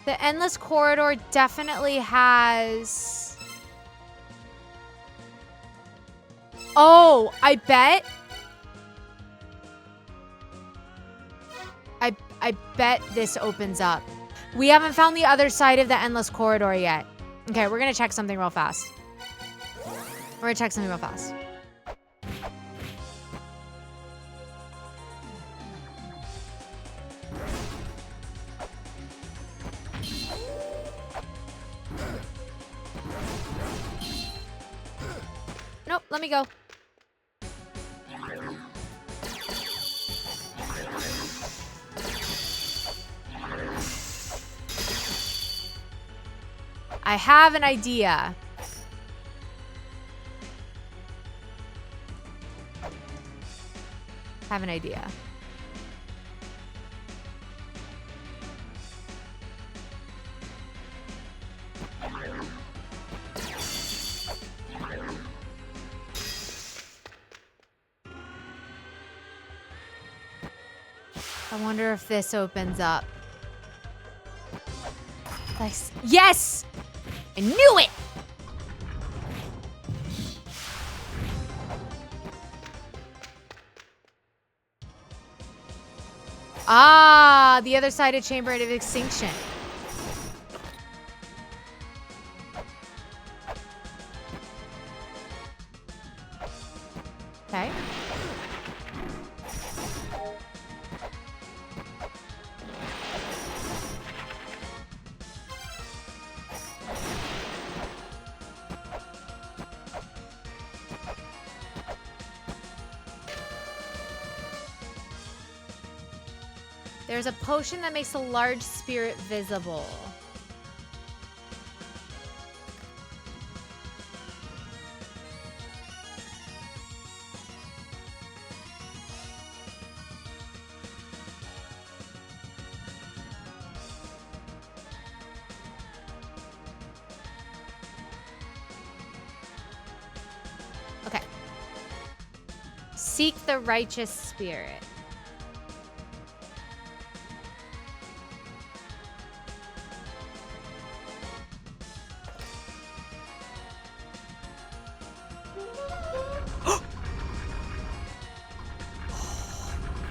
The Endless Corridor definitely has... Oh, I bet... I bet this opens up. We haven't found the other side of the Endless Corridor yet. Okay, we're gonna check something real fast. We're gonna check something real fast. Nope, let me go. I have an idea. Have an idea. I wonder if this opens up. Nice. Yes! I knew it! Ah, the other side of Chamber of Extinction. Okay. There's a potion that makes a large spirit visible. Okay. Seek the righteous spirit.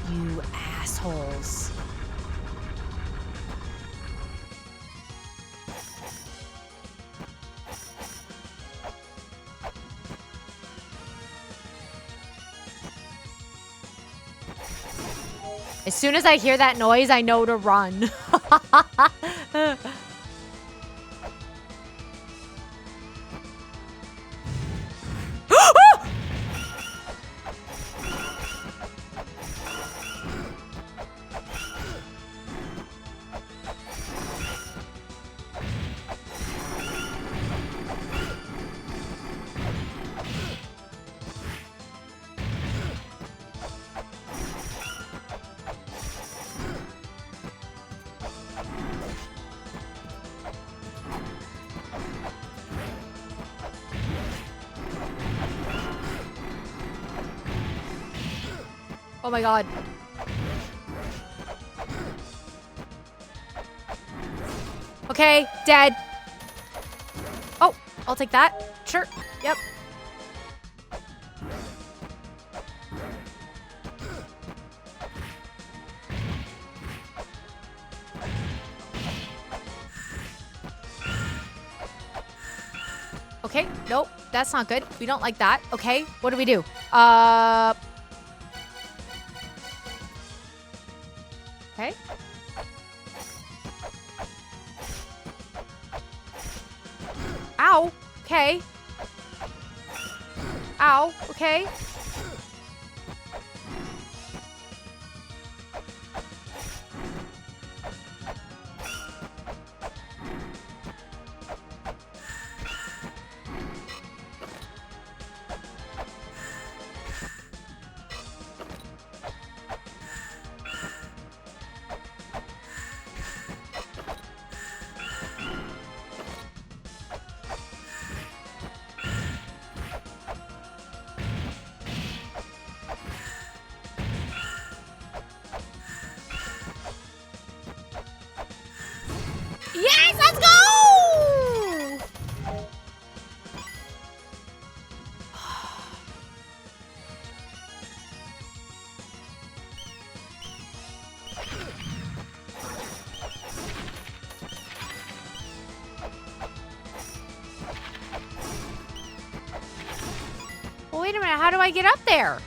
You assholes. As soon as I hear that noise, I know to run. Oh my god. Okay, dead. Oh, I'll take that. Sure. Yep. Okay, nope. That's not good. We don't like that. Okay, what do we do? Okay. Ow. Okay. Ow. Okay. Yes, let's go! Well, wait a minute. How do I get up there?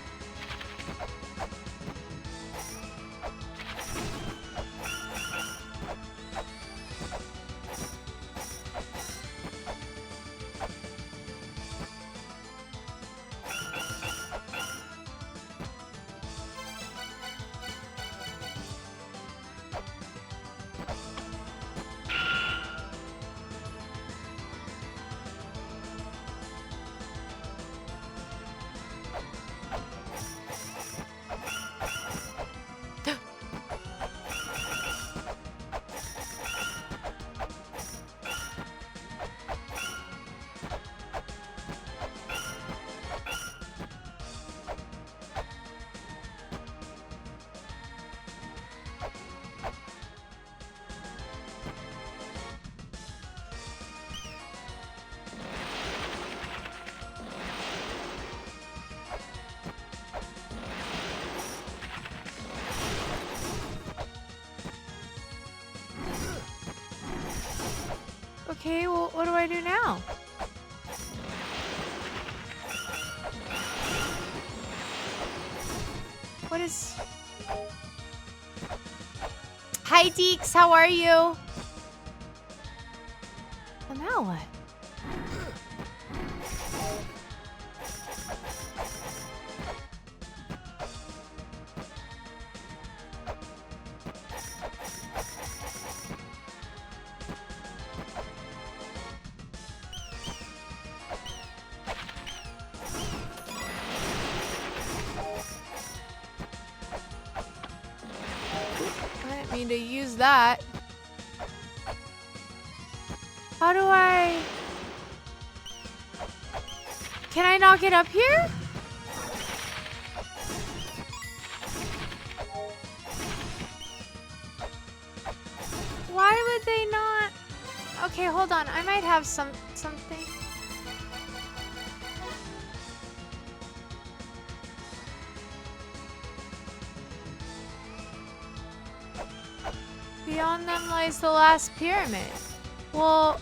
Okay, well, what do I do now? What is... Hi, Deeks. How are you? Well, now what? I didn't mean to use that. How do I... Can I not get up here? Why would they not? Okay, hold on. I might have something. Beyond them lies the last pyramid. Well...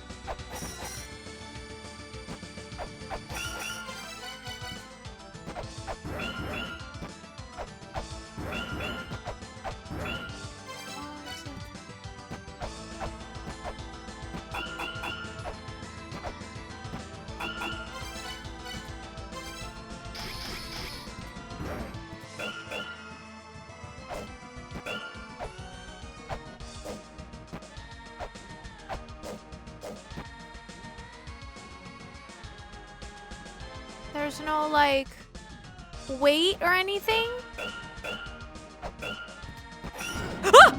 There's no, like, weight or anything? Ah!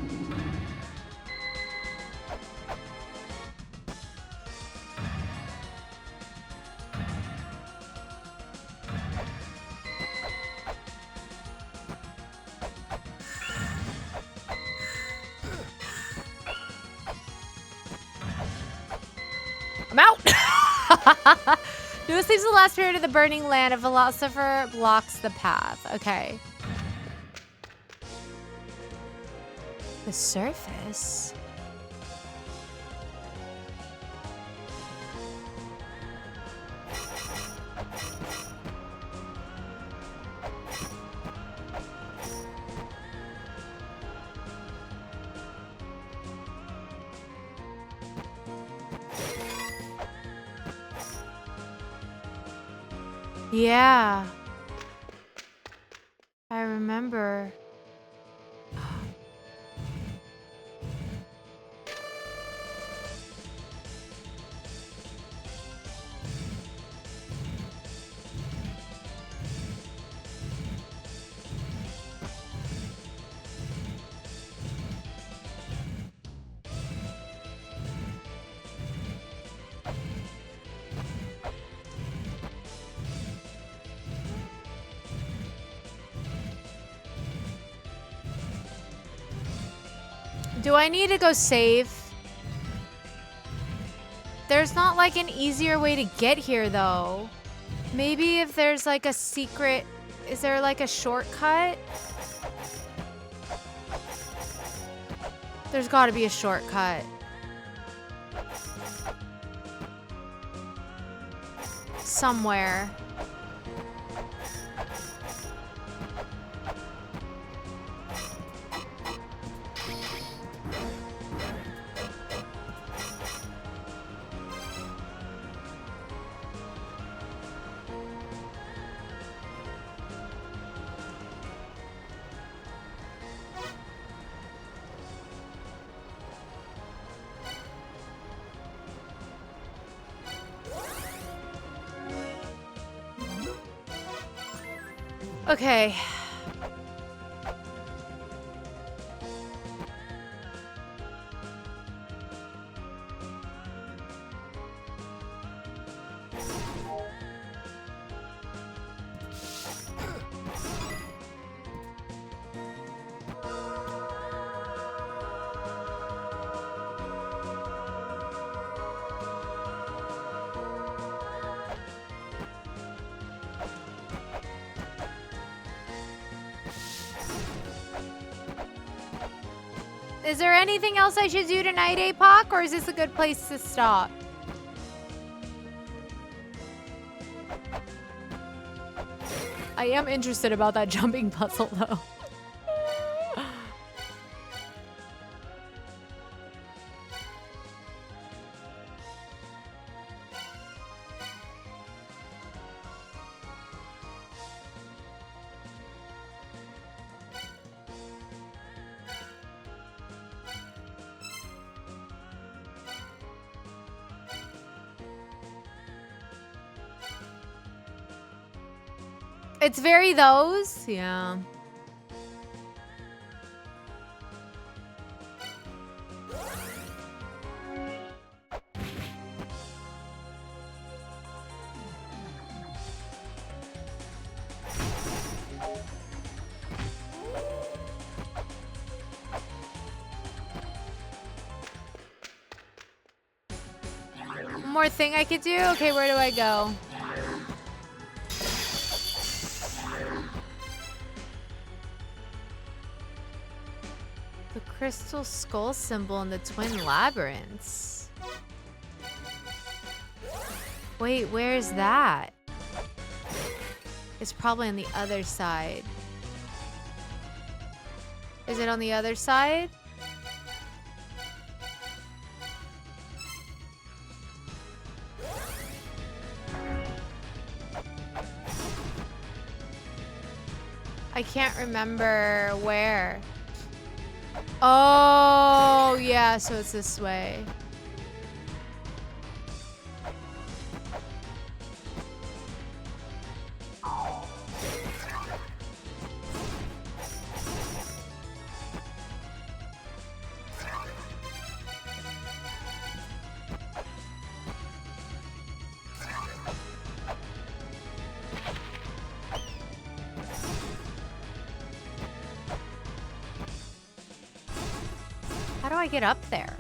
I'm out! Newest leaves the last period of the burning land. A philosopher blocks the path. Okay. The surface? Yeah. I remember. Do I need to go save? There's not like an easier way to get here though. Maybe if there's like a secret, is there like a shortcut? There's gotta be a shortcut. Somewhere. Okay. Is there anything else I should do tonight, APOC, or is this a good place to stop? I am interested about that jumping puzzle, though. It's very those. Yeah. One more thing I could do? Okay, where do I go? The crystal skull symbol in the twin labyrinths. Wait, where's that? It's probably on the other side. Is it on the other side? I can't remember where. Oh, yeah, so it's this way. How do I get up there?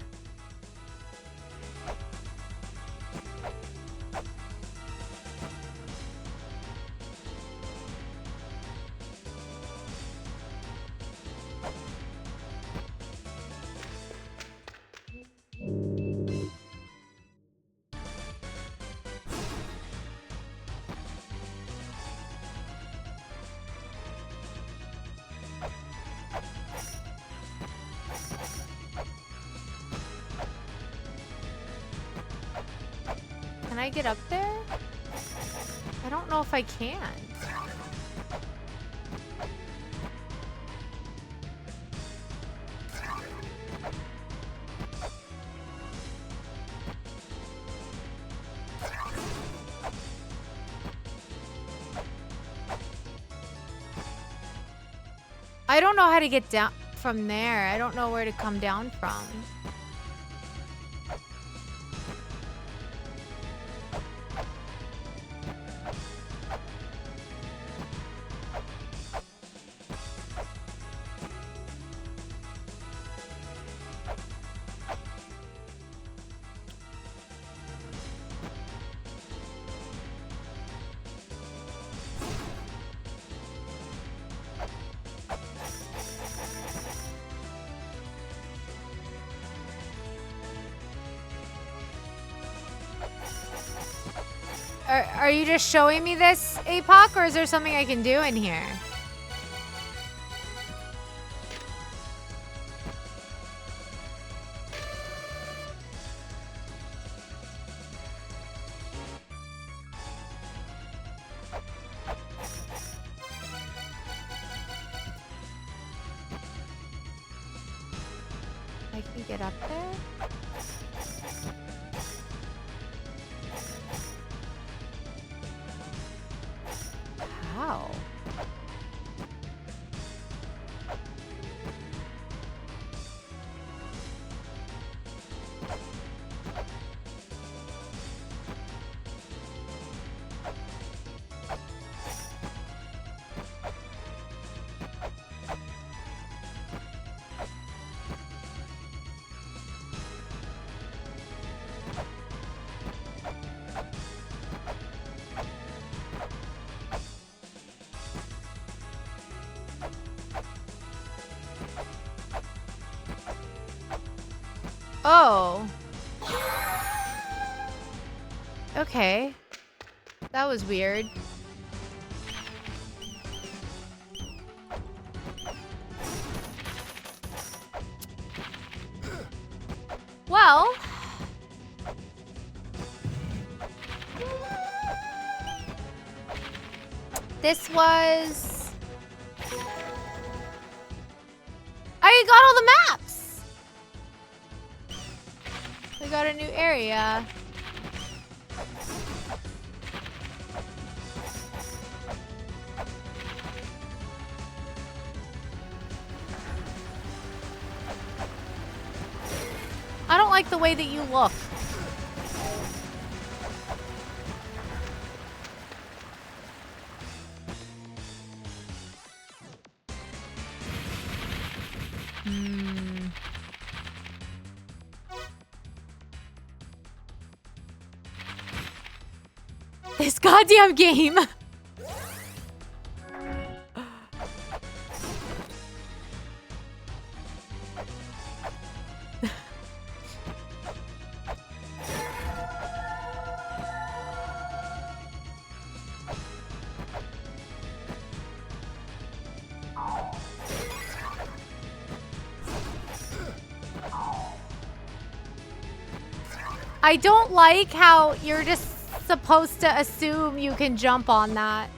Can I get up there? I don't know if I can. I don't know how to get down from there. I don't know where to come down from. Are you just showing me this, APOC, or is there something I can do in here? I can get up there? How? Oh. Okay. That was weird. Well, this was... I got all the maps! We got a new area. I don't like the way that you look. This goddamn game. I don't like how you're just supposed to assume you can jump on that.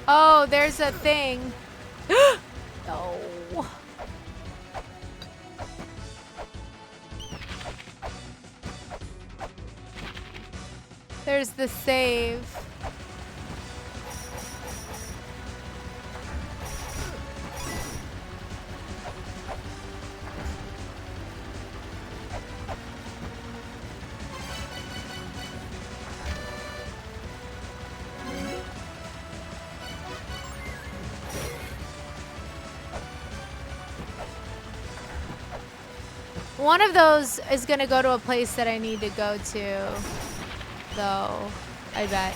Oh, there's a thing. No. There's the save. One of those is gonna go to a place that I need to go to. Though, I bet.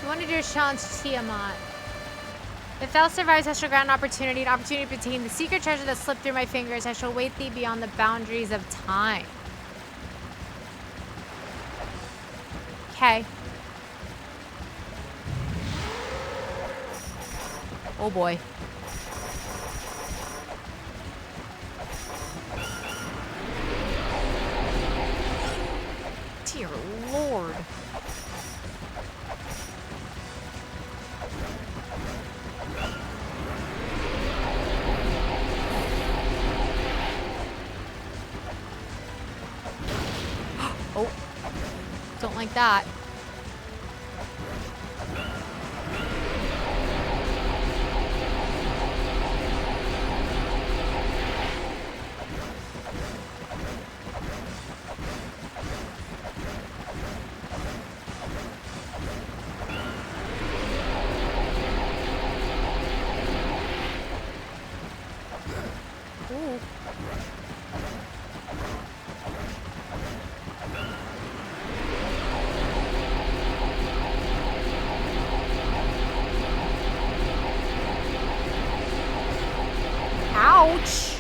So one of your challenge Tiamat. If thou survives, I shall grant an opportunity to obtain the secret treasure that slipped through my fingers. I shall wait thee beyond the boundaries of time. Okay. Oh boy. Dear Lord. Oh. Don't like that. Ouch!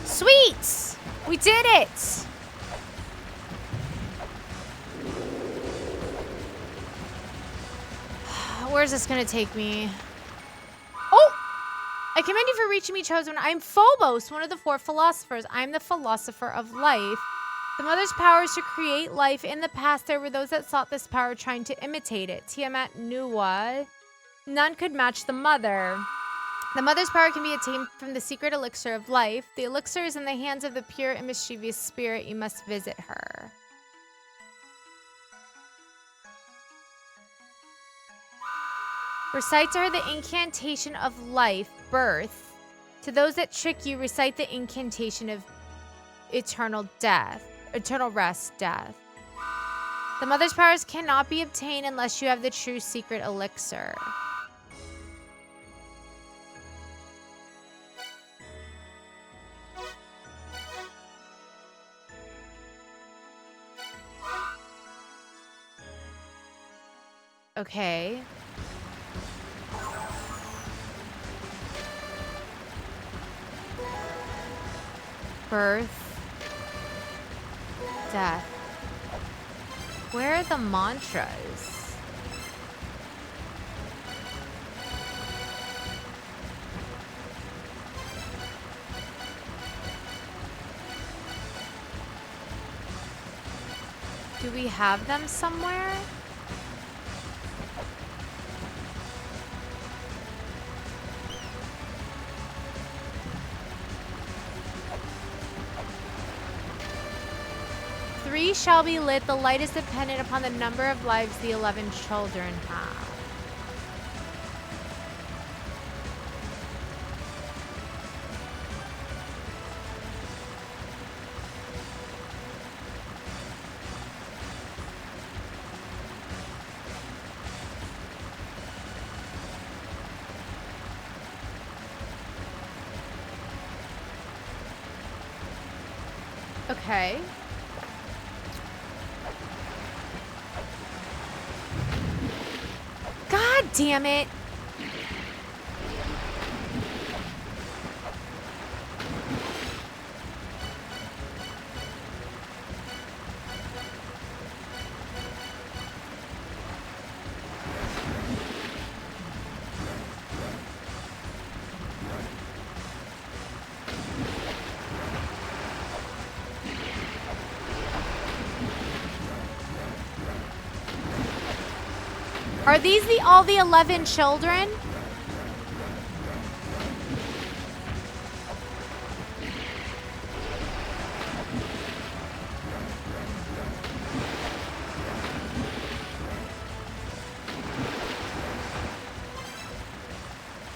Sweet! We did it! Where's this gonna take me? Oh! I commend you for reaching me, chosen. I'm Phobos, one of the 4 philosophers. I'm the philosopher of life. The mother's power is to create life. In the past, there were those that sought this power trying to imitate it. Tiamat Nuwa. None could match the mother. The mother's power can be attained from the secret elixir of life. The elixir is in the hands of the pure and mischievous spirit. You must visit her. Recite to her the incantation of life, birth. To those that trick you, recite the incantation of eternal death. Eternal rest, death. The mother's powers cannot be obtained unless you have the true secret elixir. Okay. Birth. Death. Where are the mantras? Do we have them somewhere? Three shall be lit. The light is dependent upon the number of lives the 11 children have. Okay. God damn it. Are these all the 11 children?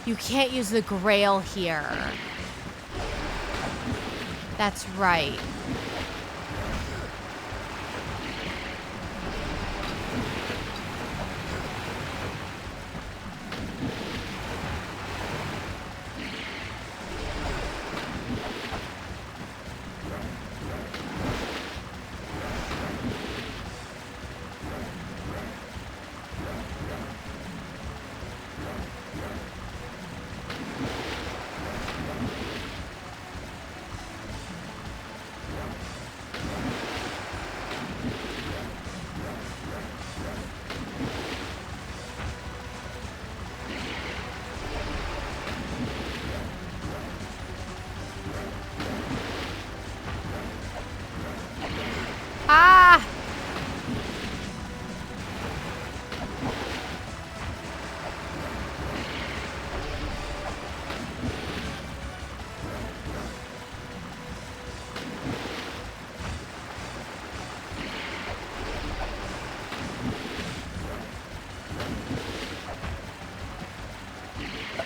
You can't use the Grail here. That's right.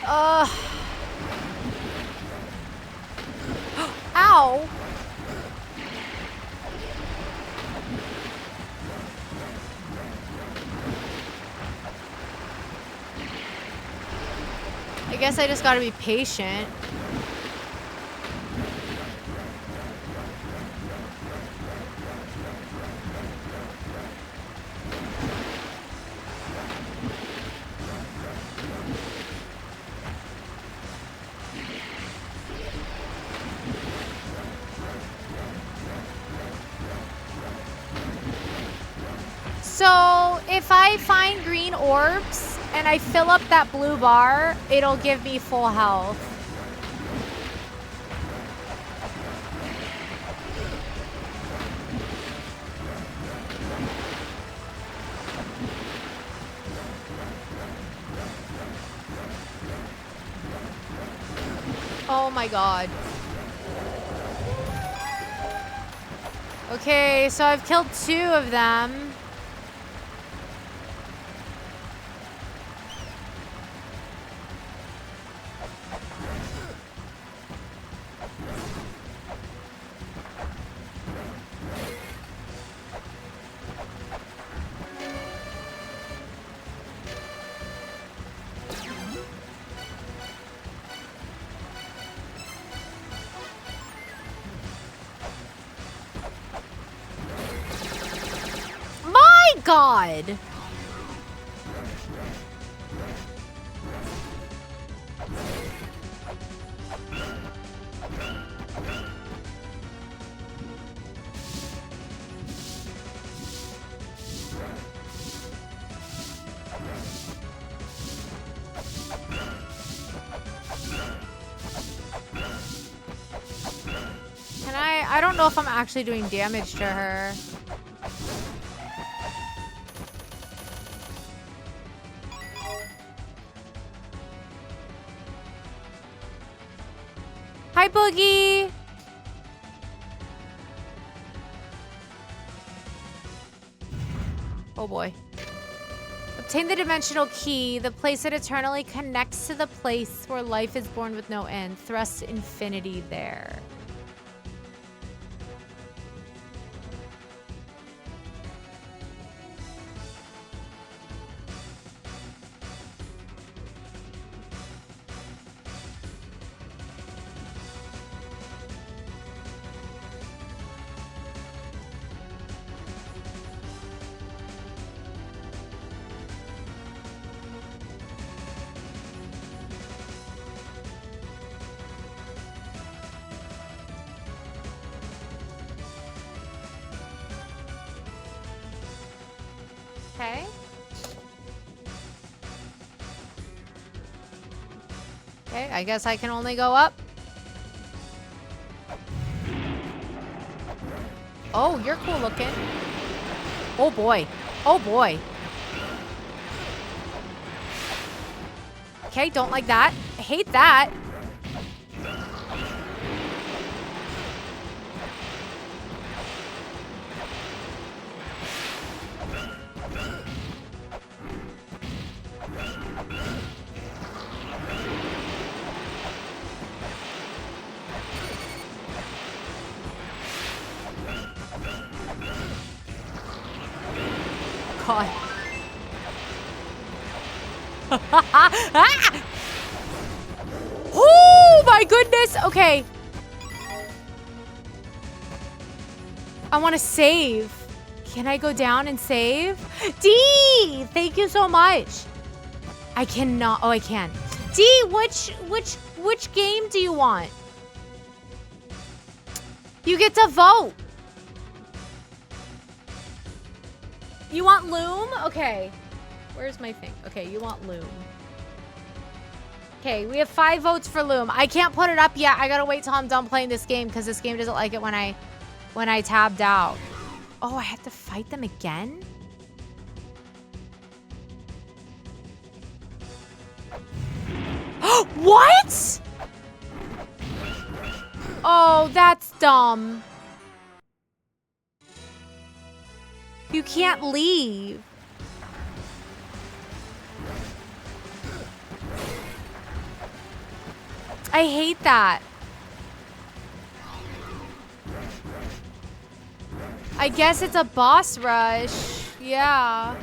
Ah! Ow! I guess I just gotta be patient. So, if I find green orbs and I fill up that blue bar, it'll give me full health. Oh my god. Okay, so I've killed 2 of them. God. I don't know if I'm actually doing damage to her. Hi, Boogie. Oh boy. Obtain the dimensional key. The place that eternally connects to the place where life is born with no end. Thrust infinity there. Okay. Okay, I guess I can only go up. Oh, you're cool looking. Oh boy. Oh boy. Okay, don't like that. I hate that. God. Ah! Oh my goodness. Okay. I want to save. Can I go down and save? D, thank you so much. I cannot. Oh, I can. D, which game do you want? You get to vote. You want Loom? Okay. Where's my thing? Okay, you want Loom. Okay, we have 5 votes for Loom. I can't put it up yet. I gotta wait till I'm done playing this game because this game doesn't like it when I tabbed out. Oh, I have to fight them again? What? Oh, that's dumb. You can't leave. I hate that. I guess it's a boss rush. Yeah.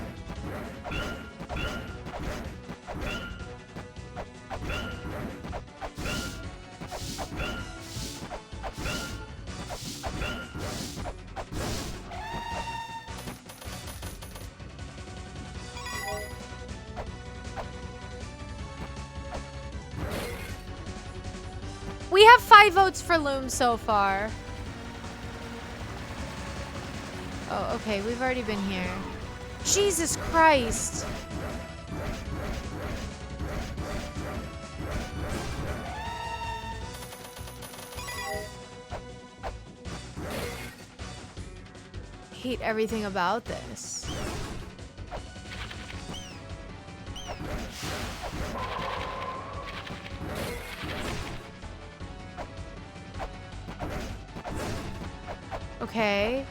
We have 5 votes for Loom so far. Oh, okay. We've already been here. Jesus Christ. Hate everything about this. Okay.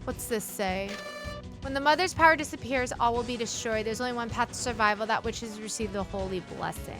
What's this say? When the mother's power disappears, all will be destroyed. There's only one path to survival, that which is receive the holy blessing.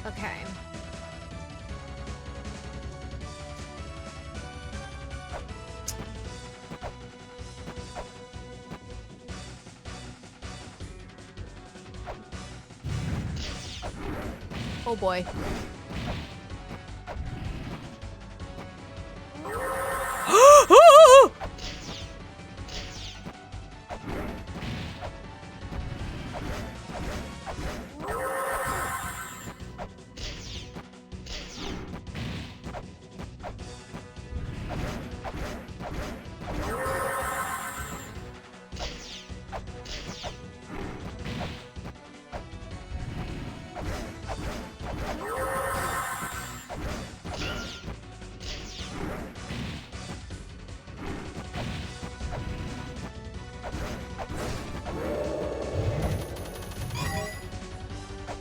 Okay. Oh boy.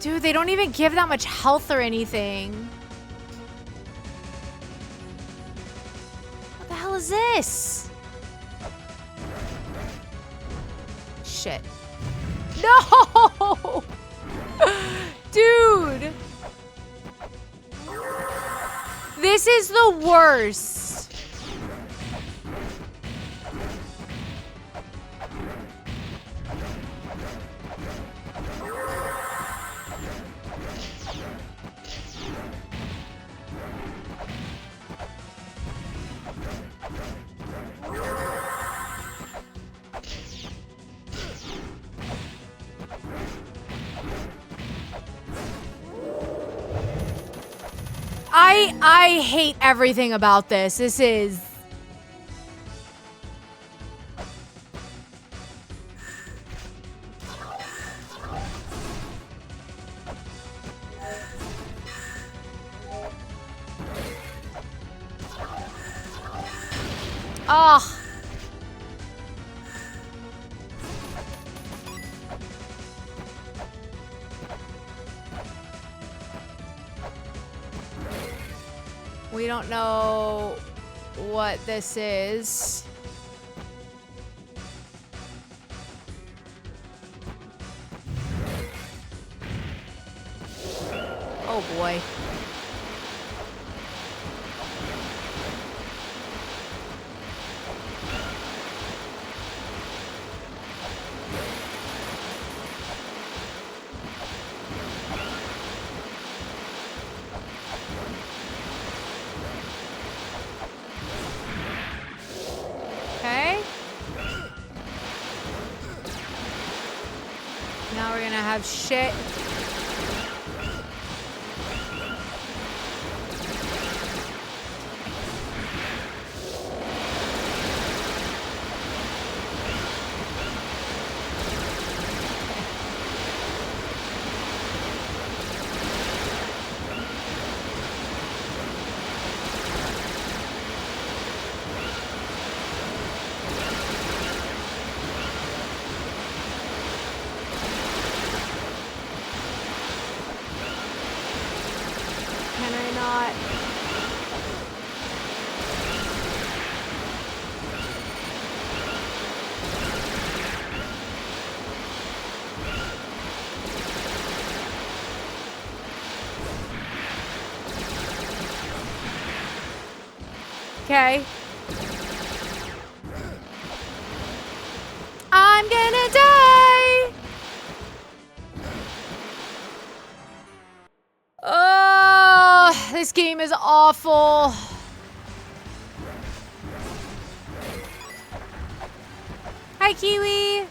Dude, they don't even give that much health or anything. What the hell is this? Shit. No! Dude! This is the worst. I hate everything about this. This is... Ugh. We don't know what this is. Oh boy. Okay. Now we're gonna have shit. Can I not? Okay. I'm gonna die. This game is awful. Hi, Kiwi.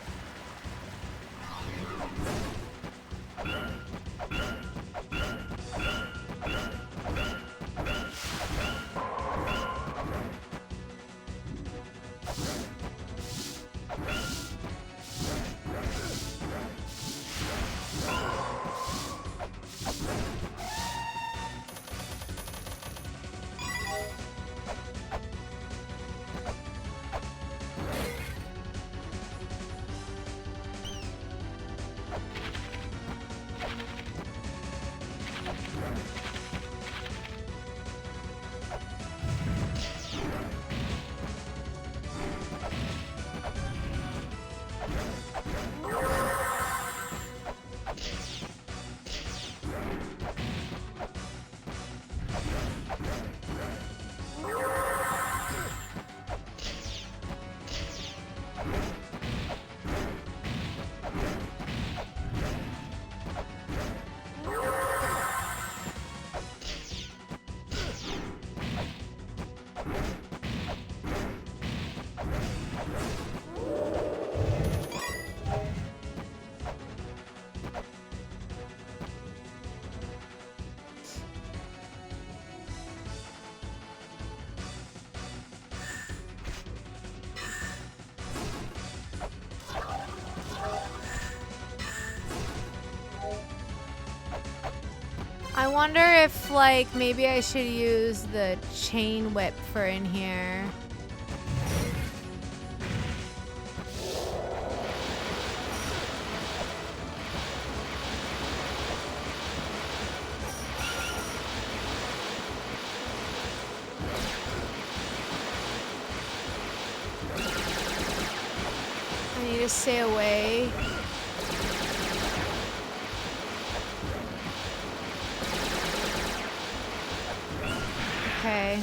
I wonder if, like, maybe I should use the chain whip for in here. to stay away. Okay.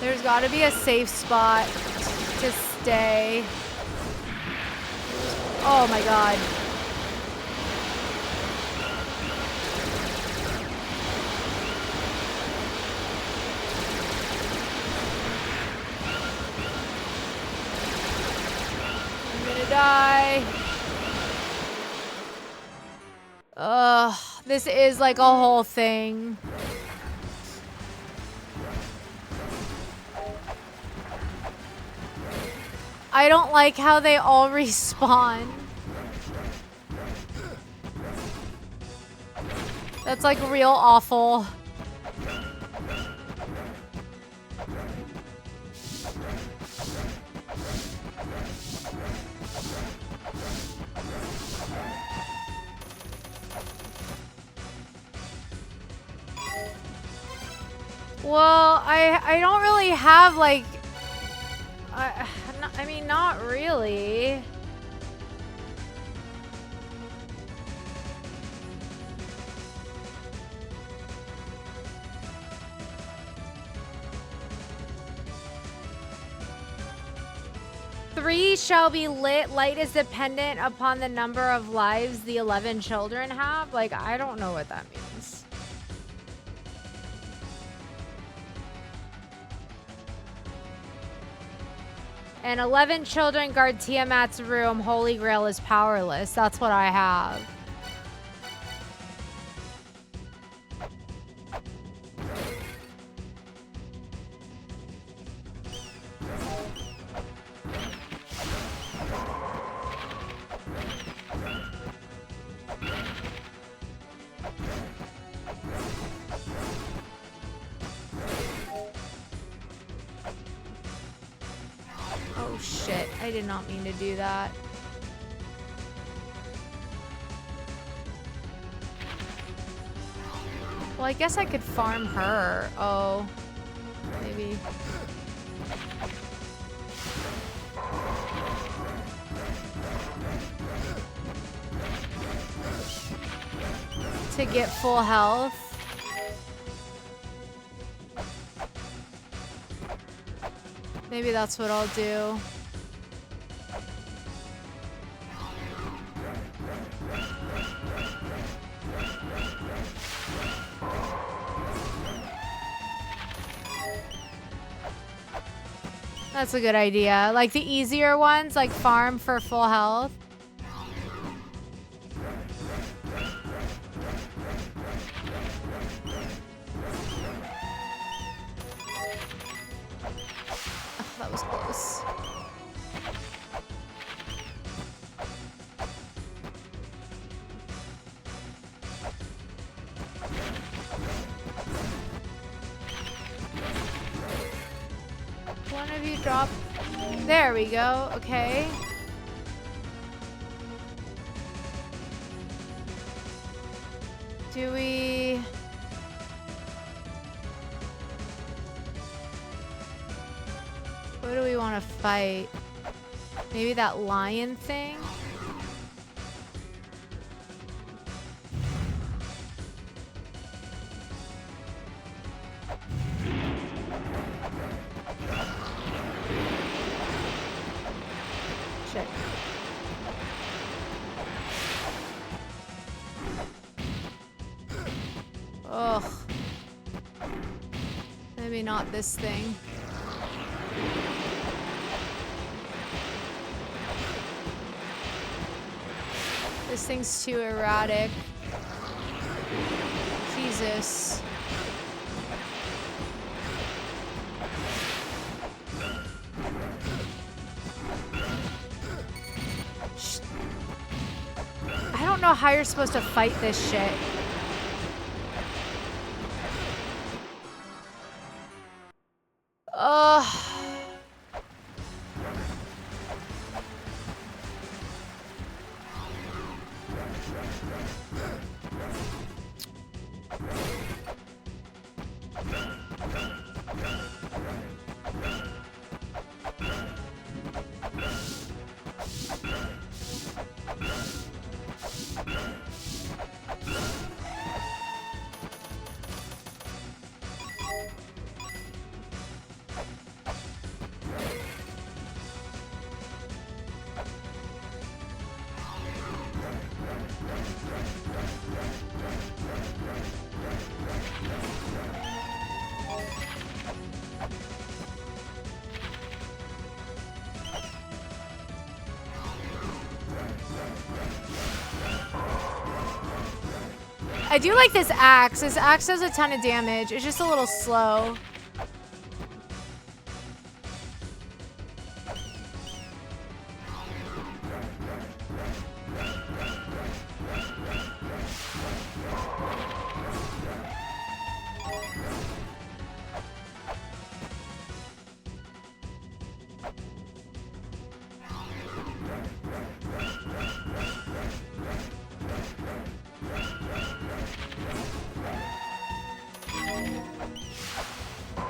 There's got to be a safe spot to stay. Oh my god. I'm gonna die. Ugh, this is like a whole thing. I don't like how they all respawn. That's like real awful. Well, I don't really have like I mean, not really. Three shall be lit. Light is dependent upon the number of lives the 11 children have. Like, I don't know what that means. And 11 children guard Tiamat's room. Holy Grail is powerless. That's what I have. Oh shit, I did not mean to do that. Well, I guess I could farm her. Oh, maybe. To get full health. Maybe that's what I'll do. That's a good idea. Like the easier ones, like farm for full health. That was close. One of you drop. There we go. Okay. Do we... What do we want to fight? Maybe that lion thing? Shit. Ugh. Maybe not this thing. This thing's too erratic. Jesus. I don't know how you're supposed to fight this shit. I do like this axe. This axe does a ton of damage. It's just a little slow.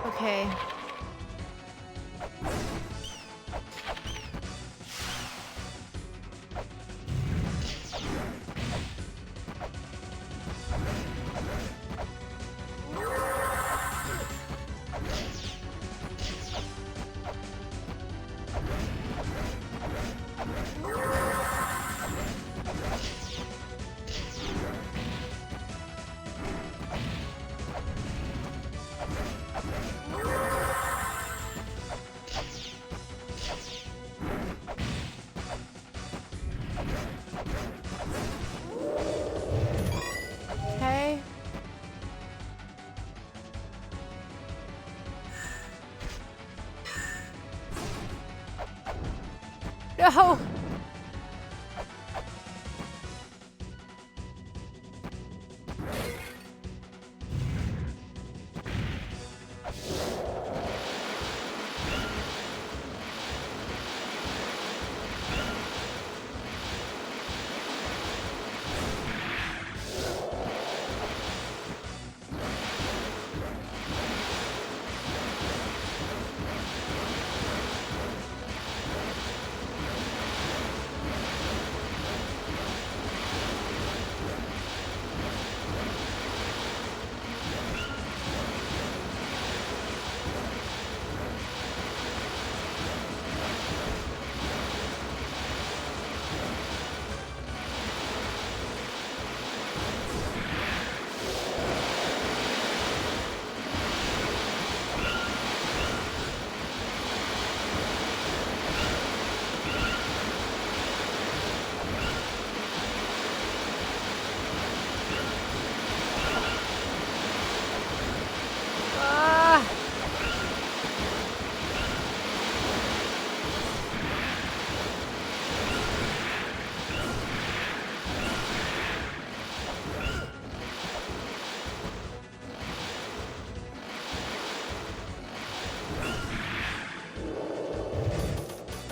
Okay. Okay. No.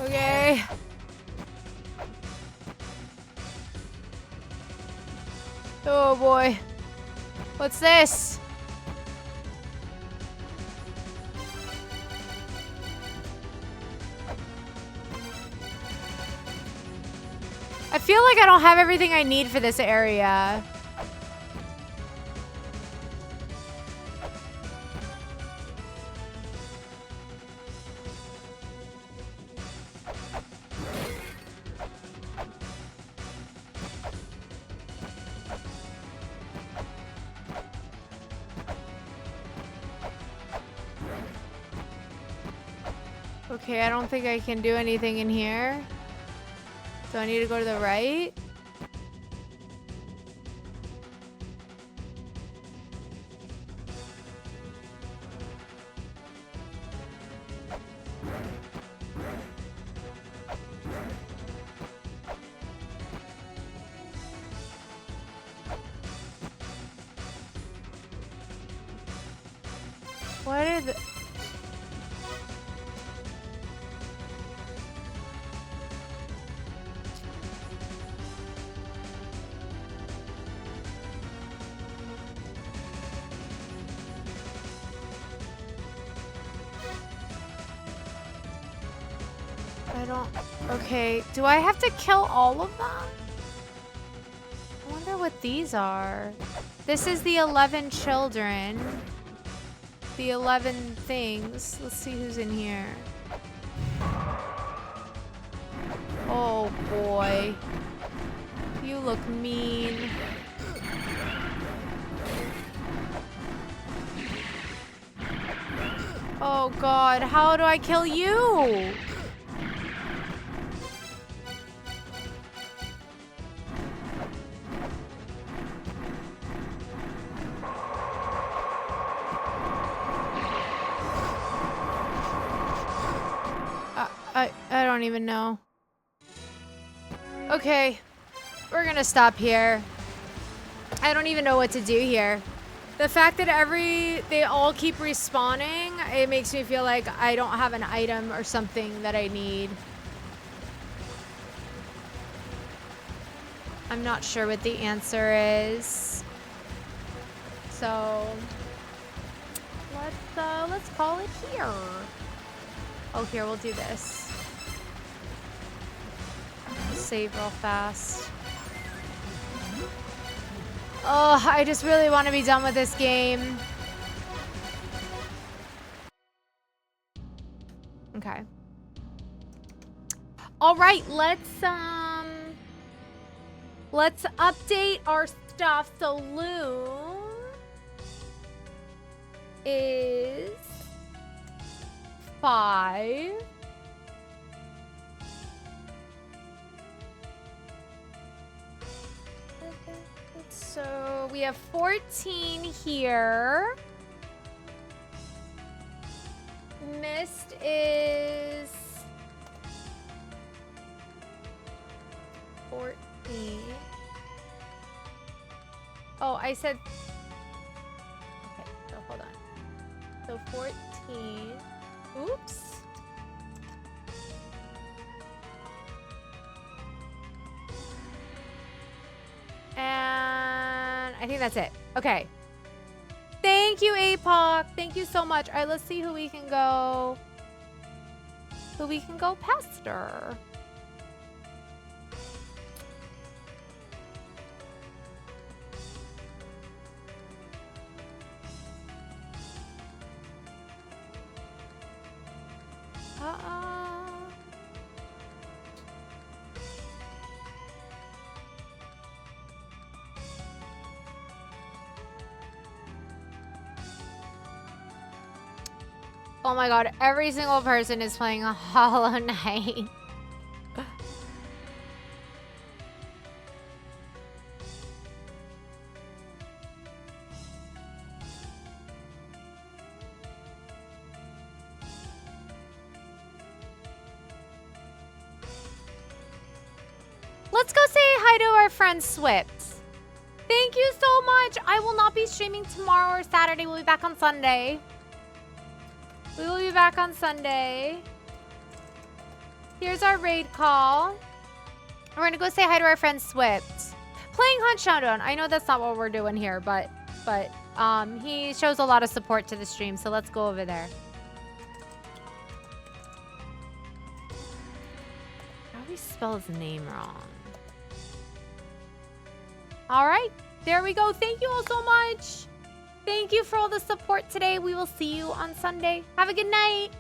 Okay. Oh boy. What's this? I feel like I don't have everything I need for this area. Okay, I don't think I can do anything in here. Do I need to go to the right? What are the... I don't... Okay, do I have to kill all of them? I wonder what these are. This is the 11 children. The 11 things. Let's see who's in here. Oh boy. You look mean. Oh god, how do I kill you? I don't even know. Okay. We're gonna stop here. I don't even know what to do here. The fact that they all keep respawning, it makes me feel like I don't have an item or something that I need. I'm not sure what the answer is. So let's call it here. Oh, here, we'll do this. Save real fast. Oh, I just really want to be done with this game. Okay. All right, let's update our stuff. So Loom is 5. So we have 14 here. Mist is 14. Oh, I said... Okay, so hold on. So 14. Oops. And I think that's it. Okay. Thank you, APOC. Thank you so much. All right, let's see who we can go. Who we can go pester. Oh my god, every single person is playing a Hollow Knight. Let's go say hi to our friend Swift. Thank you so much. I will not be streaming tomorrow or Saturday. We'll be back on Sunday. We will be back on Sunday. Here's our raid call. We're gonna go say hi to our friend Swift. Playing Hunt Showdown. I know that's not what we're doing here, but he shows a lot of support to the stream, so let's go over there. How do we spell his name wrong? All right, there we go. Thank you all so much. Thank you for all the support today. We will see you on Sunday. Have a good night.